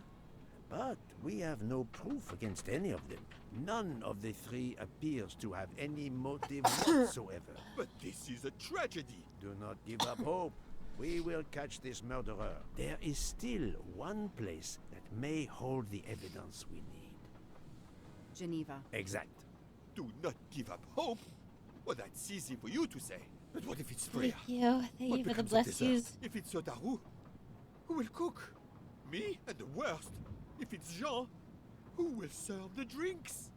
But we have no proof against any of them. None of the 3 appears to have any motive whatsoever. But this is a tragedy. Do not give up hope. We will catch this murderer. There is still one place that may hold the evidence we need. Geneva. Exact. Do not give up hope? Well, that's easy for you to say. But what if it's Freya? Thank you. Thank What you for the becomes of bless dessert? yous. If it's Sotaru, who will cook? Me? And the worst, if it's Jean, who will serve the drinks?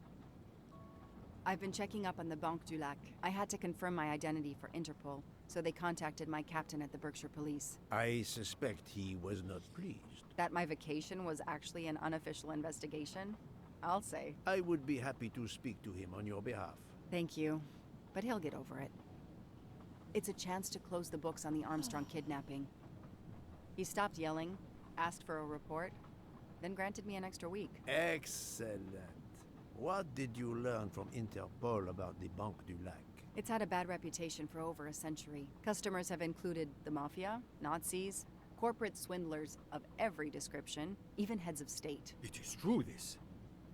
I've been checking up on the Banque du Lac. I had to confirm my identity for Interpol, so they contacted my captain at the Berkshire Police. I suspect he was not pleased. That my vacation was actually an unofficial investigation? I'll say. I would be happy to speak to him on your behalf. Thank you, but he'll get over it. It's a chance to close the books on the Armstrong kidnapping. He stopped yelling, asked for a report, then granted me an extra week. Excellent. What did you learn from Interpol about the Banque du Lac? It's had a bad reputation for over a century. Customers have included the mafia, Nazis, corporate swindlers of every description, even heads of state. It is true, this.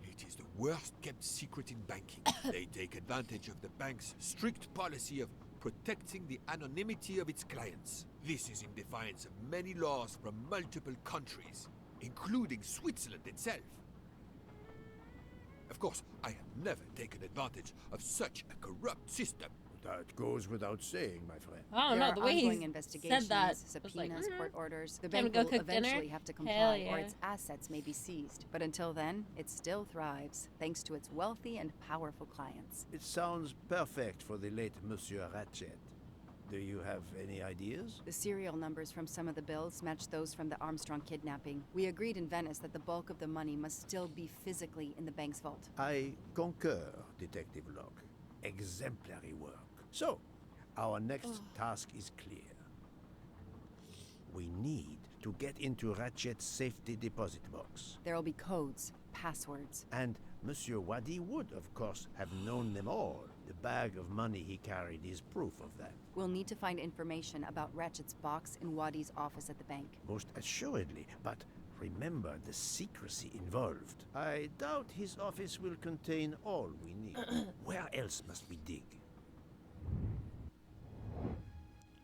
It is the worst kept secret in banking. They take advantage of the bank's strict policy of protecting the anonymity of its clients. This is in defiance of many laws from multiple countries, including Switzerland itself. Of course, I have never taken advantage of such a corrupt system. That goes without saying, my friend. I don't There know, are the way ongoing he investigations, said that was subpoenas, like, court orders. The Time to bank go will cook eventually dinner? have to Hell comply, or yeah. its assets may be seized. But until then, it still thrives, thanks to its wealthy and powerful clients. It sounds perfect for the late Monsieur Ratchet. Do you have any ideas? The serial numbers from some of the bills match those from the Armstrong kidnapping. We agreed in Venice that the bulk of the money must still be physically in the bank's vault. I concur, Detective Locke. Exemplary work. So, our next task is clear. We need to get into Ratchet's safety deposit box. There'll be codes, passwords. And Monsieur Wadi would, of course, have known them all. The bag of money he carried is proof of that. We'll need to find information about Ratchet's box in Wadi's office at the bank. Most assuredly, but remember the secrecy involved. I doubt his office will contain all we need. Where else must we dig?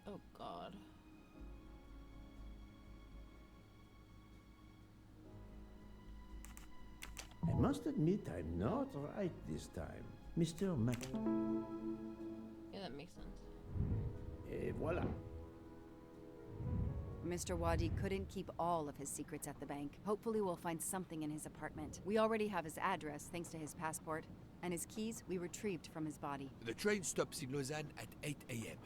Oh God. I must admit I'm not right this time. Mr. Mac... Yeah, that makes sense. Et voilà. Mr. Wadi couldn't keep all of his secrets at the bank. Hopefully we'll find something in his apartment. We already have his address thanks to his passport, and his keys we retrieved from his body. The train stops in Lausanne at 8 a.m.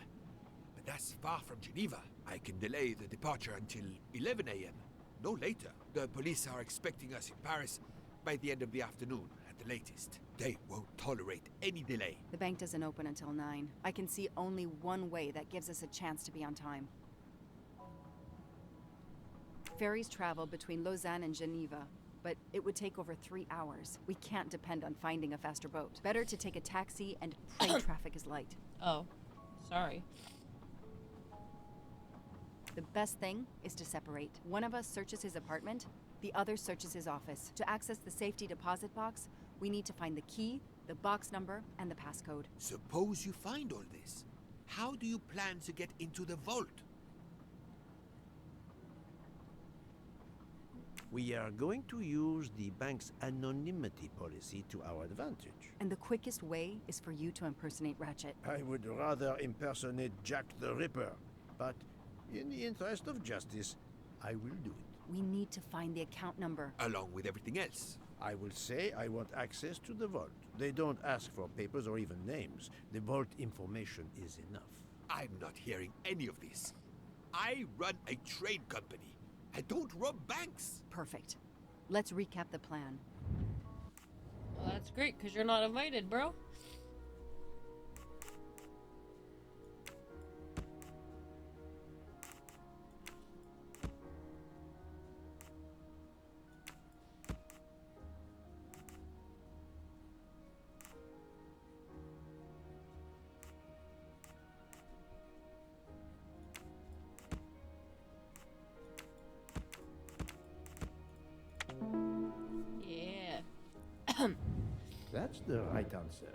But that's far from Geneva. I can delay the departure until 11 a.m. No later. The police are expecting us in Paris by the end of the afternoon at the latest. They won't tolerate any delay. The bank doesn't open until 9. I can see only one way that gives us a chance to be on time. Ferries travel between Lausanne and Geneva, but it would take over 3 hours. We can't depend on finding a faster boat. Better to take a taxi and pray traffic is light. Oh, sorry. The best thing is to separate. One of us searches his apartment, the other searches his office. To access the safety deposit box, we need to find the key, the box number, and the passcode. Suppose you find all this. How do you plan to get into the vault? We are going to use the bank's anonymity policy to our advantage. And the quickest way is for you to impersonate Ratchet. I would rather impersonate Jack the Ripper, but in the interest of justice, I will do it. We need to find the account number. Along with everything else. I will say I want access to the vault. They don't ask for papers or even names. The vault information is enough. I'm not hearing any of this. I run a trade company. I don't rob banks. Perfect. Let's recap the plan. Well, that's great, because you're not invited, bro. That's the right answer.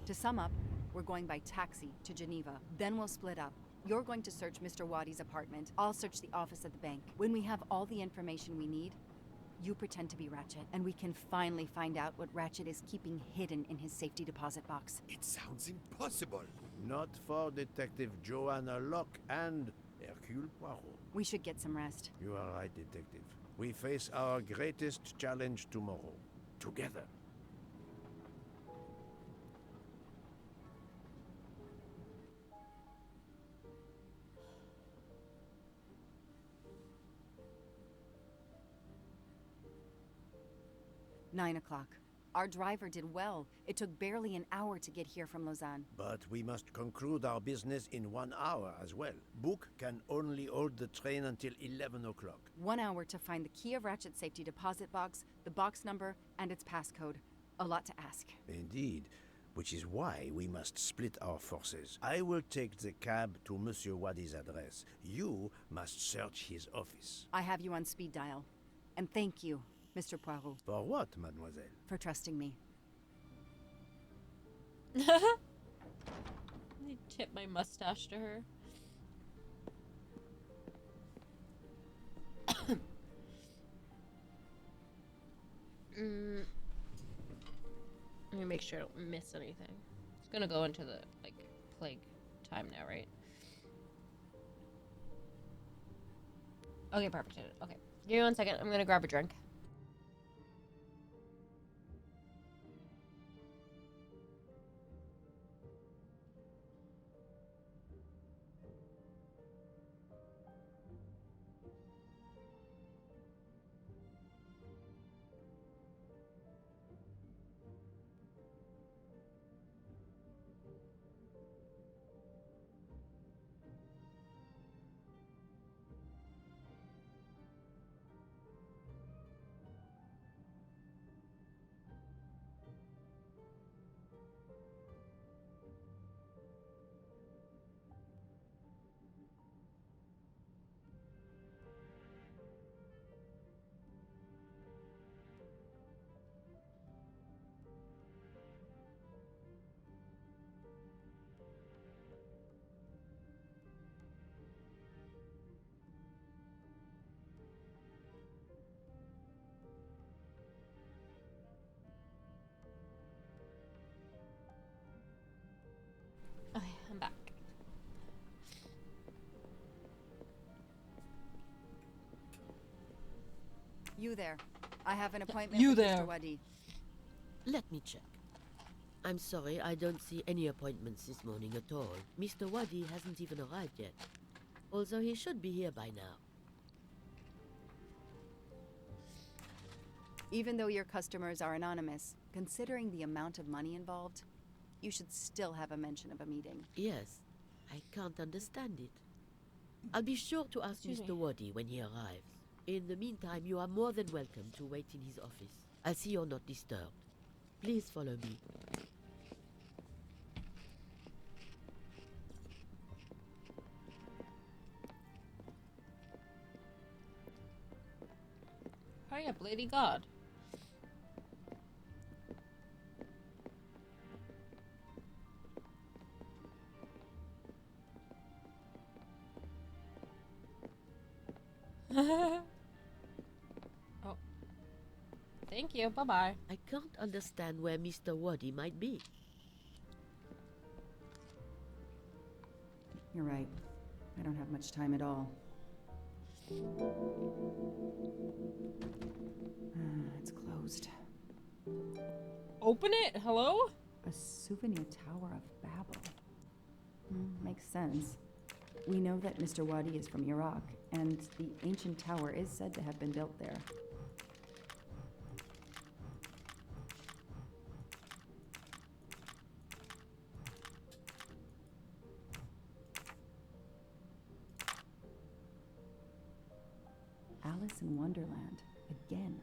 To sum up, we're going by taxi to Geneva. Then we'll split up. You're going to search Mr. Wadi's apartment. I'll search the office at the bank. When we have all the information we need, you pretend to be Ratchet, and we can finally find out what Ratchet is keeping hidden in his safety deposit box. It sounds impossible. Not for Detective Joanna Locke and Hercule Poirot. We should get some rest. You are right, Detective. We face our greatest challenge tomorrow. Together. Nine o'clock. Our driver did well. It took barely an hour to get here from Lausanne. But we must conclude our business in 1 hour as well. Book can only hold the train until 11 o'clock. 1 hour to find the key of Ratchet's safety deposit box, the box number, and its passcode. A lot to ask. Indeed, which is why we must split our forces. I will take the cab to Monsieur Wadi's address. You must search his office. I have you on speed dial. And thank you, Mr. Poirot. For what, mademoiselle? For trusting me. I tip my mustache to her. Let me make sure I don't miss anything. It's gonna go into the, plague time now, right? Okay, perfect. Okay. Give me 1 second. I'm gonna grab a drink. Okay, I'm back. You there. I have an appointment You with there. Mr. Wadi. Let me check. I'm sorry, I don't see any appointments this morning at all. Mr. Wadi hasn't even arrived yet. Although he should be here by now. Even though your customers are anonymous, considering the amount of money involved, you should still have a mention of a meeting. Yes, I can't understand it. I'll be sure to ask Excuse Mr. me. Wadi when he arrives. In the meantime, you are more than welcome to wait in his office. I'll see you're not disturbed. Please follow me. Hurry up, Lady God. Oh. Thank you. Bye-bye. I can't understand where Mr. Waddy might be. You're right. I don't have much time at all. It's closed. Open it? Hello? A souvenir tower of Babel. Makes sense. We know that Mr. Waddy is from Iraq, and the ancient tower is said to have been built there. Alice in Wonderland, again.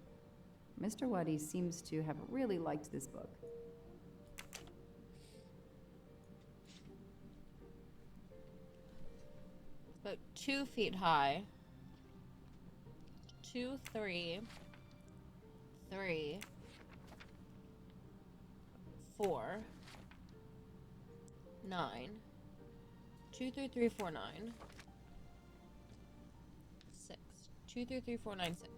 Mr. Waddy seems to have really liked this book. About 2 feet high. 2, 3, 3, 4, 9. 2, 3, 3, 4, 9. 6. 2, 3, 3, 4, 9, 6.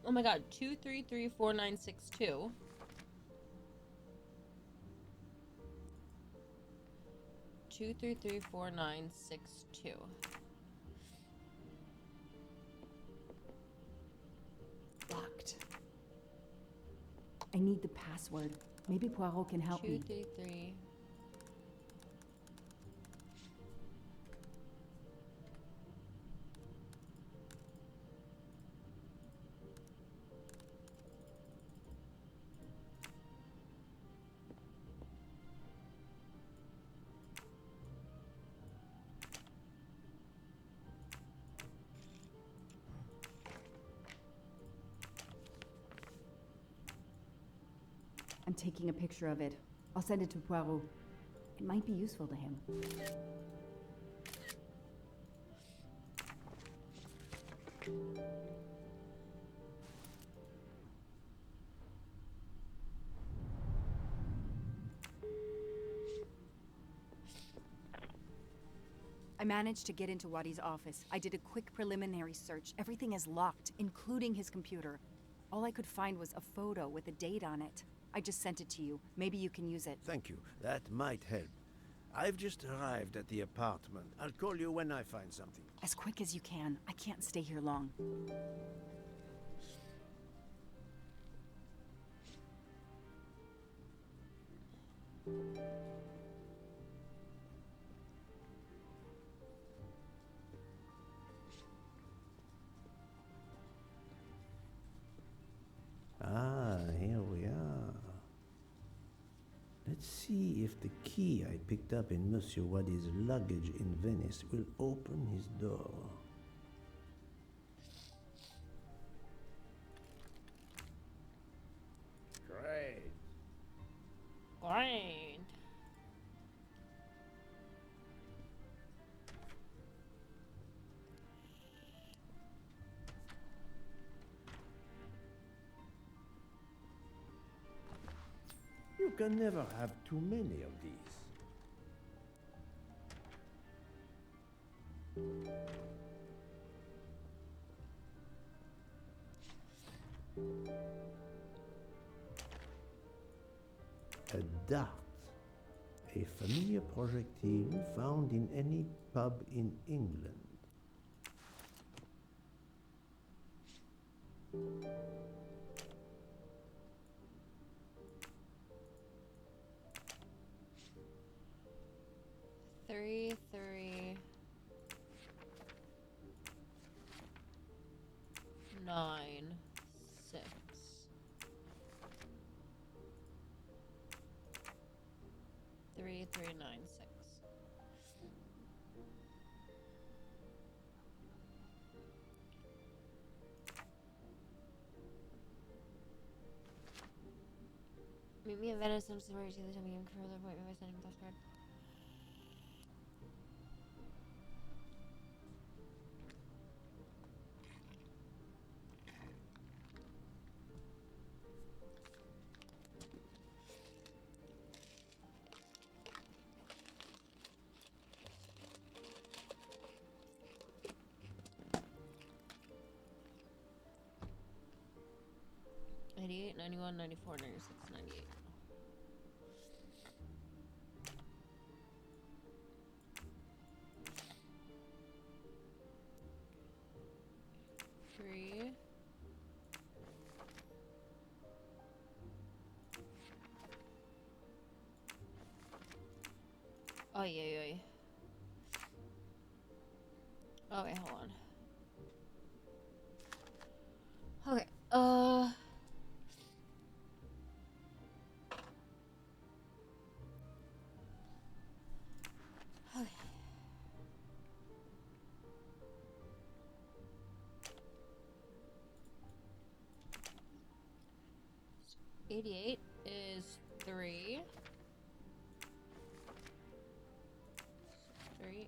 Oh my god, 2, 3, 3, 4, 9, 6, 2. 2, 3, 3, 4, 9, 6, 2. Locked. I need the password. Maybe Poirot can help me. 2, 3, 3. I'm taking a picture of it. I'll send it to Poirot. It might be useful to him. I managed to get into Waddy's office. I did a quick preliminary search. Everything is locked, including his computer. All I could find was a photo with a date on it. I just sent it to you. Maybe you can use it. Thank you. That might help. I've just arrived at the apartment. I'll call you when I find something. As quick as you can. I can't stay here long. Ah, here we are. Let's see if the key I picked up in Monsieur Waddy's luggage in Venice will open his door. Great. Great. You can never have too many of these. A dart. A familiar projectile found in any pub in England. Three, 3, 9, 6. 3, 3, 9, 6. Meet me in Venice and see where you see the time you can confirm the appointment by sending the password. 91, 94, 96, 98. Three. Oh, yeah. Oh, wait, hold on. Okay, okay. 88 is 3. 3.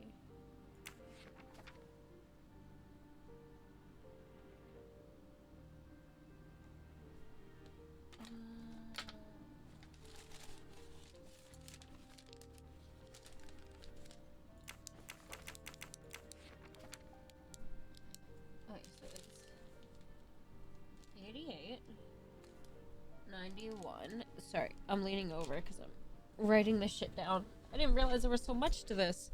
Okay, so it's 88, 91. Sorry, I'm leaning over because I'm writing this shit down. I didn't realize there was so much to this.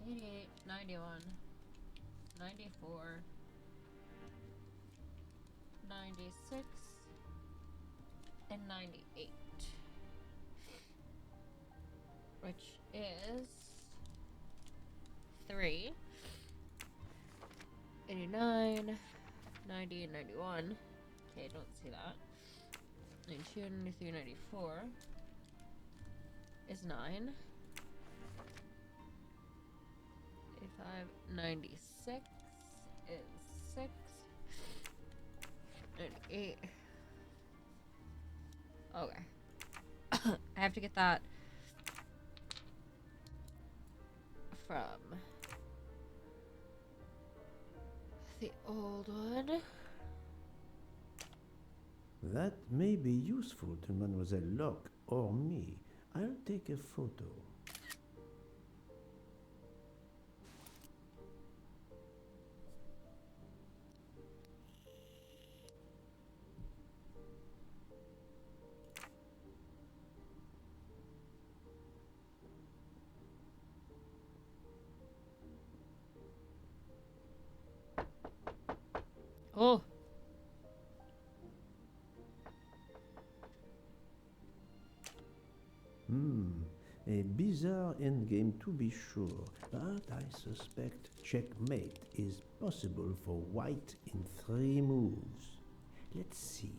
'88, 91, 94, 96, and 98, which is 3, 89, 90, and 91. Okay, don't see that. 92, 93, 94 is 9. 85, 96 is 6. 98. Okay. I have to get that from the old one. That may be useful to Mademoiselle Locke or me. I'll take a photo. Oh. A bizarre endgame to be sure, but I suspect checkmate is possible for white in 3 moves. Let's see.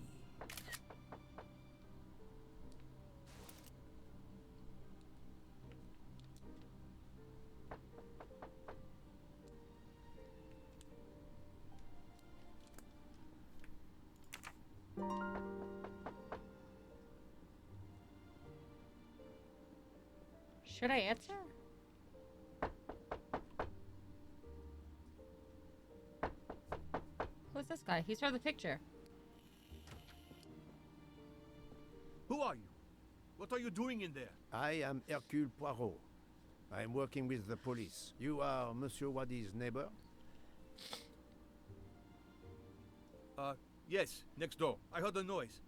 Should I answer? Who's this guy? He's from the picture. Who are you? What are you doing in there? I am Hercule Poirot. I am working with the police. You are Monsieur Wadi's neighbor? Yes, next door. I heard a noise.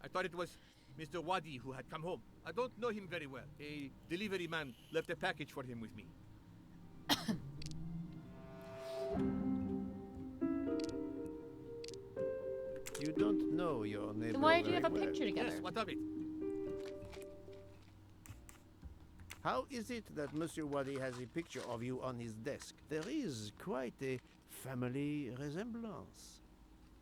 I thought it was Mr. Wadi who had come home. I don't know him very well. A delivery man left a package for him with me. You don't know your neighbor. Then why do you have a very well. picture together? Yes, what of it? How is it that Monsieur Wadi has a picture of you on his desk? There is quite a family resemblance.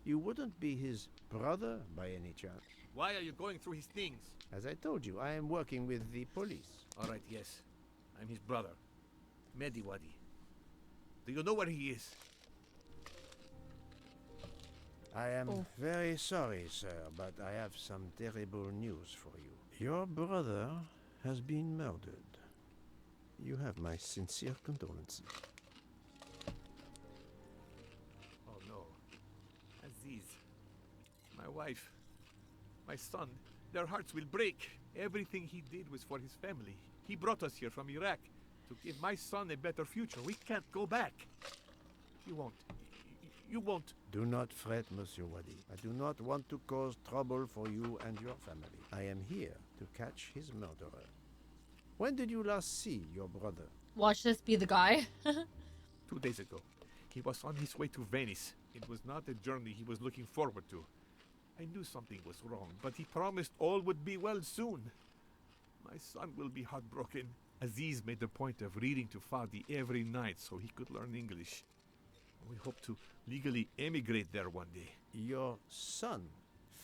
You wouldn't be his brother by any chance? Why are you going through his things? As I told you, I am working with the police. All right, yes. I'm his brother, Mehdi Wadi. Do you know where he is? I am very sorry, sir, but I have some terrible news for you. Your brother has been murdered. You have my sincere condolences. Oh no. Aziz. My wife. My son. Their hearts will break. Everything he did was for his family. He brought us here from Iraq to give my son a better future. We can't go back. You won't. You won't. Do not fret, Monsieur Wadi. I do not want to cause trouble for you and your family. I am here to catch his murderer. When did you last see your brother? Watch this be the guy. 2 days ago. He was on his way to Venice. It was not a journey he was looking forward to. I knew something was wrong, but he promised all would be well soon. My son will be heartbroken. Aziz made a point of reading to Fadi every night so he could learn English. We hope to legally emigrate there one day. Your son,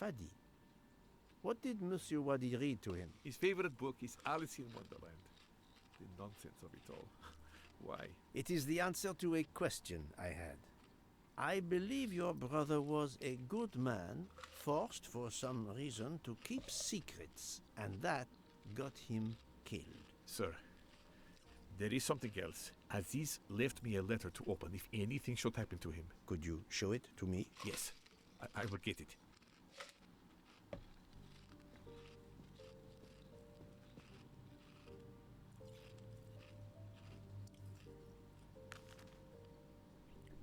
Fadi. What did Monsieur Wadi read to him? His favorite book is Alice in Wonderland. The nonsense of it all. Why? It is the answer to a question I had. I believe your brother was a good man, forced for some reason to keep secrets, and that got him killed. Sir, there is something else. Aziz left me a letter to open if anything should happen to him. Could you show it to me? Yes, I will get it.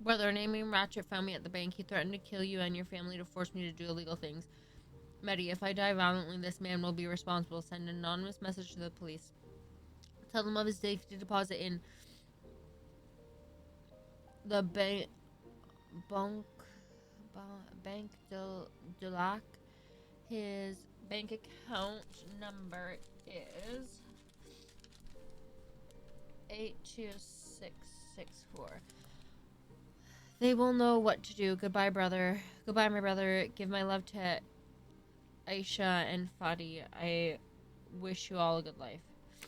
Brother, naming Ratchet found me at the bank. He threatened to kill you and your family to force me to do illegal things. Mehdi, if I die violently, this man will be responsible. Send an anonymous message to the police. Tell them of his safety deposit in the Bank de Lac. His bank account number is 82664. They will know what to do. Goodbye, brother. Goodbye, my brother. Give my love to Aisha and Fadi. I wish you all a good life.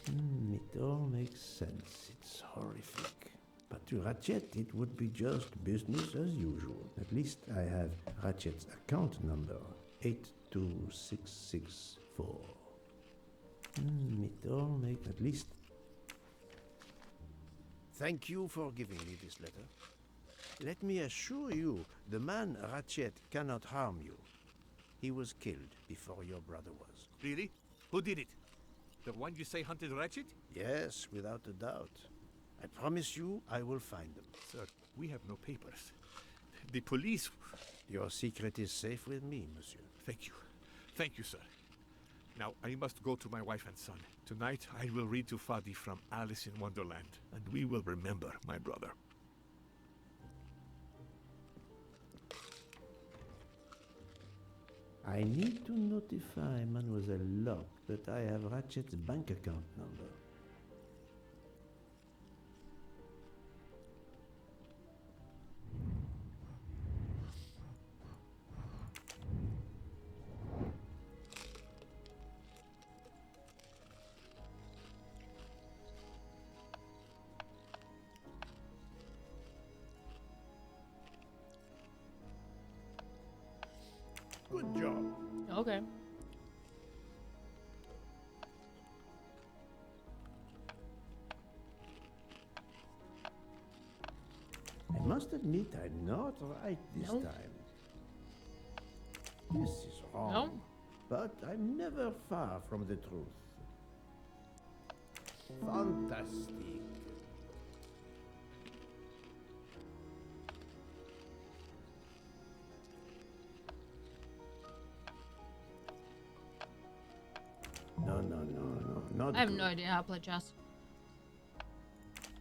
It all makes sense. It's horrific. But to Ratchet, it would be just business as usual. At least I have Ratchet's account number, 82664. It all makes at least... Thank you for giving me this letter. Let me assure you, the man Ratchet cannot harm you. He was killed before your brother was. Really? Who did it? The one you say hunted Ratchet? Yes, without a doubt. I promise you I will find them. Sir, we have no papers. The police... Your secret is safe with me, monsieur. Thank you. Thank you, sir. Now, I must go to my wife and son. Tonight, I will read to Fadi from Alice in Wonderland, and we will remember my brother. I need to notify Mademoiselle Locke that I have Ratchet's bank account number. Good job. Okay. I must admit I'm not right this No. time. This is wrong. No. But I'm never far from the truth. Fantastic. No, not I have good. no idea how to play chess.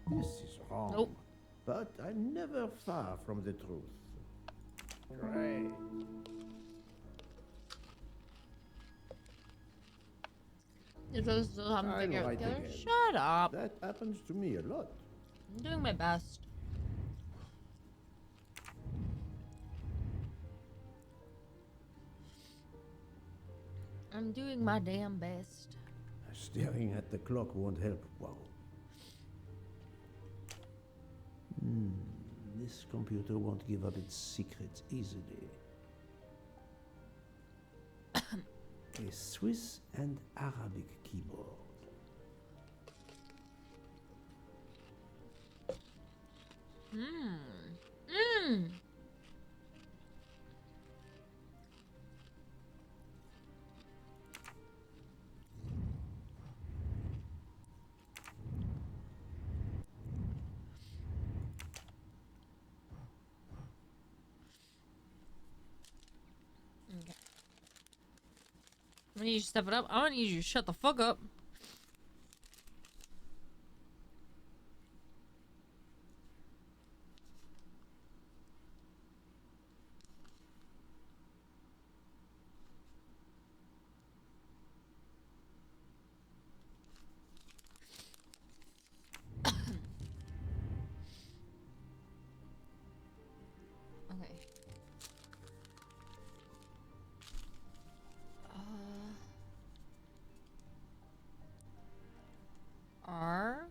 This is wrong. Nope. But I'm never far from the truth. Great. You're supposed to have them I'll figure it out write together. again. Shut up. That happens to me a lot. I'm doing my best. I'm doing my damn best. Staring at the clock won't help. Wow. This computer won't give up its secrets easily. A Swiss and Arabic keyboard. I need you to step it up. I don't need you to shut the fuck up. Okay. R.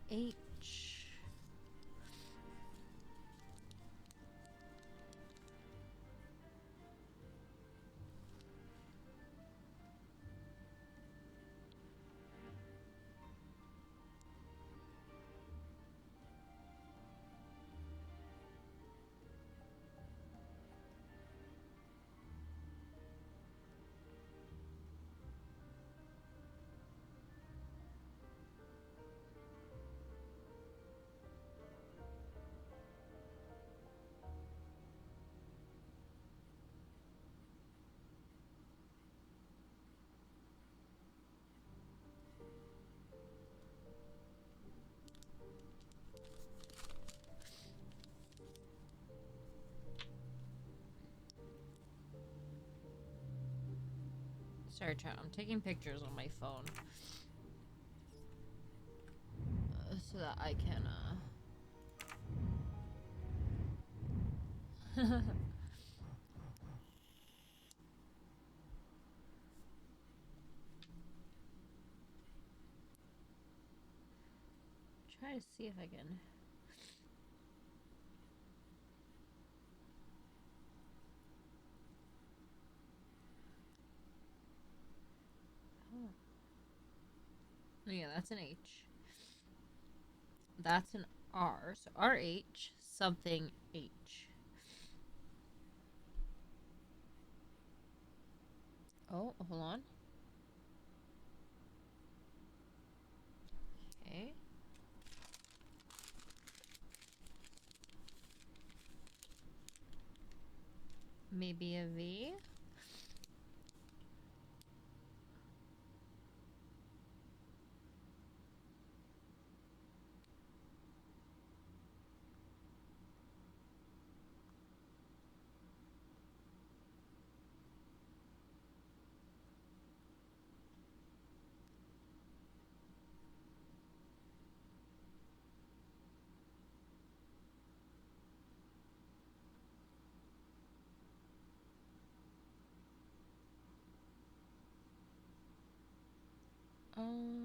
H. Sorry, chat. I'm taking pictures on my phone so that I can. Try to see if I can. Oh. Yeah, that's an H. That's an R. So RH something H. Oh, hold on. Okay. Maybe a V. Um.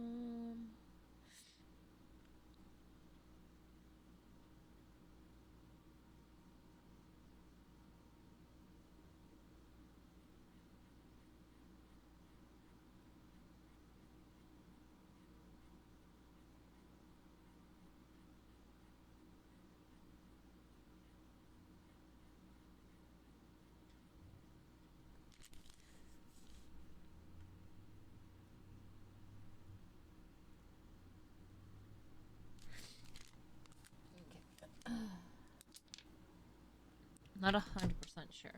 Not 100% sure.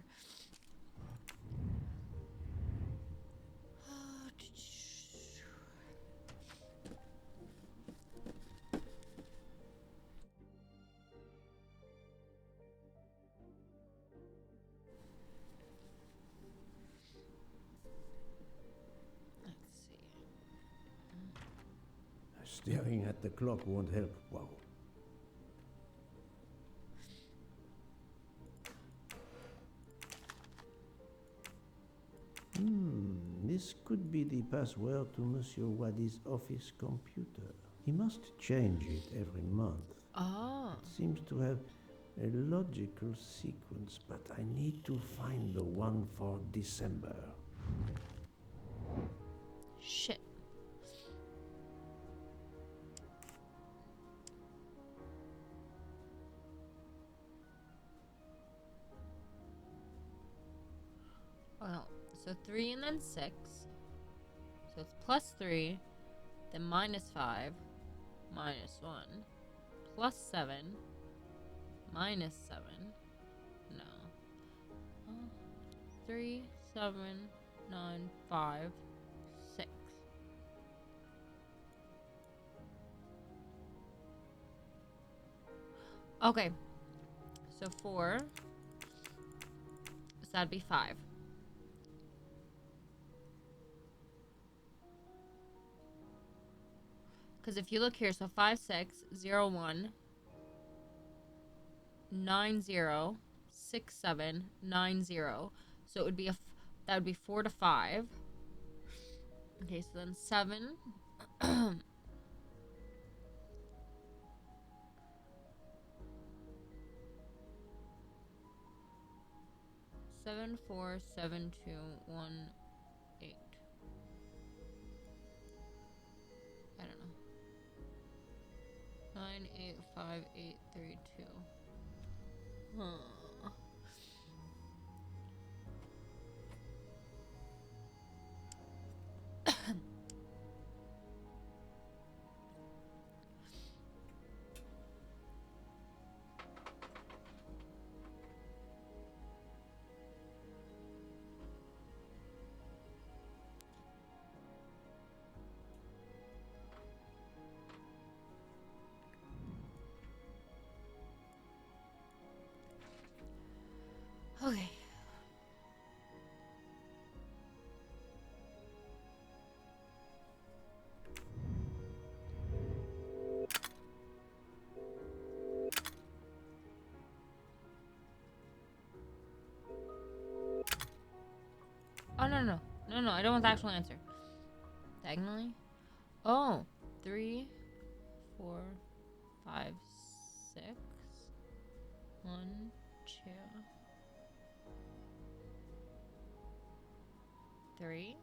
Staring at the clock won't help, Wow. This could be the password to Monsieur Wadi's office computer. He must change it every month. Oh. It seems to have a logical sequence, but I need to find the one for December. Shit. Well, so 3 and then 6. So it's +3, then -5, -1, +7, -7. No. 3, 7, 9, 5, 6. Okay. So 4. So that'd be 5. Because if you look here, so 5, 6, 0, 1, 9, 0, 6, 7, 9, 0. So it would be that would be 4 to 5. Okay, so then 7. 7, 4, 7, 2, 1, 8. I don't know. 9, 8, 5, 8, 3, 2. Huh. Okay. Oh, no. No, I don't want the actual answer. Diagonally? Oh, 3, 4, 5, 6. 1, 2, 3.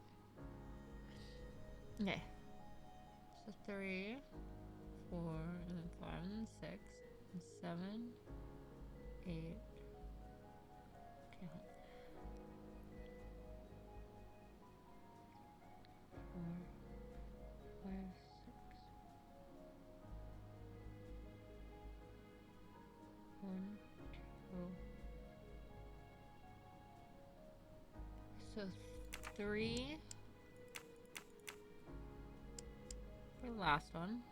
Okay. So 3, 4, and then 5, and 6, and 7, 8. Okay, hold on. 4, 5, 6. 1, 2. So 3 for the last one.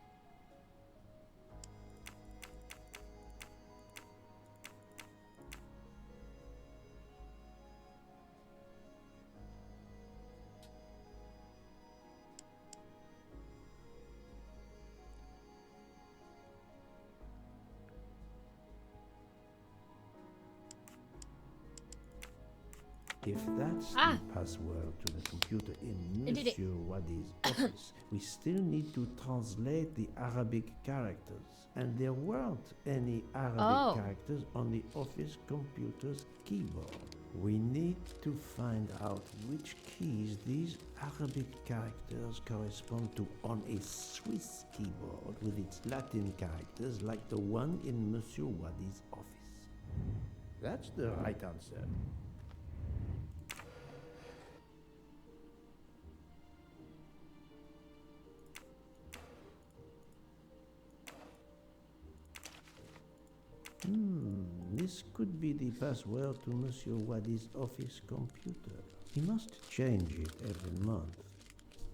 If that's the password to the computer in I did it. Monsieur Wadi's office, we still need to translate the Arabic characters. And there weren't any Arabic characters on the office computer's keyboard. We need to find out which keys these Arabic characters correspond to on a Swiss keyboard with its Latin characters like the one in Monsieur Wadi's office. That's the right answer. This could be the password to Monsieur Wadi's office computer. He must change it every month.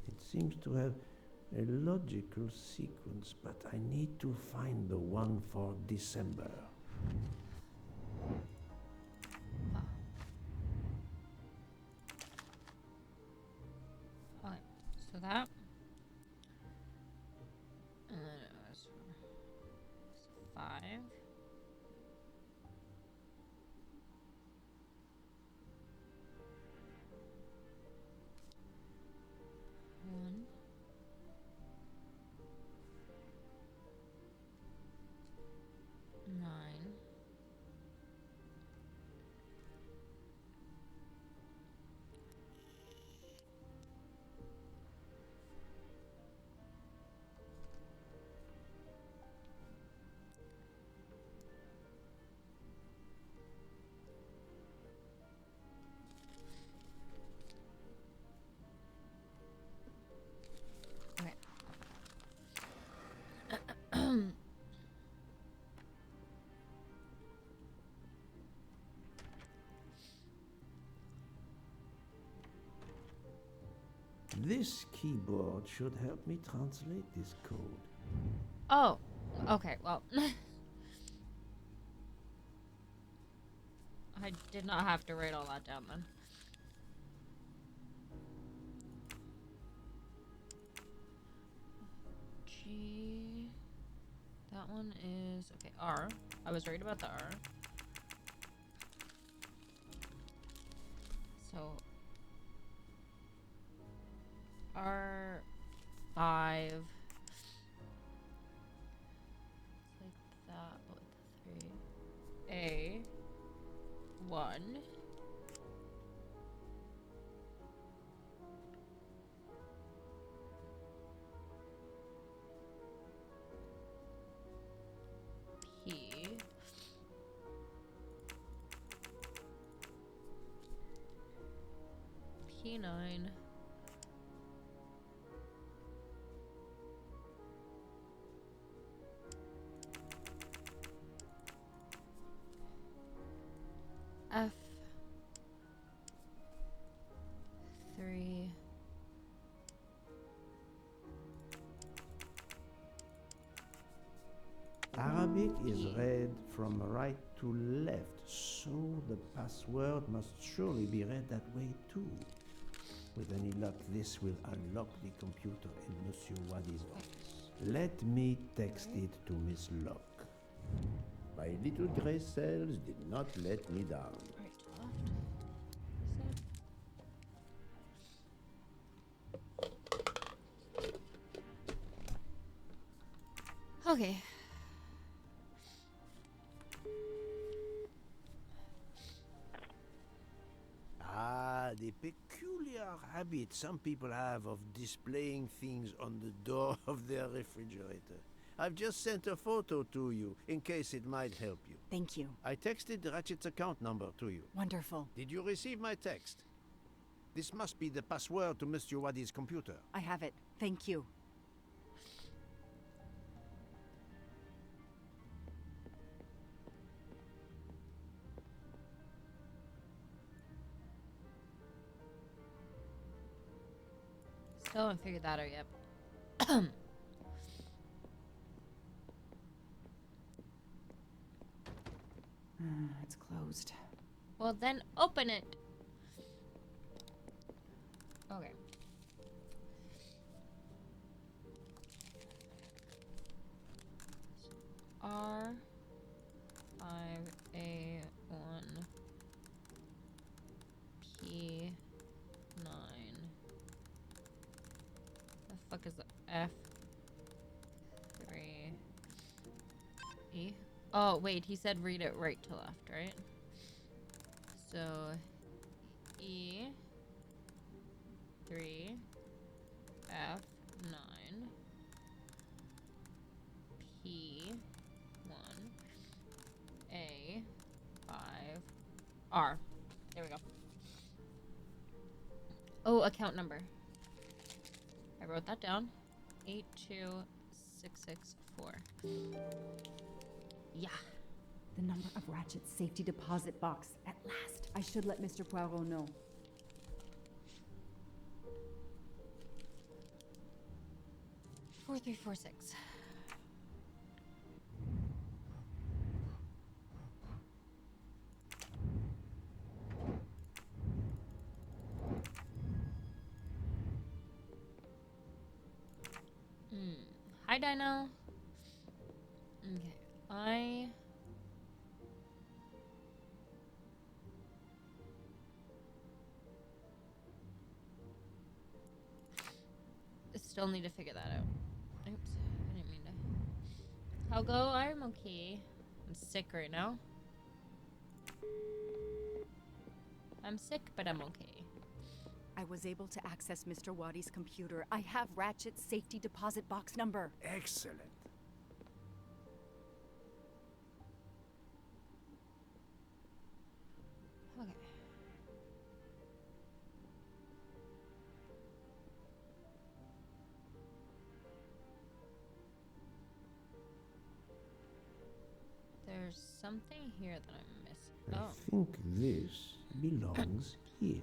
It seems to have a logical sequence, but I need to find the one for December. Alright, so that. And then it was 5. 1. 9. 5. This keyboard should help me translate this code. Oh, okay, well. I did not have to write all that down then. G. That one is. Okay, R. I was right about the R. So. R5. It's like that, but with the 3. A. 1. P. P9. F 3. Arabic is read from right to left, so the password must surely be read that way too. With any luck, this will unlock the computer in Monsieur Wadi's office. Let me text it to Miss Locke. My little gray cells did not let me down. Right to left. Okay. Ah, the peculiar habit some people have of displaying things on the door of their refrigerator. I've just sent a photo to you, in case it might help you. Thank you. I texted Ratchet's account number to you. Wonderful. Did you receive my text? This must be the password to Mr. Wadi's computer. I have it. Thank you. Still haven't figured that out yet. It's closed. Well, then open it. Okay. R 5 A 1 P 9. The fuck is the F 3 E? Oh wait, he said read it right to left, right? So E 3 F 9 P 1 A 5 R. There we go. Oh, account number. I wrote that down. 82664. Yeah. The number of Ratchet's safety deposit box. At last. I should let Mr. Poirot know. Four, 3, 4, 6. Hi, Dino. Okay, I still need to figure that out. Oops, I didn't mean to. I'll go. I'm okay. I'm sick right now. I'm sick, but I'm okay. I was able to access Mr. Wadi's computer. I have Ratchet's safety deposit box number. Excellent. Okay. There's something here that I'm missing. I Oh. think this belongs here.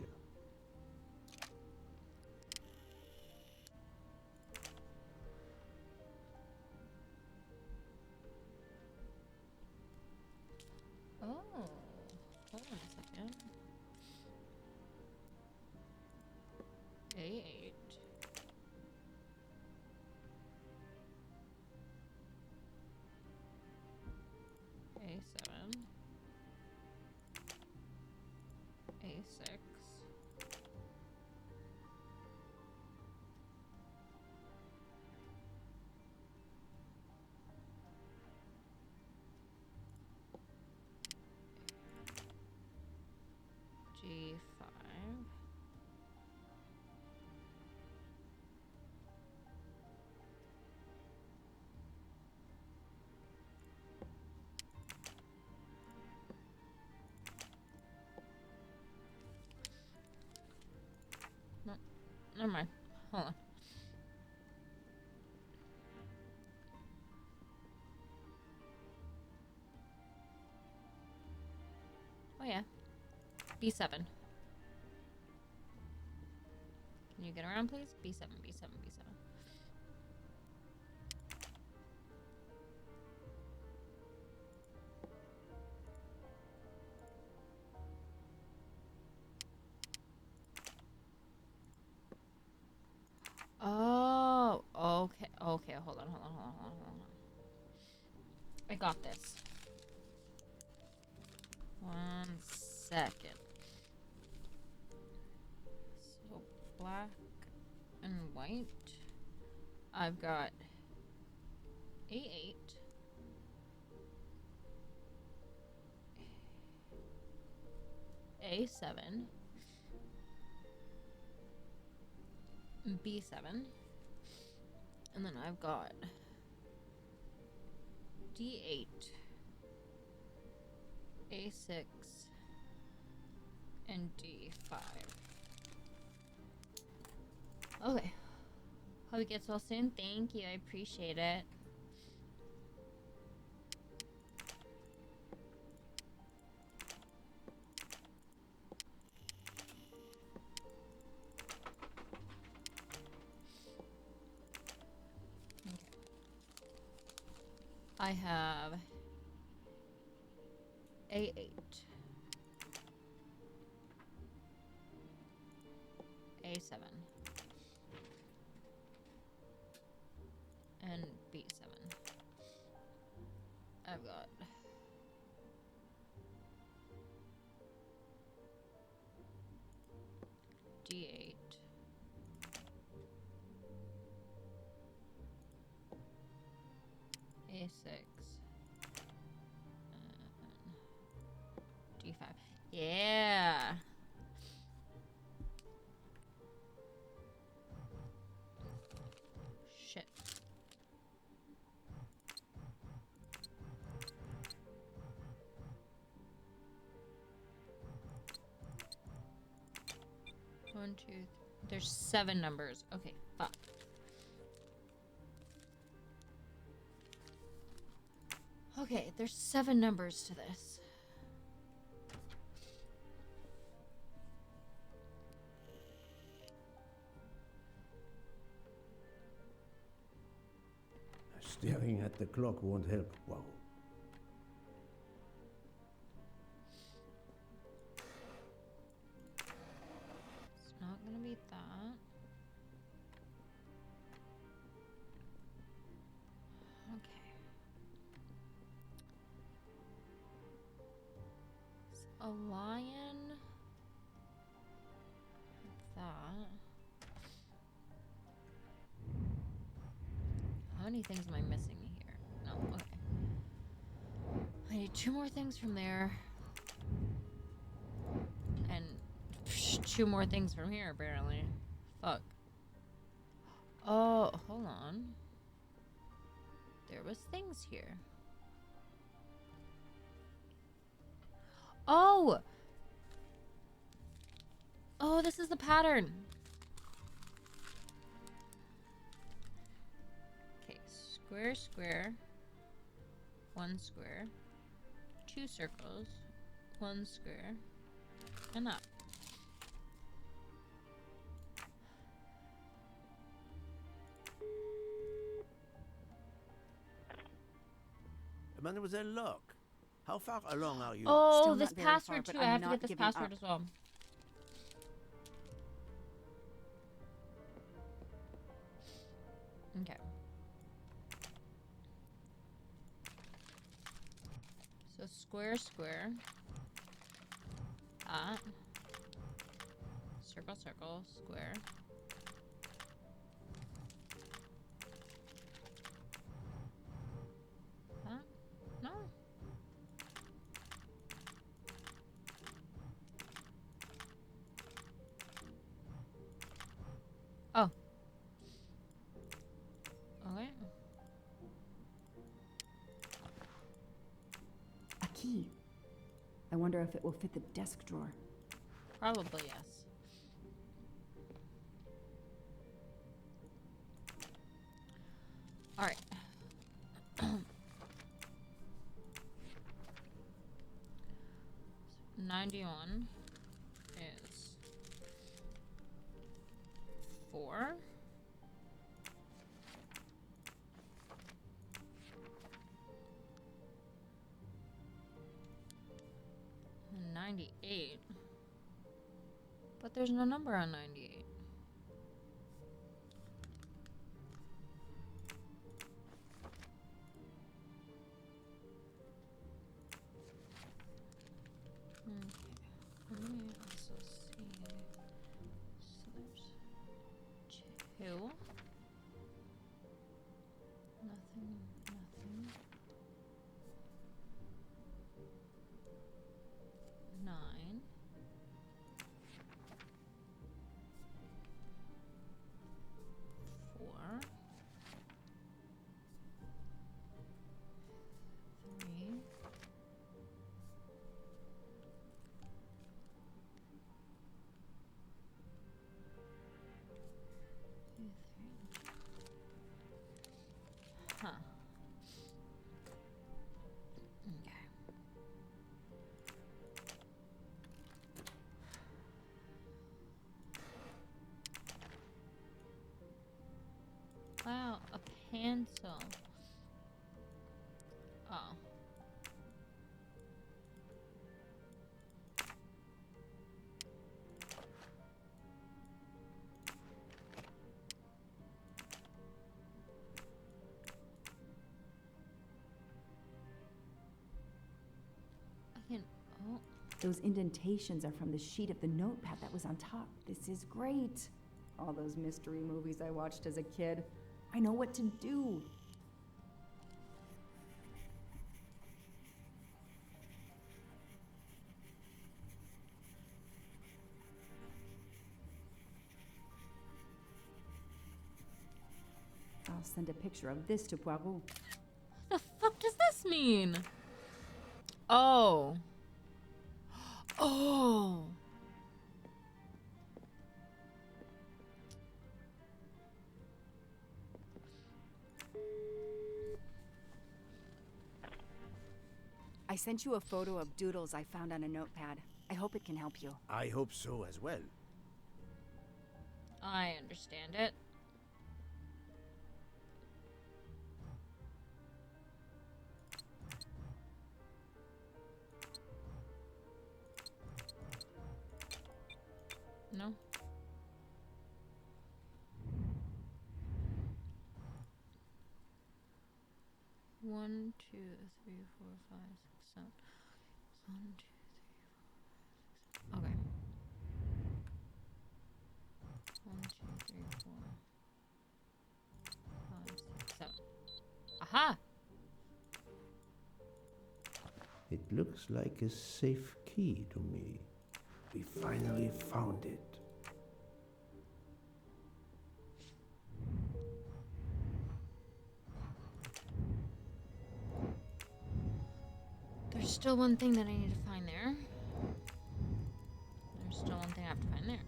D5. No, never mind. Hold on. Oh yeah. B7. Can you get around, please? B7, B7, B7. Oh, okay. Okay, hold on, hold on, hold on, hold on, hold on. I got this. 1 second. So black and white. I've got A8. A7. B7. And then I've got D8. A6 and D5. Okay. Hope it gets well soon. Thank you. I appreciate it. Okay. I have A8. A7. And B7. I've got D8. A6. D5. Yeah. Shit. One, two, there's 7 numbers. Okay, fuck. Okay, there's 7 numbers to this. Staring at the clock won't help, Poirot. It's not gonna be that. Okay. It's a lion. That. How many things am I missing here? No, okay. I need 2 more things from there. And 2 more things from here, apparently. Fuck. Oh, hold on. There was things here. Oh! Oh, this is the pattern. Okay, square, square. 1 square. 2 circles. 1 square. And up. Mademoiselle Locke, how far along are you? Oh, Still this not very far, password but too. I'm I have to not get this giving password up. as well. Okay. So square, square. That. Circle, circle, square. That? No. wonder if it will fit the desk drawer. Probably yes. All right. 91 is 4. And 98. But there's no number on 98. Okay. Let me also see. So there's 2. Nothing, nothing. 9. 4. 3. 3. Huh. Okay. Wow, a pencil. Oh. I can. Oh. Those indentations are from the sheet of the notepad that was on top. This is great. All those mystery movies I watched as a kid. I know what to do. I'll send a picture of this to Poirot. What the fuck does this mean? Oh. Oh. I sent you a photo of doodles I found on a notepad. I hope it can help you. I hope so as well. I understand it. No. One, 2, 3, 4, 5, 6, 7. 1, 2, 3, 4, 5, 6. Okay. 1, 2, 3, 4, 5, 6, 7. Aha! It looks like a safe key to me. We finally found it. There's still one thing that I need to find there. There's still one thing I have to find there.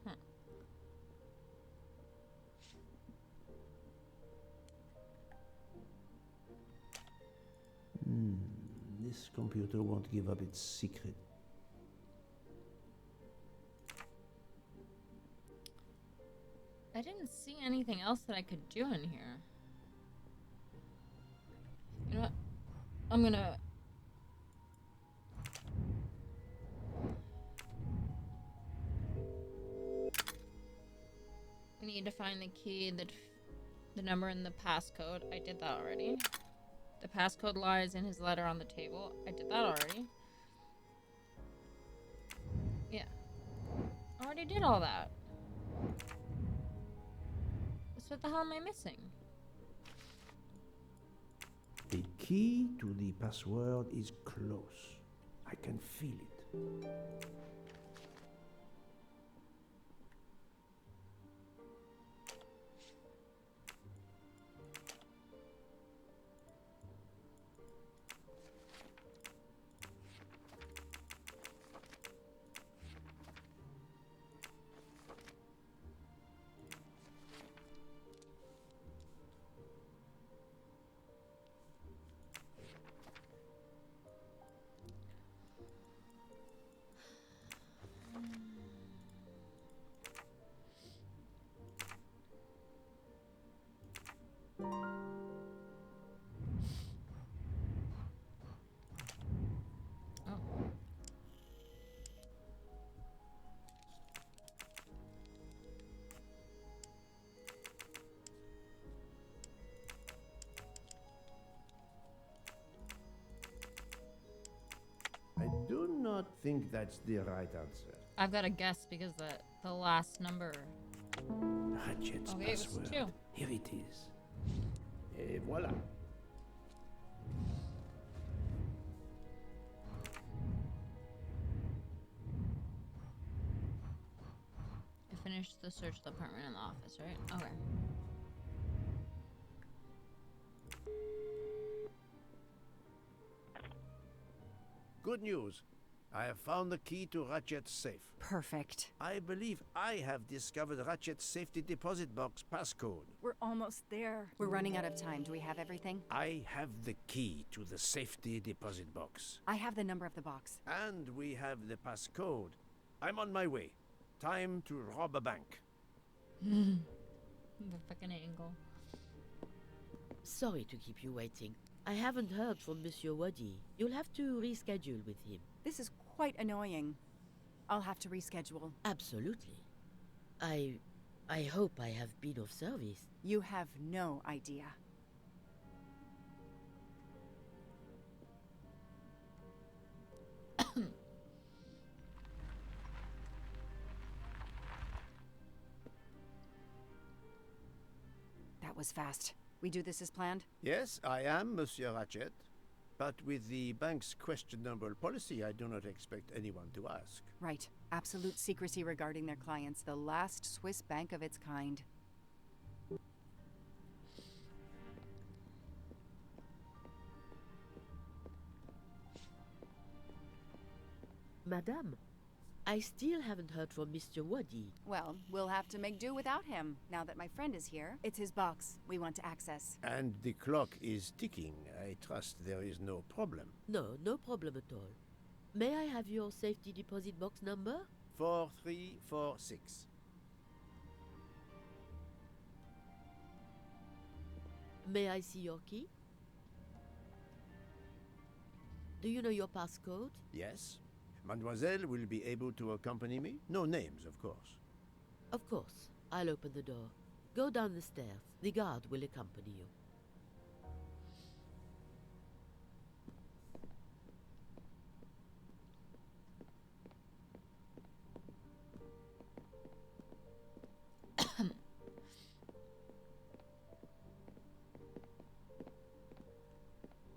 Huh. This computer won't give up its secret. I didn't see anything else that I could do in here. You know what? I'm gonna... We need to find the key, the number, and the passcode. I did that already. The passcode lies in his letter on the table. I did that already. Yeah. I already did all that. So what the hell am I missing? The key to the password is close. I can feel it. think that's the right answer. I've got to guess because the last number. Ratchet's Okay, it was password. 2. Here it is. Et voilà. I finished the search department in the office, right? Okay. Good news. I have found the key to Ratchet's safe. Perfect. I believe I have discovered Ratchet's safety deposit box passcode. We're almost there. We're running out of time. Do we have everything? I have the key to the safety deposit box. I have the number of the box. And we have the passcode. I'm on my way. Time to rob a bank. The fucking angle. Sorry to keep you waiting. I haven't heard from Monsieur Wadi. You'll have to reschedule with him. This is quite annoying. I'll have to reschedule. Absolutely. I hope I have been of service. You have no idea. That was fast. We do this as planned? Yes, I am, Monsieur Ratchet. But with the bank's questionable policy, I do not expect anyone to ask. Right. Absolute secrecy regarding their clients. The last Swiss bank of its kind. Madame, I still haven't heard from Mr. Wadi. Well, we'll have to make do without him, now that my friend is here. It's his box we want to access. And the clock is ticking. I trust there is no problem. No problem at all. May I have your safety deposit box number? 4346. May I see your key? Do you know your passcode? Yes. Mademoiselle will be able to accompany me? No names, of course. Of course. I'll open the door. Go down the stairs. The guard will accompany you.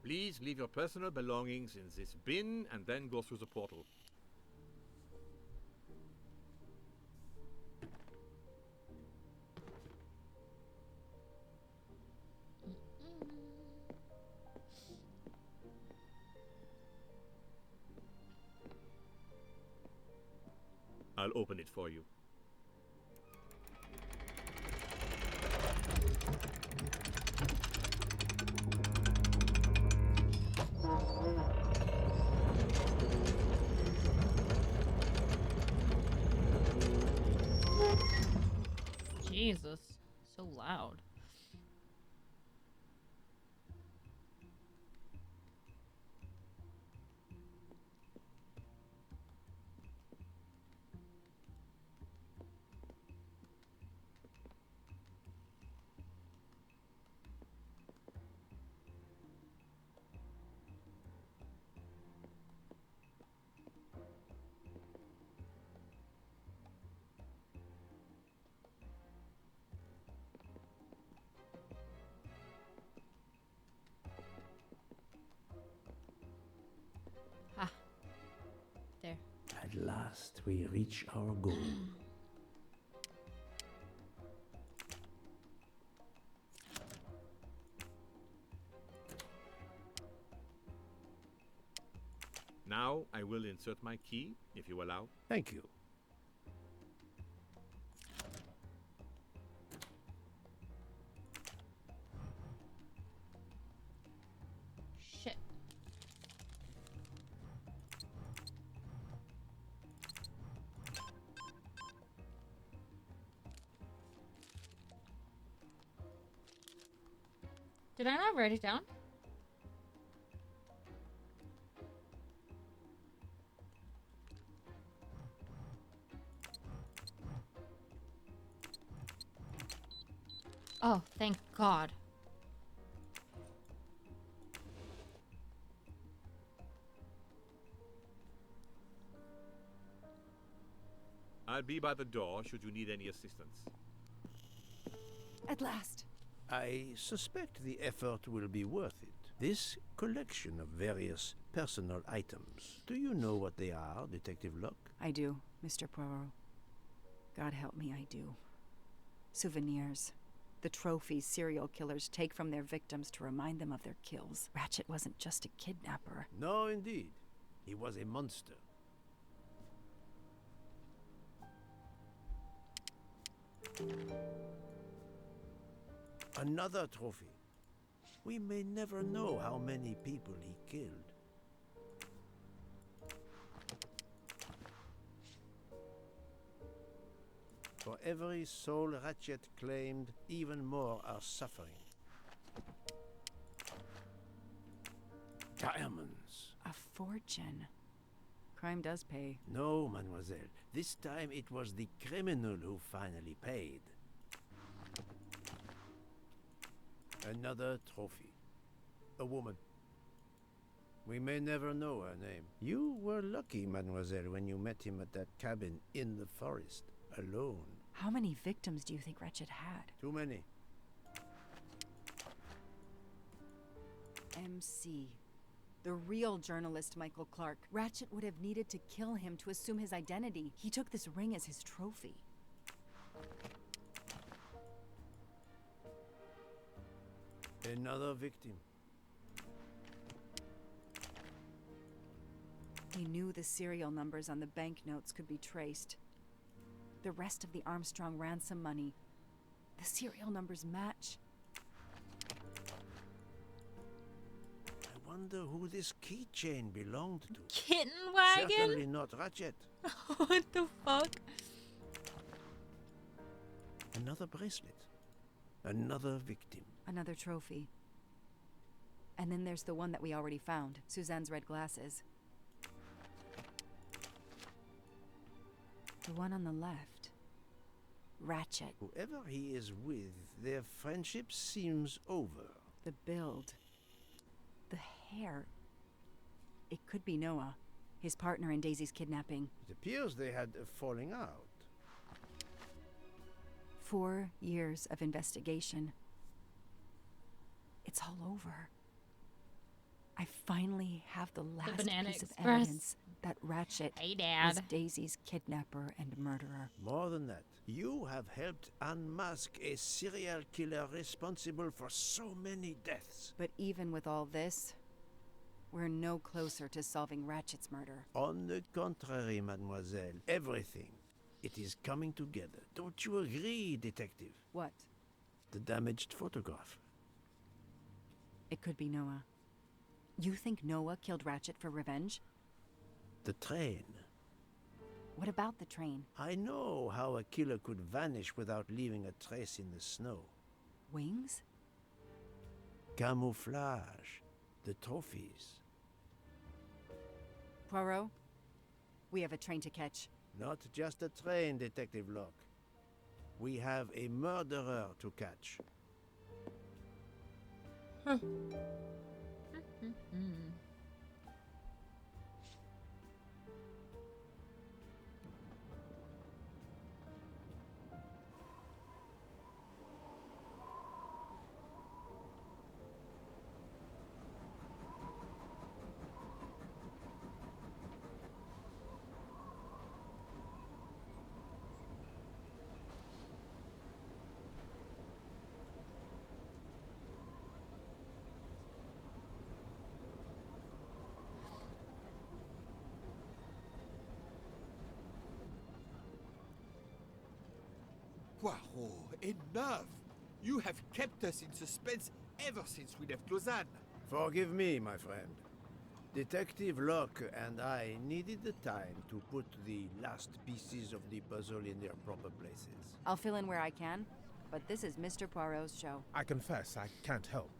Please leave your personal belongings in this bin and then go through the portal. I'll open it for you. Jesus, so loud. There. At last, we reach our goal. Now I will insert my key, if you allow. Thank you. Shit. Did I not write it down? Oh, thank God. I'll be by the door should you need any assistance. At last. I suspect the effort will be worth it. This collection of various personal items. Do you know what they are, Detective Locke? I do, Mr. Poirot. God help me, I do. Souvenirs. The trophies serial killers take from their victims to remind them of their kills. Ratchet wasn't just a kidnapper. No, indeed. He was a monster. Another trophy. We may never know how many people he killed. For every soul Ratchet claimed, even more are suffering. Diamonds. A fortune. Crime does pay. No, mademoiselle. This time it was the criminal who finally paid. Another trophy. A woman. We may never know her name. You were lucky, mademoiselle, when you met him at that cabin in the forest, alone. How many victims do you think Ratchet had? Too many. MC. The real journalist Michael Clark. Ratchet would have needed to kill him to assume his identity. He took this ring as his trophy. Another victim. He knew the serial numbers on the banknotes could be traced. The rest of the Armstrong ransom money. The serial numbers match. I wonder who this keychain belonged to. Kitten wagon? Certainly not Ratchet. What the fuck? Another bracelet. Another victim. Another trophy. And then there's the one that we already found. Suzanne's red glasses. The one on the left. Ratchet. Whoever he is with, their friendship seems over. The build. The hair. It could be Noah, his partner in Daisy's kidnapping. It appears they had a falling out. 4 years of investigation. It's all over. I finally have the last Banana piece of Express. evidence that Ratchet Hey, Dad. was Daisy's kidnapper and murderer. More than that, you have helped unmask a serial killer responsible for so many deaths. But even with all this, we're no closer to solving Ratchet's murder. On the contrary, mademoiselle, everything. It is coming together. Don't you agree, detective? What? The damaged photograph. It could be Noah. You think Noah killed Ratchet for revenge? The train. What about the train? I know how a killer could vanish without leaving a trace in the snow. Wings? Camouflage. The trophies. Poirot, we have a train to catch. Not just a train, Detective Locke. We have a murderer to catch. Huh. Poirot, enough! You have kept us in suspense ever since we left Lausanne. Forgive me, my friend. Detective Locke and I needed the time to put the last pieces of the puzzle in their proper places. I'll fill in where I can, but this is Mr. Poirot's show. I confess I can't help,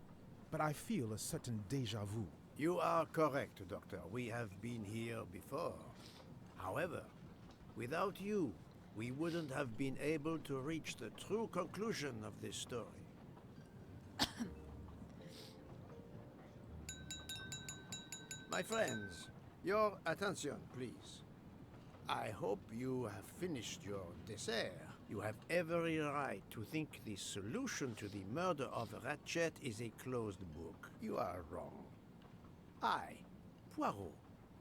but I feel a certain déjà vu. You are correct, Doctor. We have been here before. However, without you, we wouldn't have been able to reach the true conclusion of this story. My friends, your attention, please. I hope you have finished your dessert. You have every right to think the solution to the murder of Ratchet is a closed book. You are wrong. I, Poirot,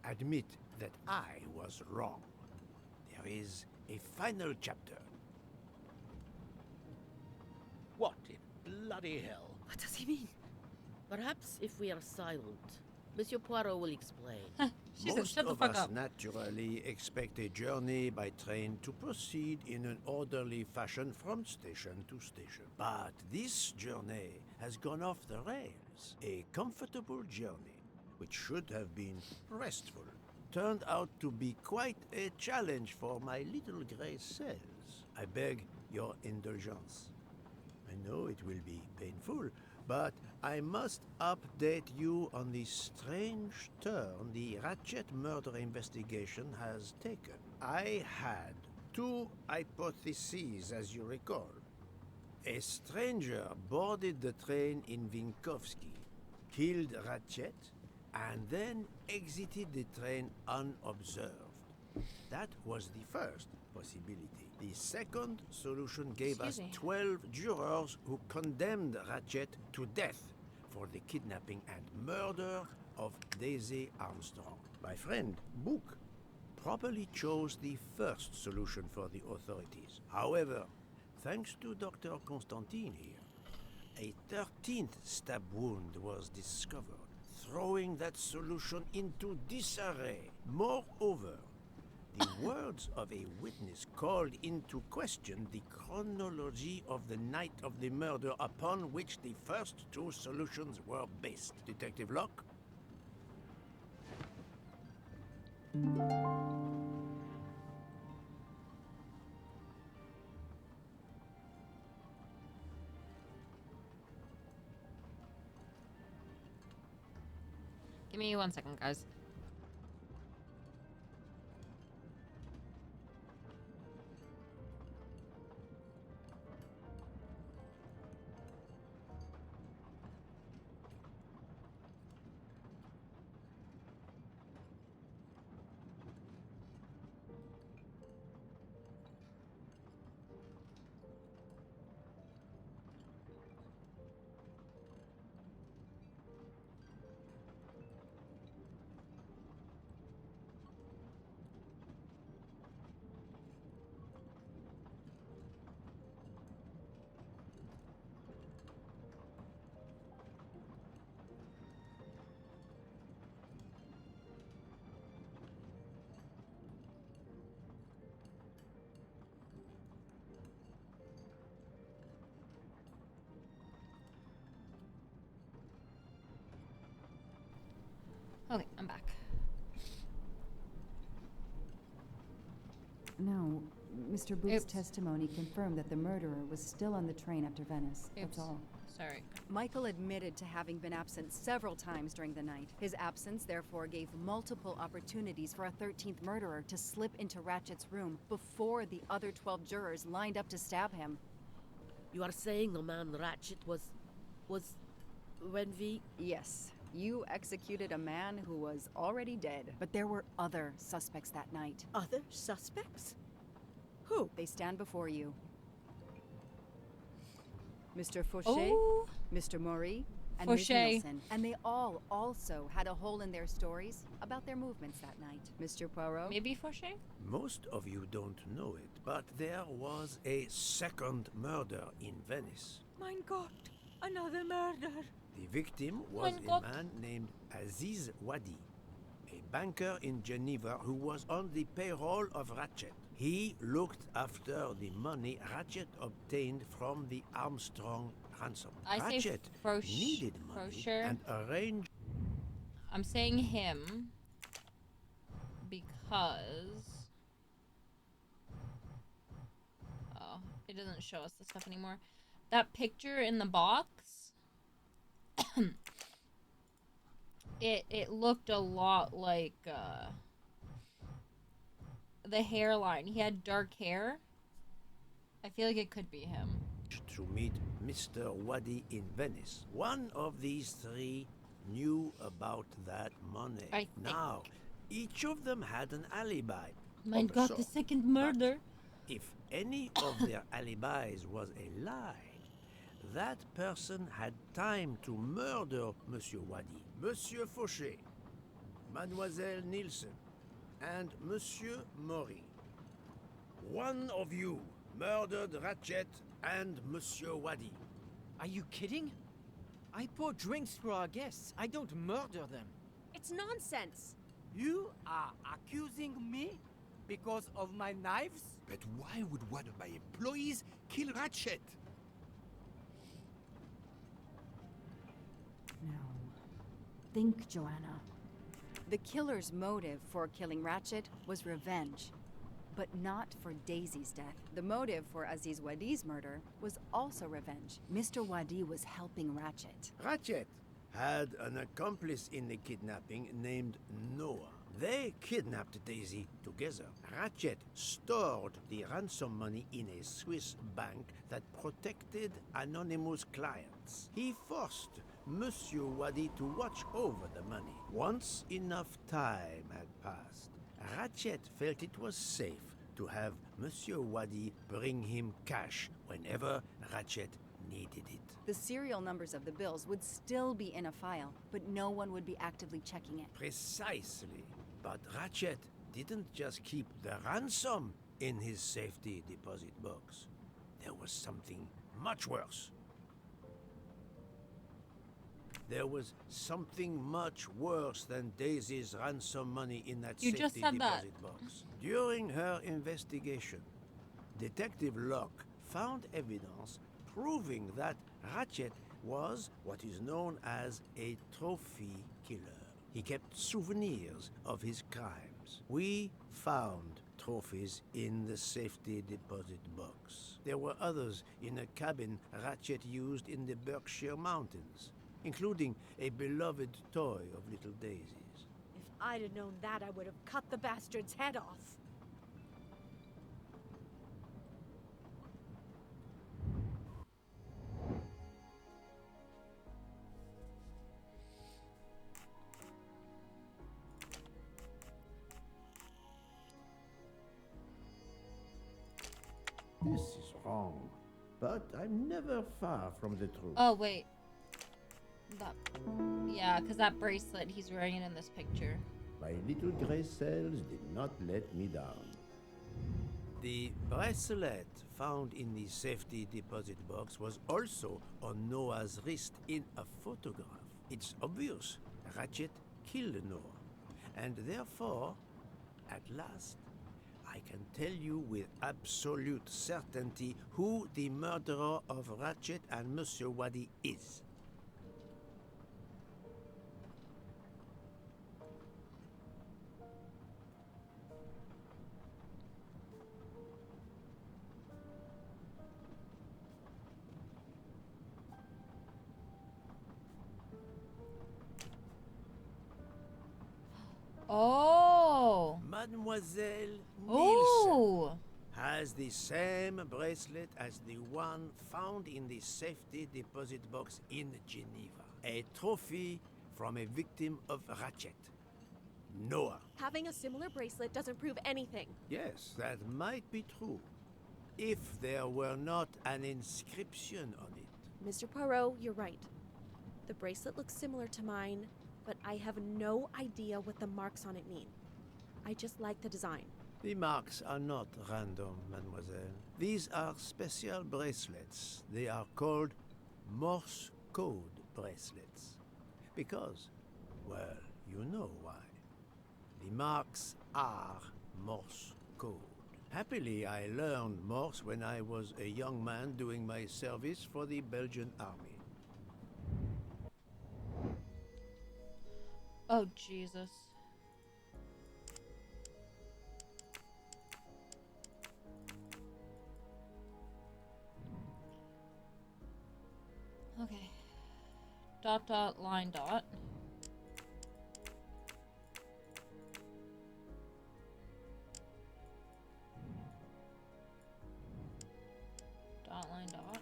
admit that I was wrong. There is a final chapter. What in bloody hell? What does he mean? Perhaps if we are silent, Monsieur Poirot will explain. Most of us naturally expect a journey by train to proceed in an orderly fashion from station to station. But this journey has gone off the rails. A comfortable journey, which should have been restful, turned out to be quite a challenge for my little gray cells. I beg your indulgence. I know it will be painful, but I must update you on the strange turn the Ratchet murder investigation has taken. I had two hypotheses, as you recall. A stranger boarded the train in Vinkovsky, killed Ratchet, and then exited the train unobserved. That was the first possibility. The second solution gave us 12 jurors who condemned Ratchet to death for the kidnapping and murder of Daisy Armstrong. My friend, Book, properly chose the first solution for the authorities. However, thanks to Dr. Constantine here, a 13th stab wound was discovered, throwing that solution into disarray. Moreover, the words of a witness called into question the chronology of the night of the murder upon which the first two solutions were based. Detective Locke? Give me 1 second, guys. Okay, I'm back. No, Mr. Book's testimony confirmed that the murderer was still on the train after Venice. That's all. Sorry. Michael admitted to having been absent several times during the night. His absence therefore gave multiple opportunities for a 13th murderer to slip into Ratchet's room before the other 12 jurors lined up to stab him. You are saying the man Ratchet was when we... Yes. You executed a man who was already dead. But there were other suspects that night. Other suspects? Who? They stand before you. Mr. Fauché, Mr. Maury, and Ms. Nielsen. And they all also had a hole in their stories about their movements that night. Mr. Poirot? Maybe Fauché? Most of you don't know it, but there was a second murder in Venice. Mein Gott, another murder. The victim was a man named Aziz Wadi, a banker in Geneva who was on the payroll of Ratchet. He looked after the money Ratchet obtained from the Armstrong ransom. Ratchet needed money and arranged... I'm saying him because... Oh, it doesn't show us the stuff anymore. That picture in the box... it looked a lot like the hairline. He had dark hair. I feel like it could be him. To meet Mr. Wadi in Venice. One of these three knew about that money. Now, each of them had an alibi. My God, the second murder. If any of their alibis was a lie, that person had time to murder Monsieur Wadi, Monsieur Fauché, Mademoiselle Nielsen, and Monsieur Maury. One of you murdered Ratchet and Monsieur Wadi. Are you kidding? I pour drinks for our guests. I don't murder them. It's nonsense. You are accusing me because of my knives? But why would one of my employees kill Ratchet? No. Think, Joanna. The killer's motive for killing Ratchet was revenge, but not for Daisy's death. The motive for Aziz Wadi's murder was also revenge. Mr. Wadi was helping Ratchet. Ratchet had an accomplice in the kidnapping named Noah. They kidnapped Daisy together. Ratchet stored the ransom money in a Swiss bank that protected anonymous clients. He forced Monsieur Wadi to watch over the money. Once enough time had passed, Ratchet felt it was safe to have Monsieur Wadi bring him cash whenever Ratchet needed it. The serial numbers of the bills would still be in a file, but no one would be actively checking it. Precisely. But Ratchet didn't just keep the ransom in his safety deposit box. There was something much worse. There was something much worse than Daisy's ransom money in that You safety just said that. deposit box. During her investigation, Detective Locke found evidence proving that Ratchet was what is known as a trophy killer. He kept souvenirs of his crimes. We found trophies in the safety deposit box. There were others in a cabin Ratchet used in the Berkshire Mountains, including a beloved toy of little Daisy's. If I'd have known that, I would have cut the bastard's head off. This is wrong, but I'm never far from the truth. Oh, wait. That, yeah, because that bracelet, he's wearing it in this picture. My little gray cells did not let me down. The bracelet found in the safety deposit box was also on Noah's wrist in a photograph. It's obvious Ratchet killed Noah, and therefore, at last, I can tell you with absolute certainty who the murderer of Ratchet and Monsieur Wadi is. Oh! Mademoiselle Oh! Nielsen has the same bracelet as the one found in the safety deposit box in Geneva. A trophy from a victim of Ratchet. Noah. Having a similar bracelet doesn't prove anything. Yes, that might be true. If there were not an inscription on it. Mr. Poirot, you're right. The bracelet looks similar to mine, but I have no idea what the marks on it mean. I just like the design. The marks are not random, mademoiselle. These are special bracelets. They are called Morse code bracelets. Because, well, you know why. The marks are Morse code. Happily, I learned Morse when I was a young man doing my service for the Belgian army. Oh, Jesus. Okay. Dot, dot, line, dot. Dot, line, dot.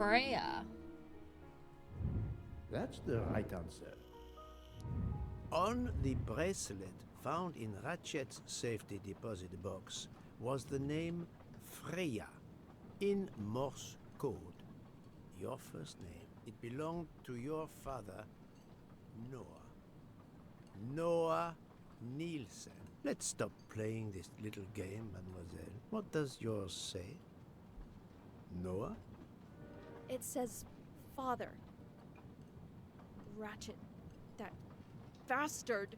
Freya. That's the right answer. On the bracelet found in Ratchet's safety deposit box was the name Freya in Morse code. Your first name. It belonged to your father, Noah. Noah Nielsen. Let's stop playing this little game, mademoiselle. What does yours say? Noah? It says father. Ratchet. That bastard.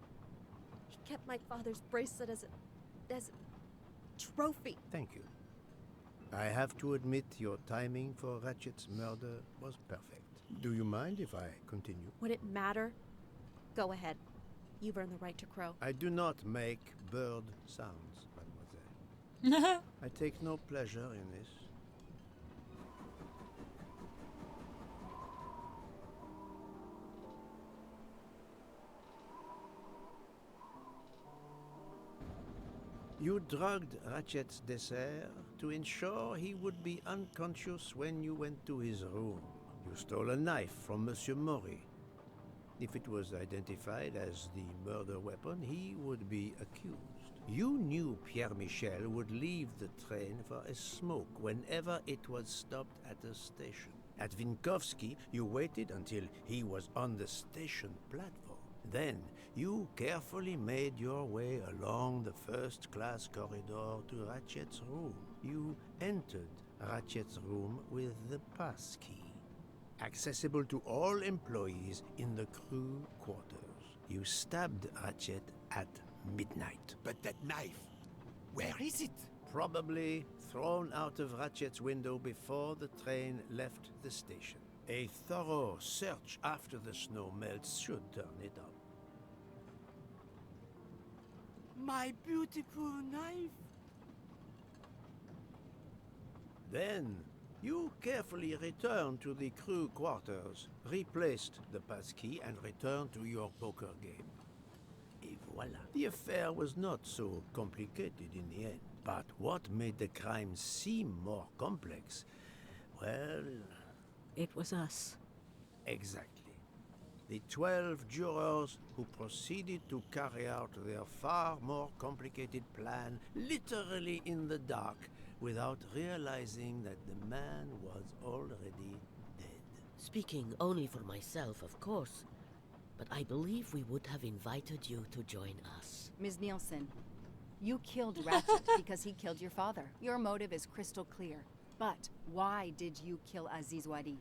He kept my father's bracelet as a trophy. Thank you. I have to admit your timing for Ratchet's murder was perfect. Do you mind if I continue? Would it matter? Go ahead. You've earned the right to crow. I do not make bird sounds, mademoiselle. I take no pleasure in this. You drugged Ratchet's dessert to ensure he would be unconscious when you went to his room. You stole a knife from Monsieur Maury. If it was identified as the murder weapon, he would be accused. You knew Pierre Michel would leave the train for a smoke whenever it was stopped at a station. At Vinkovsky, you waited until he was on the station platform. Then, you carefully made your way along the first-class corridor to Ratchet's room. You entered Ratchet's room with the pass key, accessible to all employees in the crew quarters. You stabbed Ratchet at midnight. But that knife, where is it? Probably thrown out of Ratchet's window before the train left the station. A thorough search after the snow melts should turn it up. My beautiful knife. Then, you carefully returned to the crew quarters, replaced the passkey, and returned to your poker game. Et voila. The affair was not so complicated in the end. But what made the crime seem more complex? Well... It was us. Exactly. The 12 jurors who proceeded to carry out their far more complicated plan literally in the dark without realizing that the man was already dead. Speaking only for myself, of course, but I believe we would have invited you to join us. Ms. Nielsen, you killed Ratchet because he killed your father. Your motive is crystal clear. But why did you kill Aziz Wadi?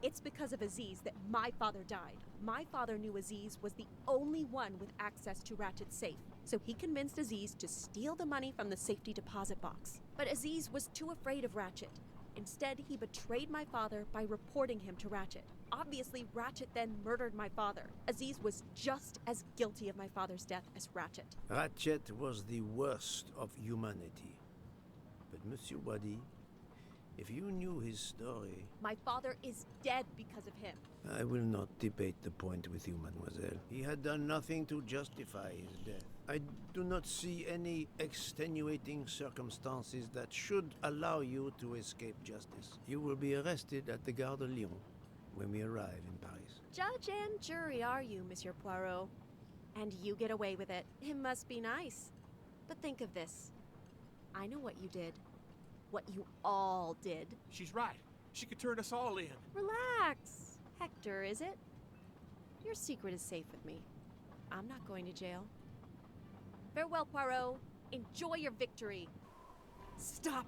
It's because of Aziz that my father died. My father knew Aziz was the only one with access to Ratchet's safe, so he convinced Aziz to steal the money from the safety deposit box. But Aziz was too afraid of Ratchet. Instead, he betrayed my father by reporting him to Ratchet. Obviously, Ratchet then murdered my father. Aziz was just as guilty of my father's death as Ratchet. Ratchet was the worst of humanity. But Monsieur Wadi, if you knew his story... My father is dead because of him. I will not debate the point with you, mademoiselle. He had done nothing to justify his death. I do not see any extenuating circumstances that should allow you to escape justice. You will be arrested at the Gare de Lyon when we arrive in Paris. Judge and jury are you, Monsieur Poirot. And you get away with it. It must be nice. But think of this. I know what you did. What you all did. She's right. She could turn us all in. Relax. Hector, is it? Your secret is safe with me. I'm not going to jail. Farewell, Poirot. Enjoy your victory. Stop.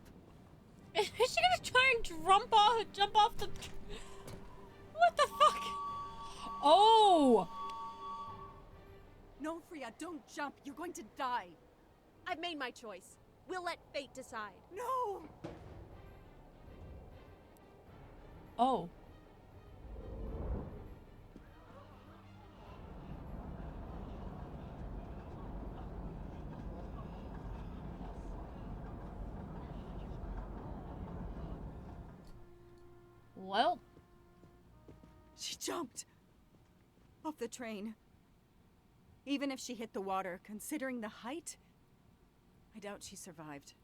Is she gonna try and jump off the... What the fuck? Oh! No, Freya, don't jump. You're going to die. I've made my choice. We'll let fate decide. No! Oh. Well. She jumped off the train. Even if she hit the water, considering the height, I doubt she survived.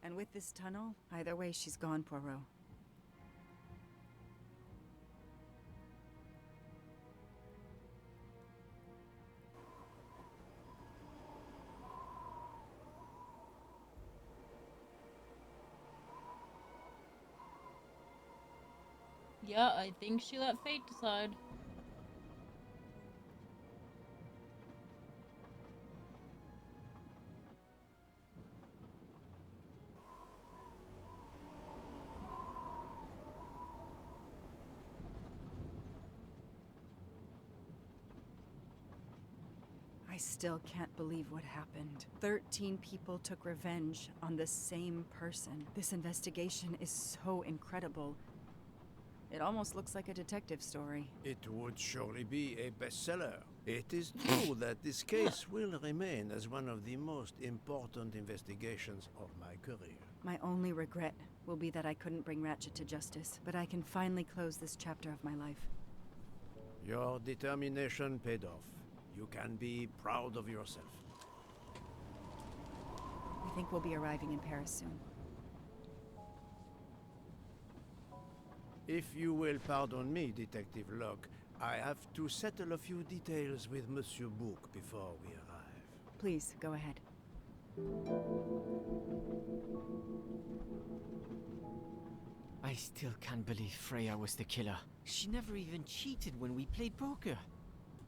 And with this tunnel, either way, she's gone, Poirot. Yeah, I think she let fate decide. I still can't believe what happened. 13 people took revenge on the same person. This investigation is so incredible. It almost looks like a detective story. It would surely be a bestseller. It is true that this case will remain as one of the most important investigations of my career. My only regret will be that I couldn't bring Ratchet to justice, but I can finally close this chapter of my life. Your determination paid off. You can be proud of yourself. I think we'll be arriving in Paris soon. If you will pardon me, Detective Locke, I have to settle a few details with Monsieur Bouc before we arrive. Please, go ahead. I still can't believe Freya was the killer. She never even cheated when we played poker.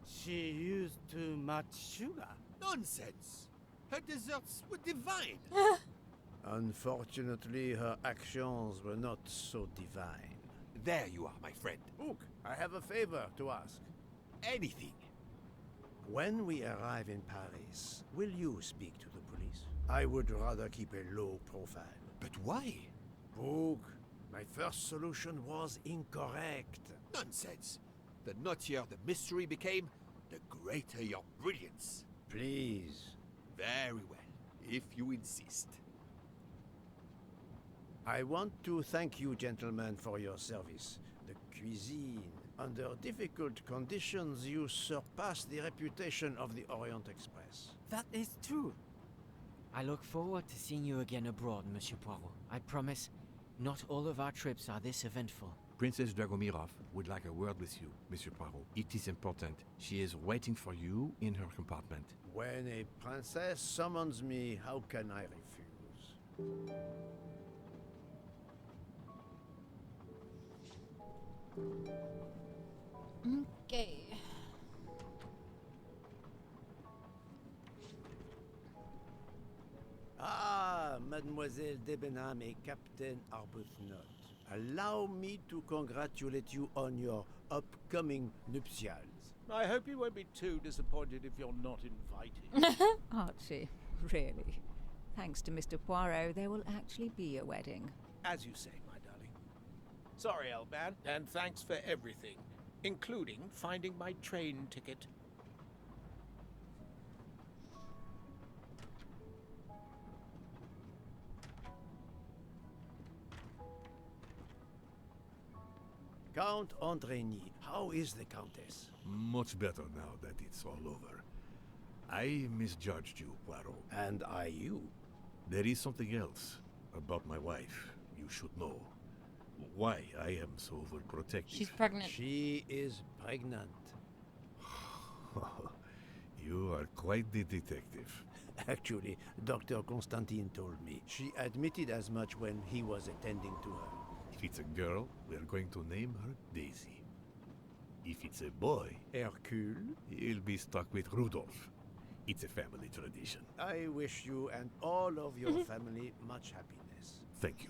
She used too much sugar. Nonsense! Her desserts were divine! Unfortunately, her actions were not so divine. There you are, my friend. Bouc, I have a favor to ask. Anything. When we arrive in Paris, will you speak to the police? I would rather keep a low profile. But why? Bouc, my first solution was incorrect. Nonsense. The nuttier the mystery became, the greater your brilliance. Please. Very well, if you insist. I want to thank you, gentlemen, for your service. The cuisine. Under difficult conditions, you surpass the reputation of the Orient Express. That is true. I look forward to seeing you again abroad, Monsieur Poirot. I promise, not all of our trips are this eventful. Princess Dragomirov would like a word with you, Monsieur Poirot. It is important. She is waiting for you in her compartment. When a princess summons me, how can I refuse? Okay. Ah, Mademoiselle Debenham et Captain Arbuthnot. Allow me to congratulate you on your upcoming nuptials. I hope you won't be too disappointed if you're not invited. Archie, really? Thanks to Mr. Poirot, there will actually be a wedding. As you say, my darling. Sorry, Elban, and thanks for everything, including finding my train ticket. Count Andrigny, how is the Countess? Much better now that it's all over. I misjudged you, Poirot. And I you. There is something else about my wife you should know. Why I am so overprotective. She's pregnant. She is pregnant. You are quite the detective. Actually, Dr. Constantine told me. She admitted as much when he was attending to her. If it's a girl, we are going to name her Daisy. If it's a boy, Hercule, he'll be stuck with Rudolph. It's a family tradition. I wish you and all of your family much happiness. Thank you.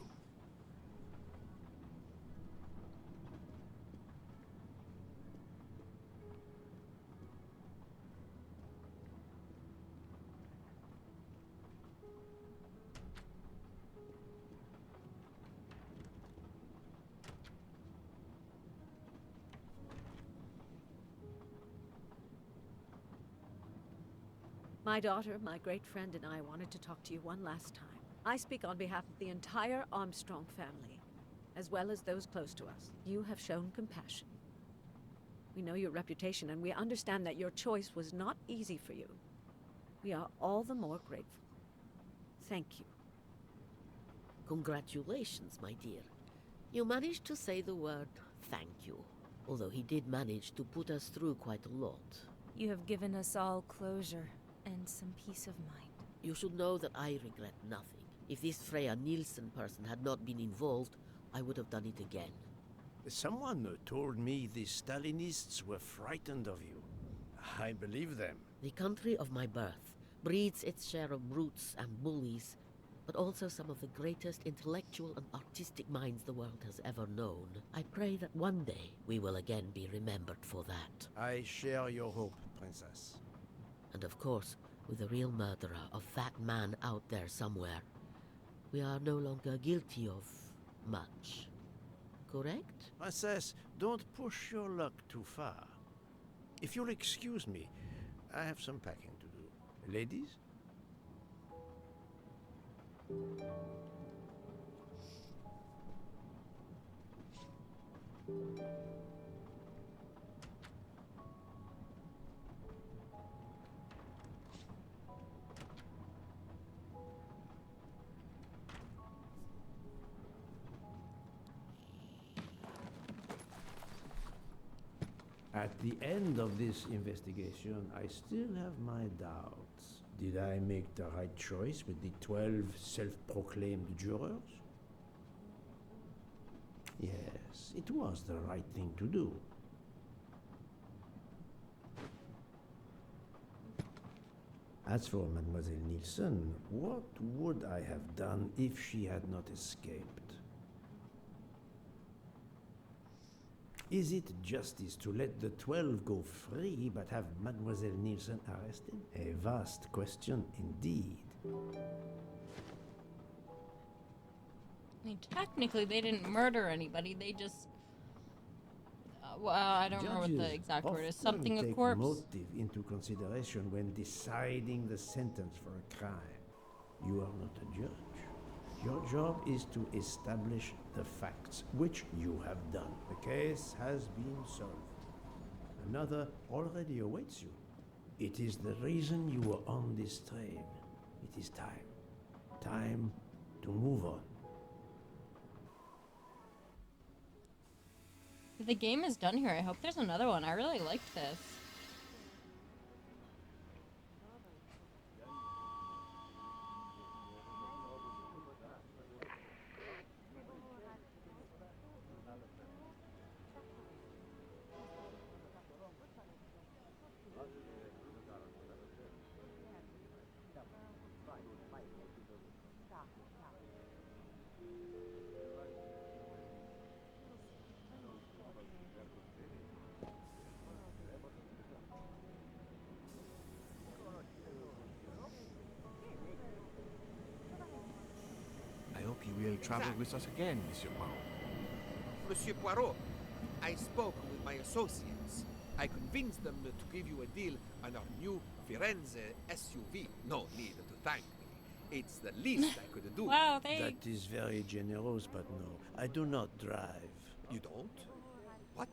My daughter, my great friend, and I wanted to talk to you one last time. I speak on behalf of the entire Armstrong family, as well as those close to us. You have shown compassion. We know your reputation, and we understand that your choice was not easy for you. We are all the more grateful. Thank you. Congratulations, my dear. You managed to say the word thank you, although he did manage to put us through quite a lot. You have given us all closure and some peace of mind. You should know that I regret nothing. If this Freya Nielsen person had not been involved, I would have done it again. Someone told me the Stalinists were frightened of you. I believe them. The country of my birth breeds its share of brutes and bullies, but also some of the greatest intellectual and artistic minds the world has ever known. I pray that one day we will again be remembered for that. I share your hope, Princess. And of course, with the real murderer of that man out there somewhere, we are no longer guilty of much. Correct? Princess, don't push your luck too far. If you'll excuse me, I have some packing to do. Ladies? At the end of this investigation, I still have my doubts. Did I make the right choice with the 12 self-proclaimed jurors? Yes, it was the right thing to do. As for Mademoiselle Nielsen, what would I have done if she had not escaped? Is it justice to let the 12 go free but have Mademoiselle Nielsen arrested? A vast question indeed. I mean, technically, they didn't murder anybody. They just... well, I don't remember what the exact word is. Something a corpse. Motive into consideration when deciding the sentence for a crime. You are not a judge. Your job is to establish the facts, which you have done. The case has been solved. Another already awaits you. It is the reason you were on this train. It is time. Time to move on. The game is done here. I hope there's another one. I really liked this. You will travel with us again, Monsieur Poirot. Monsieur Poirot, I spoke with my associates. I convinced them to give you a deal on our new Firenze SUV. No need to thank me. It's the least I could do. Wow, That is very generous, but no, I do not drive. You don't? What?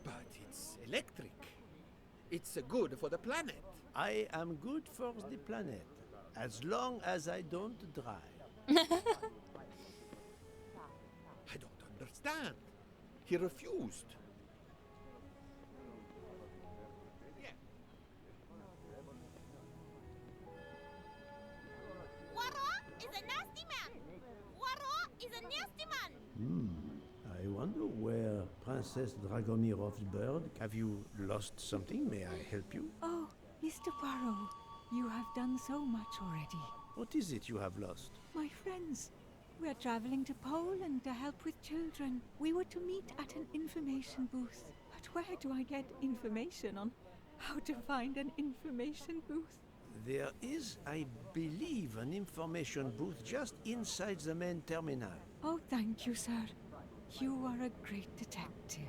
But it's electric. It's good for the planet. I am good for the planet, as long as I don't drive. I don't understand. He refused. Poirot is a nasty man! Poirot is a nasty man! I wonder where Princess Dragomirov's bird. Have you lost something? May I help you? Oh, Mr. Poirot, you have done so much already. What is it you have lost? My friends, we are traveling to Poland to help with children. We were to meet at an information booth. But where do I get information on how to find an information booth? There is, I believe, an information booth just inside the main terminal. Oh, thank you, sir. You are a great detective.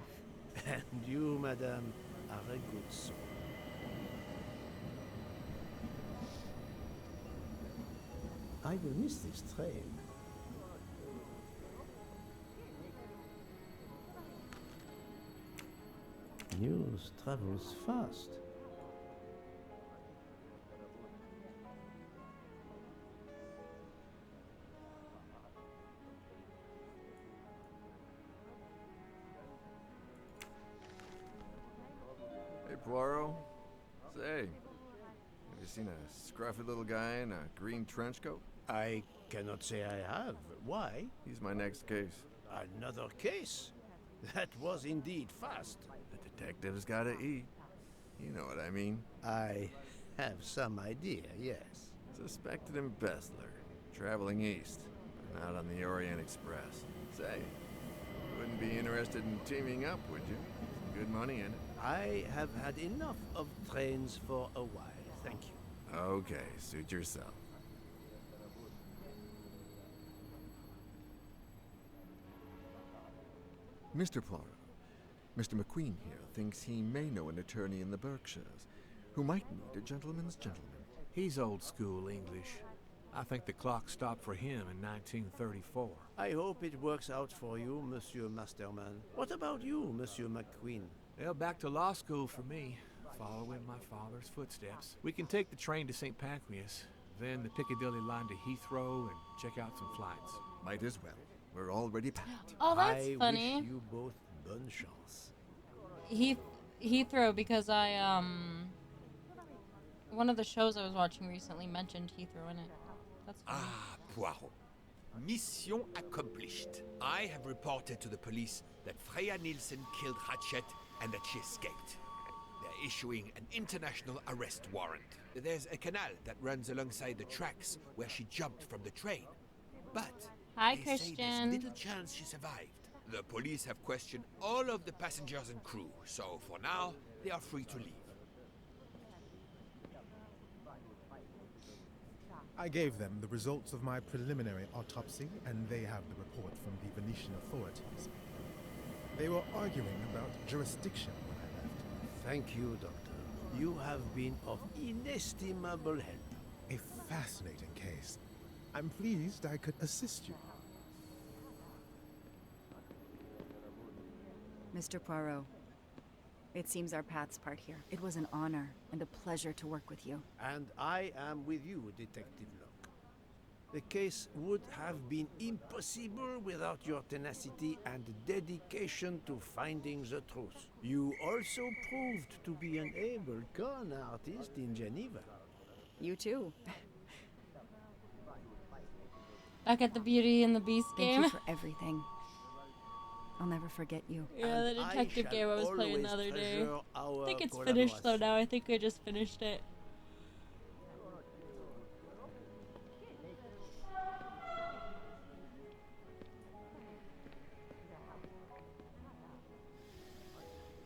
And you, madame, are a good soul. I will miss this train. News travels fast. Poirot? Say, have you seen a scruffy little guy in a green trench coat? I cannot say I have. Why? He's my next case. Another case? That was indeed fast. The detective's gotta eat. You know what I mean. I have some idea, yes. Suspected embezzler, traveling east, but not on the Orient Express. Say, you wouldn't be interested in teaming up, would you? Some good money in it. I have had enough of trains for a while, thank you. Okay, suit yourself. Mr. Poirot, Mr. McQueen here thinks he may know an attorney in the Berkshires who might need a gentleman's gentleman. He's old school English. I think the clock stopped for him in 1934. I hope it works out for you, Monsieur Masterman. What about you, Monsieur McQueen? Well, back to law school for me, following my father's footsteps. We can take the train to St. Pancras, then the Piccadilly line to Heathrow, and check out some flights. Might as well. We're already packed. Oh, that's I funny. wish you both bonne chance. Heathrow, because one of the shows I was watching recently mentioned Heathrow in it. That's funny. Ah, Poirot. Mission accomplished. I have reported to the police that Freya Nielsen killed Ratchet and that she escaped. They're issuing an international arrest warrant. There's a canal that runs alongside the tracks where she jumped from the train. But Hi, they say Christian. there's little chance she survived. The police have questioned all of the passengers and crew, so for now, they are free to leave. I gave them the results of my preliminary autopsy, and they have the report from the Venetian authorities. They were arguing about jurisdiction when I left. Thank you, Doctor. You have been of inestimable help. A fascinating case. I'm pleased I could assist you. Mr. Poirot, it seems our paths part here. It was an honor and a pleasure to work with you. And I am with you, Detective Locke. The case would have been impossible without your tenacity and dedication to finding the truth. You also proved to be an able con artist in Geneva. You too. Back at the Beauty and the Beast game. Thank you for everything. I'll never forget you. Yeah, the detective game I was playing the other day. I think it's finished though now. I think I just finished it.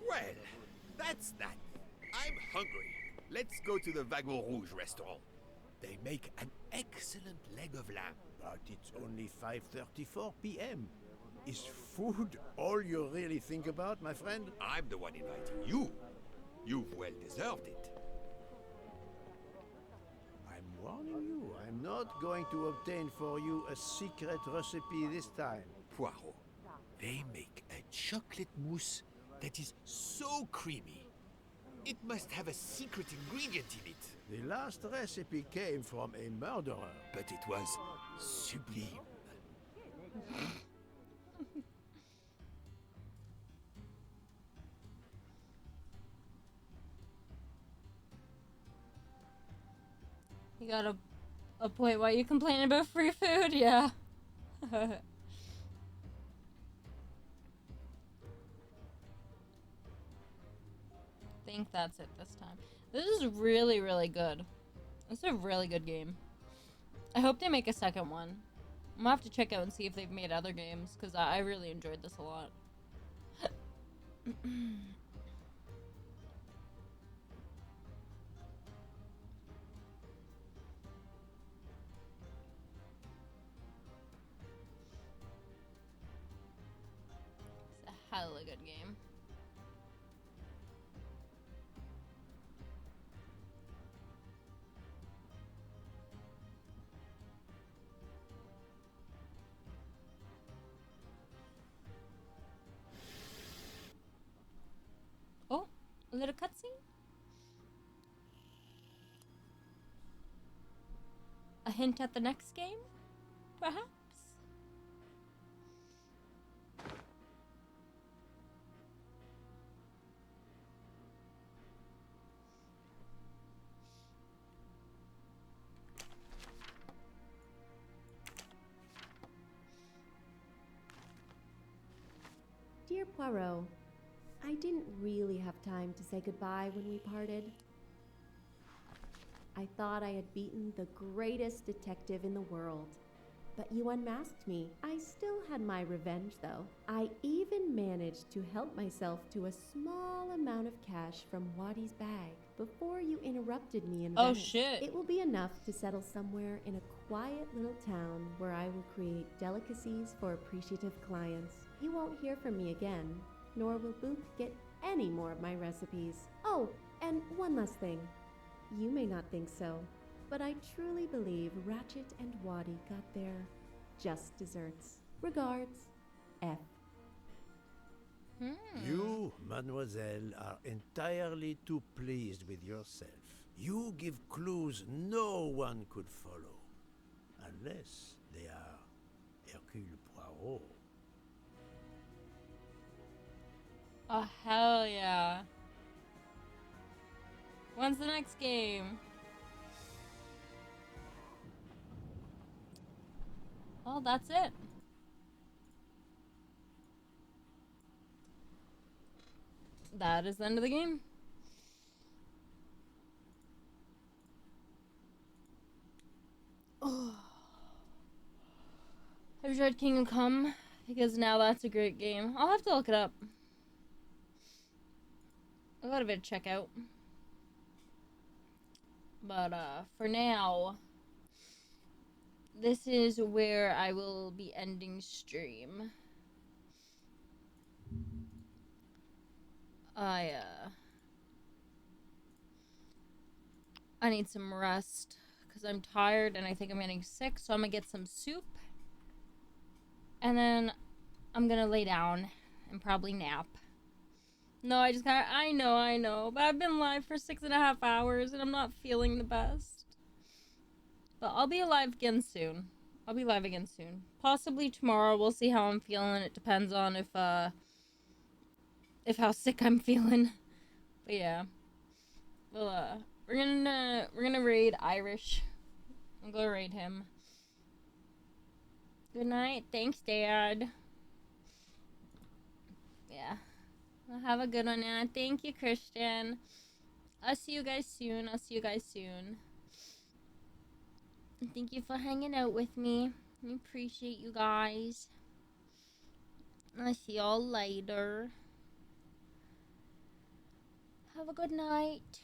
Well, that's that. I'm hungry. Let's go to the Wagon Rouge restaurant. They make an excellent leg of lamb. But it's only 5:34 p.m. Is food all you really think about, my friend? I'm the one inviting you. You've well deserved it. I'm warning you, I'm not going to obtain for you a secret recipe this time. Poirot, they make a chocolate mousse that is so creamy. It must have a secret ingredient in it. The last recipe came from a murderer. But it was sublime. You got a point. Why you complaining about free food? Yeah. Think that's it this time. This is really, really good. It's a really good game. I hope they make a second one. I'm gonna have to check out and see if they've made other games, because I really enjoyed this a lot. It's a hella good game. Oh, a little cutscene? A hint at the next game? Perhaps? Dear Poirot, I didn't really have time to say goodbye when we parted. I thought I had beaten the greatest detective in the world. But you unmasked me. I still had my revenge, though. I even managed to help myself to a small amount of cash from Waddy's bag before you interrupted me in Oh, Venice. shit. It will be enough to settle somewhere in a quiet little town where I will create delicacies for appreciative clients. You won't hear from me again, nor will Book get any more of my recipes. Oh, and one last thing. You may not think so, but I truly believe Ratchet and Waddy got their just desserts. Regards, F. You, mademoiselle, are entirely too pleased with yourself. You give clues no one could follow, unless they are Hercule Poirot. Oh, hell yeah. When's the next game? Well, that's it. That is the end of the game. Oh. I've tried Kingdom Come because now that's a great game. I'll have to look it up. I'll go to check out. But for now, this is where I will be ending stream. I need some rest because I'm tired and I think I'm getting sick, so I'm gonna get some soup. And then I'm gonna lay down and probably nap. No, I know, but I've been live for 6.5 hours and I'm not feeling the best. But I'll be alive again soon. I'll be live again soon. Possibly tomorrow. We'll see how I'm feeling. It depends on if how sick I'm feeling. But yeah. Well, we're gonna raid Irish. I'm gonna raid him. Good night. Thanks, Dad. Yeah. Well, have a good one, Anna. Thank you, Christian. I'll see you guys soon. And thank you for hanging out with me. I appreciate you guys. I'll see y'all later. Have a good night.